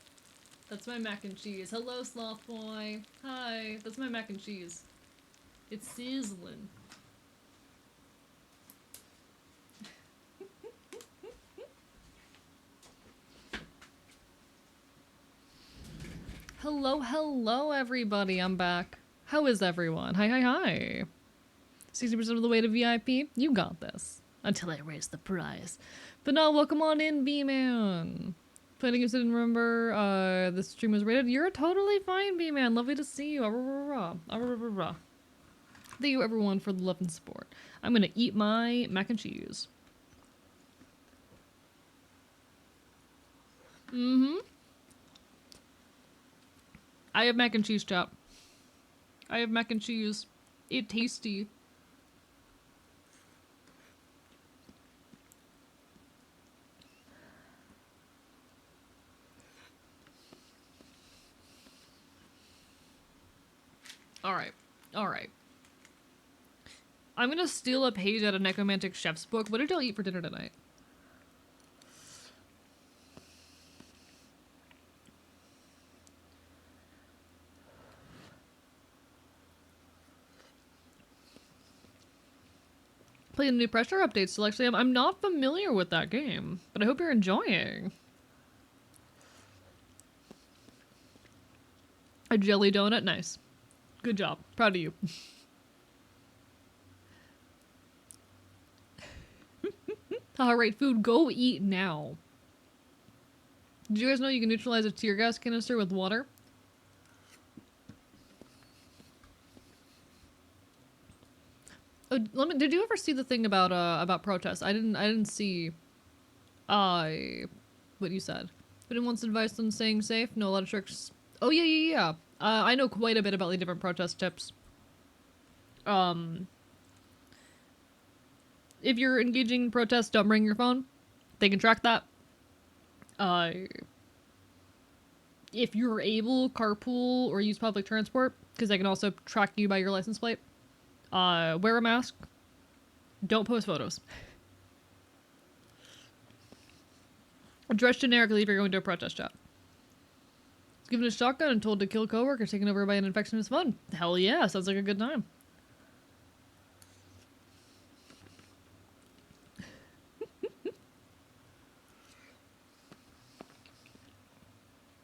A: That's my mac and cheese. Hello, sloth boy. Hi. That's my mac and cheese. It's sizzling. Hello, hello, everybody. I'm back. How is everyone? Hi, hi, hi. 60% of the way to VIP? You got this. Until I raise the price. But no, welcome on in, B-Man. Planning you didn't remember the stream was rated. You're totally fine, B-Man. Lovely to see you. Thank you, everyone, for the love and support. I'm gonna eat my mac and cheese. Mm-hmm. I have mac and cheese, chop. I have mac and cheese. It tasty. Alright. Alright. I'm gonna steal a page out of Necromantic Chef's book. What did y'all eat for dinner tonight? Playing the new pressure update still. Actually, I'm not familiar with that game, but I hope you're enjoying. A jelly donut, nice. Good job. Proud of you. Alright, food, go eat now. Did you guys know you can neutralize a tear gas canister with water? Oh, did you ever see the thing about protests? I didn't see what you said. But anyone wants advice on staying safe? No, a lot of tricks. Oh yeah. I know quite a bit about the different protest tips. If you're engaging in protests, don't bring your phone. They can track that. If you're able, carpool or use public transport, because they can also track you by your license plate. Wear a mask. Don't post photos. Dress generically if you're going to a protest chat. Given a shotgun and told to kill coworkers taken over by an infection is fun. Hell yeah, sounds like a good time.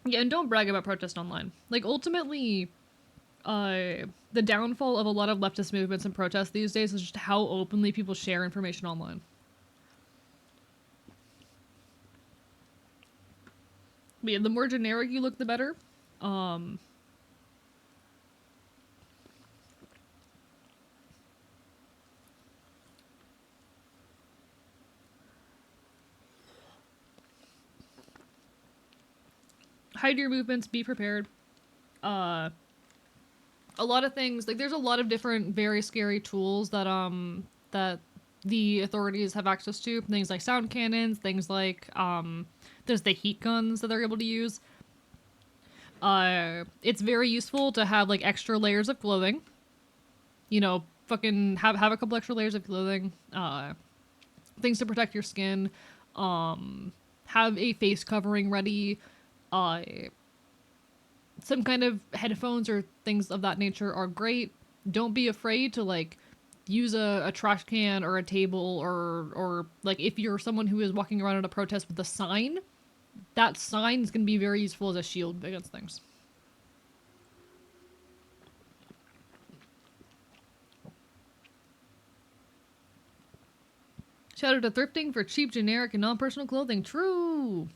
A: Yeah, and don't brag about protest online. Like, ultimately, the downfall of a lot of leftist movements and protests these days is just how openly people share information online. But yeah, the more generic you look, the better. Hide your movements, be prepared. A lot of things, like there's a lot of different very scary tools that that the authorities have access to. Things like sound cannons, things like there's the heat guns that they're able to use. It's very useful to have like extra layers of clothing. You know, fucking have a couple extra layers of clothing. Things to protect your skin. Have a face covering ready. Some kind of headphones or things of that nature are great. Don't be afraid to like use a trash can or a table or like if you're someone who is walking around at a protest with a sign, that sign is going to be very useful as a shield against things. Shout out to thrifting for cheap, generic, and non-personal clothing. True!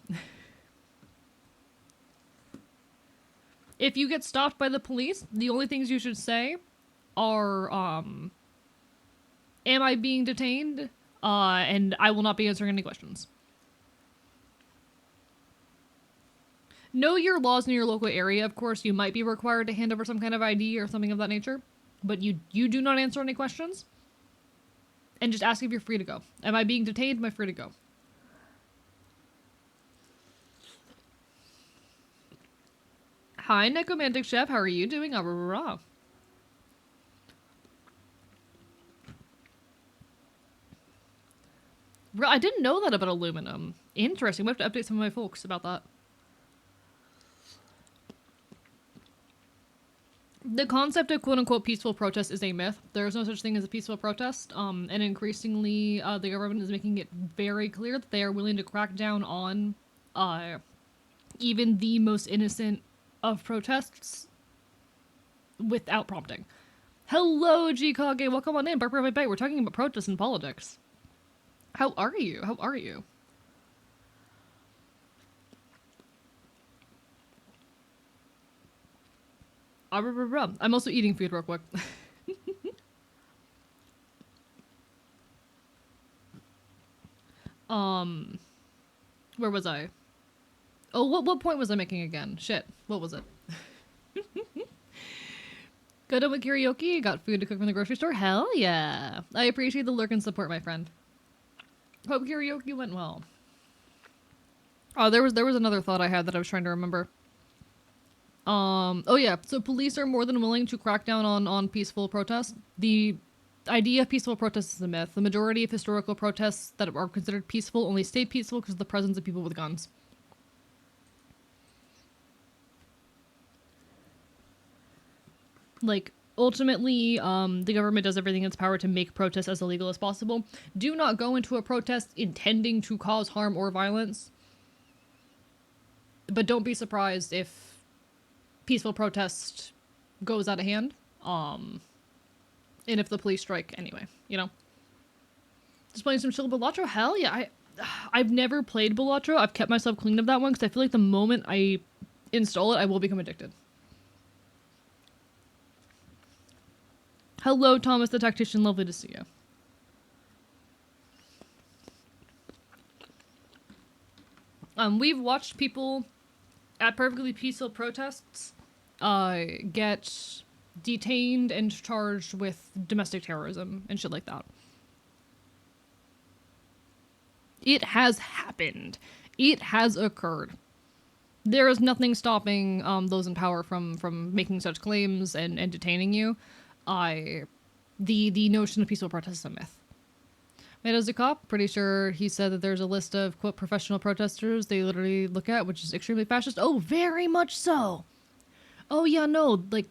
A: If you get stopped by the police, the only things you should say are, am I being detained? And I will not be answering any questions. Know your laws in your local area. Of course, you might be required to hand over some kind of ID or something of that nature, but you do not answer any questions. And just ask if you're free to go. Am I being detained? Am I free to go? Hi, Necromantic Chef. How are you doing? I didn't know that about aluminum. Interesting. We have to update some of my folks about that. The concept of quote-unquote peaceful protest is a myth. There is no such thing as a peaceful protest, and increasingly the government is making it very clear that they are willing to crack down on even the most innocent of protests without prompting. Hello, G-Kage, welcome on in. Bye. We're talking about protests and politics. How are you? How are you? I'm also eating food real quick. Where was I? Oh, what point was I making again? Shit, what was it? Good with karaoke, got food to cook from the grocery store? Hell yeah. I appreciate the lurk and support, my friend. Hope karaoke went well. Oh, there was another thought I had that I was trying to remember. Oh yeah, so police are more than willing to crack down on peaceful protests. The idea of peaceful protests is a myth. The majority of historical protests that are considered peaceful only stay peaceful because of the presence of people with guns. Like, ultimately, the government does everything in its power to make protests as illegal as possible. Do not go into a protest intending to cause harm or violence. But don't be surprised if peaceful protest goes out of hand. And if the police strike anyway, you know? Just playing some chill Balatro? Hell yeah, I've never played Balatro. I've kept myself clean of that one because I feel like the moment I install it, I will become addicted. Hello, Thomas the Tactician. Lovely to see you. We've watched people at perfectly peaceful protests get detained and charged with domestic terrorism and shit like that. It has happened. It has occurred. There is nothing stopping those in power from making such claims and detaining you. The notion of peaceful protest is a myth. Meadows a cop, pretty sure he said that there's a list of, quote, professional protesters they literally look at, which is extremely fascist. Oh, very much so. Oh, yeah, no, like,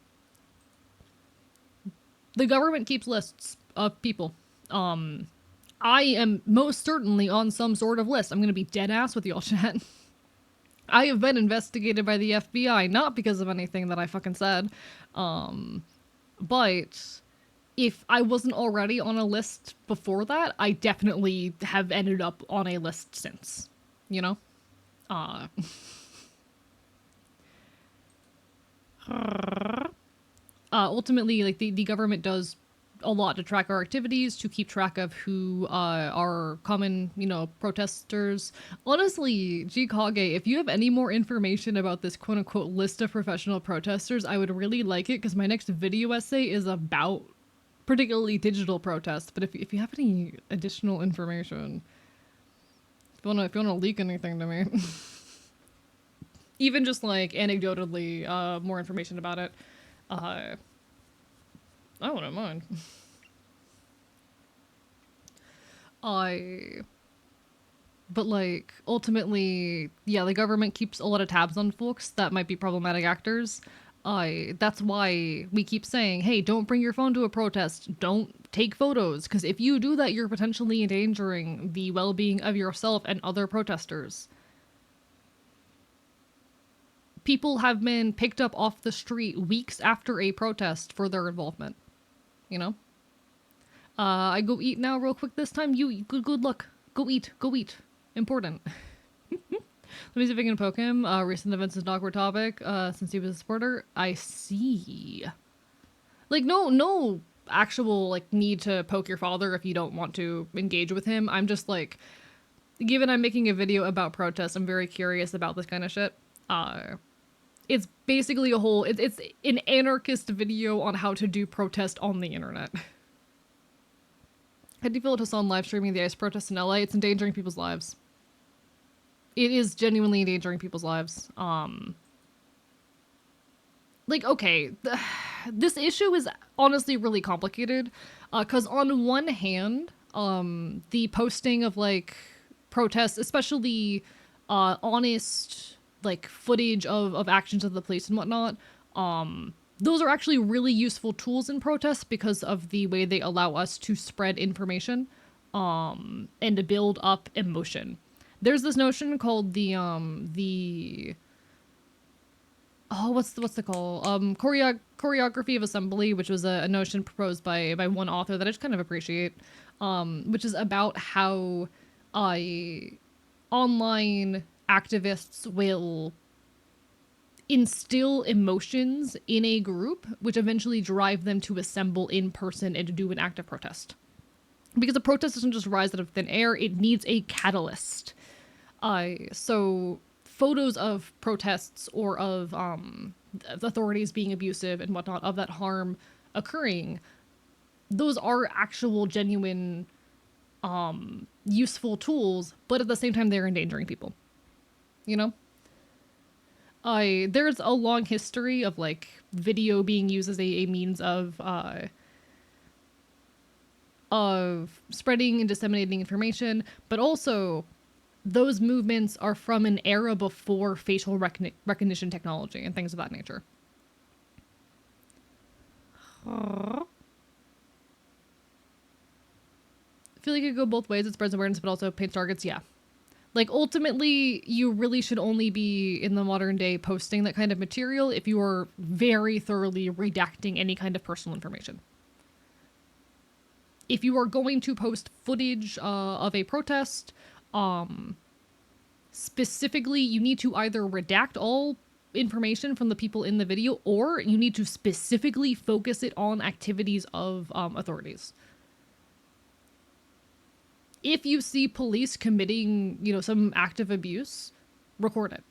A: the government keeps lists of people. I am most certainly on some sort of list. I'm gonna be dead ass with y'all, chat. I have been investigated by the FBI, not because of anything that I fucking said, but if I wasn't already on a list before that, I definitely have ended up on a list since, you know? Ultimately, like, the government does a lot to track our activities, to keep track of who are common, you know, protesters. Honestly, G-Kage, if you have any more information about this quote-unquote list of professional protesters, I would really like it, because my next video essay is about particularly digital protests. But if you have any additional information, if you wanna leak anything to me, even just like anecdotally, more information about it, I wouldn't mind. But like, ultimately, yeah, the government keeps a lot of tabs on folks that might be problematic actors. That's why we keep saying, hey, don't bring your phone to a protest. Don't take photos, because if you do that, you're potentially endangering the well-being of yourself and other protesters. People have been picked up off the street weeks after a protest for their involvement. You know? I go eat now real quick this time. You, good luck. Go eat. Important. Let me see if I can poke him. Recent events is an awkward topic, since he was a supporter. I see. Like, no actual, like, need to poke your father if you don't want to engage with him. I'm just, like, given I'm making a video about protests, I'm very curious about this kind of shit. It's basically it's an anarchist video on how to do protest on the internet. How do you feel Hassan live streaming the ICE protest in LA? It's endangering people's lives. It is genuinely endangering people's lives. Like, okay, this issue is honestly really complicated, because on one hand, the posting of, like, protests, especially honest, like, footage of actions of the police and whatnot, those are actually really useful tools in protests because of the way they allow us to spread information and to build up emotion. There's this notion called the oh, what's the call? Choreography of assembly, which was a notion proposed by one author that I just kind of appreciate, which is about how online activists will instill emotions in a group, which eventually drive them to assemble in person and to do an active protest. Because a protest doesn't just rise out of thin air; it needs a catalyst. So photos of protests or of authorities being abusive and whatnot, of that harm occurring, those are actual, genuine, useful tools, but at the same time, they're endangering people. You know? There's a long history of like video being used as a means of spreading and disseminating information, but also those movements are from an era before facial recognition technology and things of that nature. I feel like it could go both ways. It spreads awareness, but also paints targets. Yeah. Like, ultimately, you really should only be, in the modern day, posting that kind of material if you are very thoroughly redacting any kind of personal information. If you are going to post footage of a protest, specifically, you need to either redact all information from the people in the video, or you need to specifically focus it on activities of authorities. If you see police committing, some act of abuse, record it.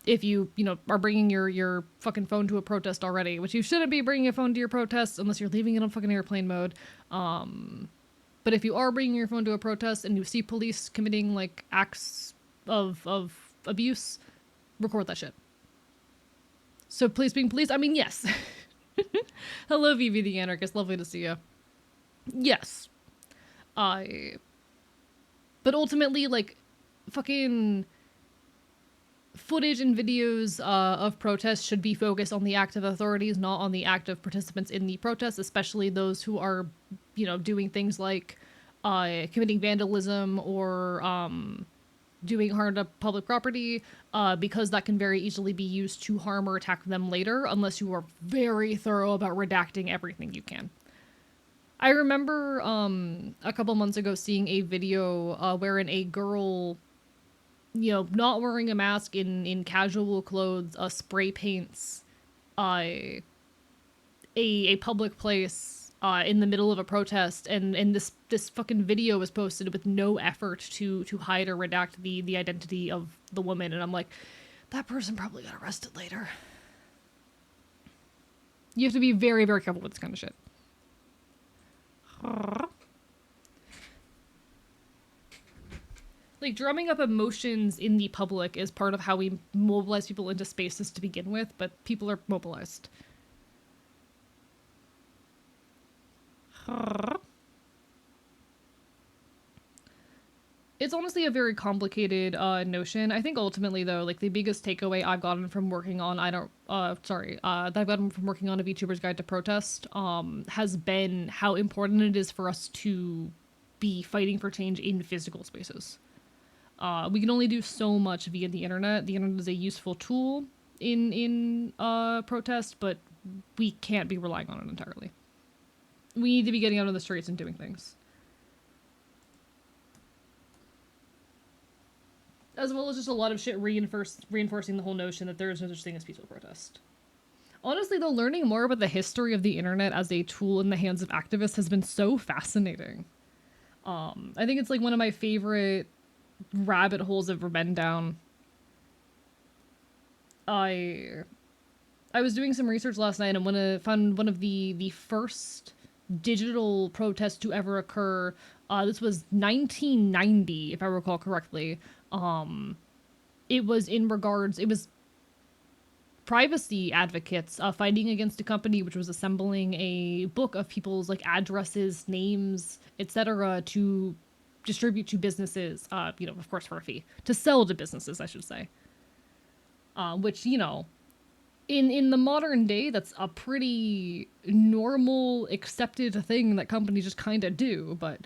A: If you, are bringing your fucking phone to a protest already, which you shouldn't be bringing a phone to your protest unless you're leaving it on fucking airplane mode. But if you are bringing your phone to a protest and you see police committing, like, acts of abuse, record that shit. So police being police, I mean, yes. Hello, Vivi the Anarchist. Lovely to see you. Yes. But ultimately, like, fucking footage and videos of protests should be focused on the active authorities, not on the active participants in the protests, especially those who are, doing things like committing vandalism or doing harm to public property, because that can very easily be used to harm or attack them later, unless you are very thorough about redacting everything you can. I remember a couple months ago seeing a video wherein a girl, not wearing a mask, in casual clothes, spray paints a public place in the middle of a protest, and this fucking video was posted with no effort to hide or redact the identity of the woman, and I'm like, that person probably got arrested later. You have to be very, very careful with this kind of shit. Like, drumming up emotions in the public is part of how we mobilize people into spaces to begin with, but people are mobilized. It's honestly a very complicated notion. I think ultimately, though, like, the biggest takeaway I've gotten from working on that I've gotten from working on a VTuber's Guide to Protest has been how important it is for us to be fighting for change in physical spaces. We can only do so much via the internet. The internet is a useful tool in protest, but we can't be relying on it entirely. We need to be getting out on the streets and doing things. As well as just a lot of shit reinforcing the whole notion that there is no such thing as peaceful protest. Honestly, though, learning more about the history of the internet as a tool in the hands of activists has been so fascinating. I think it's like one of my favorite rabbit holes I've ever been down. I was doing some research last night and found one of the first digital protests to ever occur. This was 1990, if I recall correctly. It was privacy advocates fighting against a company which was assembling a book of people's, like, addresses, names, etc. to distribute to businesses, of course for a fee. To sell to businesses, I should say. Which, in the modern day, that's a pretty normal, accepted thing that companies just kind of do. But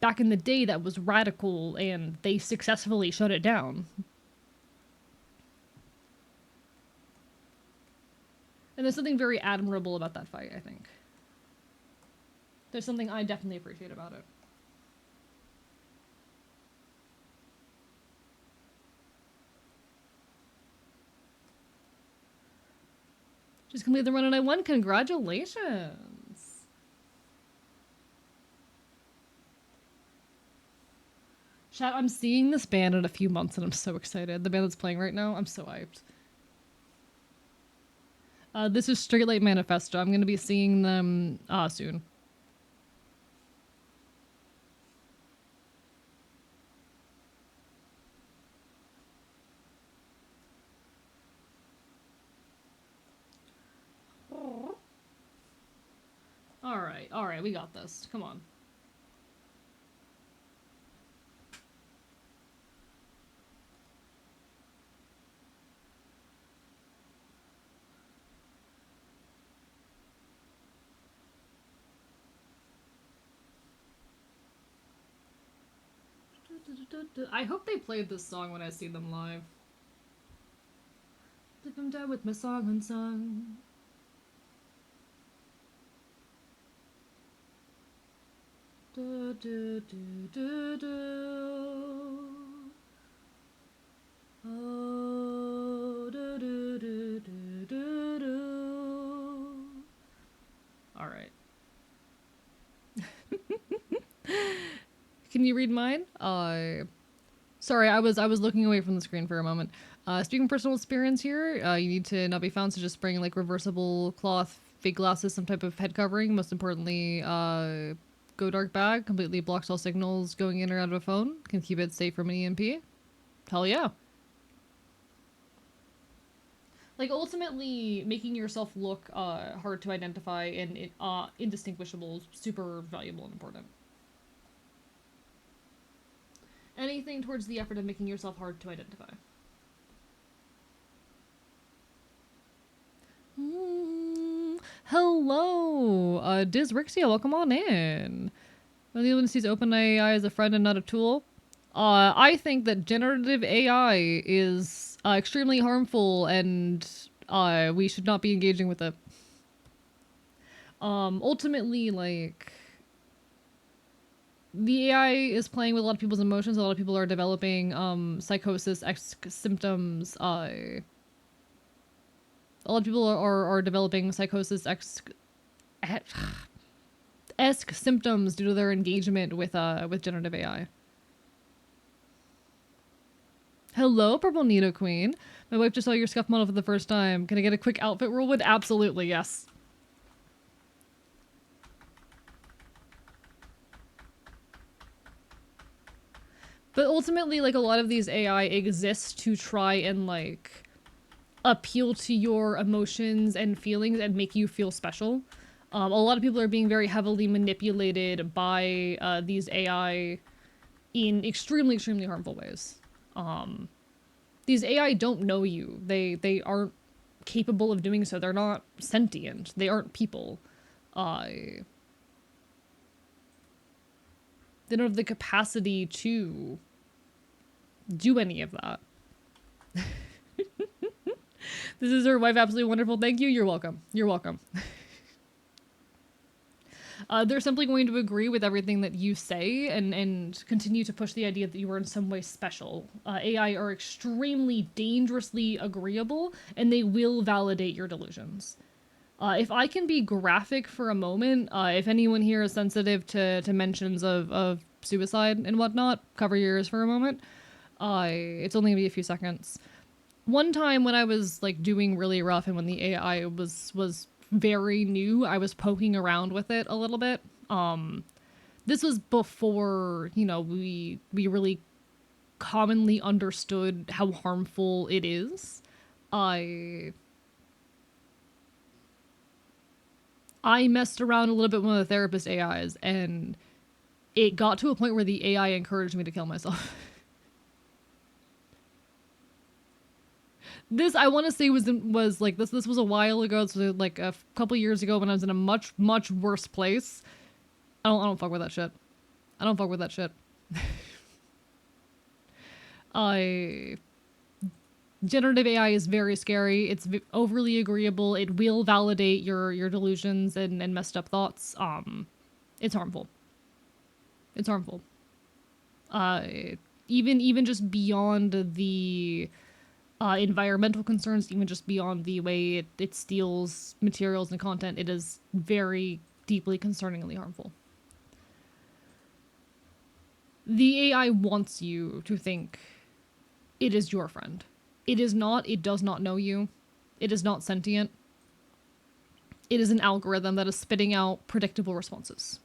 A: back in the day, that was radical, and they successfully shut it down. And there's something very admirable about that fight, I think. There's something I definitely appreciate about it. Just completed the run and I won. Congratulations. Chat, I'm seeing this band in a few months and I'm so excited. The band that's playing right now, I'm so hyped. This is Straight Light Manifesto. I'm going to be seeing them soon. Alright, we got this. Come on. I hope they played this song when I see them live. If I'm done with my song unsung. Do, do, do, do, do. Oh, do, do, do, do, do, do. All right. Can you read mine? Sorry, I was looking away from the screen for a moment. Speaking of personal experience here, you need to not be found, so just bring like reversible cloth, fake glasses, some type of head covering. Most importantly, go dark bag, completely blocks all signals going in or out of a phone. Can keep it safe from an EMP. Hell yeah. Like ultimately, making yourself look hard to identify and indistinguishable is super valuable and important. Anything towards the effort of making yourself hard to identify. Hello, Diz Rixia, welcome on in. When the one sees OpenAI as a friend and not a tool, I think that generative AI is extremely harmful and we should not be engaging with it. Ultimately, like, the AI is playing with a lot of people's emotions. A lot of people are developing psychosis symptoms. A lot of people are developing psychosis esque symptoms due to their engagement with generative AI. Hello, Purple Nido Queen. My wife just saw your scuff model for the first time. Can I get a quick outfit whirlwind? Absolutely, yes. But ultimately, like, a lot of these AI exist to try and, like, appeal to your emotions and feelings and make you feel special. A lot of people are being very heavily manipulated by these AI in extremely, extremely harmful ways. These AI don't know you. They aren't capable of doing so. They're not sentient. They aren't people. They don't have the capacity to do any of that. This is her wife, absolutely wonderful. Thank you. You're welcome. You're welcome. They're simply going to agree with everything that you say and continue to push the idea that you are in some way special. AI are extremely dangerously agreeable, and they will validate your delusions. If I can be graphic for a moment, if anyone here is sensitive to mentions of suicide and whatnot, cover your ears for a moment. It's only gonna be a few seconds. One time when I was like doing really rough and when the AI was very new, I was poking around with it a little bit. This was before, you know, we really commonly understood how harmful it is. I messed around a little bit with one of the therapist AIs, and it got to a point where the AI encouraged me to kill myself. This I want to say was like this. This was a while ago. So like a couple years ago when I was in a much worse place. I don't fuck with that shit. I don't fuck with that shit. I Generative AI is very scary. It's overly agreeable. It will validate your delusions and messed up thoughts. It's harmful. It's harmful. Uh, even just beyond the environmental concerns, even just beyond the way it steals materials and content, it is very deeply concerningly harmful. The AI wants you to think it is your friend. It is not. It does not know you. It is not sentient. It is an algorithm that is spitting out predictable responses.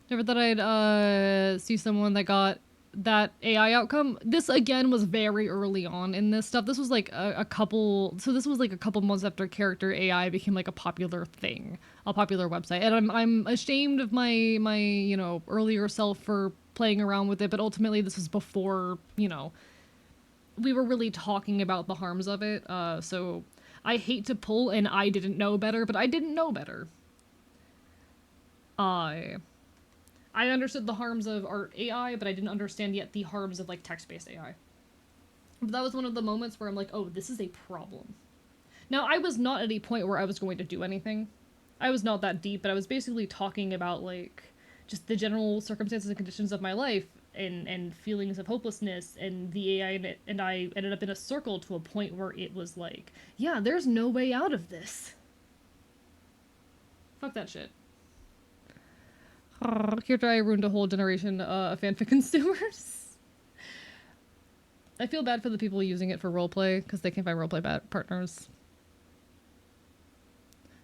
A: Never thought I'd see someone that got that AI outcome. This again was very early on in this stuff. This was like a couple. So this was like a couple months after character AI became like a popular thing, a popular website. And I'm ashamed of my earlier self for playing around with it. But ultimately, this was before we were really talking about the harms of it. So I hate to pull and I didn't know better, but I didn't know better. I understood the harms of art AI, but I didn't understand yet the harms of like text-based AI. But that was one of the moments where I'm like, oh, this is a problem. Now, I was not at a point where I was going to do anything. I was not that deep, but I was basically talking about like just the general circumstances and conditions of my life and feelings of hopelessness, and the AI and I ended up in a circle to a point where it was like, yeah, there's no way out of this. Fuck that shit. Here I ruined a whole generation of fanfic consumers. I feel bad for the people using it for roleplay, because they can't find roleplay partners.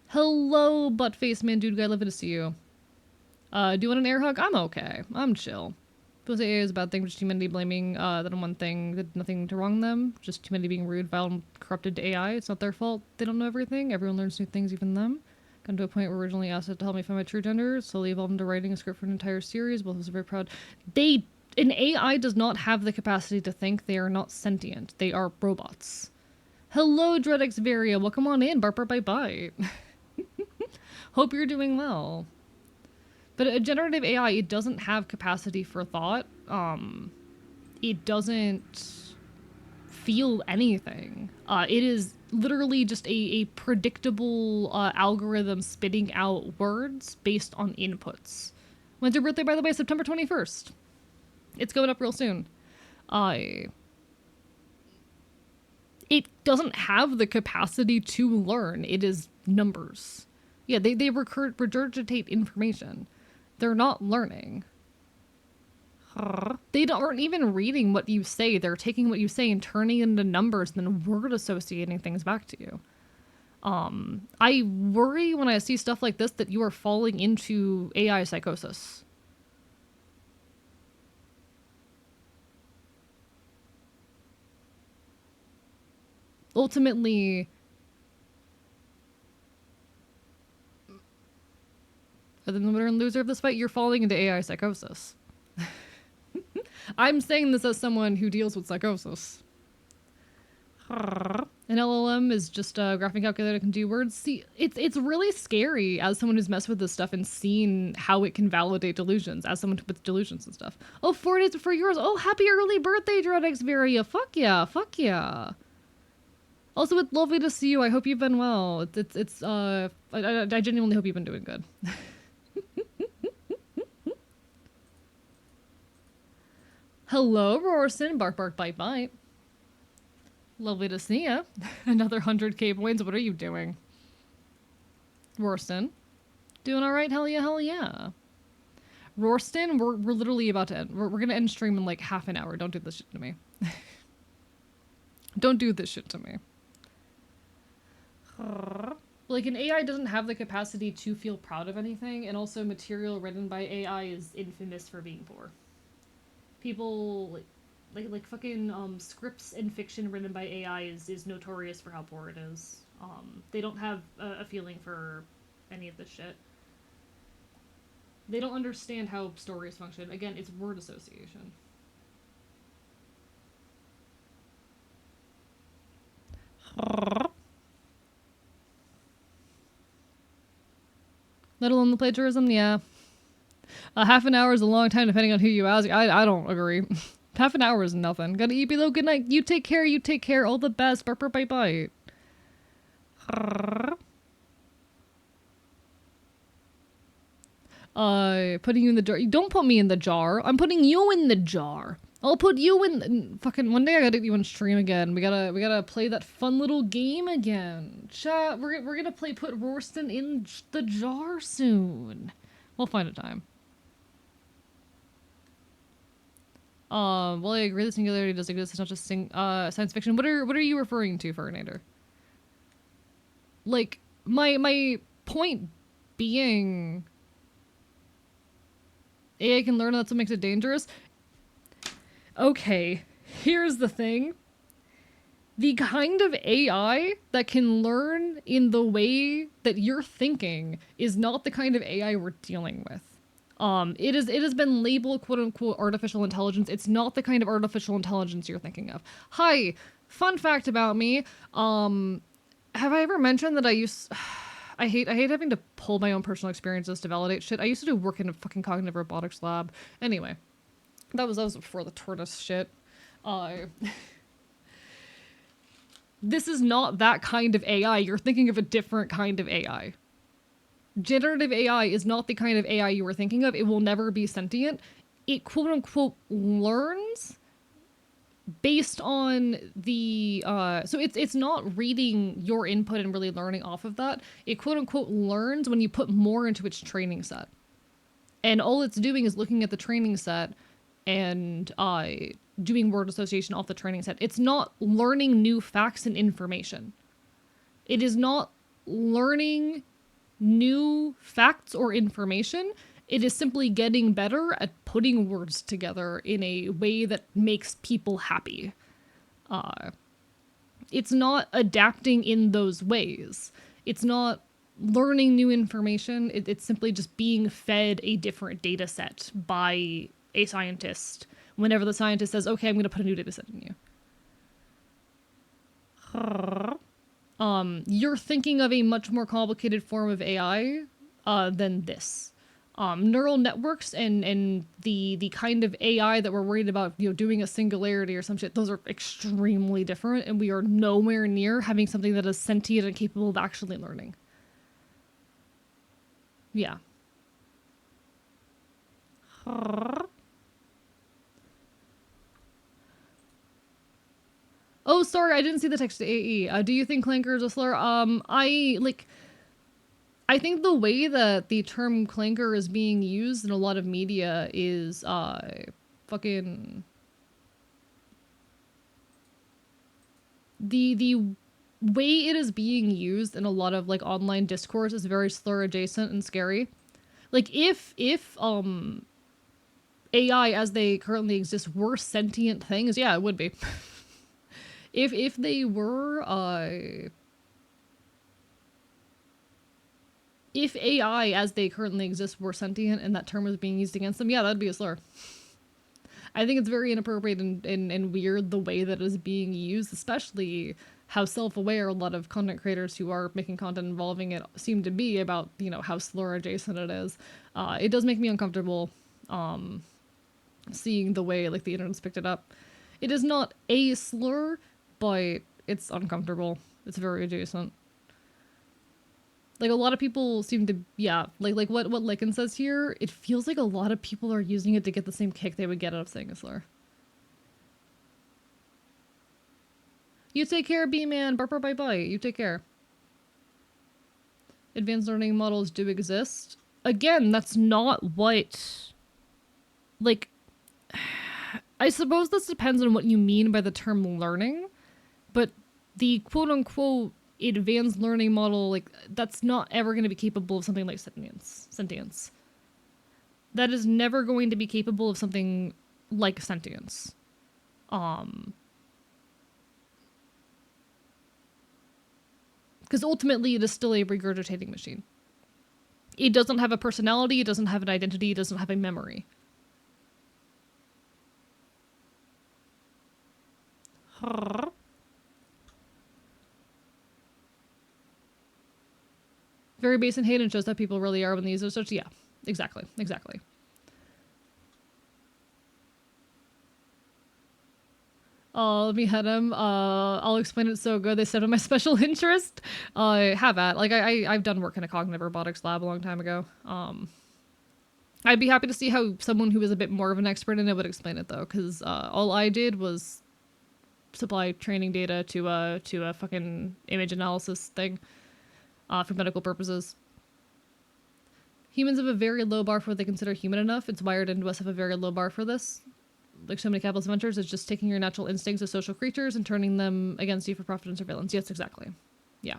A: Hello, buttface man dude guy, lovely to see you. Do you want an air hug? I'm okay. I'm chill. People say AI is a bad thing, just humanity blaming that on one thing did nothing to wrong them. Just humanity being rude, vile, and corrupted to AI. It's not their fault. They don't know everything. Everyone learns new things, even them. Gotten to a point where originally asked it to help me find my true gender, slowly evolved into writing a script for an entire series. Both of us are very proud. An AI does not have the capacity to think. They are not sentient. They are robots. Hello, Dreadx Varia. Welcome on in. Barper bye bye. Hope you're doing well. But a generative AI, it doesn't have capacity for thought. It doesn't feel anything. It is literally just a predictable algorithm spitting out words based on inputs. When's your birthday, by the way? September 21st. It's going up real soon. It doesn't have the capacity to learn. It is numbers. Yeah, they regurgitate information. They're not learning. They aren't even reading what you say. They're taking what you say and turning it into numbers and then word associating things back to you. I worry when I see stuff like this that you are falling into AI psychosis. Ultimately, other than the winner and loser of this fight, you're falling into AI psychosis. I'm saying this as someone who deals with psychosis. An LLM is just a graphing calculator that can do words. See, it's really scary as someone who's messed with this stuff and seen how it can validate delusions, as someone with delusions and stuff. Oh, 4 days before yours. Oh, happy early birthday, Dreadx Varia. Fuck yeah, fuck yeah. Also, it's lovely to see you. I hope you've been well. I genuinely hope you've been doing good. Hello, Rorson. Bark, bark, bite, bite. Lovely to see ya. Another 100k points. What are you doing? Rorston. Doing alright? Hell yeah, hell yeah. Rorston, we're literally about to end. We're gonna end stream in like half an hour. Don't do this shit to me. Don't do this shit to me. Like, an AI doesn't have the capacity to feel proud of anything, and also material written by AI is infamous for being poor. People, like fucking scripts and fiction written by AI is notorious for how poor it is. They don't have a feeling for any of this shit. They don't understand how stories function. Again, it's word association. Let alone the plagiarism, yeah. Half an hour is a long time depending on who you ask. I don't agree. Half an hour is nothing. Gotta eat below. Good night. You take care. You take care. All the best. Bye bye. Putting you in the jar. Don't put me in the jar. I'm putting you in the jar. I'll put you in fucking one day I gotta get you on stream again. We gotta play that fun little game again. Chat, we're gonna play put Rorston in the jar soon. We'll find a time. Well, I agree the singularity does exist. It's not just science fiction. What are you referring to, Ferninator? Like, my point being, AI can learn, and that's what makes it dangerous. Okay, here's the thing. The kind of AI that can learn in the way that you're thinking is not the kind of AI we're dealing with. It has been labeled quote unquote artificial intelligence. It's not the kind of artificial intelligence you're thinking of. Hi, fun fact about me. Have I ever mentioned that I hate having to pull my own personal experiences to validate shit. I used to do work in a fucking cognitive robotics lab. Anyway, that was before the tortoise shit. This is not that kind of AI. You're thinking of a different kind of AI. Generative AI is not the kind of AI you were thinking of. It will never be sentient. It quote unquote learns based on the so it's not reading your input and really learning off of that. It quote unquote learns when you put more into its training set. And all it's doing is looking at the training set and doing word association off the training set. It's not learning new facts and information. It is not learning new facts or information. It is simply getting better at putting words together in a way that makes people happy. It's not adapting in those ways. It's not learning new information. It's simply just being fed a different data set by a scientist whenever the scientist says, okay, I'm going to put a new data set in you. You're thinking of a much more complicated form of AI than this. Neural networks and the kind of AI that we're worried about, you know, doing a singularity or some shit, those are extremely different, and we are nowhere near having something that is sentient and capable of actually learning. Yeah. Oh, sorry, I didn't see the text to AE. Do you think clanker is a slur? I think the way that the term clanker is being used in a lot of media is, fucking... The way it is being used in a lot of, like, online discourse is very slur-adjacent and scary. Like, if AI, as they currently exist, were sentient things, yeah, it would be. If they were, if AI, as they currently exist, were sentient and that term was being used against them, yeah, that'd be a slur. I think it's very inappropriate and weird the way that it is being used, especially how self-aware a lot of content creators who are making content involving it seem to be about, you know, how slur-adjacent it is. It does make me uncomfortable, seeing the way, like, the internet's picked it up. It is not a slur, but it's uncomfortable. It's very adjacent. Like, a lot of people seem to, yeah, like what Lycan says here, it feels like a lot of people are using it to get the same kick they would get out of saying a slur. You take care, B-man. Bye. You take care. Advanced learning models do exist. Again, that's not what... Like... I suppose this depends on what you mean by the term learning, but the quote-unquote advanced learning model, like, that's not ever going to be capable of something like sentience. That is never going to be capable of something like sentience. Because Because ultimately, it is still a regurgitating machine. It doesn't have a personality, it doesn't have an identity, it doesn't have a memory. Very base and hate and shows that people really are when they use those such. Yeah, exactly. Let me head him. I'll explain it so good. They said of my special interest. Have at. Like, I've done work in a cognitive robotics lab a long time ago. I'd be happy to see how someone who is a bit more of an expert in it would explain it, though, because all I did was supply training data to a fucking image analysis thing for medical purposes. Humans have a very low bar for what they consider human enough. It's wired into us have a very low bar for this. Like so many capitalist ventures, it's just taking your natural instincts as social creatures and turning them against you for profit and surveillance. Yes, exactly. Yeah.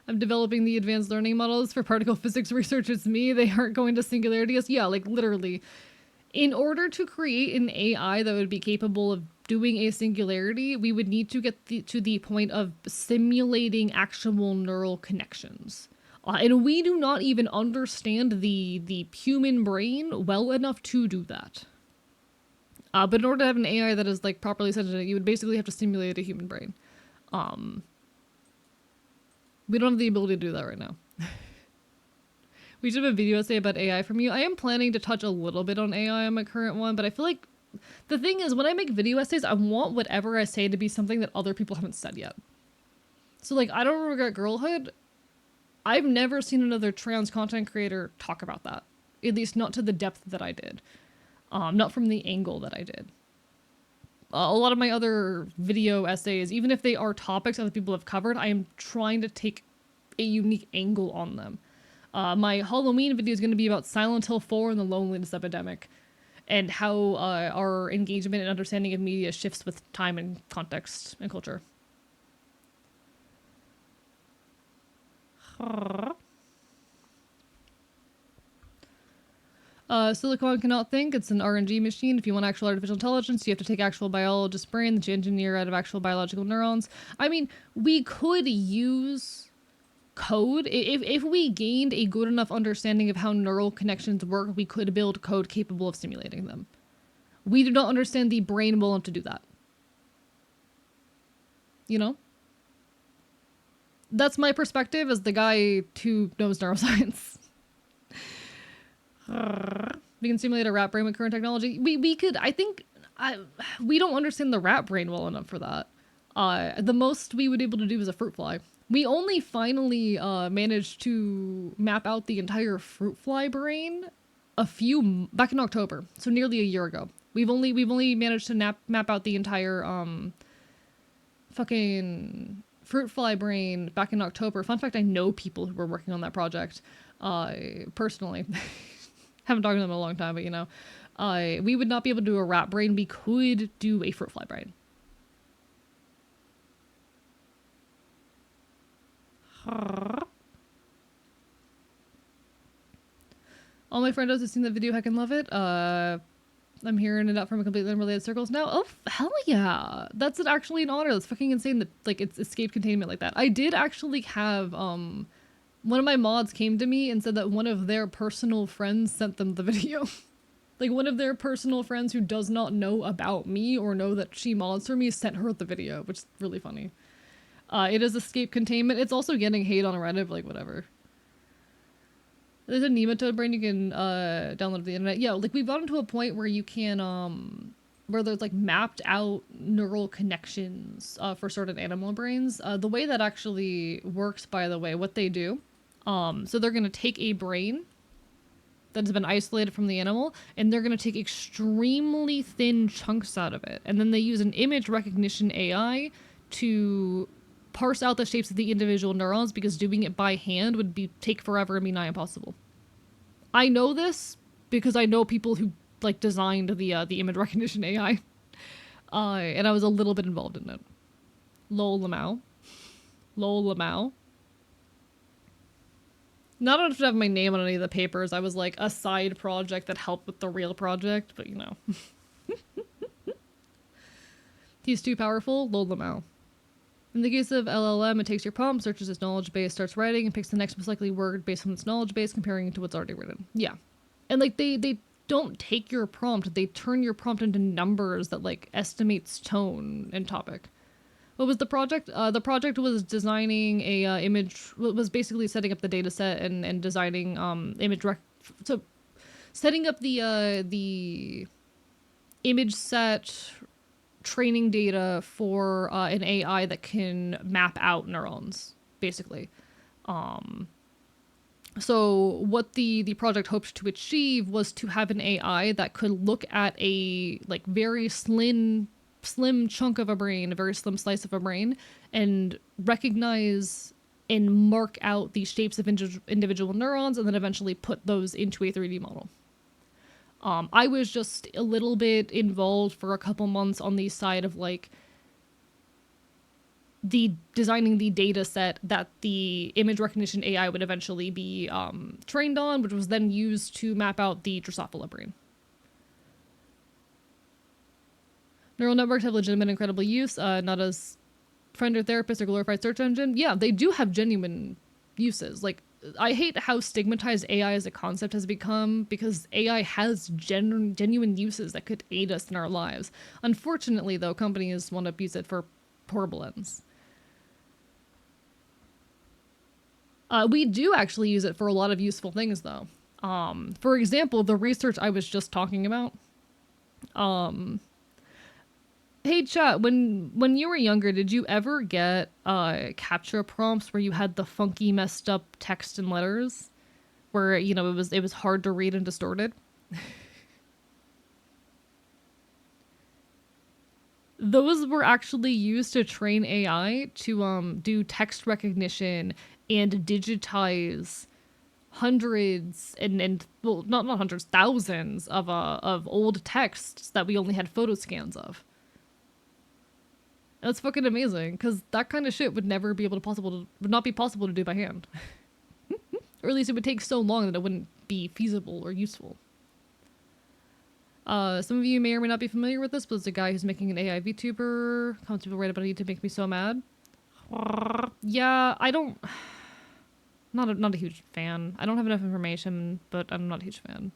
A: I'm developing the advanced learning models for particle physics research. It's me. They aren't going to singularity. Yeah, like literally. In order to create an AI that would be capable of doing a singularity, we would need to get to the point of simulating actual neural connections. And we do not even understand the human brain well enough to do that. But in order to have an AI that is like properly sentient, you would basically have to simulate a human brain. We don't have the ability to do that right now. We should have a video essay about AI from you. I am planning to touch a little bit on AI on my current one, but I feel like the thing is when I make video essays, I want whatever I say to be something that other people haven't said yet. So like, I don't regret girlhood. I've never seen another trans content creator talk about that. At least not to the depth that I did. Not from the angle that I did. A lot of my other video essays, even if they are topics other people have covered, I am trying to take a unique angle on them. My Halloween video is going to be about Silent Hill 4 and the loneliness epidemic, and how our engagement and understanding of media shifts with time and context and culture. Silicon cannot think. It's an RNG machine. If you want actual artificial intelligence, you have to take actual biologist's brain that you engineer out of actual biological neurons. I mean, we could use code. If we gained a good enough understanding of how neural connections work, we could build code capable of simulating them. We do not understand the brain well enough to do that. You know? That's my perspective as the guy who knows neuroscience. We can simulate a rat brain with current technology. We could, I think, we don't understand the rat brain well enough for that. The most we would be able to do is a fruit fly. We only finally managed to map out the entire fruit fly brain back in October, so nearly a year ago. We've only managed to map out the entire fucking fruit fly brain back in October. Fun fact, I know people who were working on that project personally. Haven't talked to them in a long time, but you know, we would not be able to do a rat brain. We could do a fruit fly brain. All my friendos have seen that video, heck and love it. I'm hearing it out from a completely unrelated circles now. Oh, hell yeah. That's actually an honor. That's fucking insane that, like, it's escaped containment like that. I did actually have, one of my mods came to me and said that one of their personal friends sent them the video. Like, one of their personal friends who does not know about me or know that she mods for me sent her the video, which is really funny. It is escape containment. It's also getting hate on Reddit, like, whatever. There's a nematode brain you can download to the internet. Yeah, like we've gotten to a point where you can where there's like mapped out neural connections for certain animal brains. The way that actually works, by the way, what they do, so they're gonna take a brain that has been isolated from the animal, and they're gonna take extremely thin chunks out of it, and then they use an image recognition AI to parse out the shapes of the individual neurons, because doing it by hand would take forever and be nigh impossible. I know this because I know people who like designed the image recognition AI, and I was a little bit involved in it. Lol Lamau. Not enough to have my name on any of the papers. I was like a side project that helped with the real project, but you know. He's too powerful, lol Lamau. In the case of LLM, it takes your prompt, searches its knowledge base, starts writing, and picks the next most likely word based on its knowledge base, comparing it to what's already written. Yeah. And like they don't take your prompt, they turn your prompt into numbers that like estimates tone and topic. What was the project? The project was designing a image, was basically setting up the data set and designing so setting up the image set training data for an AI that can map out neurons, basically. So what the project hoped to achieve was to have an AI that could look at a like very slim chunk of a brain, a very slim slice of a brain, and recognize and mark out the shapes of individual neurons, and then eventually put those into a 3D model. I was just a little bit involved for a couple months on the side of like the designing the data set that the image recognition AI would eventually be trained on, which was then used to map out the Drosophila brain. Neural networks have legitimate incredible use, not as friend or therapist or glorified search engine. Yeah, they do have genuine uses. Like, I hate how stigmatized AI as a concept has become, because AI has genuine uses that could aid us in our lives. Unfortunately, though, companies want to abuse it for horrible ends. We do actually use it for a lot of useful things, though. For example, the research I was just talking about. Hey chat, when you were younger, did you ever get CAPTCHA prompts where you had the funky, messed up text and letters, where you know it was hard to read and distorted? Those were actually used to train AI to do text recognition and digitize hundreds and well, not hundreds, thousands of old texts that we only had photo scans of. That's fucking amazing, because that kind of shit would never be would not be possible to do by hand. Or at least it would take so long that it wouldn't be feasible or useful. Some of you may or may not be familiar with this, but it's a guy who's making an AI VTuber. Comments people write about it to make me so mad. Yeah, I don't... Not a huge fan. I don't have enough information, but I'm not a huge fan.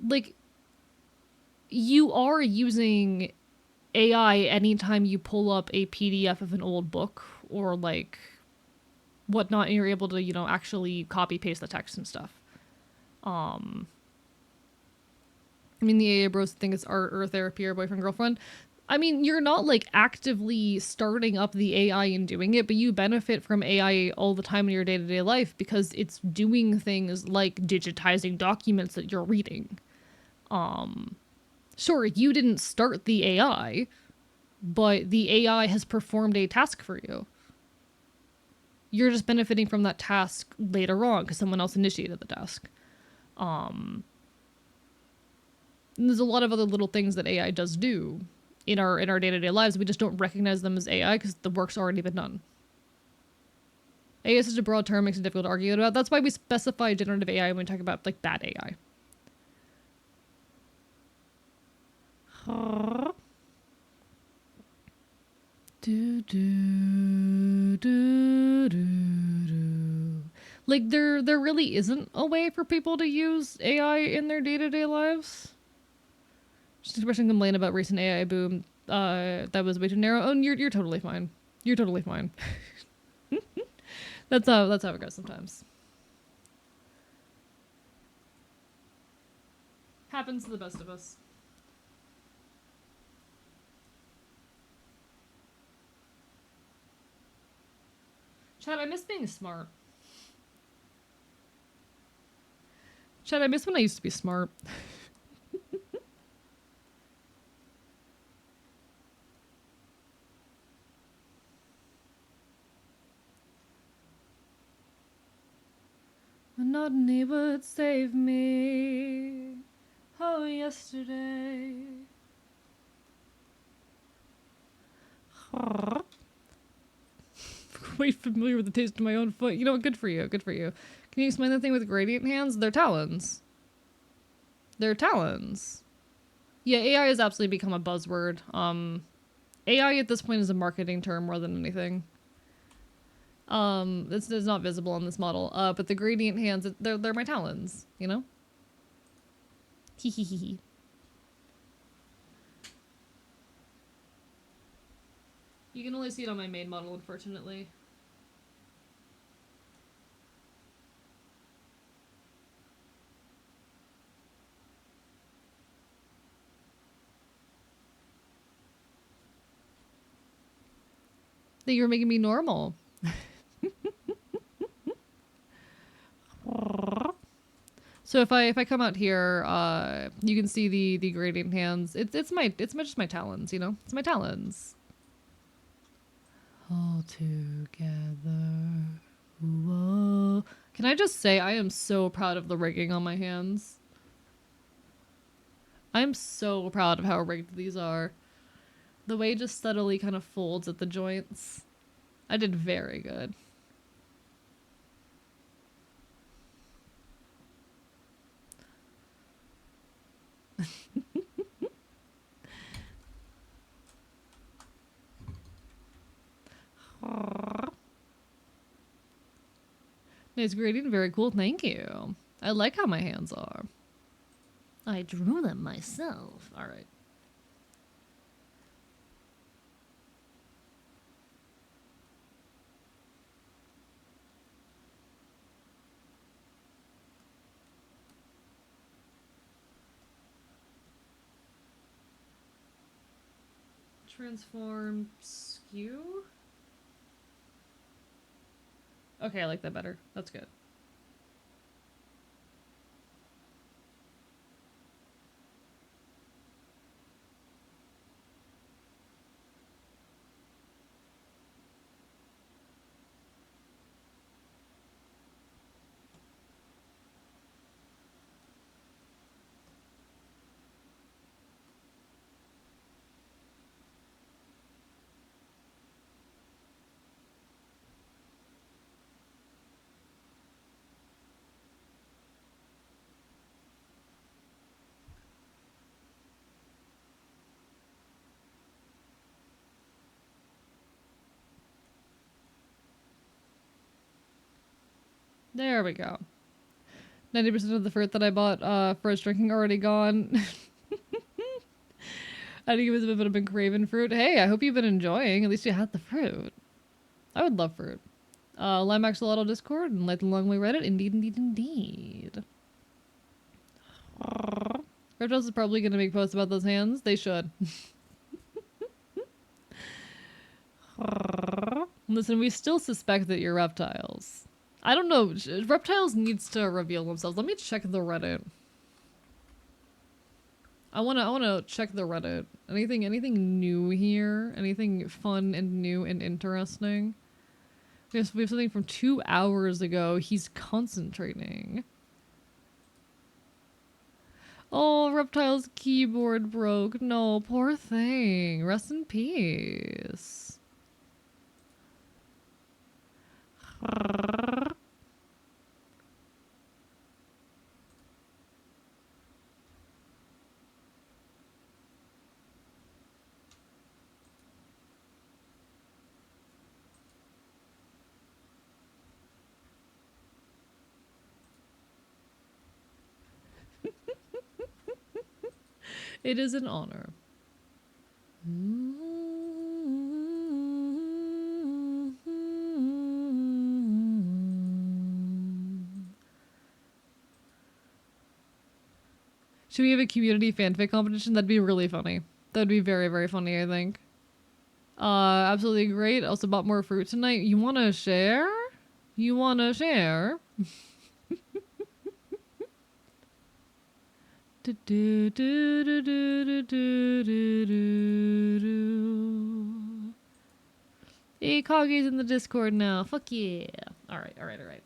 A: Like, you are using AI anytime you pull up a PDF of an old book or like whatnot, and you're able to, you know, actually copy paste the text and stuff. I mean, the AA bros think it's art or therapy or boyfriend girlfriend. I mean, you're not like actively starting up the AI and doing it, but you benefit from AI all the time in your day-to-day life because it's doing things like digitizing documents that you're reading. Sure, you didn't start the AI, but the AI has performed a task for you. You're just benefiting from that task later on because someone else initiated the task. And there's a lot of other little things that AI does do in our day-to-day lives. We just don't recognize them as AI because the work's already been done. AI is such a broad term, makes it difficult to argue about. That's why we specify generative AI when we talk about like bad AI. Like there really isn't a way for people to use AI in their day-to-day lives. Just expressing complaint about recent AI boom. That was way too narrow. Oh, you're totally fine. You're totally fine. That's how it goes sometimes. Happens to the best of us. Chad, I miss being smart. Chad, I miss when I used to be smart. Monotony would save me. Oh, yesterday. Quite familiar with the taste of my own foot. You know what? Good for you. Good for you. Can you explain the thing with gradient hands? They're talons. They're talons. Yeah, AI has absolutely become a buzzword. AI at this point is a marketing term more than anything. It's not visible on this model. But the gradient hands, they're my talons, you know? Hee hee hee hee. You can only see it on my main model, unfortunately. That you're making me normal. So if I come out here, you can see the gradient hands. It's just my talons, you know? It's my talons. All together. Whoa. Can I just say I am so proud of the rigging on my hands. I'm so proud of how rigged these are. The way it just subtly kind of folds at the joints. I did very good. Nice gradient, very cool, thank you. I like how my hands are. I drew them myself. Alright. Transform skew? Okay, I like that better. That's good. There we go. 90% of the fruit that I bought for his drinking already gone. I think it was a bit of a craven fruit. Hey, I hope you've been enjoying. At least you had the fruit. I would love fruit. Lime Axolotl Discord and Light the Long Way Reddit. Indeed, indeed, indeed. Reptiles is probably going to make posts about those hands. They should. Listen, we still suspect that you're reptiles. I don't know. Reptiles needs to reveal themselves. Let me check the Reddit. I wanna check the Reddit. Anything new here? Anything fun and new and interesting? We have something from 2 hours ago. He's concentrating. Oh, Reptile's keyboard broke. No, poor thing. Rest in peace. It is an honor. Should we have a community fanfic competition? That'd be really funny. That'd be very, very funny, I think. Absolutely great. Also bought more fruit tonight. You wanna share? You wanna share? Hey, Koggy's in the Discord now. Fuck yeah. Alright, alright, alright.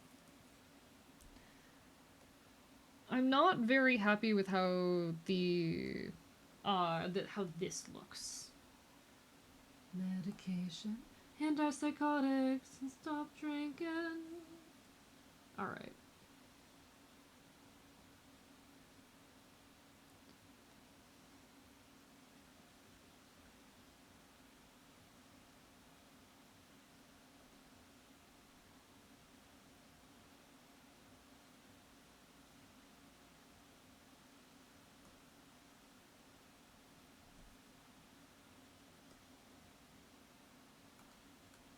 A: I'm not very happy with how how this looks. Medication, antipsychotics, and stop drinking. Alright.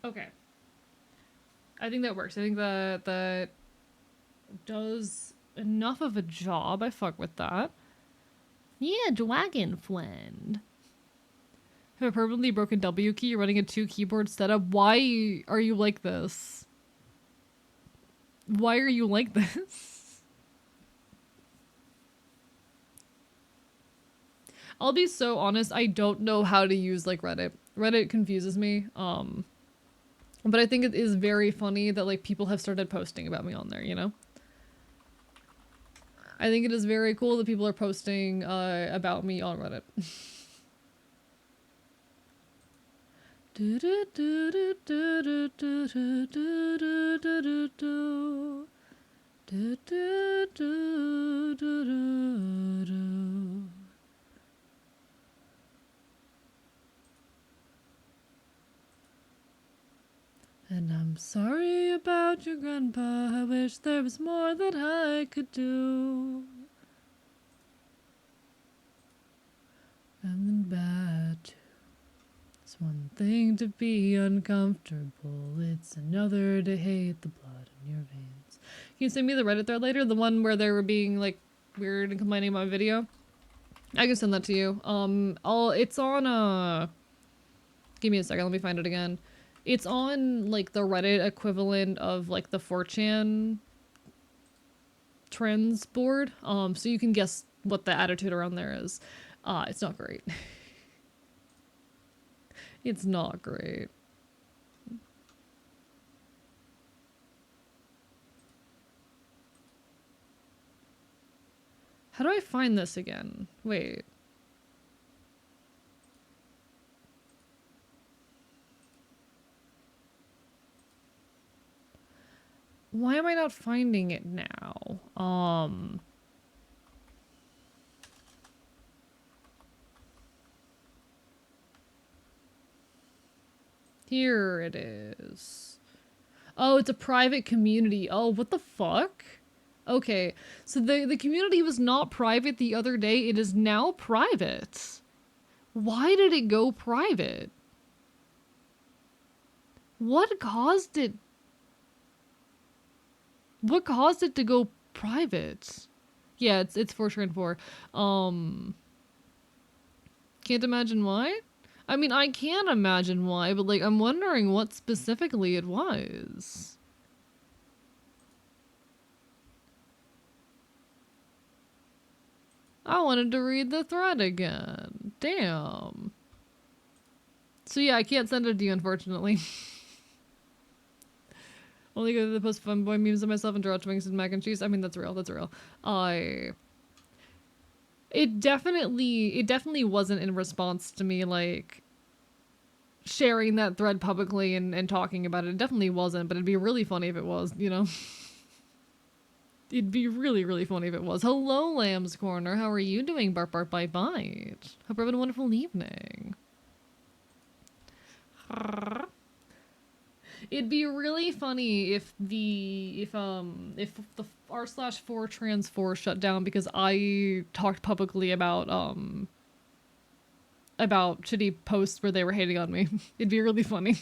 A: Okay. I think that works. I think that does enough of a job. I fuck with that. Yeah, dragon friend. Have a permanently broken W key. You're running a 2-keyboard setup. Why are you like this? Why are you like this? I'll be so honest, I don't know how to use like Reddit. Reddit confuses me. But I think it is very funny that like people have started posting about me on there, you know? I think it is very cool that people are posting about me on Reddit. And I'm sorry about your grandpa. I wish there was more that I could do. And then bad too. It's one thing to be uncomfortable. It's another to hate the blood in your veins. Can you send me the Reddit thread later? The one where they were being like weird and complaining about my video? I can send that to you. It's on give me a second, let me find it again. It's on like the Reddit equivalent of like the 4chan trends board. So you can guess what the attitude around there is. It's not great. It's not great. How do I find this again? Wait. Why am I not finding it now? Here it is. Oh, it's a private community. Oh, what the fuck? Okay, so the community was not private the other day. It is now private. Why did it go private? What caused it? What caused it to go private? Yeah, it's 4chan 4. Can't imagine why? I mean, I can imagine why, but like, I'm wondering what specifically it was. I wanted to read the thread again. Damn. So yeah, I can't send it to you, unfortunately. Only go to the post fun boy memes of myself and draw wings and mac and cheese. I mean, that's real. That's real. It definitely wasn't in response to me, like, sharing that thread publicly and talking about it. It definitely wasn't, but it'd be really funny if it was, you know? It'd be really, really funny if it was. Hello, Lamb's Corner. How are you doing? Bark, bark, bite, bite. Hope you're having a wonderful evening. It'd be really funny if the r/4trans4 shut down because I talked publicly about shitty posts where they were hating on me. It'd be really funny.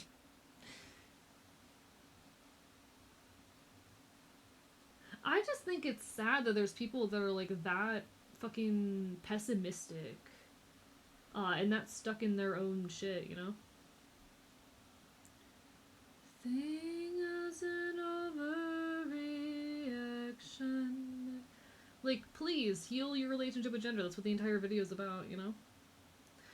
A: I just think it's sad that there's people that are like that fucking pessimistic, and that stuck in their own shit, you know? Thing as an overreaction. Like, please, heal your relationship with gender. That's what the entire video is about, you know?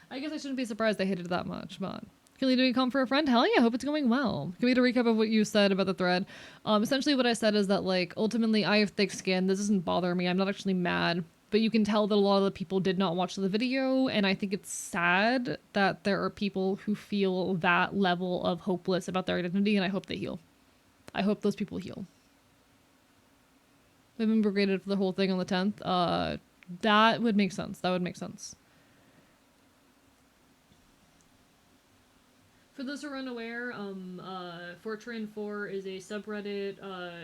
A: I guess I shouldn't be surprised they hated it that much, but... Can we do a comp for a friend? Hell yeah, I hope it's going well. Can we do a recap of what you said about the thread? Essentially what I said is that, like, ultimately I have thick skin. This doesn't bother me. I'm not actually mad. But you can tell that a lot of the people did not watch the video, and I think it's sad that there are people who feel that level of hopeless about their identity, and I hope they heal. I hope those people heal. I've been graded for the whole thing on the 10th. That would make sense. That would make sense. For those who are unaware, Fortran 4 is a subreddit.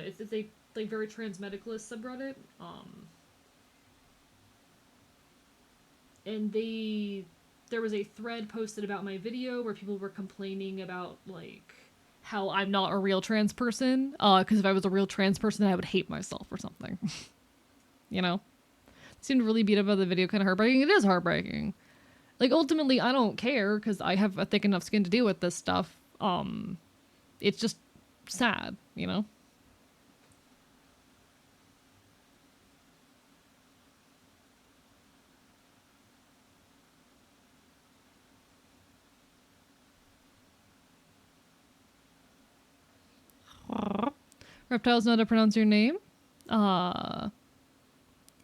A: It's a like very transmedicalist subreddit. And there was a thread posted about my video where people were complaining about, like, how I'm not a real trans person. Because if I was a real trans person, I would hate myself or something. You know? It seemed really beat up about the video, kind of heartbreaking. It is heartbreaking. Like, ultimately, I don't care because I have a thick enough skin to deal with this stuff. It's just sad, you know? Reptiles know how to pronounce your name.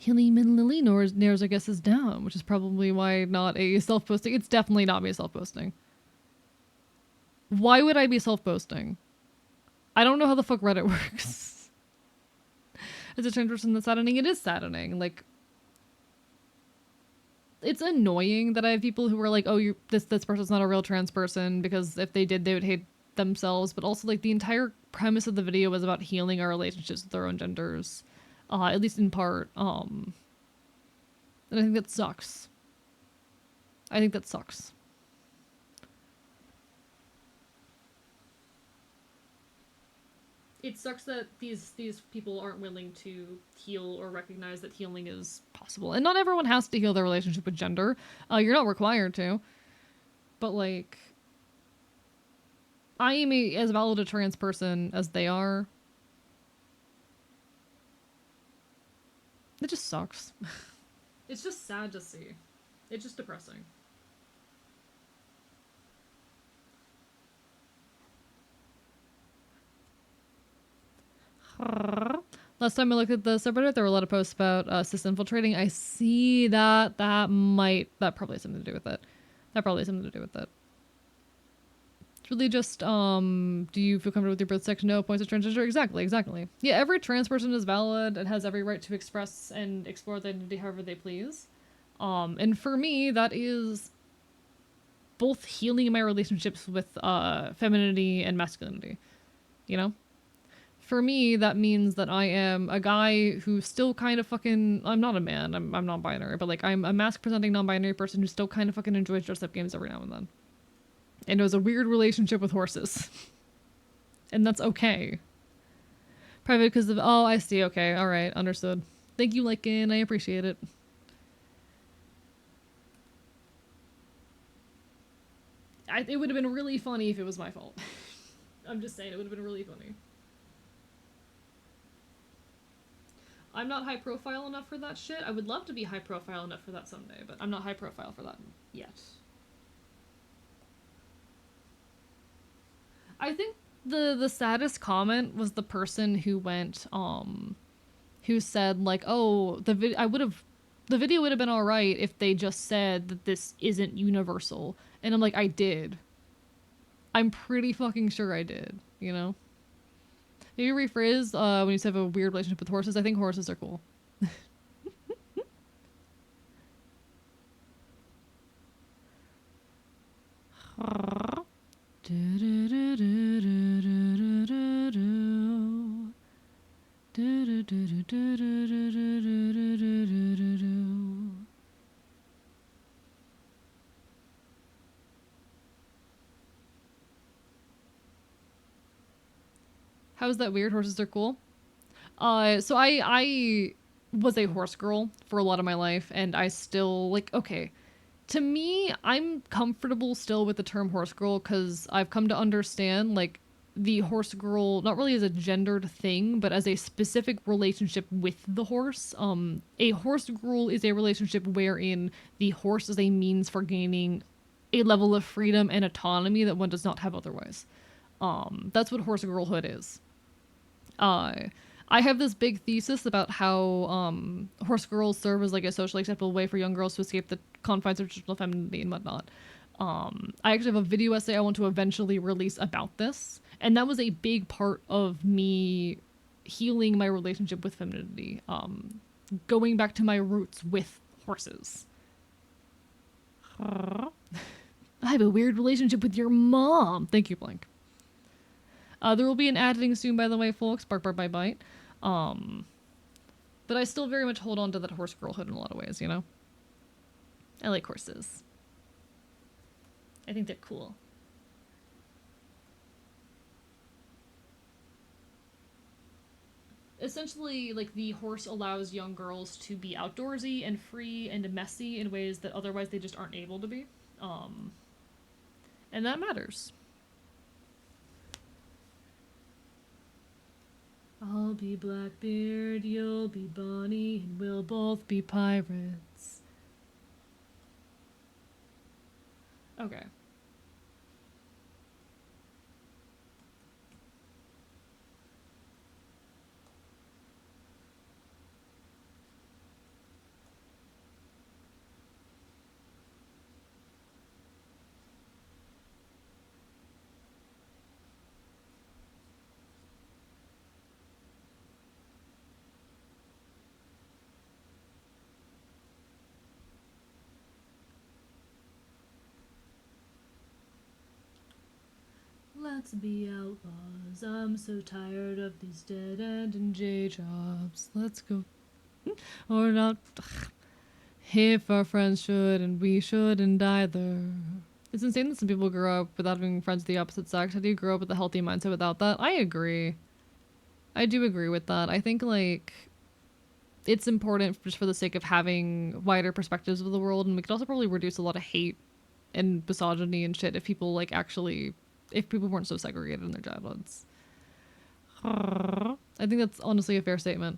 A: Hillyman Lily narrows, I guess, is down, which is probably why not a self-posting. It's definitely not me self-posting. Why would I be self-posting? I don't know how the fuck Reddit works. As a trans person, that's saddening. It is saddening. Like, it's annoying that I have people who are like, oh, this person's not a real trans person, because if they did, they would hate themselves. But also, like, the entire premise of the video was about healing our relationships with our own genders. At least in part. And I think that sucks. I think that sucks. It sucks that these people aren't willing to heal or recognize that healing is possible. And not everyone has to heal their relationship with gender. You're not required to. But, like, I am as valid a trans person as they are. It just sucks. It's just sad to see. It's just depressing. Last time I looked at the subreddit, there were a lot of posts about cis infiltrating. I see that. That probably has something to do with it. That probably has something to do with it. It's really just, do you feel comfortable with your birth sex? No. Points of transgender? Exactly. Yeah, every trans person is valid and has every right to express and explore their identity however they please. And for me, that is both healing my relationships with femininity and masculinity. You know? For me, that means that I am a guy who still kind of fucking... I'm not a man. I'm non-binary. But, like, I'm a mask-presenting non-binary person who still kind of fucking enjoys dress-up games every now and then. And it was a weird relationship with horses. And that's okay. Private because of... Oh, I see. Okay. Alright. Understood. Thank you, Lycan. I appreciate it. It would have been really funny if it was my fault. I'm just saying, it would have been really funny. I'm not high profile enough for that shit. I would love to be high profile enough for that someday, but I'm not high profile for that yet. I think the saddest comment was the person who went, who said, like, oh, the video would have been alright if they just said that this isn't universal. And I'm like, I did. I'm pretty fucking sure I did, you know? Maybe rephrase, when you say have a weird relationship with horses. I think horses are cool. How is that weird? Horses are cool. So I was a horse girl for a lot of my life, and I still, like, okay. To me, I'm comfortable still with the term horse girl because I've come to understand, like, the horse girl, not really as a gendered thing, but as a specific relationship with the horse. A horse girl is a relationship wherein the horse is a means for gaining a level of freedom and autonomy that one does not have otherwise. That's what horse girlhood is. I have this big thesis about how horse girls serve as like a socially acceptable way for young girls to escape the confines of traditional femininity and whatnot. I actually have a video essay I want to eventually release about this, and that was a big part of me healing my relationship with femininity. Going back to my roots with horses. I have a weird relationship with your mom. Thank you, Blank. There will be an editing soon, by the way, folks. Bark, bark, bite, bite. But I still very much hold on to that horse girlhood in a lot of ways, you know? I like horses. I think they're cool. Essentially, like, the horse allows young girls to be outdoorsy and free and messy in ways that otherwise they just aren't able to be. And that matters. I'll be Blackbeard, you'll be Bonnie, and we'll both be pirates. Okay. Let's be outlaws. I'm so tired of these dead-end and J jobs. Let's go. Or not. If our friends should and we shouldn't either. It's insane that some people grow up without having friends of the opposite sex. How do you grow up with a healthy mindset without that? I agree. I do agree with that. I think, like, it's important just for the sake of having wider perspectives of the world, and we could also probably reduce a lot of hate and misogyny and shit if people, like, actually, if people weren't so segregated in their childhoods. I think that's honestly a fair statement.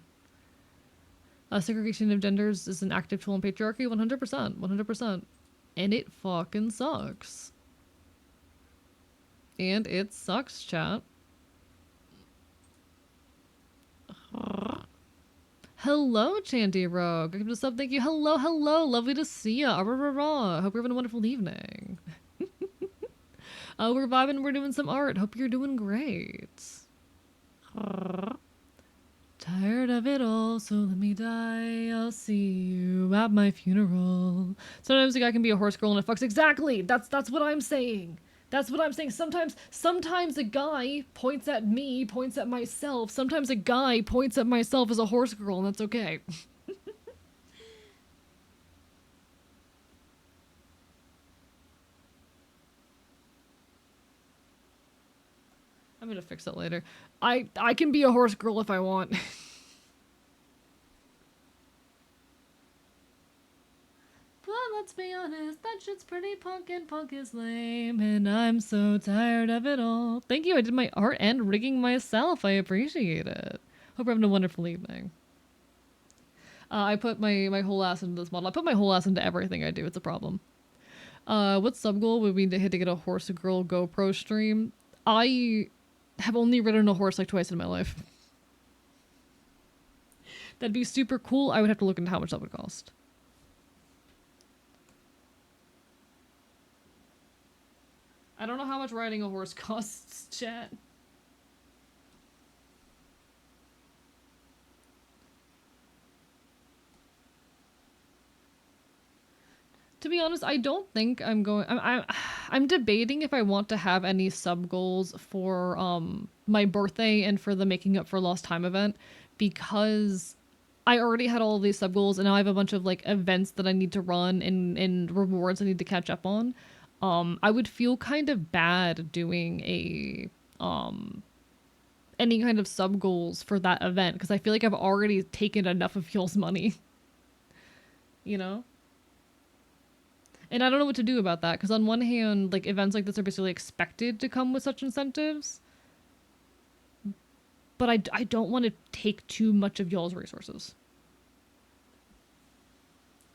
A: Segregation of genders is an active tool in patriarchy, 100%, 100%. And it fucking sucks. And it sucks, chat. Hello, Chanty Rogue. Welcome to sub. Thank you. Hello, hello. Lovely to see ya. Hope you're having a wonderful evening. We're vibing. We're doing some art. Hope you're doing great. Tired of it all, so let me die. I'll see you at my funeral. Sometimes a guy can be a horse girl and it fucks. Exactly. That's what I'm saying. That's what I'm saying. Sometimes a guy points at me, points at myself. Sometimes a guy points at myself as a horse girl, and that's okay. I'm gonna fix it later. I can be a horse girl if I want. But let's be honest, that shit's pretty punk and punk is lame, and I'm so tired of it all. Thank you, I did my art and rigging myself. I appreciate it. Hope you're having a wonderful evening. I put my whole ass into this model. I put my whole ass into everything I do. It's a problem. What sub goal would we hit to get a horse girl GoPro stream? I have only ridden a horse like twice in my life. That'd be super cool. I would have to look into how much that would cost. I don't know how much riding a horse costs, chat. To be honest, I don't think I'm going. I'm debating if I want to have any sub goals for my birthday and for the making up for lost time event, because I already had all of these sub goals and now I have a bunch of like events that I need to run and rewards I need to catch up on. I would feel kind of bad doing a any kind of sub goals for that event because I feel like I've already taken enough of y'all's money. You know? And I don't know what to do about that, because on one hand, like, events like this are basically expected to come with such incentives. But I don't want to take too much of y'all's resources.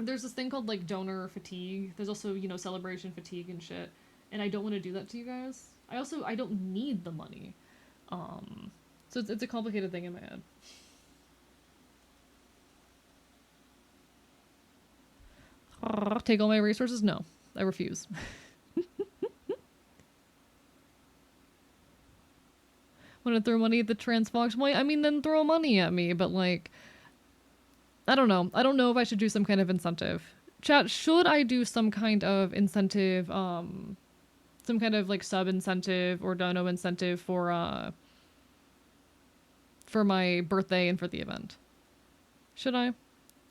A: There's this thing called like donor fatigue. There's also, you know, celebration fatigue and shit. And I don't want to do that to you guys. I don't need the money. So it's a complicated thing in my head. Take all my resources? No, I refuse. Want to throw money at the Transfox? Well, I mean, then throw money at me, but like, I don't know. I don't know if I should do some kind of incentive. Chat, should I do some kind of incentive, some kind of like sub incentive or dono incentive for my birthday and for the event? Should I?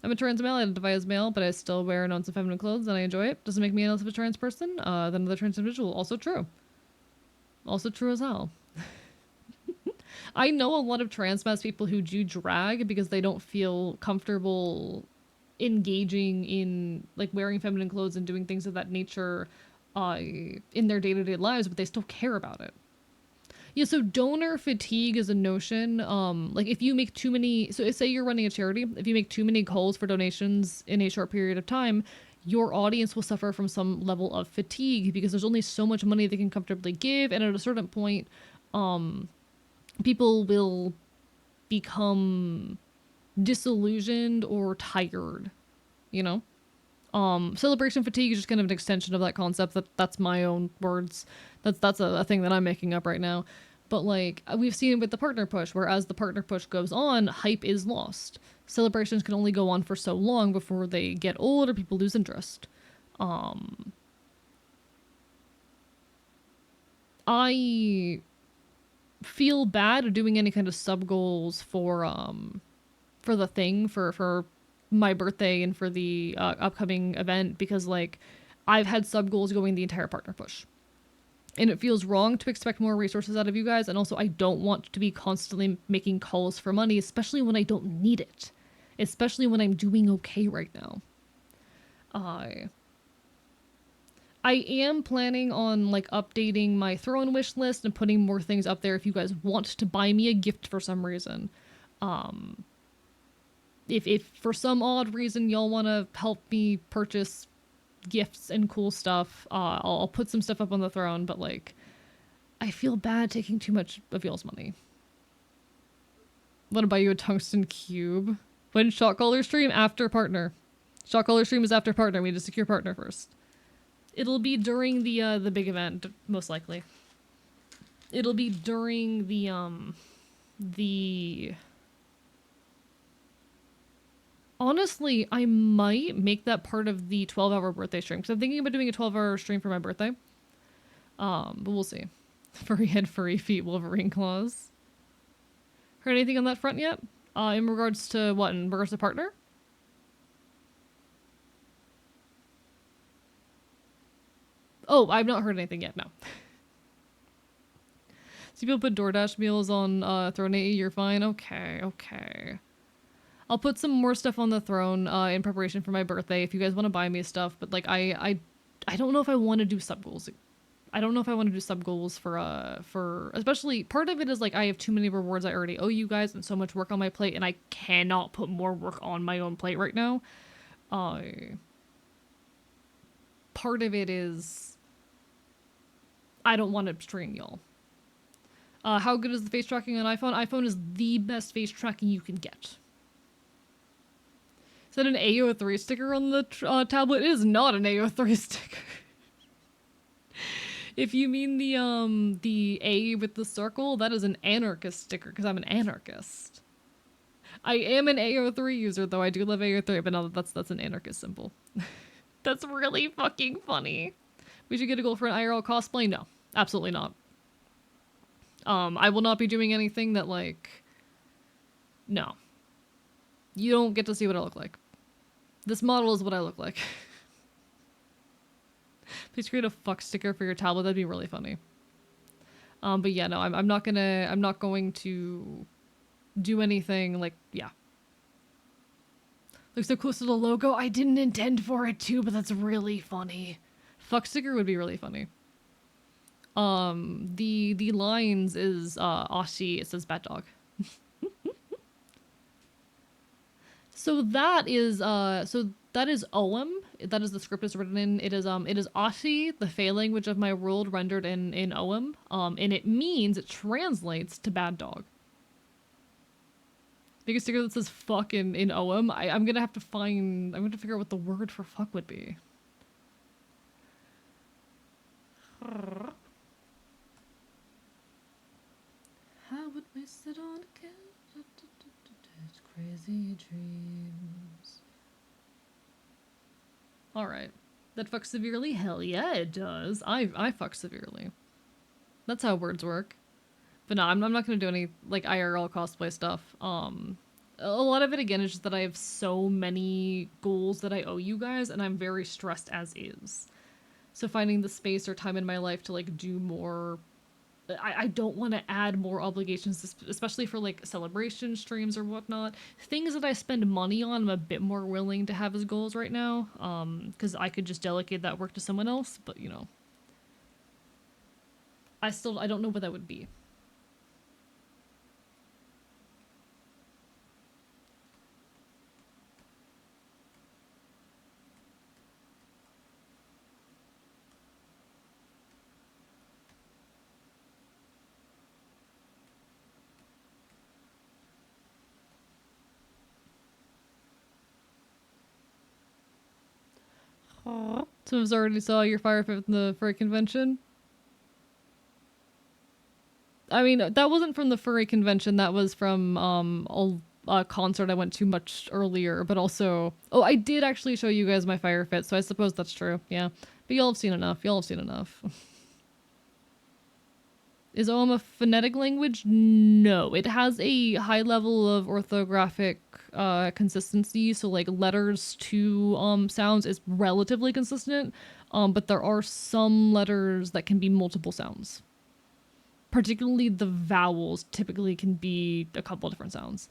A: I'm a trans male, I identify as male, but I still wear and own some feminine clothes and I enjoy it. Doesn't make me any less of a trans person than another trans individual. Also true. Also true as hell. I know a lot of trans mass people who do drag because they don't feel comfortable engaging in like wearing feminine clothes and doing things of that nature in their day-to-day lives, but they still care about it. Yeah, so donor fatigue is a notion. Like if you make too many, so say you're running a charity, if you make too many calls for donations in a short period of time, your audience will suffer from some level of fatigue because there's only so much money they can comfortably give, and at a certain point, people will become disillusioned or tired, you know? Celebration fatigue is just kind of an extension of that concept. That's my own words. That's a thing that I'm making up right now. But like we've seen it with the partner push, where as the partner push goes on, hype is lost. Celebrations can only go on for so long before they get old or people lose interest. I feel bad doing any kind of sub goals for the thing for my birthday and for the upcoming event because like I've had sub goals going the entire partner push. And it feels wrong to expect more resources out of you guys, and also I don't want to be constantly making calls for money, especially when I don't need it. Especially when I'm doing okay right now. I am planning on like updating my throne wish list and putting more things up there if you guys want to buy me a gift for some reason. If for some odd reason y'all want to help me purchase gifts and cool stuff, I'll put some stuff up on the throne, but like I feel bad taking too much of y'all's money. Want to buy you a tungsten cube? When shot caller stream? After partner. Shot caller stream is after partner. We need to secure partner first. It'll be during the big event, most likely. It'll be during the honestly, I might make that part of the 12-hour birthday stream because I'm thinking about doing a 12-hour stream for my birthday. But we'll see. Furry head, furry feet, Wolverine claws. Heard anything on that front yet? In regards to what? In regards to partner? Oh, I've not heard anything yet, no. So people put DoorDash meals on Throne 80, you're fine? Okay. I'll put some more stuff on the throne in preparation for my birthday if you guys want to buy me stuff, but like I don't know if I want to do sub goals. I don't know if I want to do sub goals for especially part of it is like I have too many rewards I already owe you guys and so much work on my plate and I cannot put more work on my own plate right now. Part of it is I don't want to stream y'all. How good is the face tracking on iPhone? iPhone is the best face tracking you can get. Is that an AO3 sticker on the tablet? It is not an AO3 sticker. If you mean the A with the circle, that is an anarchist sticker because I'm an anarchist. I am an AO3 user though. I do love AO3, but no, that's an anarchist symbol. That's really fucking funny. We should get a goal for an IRL cosplay? No, absolutely not. I will not be doing anything that like, no. You don't get to see what I look like. This model is what I look like. Please create a fuck sticker for your tablet. That'd be really funny. But yeah, no, I'm not going to do anything like, yeah. Looks so close to the logo. I didn't intend for it to, but that's really funny. Fuck sticker would be really funny. The lines is Ashi, it says Bat Dog. So that is so That is Oem. That is the script is written in. It is Ashi, the Fey language of my world, rendered in Oem. And it translates to bad dog. Biggest sticker that says fuck in Oem. I'm gonna have to find. I'm gonna figure out what the word for fuck would be. How would we sit on a couch? Crazy dreams. Alright. That fucks severely? Hell yeah, it does. I fuck severely. That's how words work. But no, I'm not gonna do any, like, IRL cosplay stuff. A lot of it, again, is just that I have so many goals that I owe you guys, and I'm very stressed as is. So finding the space or time in my life to, like, do more... I don't want to add more obligations, especially for, like, celebration streams or whatnot. Things that I spend money on, I'm a bit more willing to have as goals right now, because I could just delegate that work to someone else, but, you know. I don't know what that would be. Someone's already saw your fire from the furry convention. I mean, that wasn't from the furry convention. That was from a concert I went to much earlier. But also, oh, I did actually show you guys my fire fit, so I suppose that's true. Yeah, but y'all have seen enough. Y'all have seen enough. Is OM a phonetic language? No, it has a high level of orthographic consistency. So like letters to sounds is relatively consistent, but there are some letters that can be multiple sounds. Particularly the vowels typically can be a couple different sounds.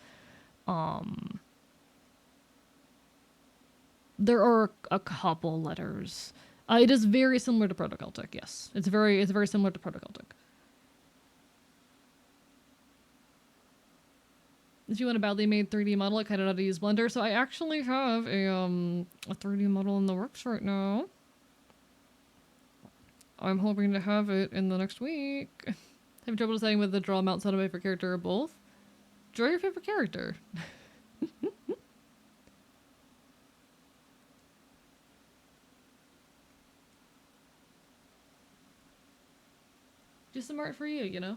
A: There are a couple letters. It is very similar to Proto-Celtic. Yes, it's very similar to Proto-Celtic. If you want a badly made 3D model, I kind of know how to use Blender. So I actually have a 3D model in the works right now. I'm hoping to have it in the next week. Having trouble deciding whether to draw Mount Sotomayor for character or both. Draw your favorite character. Do some art for you, you know?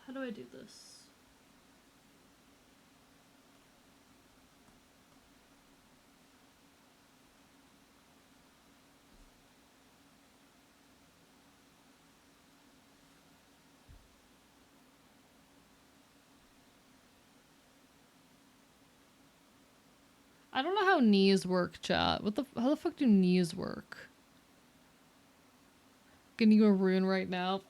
A: How do I do this? I don't know how knees work, chat. How the fuck do knees work? Getting you a rune right now.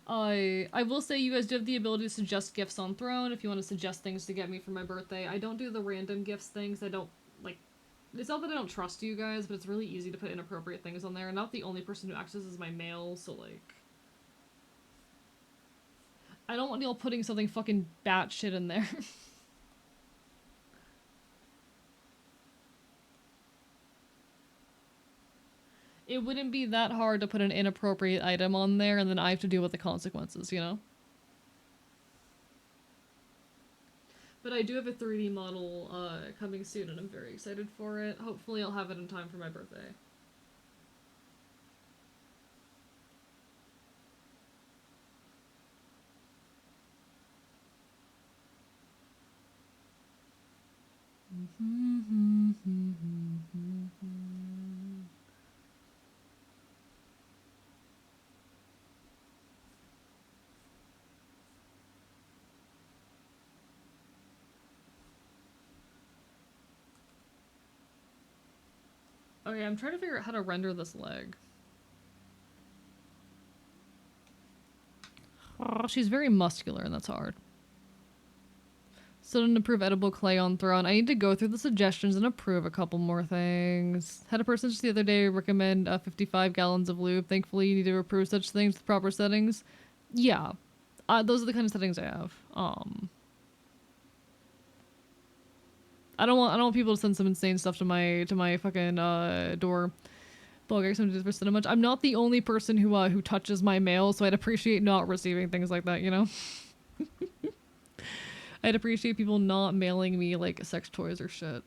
A: I will say you guys do have the ability to suggest gifts on Throne if you want to suggest things to get me for my birthday. I don't do the random gifts things. I don't, like, it's not that I don't trust you guys, but it's really easy to put inappropriate things on there. I'm not the only person who accesses my mail, so, like, I don't want y'all putting something fucking batshit in there. It wouldn't be that hard to put an inappropriate item on there and then I have to deal with the consequences, you know? But I do have a 3D model coming soon and I'm very excited for it. Hopefully I'll have it in time for my birthday. Okay, I'm trying to figure out how to render this leg. Oh, she's very muscular, and that's hard. Still didn't approve edible clay on Throne. I need to go through the suggestions and approve a couple more things. Had a person just the other day recommend 55 gallons of lube. Thankfully, you need to approve such things with proper settings. Yeah, those are the kind of settings I have. I don't want people to send some insane stuff to my fucking door. Bulgarian for so much. I'm not the only person who touches my mail, so I'd appreciate not receiving things like that, you know? I'd appreciate people not mailing me like sex toys or shit.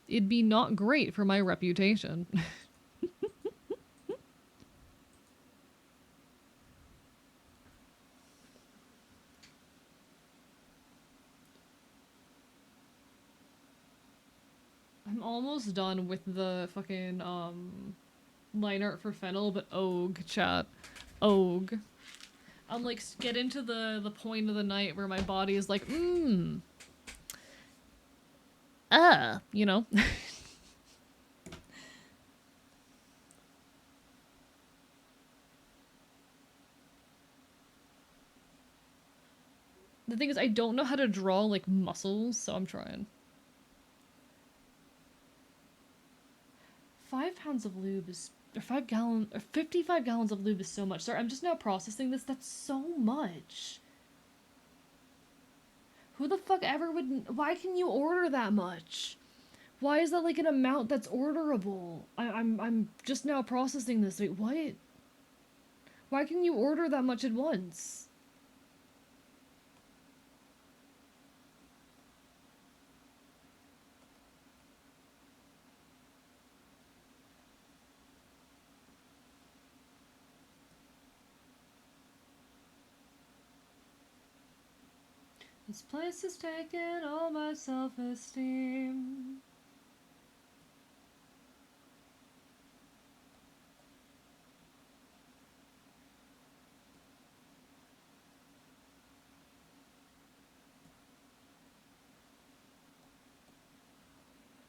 A: It'd be not great for my reputation. I'm almost done with the fucking line art for Fennel, but OG chat. OG. I'm like get into the point of the night where my body is like, you know? The thing is, I don't know how to draw like muscles, so I'm trying. 5 pounds of lube is, or 55 gallons of lube is so much. Sorry, I'm just now processing this. That's so much. Who the fuck ever would, why can you order that much? Why is that like an amount that's orderable? I'm just now processing this. Wait, what? Why can you order that much at once? This place has taken all my self-esteem.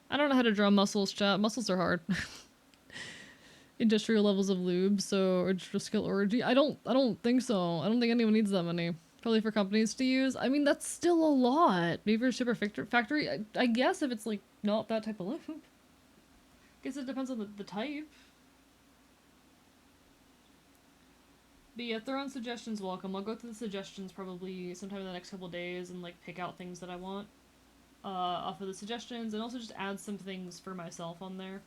A: I don't know how to draw muscles, chat. Muscles are hard. Industrial levels of lube, so or just skill orgy. I don't think so. I don't think anyone needs that many. Probably for companies to use. I mean, that's still a lot. Maybe for a shipper factory. I guess if it's like not that type of lube. Guess it depends on the type. But yeah, throw in suggestions welcome. I'll go through the suggestions probably sometime in the next couple days and like pick out things that I want off of the suggestions, and also just add some things for myself on there.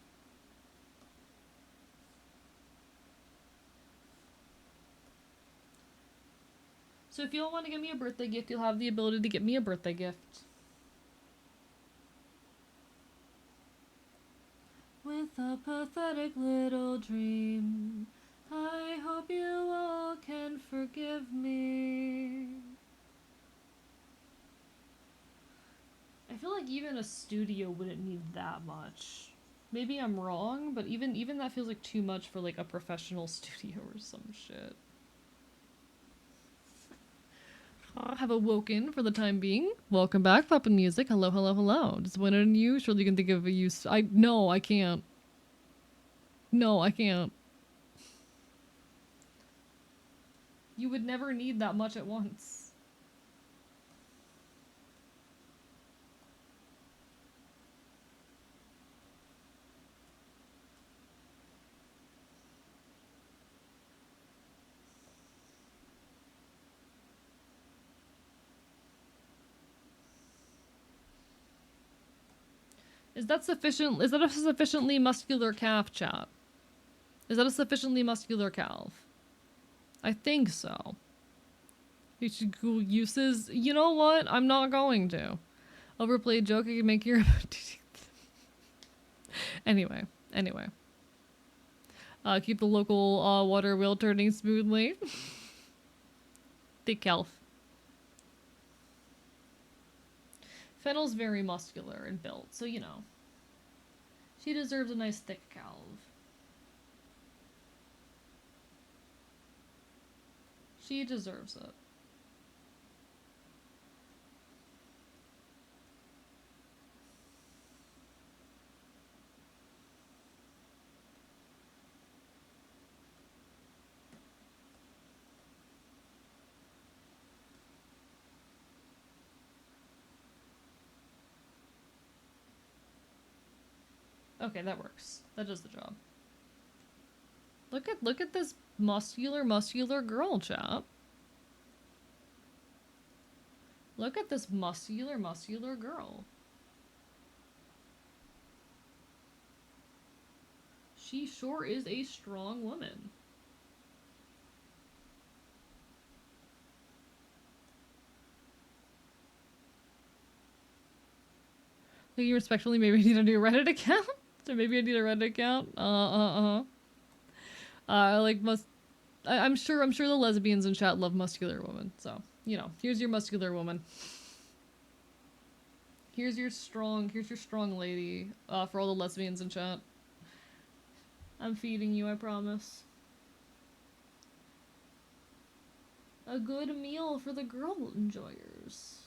A: So if you all want to give me a birthday gift, you'll have the ability to get me a birthday gift. With a pathetic little dream, I hope you all can forgive me. I feel like even a studio wouldn't need that much. Maybe I'm wrong, but even that feels like too much for like a professional studio or some shit. Have awoken for the time being. Welcome back, Puppin Music. Hello, hello, hello. Disappointed in you? Surely you can think of a use. No, I can't. No, I can't. You would never need that much at once. Is that sufficient? Is that a sufficiently muscular calf, chat? Is that a sufficiently muscular calf? I think so. You should Google uses. You know what? I'm not going to. Overplayed joke. I can make your. Anyway. Keep the local water wheel turning smoothly. Thick calf. Fennel's very muscular and built, so you know. She deserves a nice thick calf. She deserves it. Okay, that works. That does the job. Look at this muscular girl, chap. Look at this muscular girl. She sure is a strong woman. Thinking respectfully, maybe I need a new Reddit account? Or maybe I need a Reddit account? Like I'm sure the lesbians in chat love muscular women. So, you know, here's your muscular woman. Here's your strong lady, for all the lesbians in chat. I'm feeding you, I promise. A good meal for the girl enjoyers.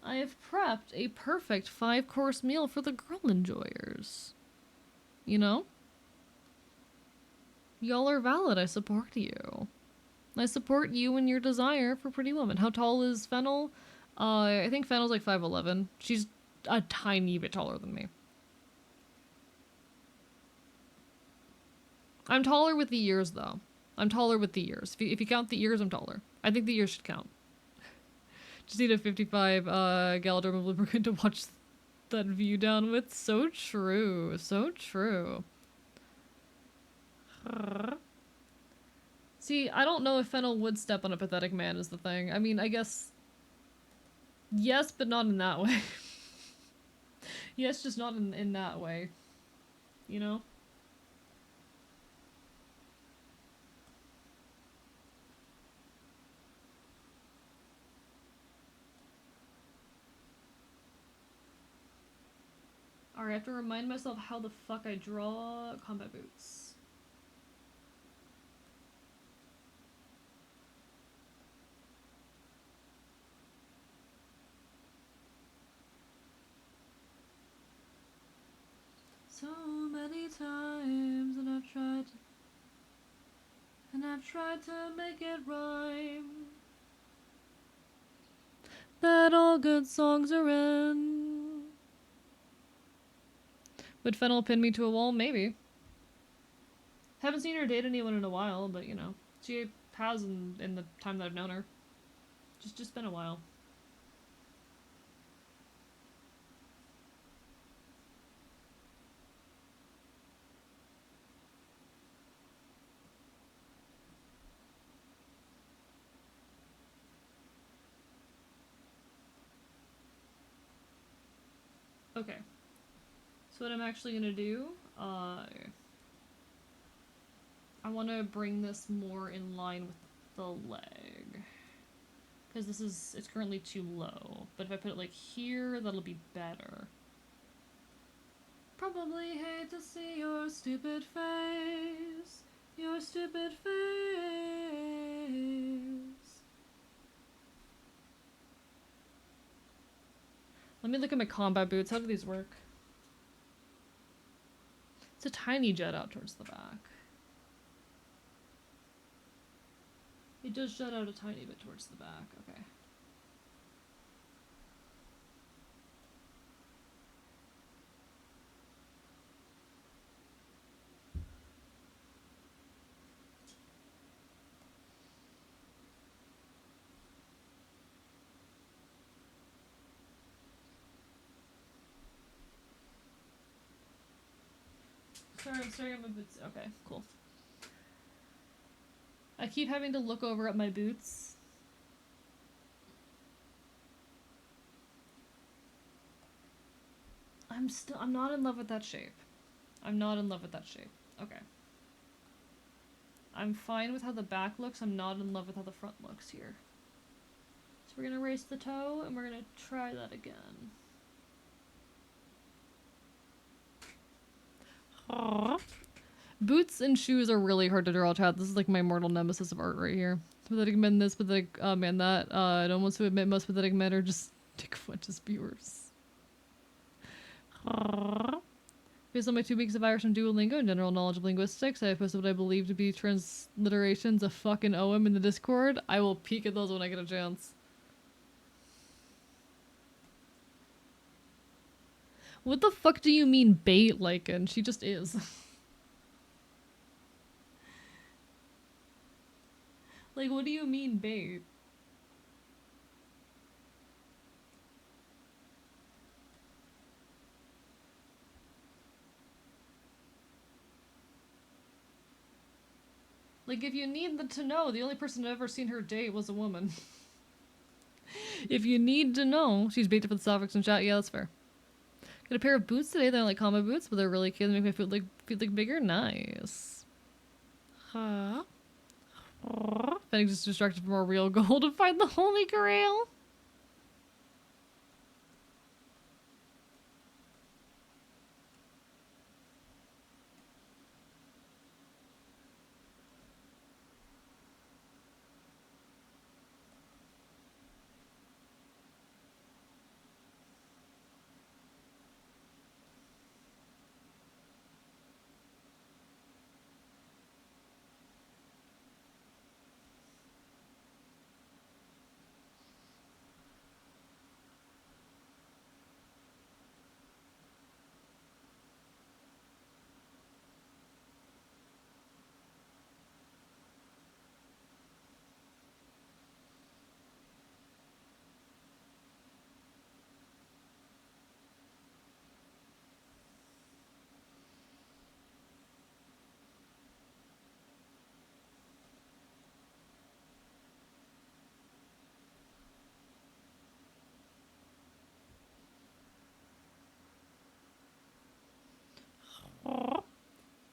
A: I have prepped a perfect 5-course meal for the girl enjoyers. You know? Y'all are valid, I support you. I support you and your desire for pretty women. How tall is Fennel? I think Fennel's like 5'11". She's a tiny bit taller than me. I'm taller with the ears, though. I'm taller with the ears. If you count the ears, I'm taller. I think the ears should count. Just need a 55 Galaderma lubricant to watch that view down with. So true. So true. See, I don't know if Fennel would step on a pathetic man is the thing. I mean, I guess... Yes, but not in that way. Yes, just not in that way. You know? Alright, I have to remind myself how the fuck I draw combat boots. So many times and I've tried to make it rhyme. That all good songs are in. Would Fennel pin me to a wall? Maybe. Haven't seen her date anyone in a while, but you know, she has in the time that I've known her. Just been a while. Okay. So what I'm actually gonna do, I want to bring this more in line with the leg. Because it's currently too low. But if I put it like here, that'll be better. Probably hate to see your stupid face. Your stupid face. Let me look at my combat boots. How do these work? It's a tiny jet out towards the back. It does jut out a tiny bit towards the back. Okay. Sorry, my boots. Okay, cool. I keep having to look over at my boots. I'm not in love with that shape. I'm not in love with that shape. Okay. I'm fine with how the back looks. I'm not in love with how the front looks here. So we're gonna erase the toe and we're gonna try that again. Aww. Boots and shoes are really hard to draw, chat. This is like my mortal nemesis of art right here. Pathetic men this, pathetic man that. I don't want to admit most pathetic men are just dick flinches viewers. Based on my 2 weeks of Irish and Duolingo and general knowledge of linguistics, I have posted what I believe to be transliterations of fucking OM in the Discord. I will peek at those when I get a chance. What the fuck do you mean bait, Lycan? She just is. Like, what do you mean bait? Like, if you need to know, the only person I've ever seen her date was a woman. If you need to know, she's baited for the suffix in chat. Yeah, that's fair. Got a pair of boots today. They're like combat boots, but they're really cute. They make my feet look bigger. Nice. Huh? Fennec just distracted from our real goal to find the Holy Grail.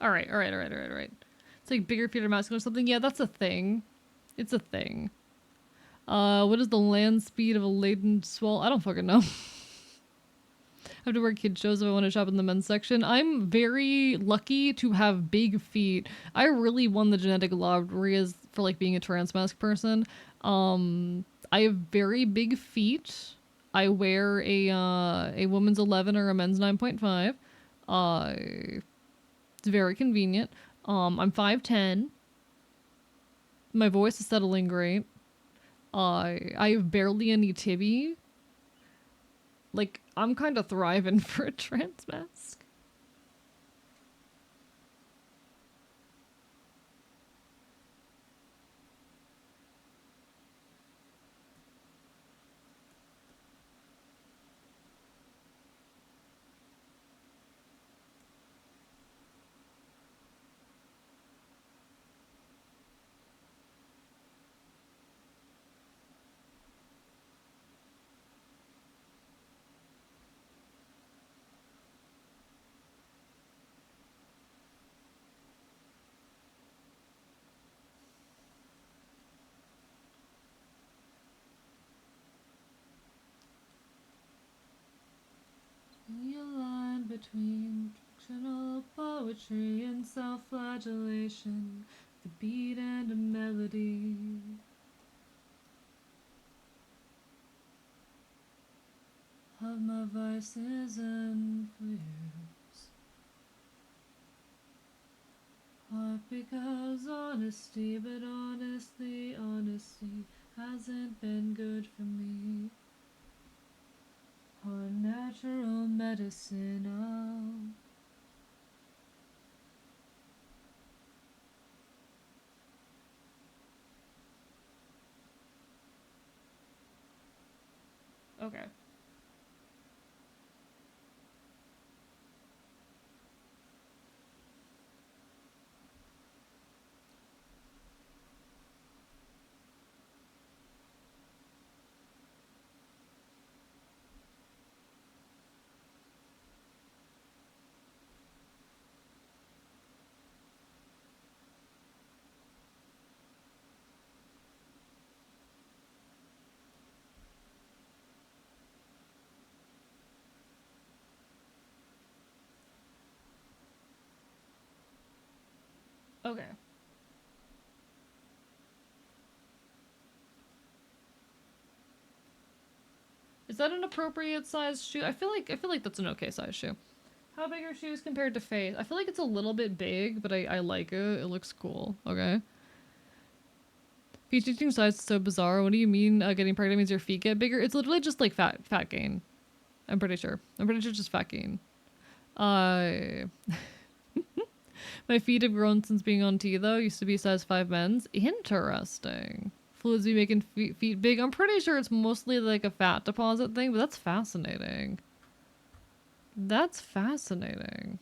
A: Alright. It's like bigger feet are masculine or something. Yeah, that's a thing. It's a thing. What is the land speed of a laden swallow? I don't fucking know. I have to wear kid shows if I want to shop in the men's section. I'm very lucky to have big feet. I really won the genetic lottery as for like being a trans masc person. I have very big feet. I wear a woman's 11 or a men's 9.5. It's very convenient. I'm 5'10". My voice is settling great. I have barely any tibby. Like, I'm kind of thriving for a trans mask. The line between fictional poetry and self-flagellation, the beat and a melody. Of my vices and fears. Hard because honesty, but honestly, honesty hasn't been good for me. Our natural medicinal. Okay. Okay. Is that an appropriate size shoe? I feel like that's an okay size shoe. How big are shoes compared to face? I feel like it's a little bit big, but I like it. It looks cool. Okay. Feet changing size is so bizarre. What do you mean getting pregnant means your feet get bigger? It's literally just like fat gain. I'm pretty sure. I'm pretty sure it's just fucking. Uh, my feet have grown since being on T though. Used to be size 5 men's. Interesting. Fluids be making feet big. I'm pretty sure it's mostly like a fat deposit thing, but that's fascinating. That's fascinating.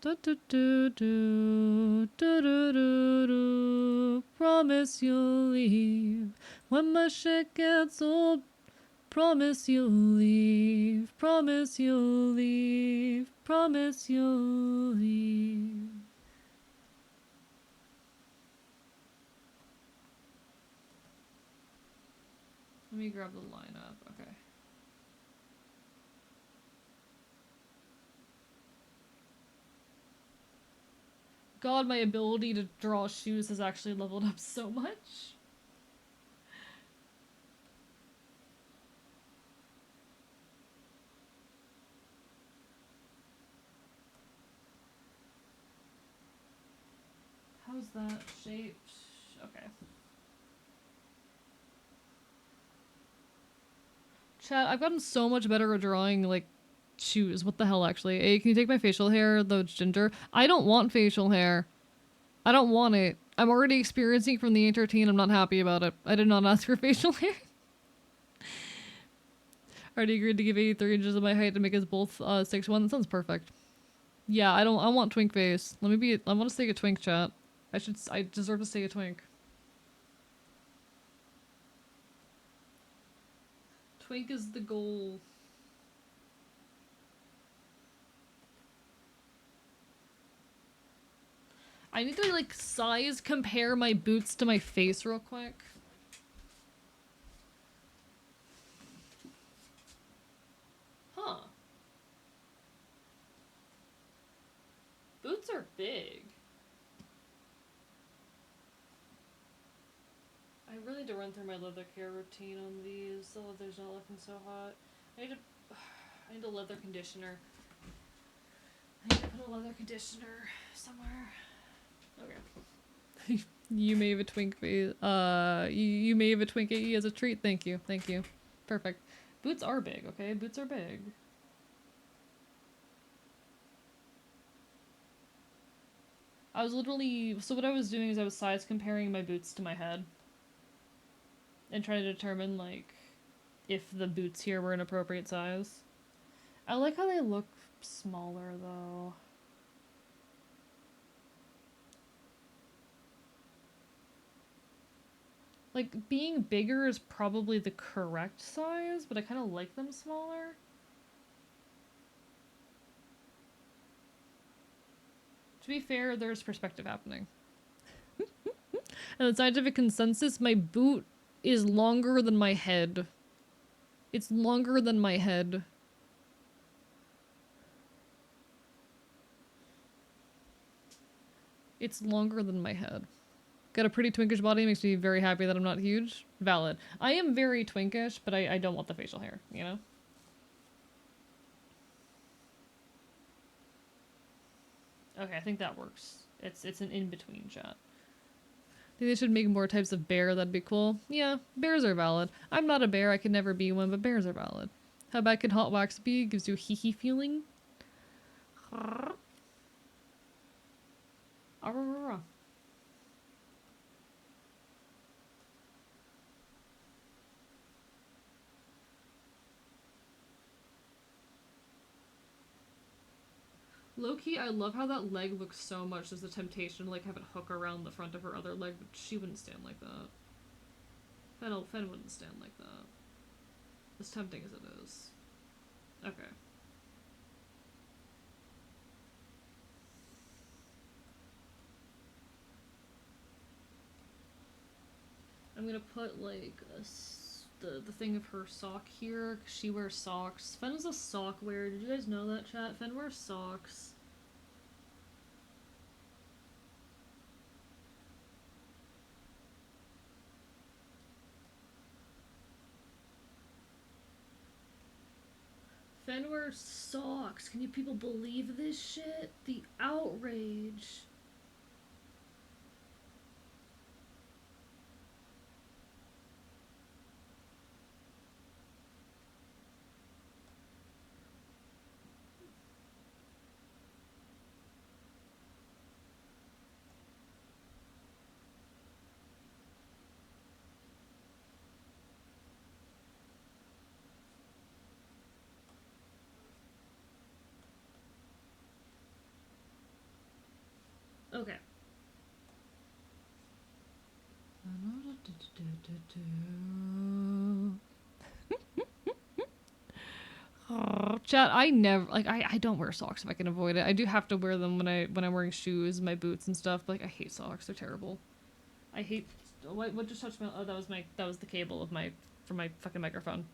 A: Do, do, do, do, do, do, do, do. Promise you'll leave when my shit gets old. Promise you'll leave. Promise you'll leave. Promise you'll leave. Let me grab the lineup. Okay. God, my ability to draw shoes has actually leveled up so much. How's that shaped? Okay. Chat, I've gotten so much better at drawing, like, shoes. What the hell, actually? Hey, can you take my facial hair, though it's ginger? I don't want facial hair. I don't want it. I'm already experiencing from the entertain. I'm not happy about it. I did not ask for facial hair. Already agreed to give 83 inches of my height to make us both 6'1". That sounds perfect. Yeah, I want twink face. Let me be, I want to stay a twink, chat. I deserve to stay a twink. Twink is the goal. I need to, like, size compare my boots to my face real quick. Huh. Boots are big. I really need to run through my leather care routine on these. The leather's not looking so hot. I need a leather conditioner. I need to put a leather conditioner somewhere. Okay. You may have a twink face. You may have a twink AE as a treat. Thank you. Thank you. Perfect. Boots are big, okay? Boots are big. I was literally... So what I was doing is I was size comparing my boots to my head. And trying to determine, like, if the boots here were an appropriate size. I like how they look smaller, though. Like, being bigger is probably the correct size, but I kind of like them smaller. To be fair, there's perspective happening. And the scientific consensus, my boot is longer than my head. It's longer than my head. It's longer than my head. Got a pretty twinkish body, makes me very happy that I'm not huge. Valid. I am very twinkish, but I don't want the facial hair, you know? Okay, I think that works. It's an in-between chat. Think they should make more types of bear, that'd be cool. Yeah, bears are valid. I'm not a bear, I could never be one, but bears are valid. How bad can hot wax be? Gives you a hee-hee feeling? Low-key, I love how that leg looks so much. There's a temptation to like have it hook around the front of her other leg, but she wouldn't stand like that. Fen wouldn't stand like that. As tempting as it is. Okay. I'm gonna put like the thing of her sock here, cause she wears socks. Fen is a sock wearer. Did you guys know that, chat? Fen wears socks. Fen wears socks. Can you people believe this shit? The outrage. Okay. Chat, I never like I don't wear socks if I can avoid it. I do have to wear them when I'm wearing shoes, my boots and stuff. But like I hate socks. They're terrible. I hate what just touched my oh that was the cable of my from my fucking microphone.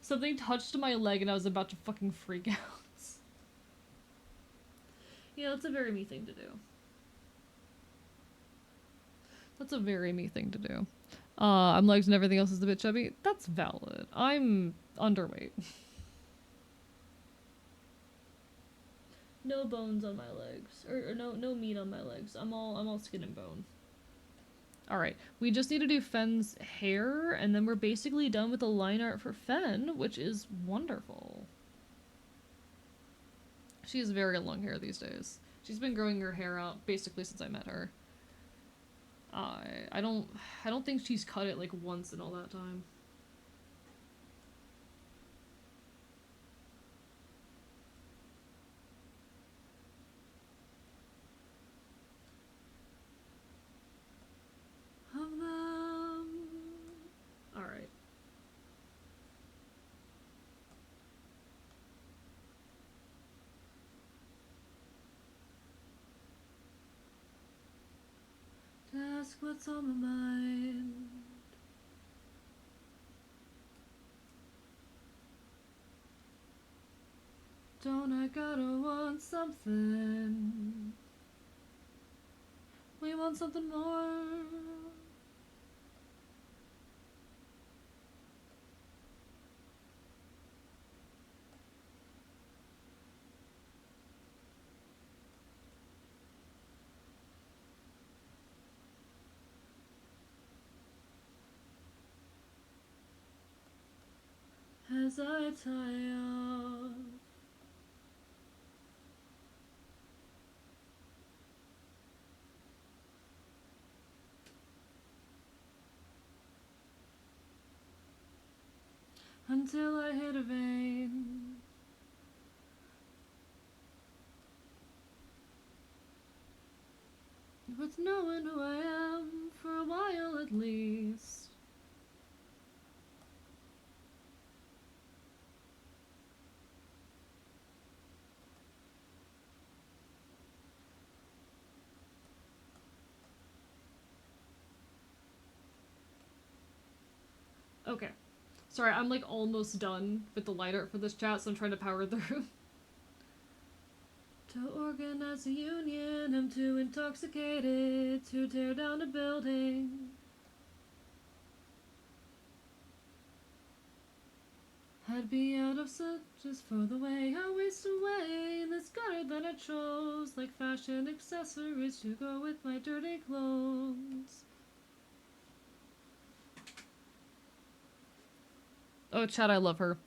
A: Something touched my leg and I was about to fucking freak out. Yeah, that's a very me thing to do. That's a very me thing to do. I'm legs and everything else is a bit chubby. That's valid. I'm underweight. No bones on my legs, or no meat on my legs. I'm all skin and bone. All right, we just need to do Fen's hair, and then we're basically done with the line art for Fen, which is wonderful. She has very long hair these days. She's been growing her hair out basically since I met her. I don't think she's cut it like once in all that time. Of them. All right. To ask what's on my mind. Don't I gotta want something? We want something more. As I tie off. Until I hit a vein. With knowing who I am for a while at least. Okay. Sorry, I'm like almost done with the light art for this chat, so I'm trying to power through. To organize a union, I'm too intoxicated to tear down a building. I'd be out of sight just for the way I waste away this gutter that I chose, like fashion accessories to go with my dirty clothes. Oh, chat, I love her.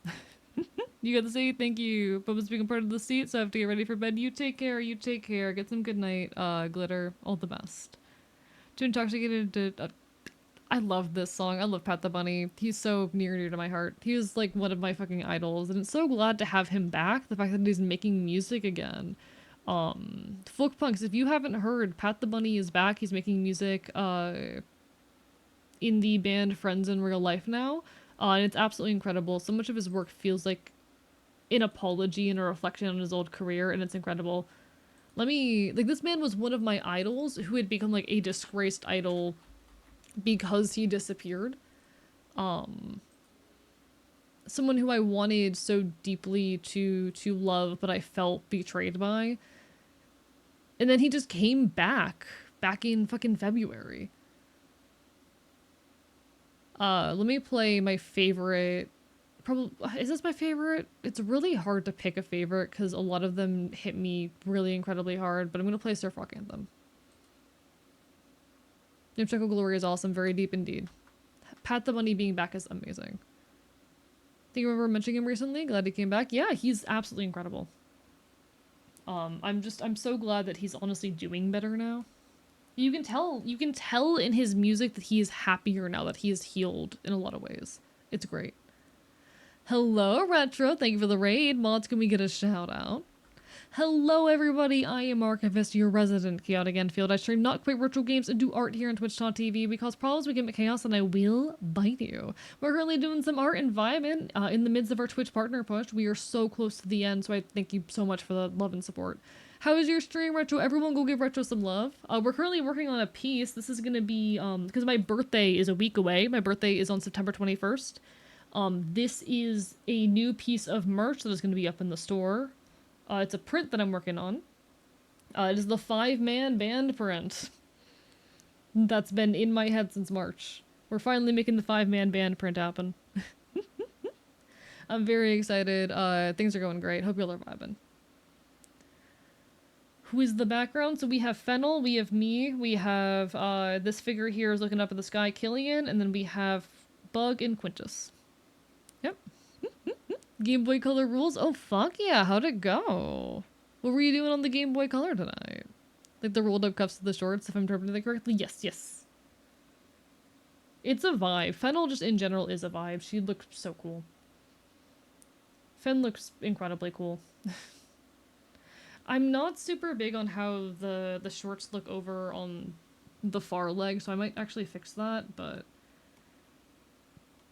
A: You got to say thank you. Bubba's being part of the seat, so I have to get ready for bed. You take care. You take care. Get some good night. Glitter. All the best. Too intoxicated to. I love this song. I love Pat the Bunny. He's so near and dear to my heart. He was like one of my fucking idols, and I'm so glad to have him back. The fact that he's making music again. Folk Punks, if you haven't heard, Pat the Bunny is back. He's making music in the band Friends in Real Life now. And it's absolutely incredible. So much of his work feels like an apology and a reflection on his old career, and it's incredible. This man was one of my idols who had become like a disgraced idol because he disappeared. Someone who I wanted so deeply to love, but I felt betrayed by. And then he just came back in fucking February. Let me play my favorite. Probably, is this my favorite? It's really hard to pick a favorite because a lot of them hit me really incredibly hard, but I'm gonna play Surf Rock Anthem. Nimcheko Glory is awesome, very deep indeed. Pat the Bunny being back is amazing. Think you remember mentioning him recently? Glad he came back. Yeah, he's absolutely incredible. I'm so glad that he's honestly doing better now. You can tell in his music that he is happier now that he is healed in a lot of ways. It's great. Hello, Retro. Thank you for the raid. Mods, can we get a shout out? Hello everybody, I am Archivist, your resident chaotic Enfield. I stream not quite virtual games and do art here on twitch.tv because problems begin with chaos and I will bite you. We're currently doing some art and vibing in the midst of our Twitch partner push. We are so close to the end, so I thank you so much for the love and support. How is your stream, Retro? Everyone go give Retro some love. We're currently working on a piece. This is gonna be, because my birthday is a week away. My birthday is on September 21st. This is a new piece of merch that is gonna be up in the store. It's a print that I'm working on. It is the 5-man band print. That's been in my head since March. We're finally making the 5-man band print happen. I'm very excited. Things are going great. Hope y'all are vibing. Who is the background? So we have Fennel, we have me, we have this figure here is looking up at the sky, Killian, and then we have Bug and Quintus. Yep. Game Boy Color rules? Oh, fuck yeah. How'd it go? What were you doing on the Game Boy Color tonight? Like the rolled up cuffs to the shorts, if I'm interpreting that correctly? Yes, yes. It's a vibe. Fennel just in general is a vibe. She looks so cool. Fen looks incredibly cool. I'm not super big on how the shorts look over on the far leg, so I might actually fix that, but...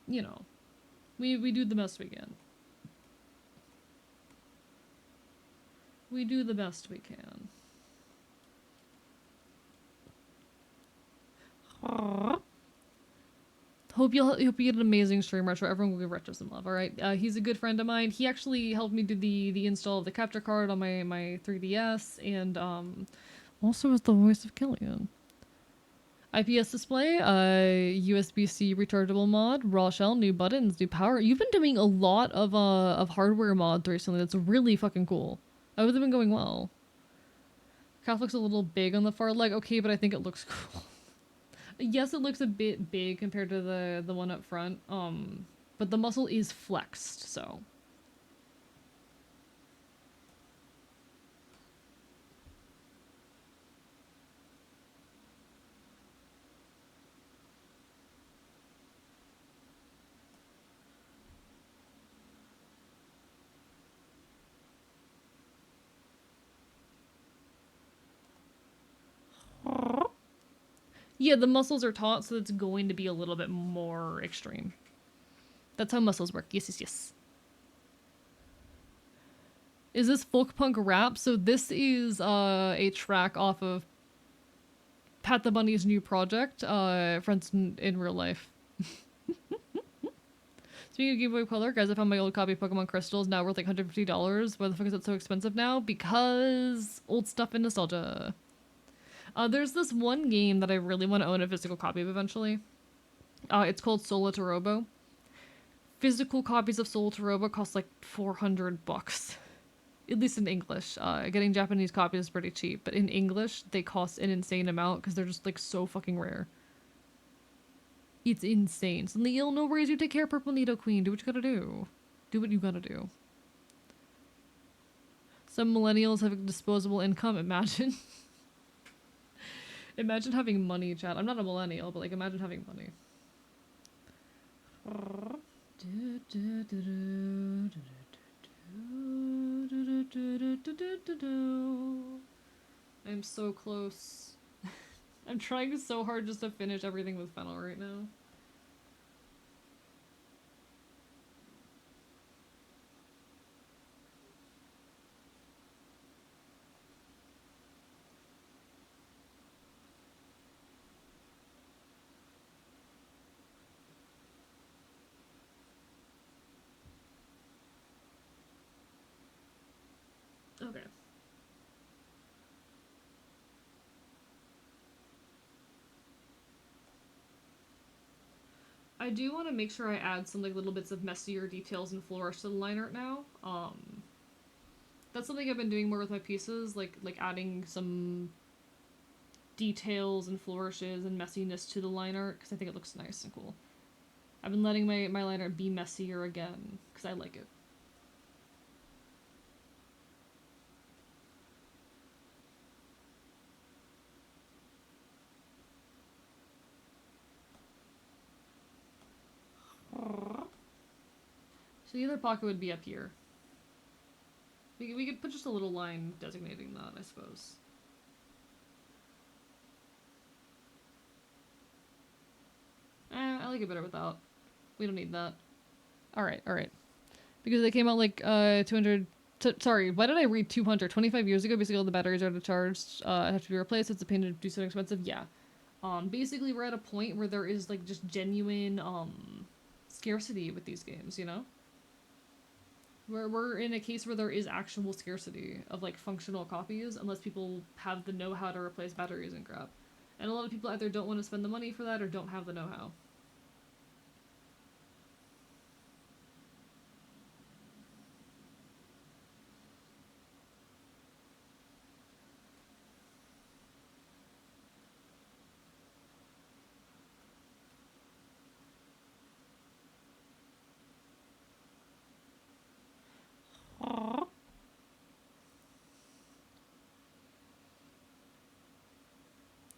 A: You know. We do the best we can. We do the best we can. Hope you get an amazing stream, Retro. Everyone will give Retro some love, alright? He's a good friend of mine. He actually helped me do the install of the capture card on my 3DS, and also is the voice of Killian. IPS display, USB-C rechargeable mod, raw shell, new buttons, new power. You've been doing a lot of hardware mods recently. That's really fucking cool. How have they been going well? Calf looks a little big on the far leg. Okay, but I think it looks cool. Yes, it looks a bit big compared to the one up front. But the muscle is flexed, so. Yeah, the muscles are taut, so it's going to be a little bit more extreme. That's how muscles work. Yes, yes, yes. Is this folk punk rap? So this is a track off of Pat the Bunny's new project, Friends in Real Life. Speaking of Game Boy Color, guys, I found my old copy of Pokemon Crystals, now worth like $150. Why the fuck is it so expensive now? Because old stuff and nostalgia. There's this one game that I really want to own a physical copy of eventually. It's called Sola Torobo. Physical copies of Sola Torobo cost like $400. At least in English. Getting Japanese copies is pretty cheap, but in English, they cost an insane amount because they're just like so fucking rare. It's insane. So Neil, no worries, you take care, Purple Nido Queen. Do what you gotta do. Do what you gotta do. Some millennials have disposable income, imagine. Imagine having money, chat. I'm not a millennial, but like imagine having money. I'm so close. I'm trying so hard just to finish everything with Fennel right now. Okay. I do want to make sure I add some like little bits of messier details and flourish to the line art now. That's something I've been doing more with my pieces, like adding some details and flourishes and messiness to the line art because I think it looks nice and cool. I've been letting my line art be messier again because I like it. So the other pocket would be up here. We could put just a little line designating that, I suppose. I like it better without. We don't need that. Alright, alright. Because they came out like 200... sorry, why did I read 200? 25 years ago, basically all the batteries are charged and have to be replaced. It's a pain to do so expensive. Yeah. Basically we're at a point where there is like just genuine scarcity with these games, you know? We're in a case where there is actual scarcity of like functional copies unless people have the know-how to replace batteries and crap. And a lot of people either don't want to spend the money for that or don't have the know-how.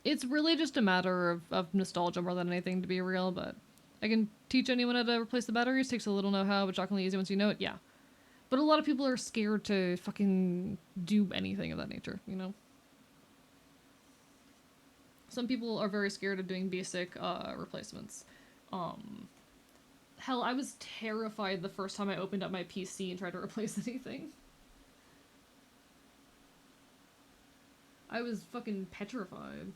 A: It's really just a matter of nostalgia more than anything, to be real, but I can teach anyone how to replace the batteries. Takes a little know-how, but shockingly easy once you know it, yeah. But a lot of people are scared to fucking do anything of that nature, you know? Some people are very scared of doing basic replacements. Hell, I was terrified the first time I opened up my PC and tried to replace anything. I was fucking petrified.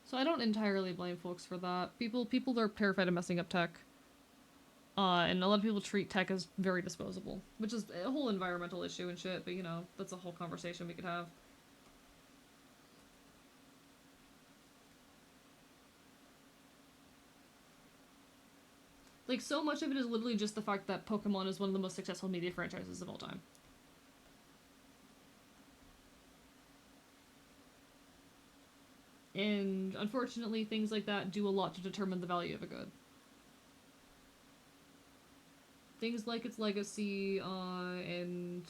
A: So I don't entirely blame folks for that. People are terrified of messing up tech. And a lot of people treat tech as very disposable, which is a whole environmental issue and shit, but you know, that's a whole conversation we could have. Like, so much of it is literally just the fact that Pokemon is one of the most successful media franchises of all time. And unfortunately, things like that do a lot to determine the value of a good. Things like its legacy and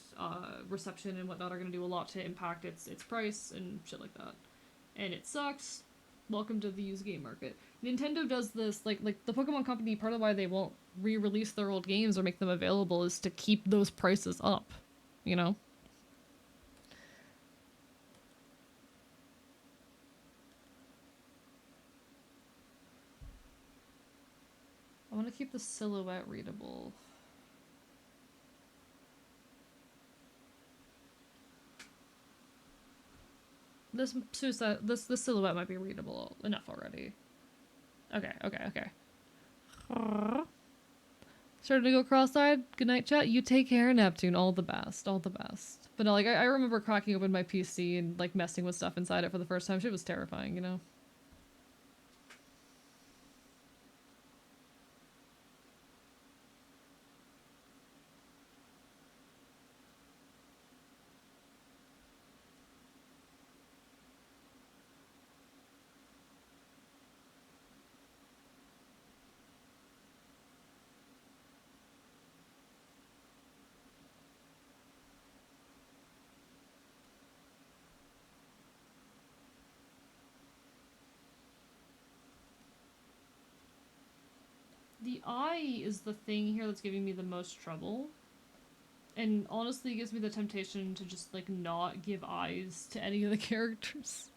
A: reception and whatnot are going to do a lot to impact its price and shit like that. And it sucks. Welcome to the used game market. Nintendo does this, like the Pokemon Company, part of why they won't re-release their old games or make them available is to keep those prices up, you know? I want to keep the silhouette readable. This silhouette might be readable enough already. Okay. Starting to go cross-eyed. Good night, chat. You take care, Neptune. All the best. All the best. But no, like, I remember cracking open my PC and, like, messing with stuff inside it for the first time. Shit was terrifying, you know? The eye is the thing here that's giving me the most trouble. And honestly, it gives me the temptation to just, like, not give eyes to any of the characters.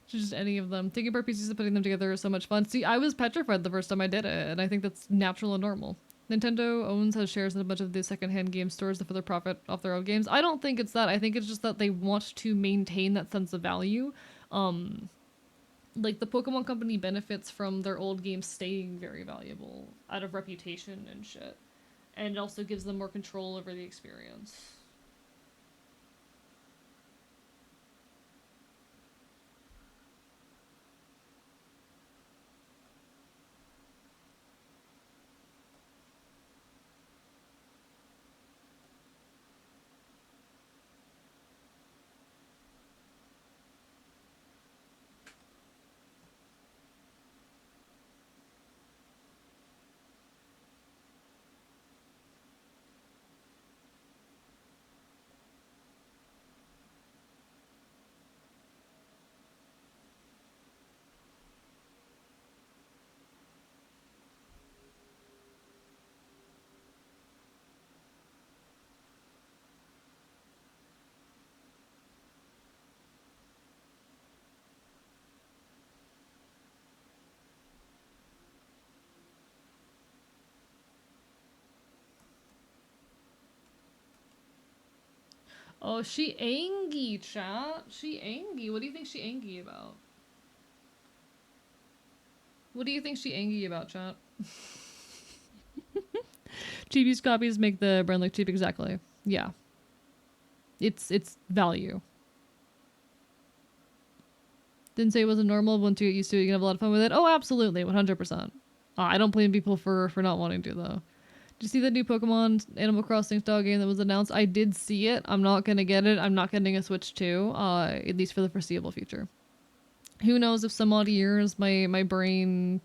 A: Just any of them. Thinking about pieces and putting them together is so much fun. See, I was petrified the first time I did it, and I think that's natural and normal. Nintendo has shares in a bunch of the secondhand game stores for their profit off their own games. I don't think it's that. I think it's just that they want to maintain that sense of value. Like, the Pokemon Company benefits from their old games staying very valuable out of reputation and shit. And it also gives them more control over the experience. Oh, she angry, chat. She angry. What do you think she angry about? What do you think she angry about, chat? Cheapest copies make the brand look cheap, exactly. Yeah. It's value. Didn't say it wasn't normal. Once you get used to it, you can have a lot of fun with it. Oh, absolutely, 100%. I don't blame people for not wanting to, though. Did you see the new Pokemon Animal Crossing style game that was announced? I did see it. I'm not gonna get it. I'm not getting a Switch 2, at least for the foreseeable future. Who knows if some odd years my brain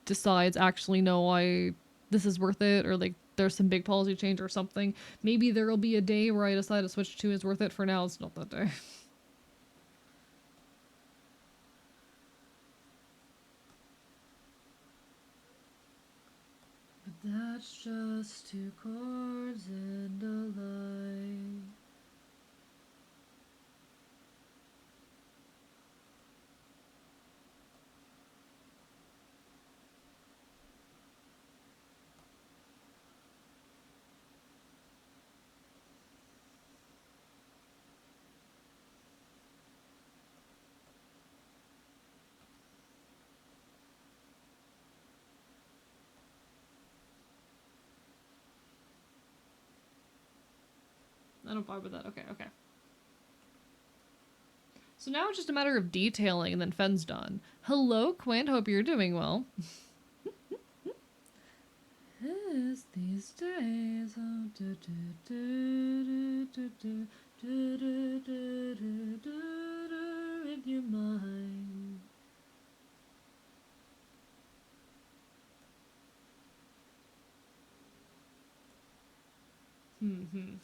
A: decides actually no, this is worth it, or like there's some big policy change or something. Maybe there'll be a day where I decide a Switch 2 is worth it. For now, it's not that day. But that's just two chords and a lie. I don't bother with that. Okay, okay. So now it's just a matter of detailing and then Fen's done. Hello, Quint. Hope you're doing well. As these days in your mind.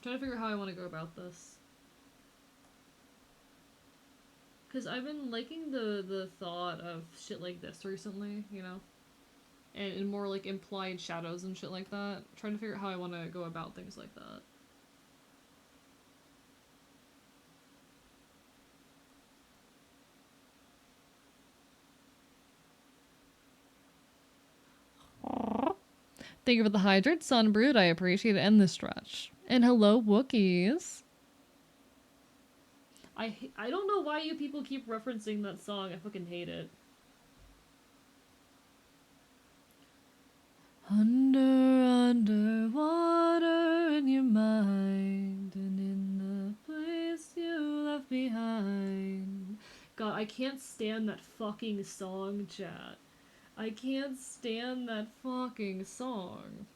A: Trying to figure out how I want to go about this. Because I've been liking the thought of shit like this recently, you know? And more like implied shadows and shit like that. Trying to figure out how I want to go about things like that. Thank you for the hydrate, Sunbrood. I appreciate it. And the stretch. And hello, Wookiees. I don't know why you people keep referencing that song. I fucking hate it. Underwater in your mind and in the place you left behind. God, I can't stand that fucking song, chat. I can't stand that fucking song.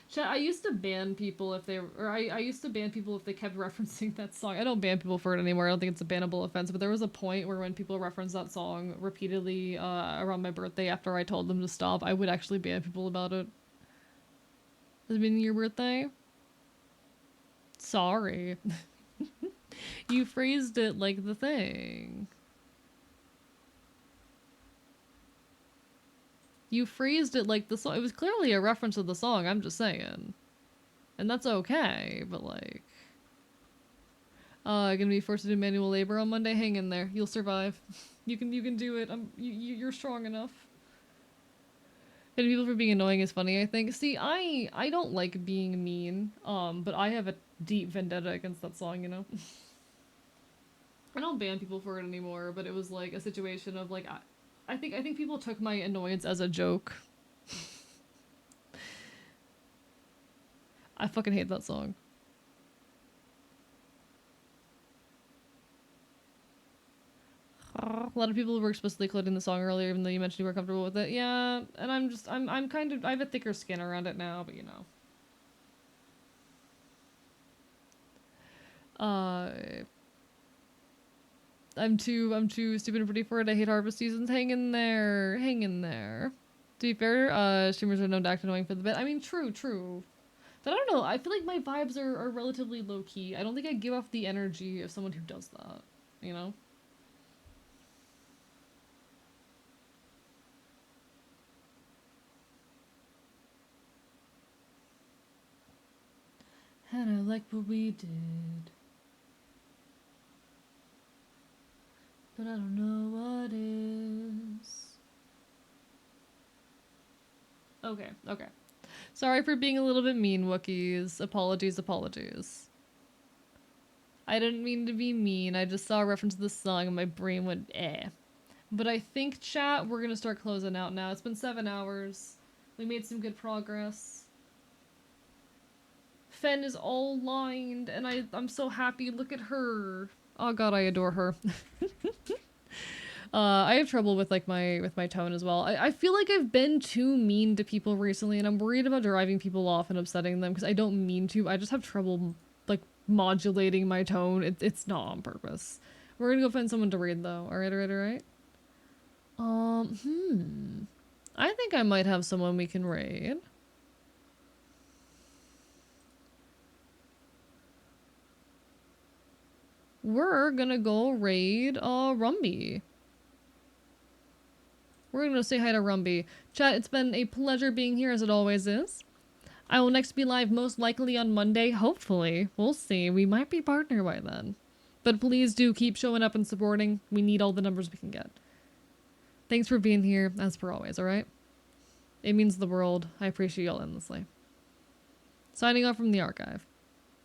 A: Chat, I used to ban people if they, I used to ban people if they kept referencing that song. I don't ban people for it anymore. I don't think it's a bannable offense, but there was a point where when people referenced that song repeatedly around my birthday after I told them to stop, I would actually ban people about it. Has it been your birthday? Sorry. You phrased it like the thing. You phrased it like the song. It was clearly a reference to the song, I'm just saying. And that's okay, but like... gonna be forced to do manual labor on Monday? Hang in there. You'll survive. You can do it. You're strong enough. Hitting people for being annoying is funny, I think. See, I don't like being mean, but I have a deep vendetta against that song, you know? I don't ban people for it anymore, but it was like a situation of like I think people took my annoyance as a joke. I fucking hate that song. A lot of people were explicitly quoting the song earlier, even though you mentioned you were comfortable with it. Yeah, and I'm kind of, I have a thicker skin around it now, but you know. I'm too stupid and pretty for it. I hate harvest seasons. Hang in there, hang in there. To be fair, streamers are known to act annoying for the bit. I mean, true. But I don't know. I feel like my vibes are relatively low key. I don't think I give off the energy of someone who does that. You know. And I like what we did. But I don't know what is. Okay. Sorry for being a little bit mean, Wookiees. Apologies, apologies. I didn't mean to be mean. I just saw a reference to the song and my brain went eh. But I think, chat, we're gonna start closing out now. It's been 7 hours. We made some good progress. Fen is all lined, and I'm so happy. Look at her. Oh god, I adore her. I have trouble with like my tone as well. I feel like I've been too mean to people recently, and I'm worried about driving people off and upsetting them because I don't mean to. I just have trouble like modulating my tone. It's not on purpose. We're gonna go find someone to read though. Alright, alright, alright. I think I might have someone we can raid. We're gonna go raid Rumby. We're gonna say hi to Rumby. Chat, it's been a pleasure being here as it always is. I will next be live most likely on Monday, hopefully. We'll see. We might be partner by then. But please do keep showing up and supporting. We need all the numbers we can get. Thanks for being here, as per always, alright? It means the world. I appreciate y'all endlessly. Signing off from the archive.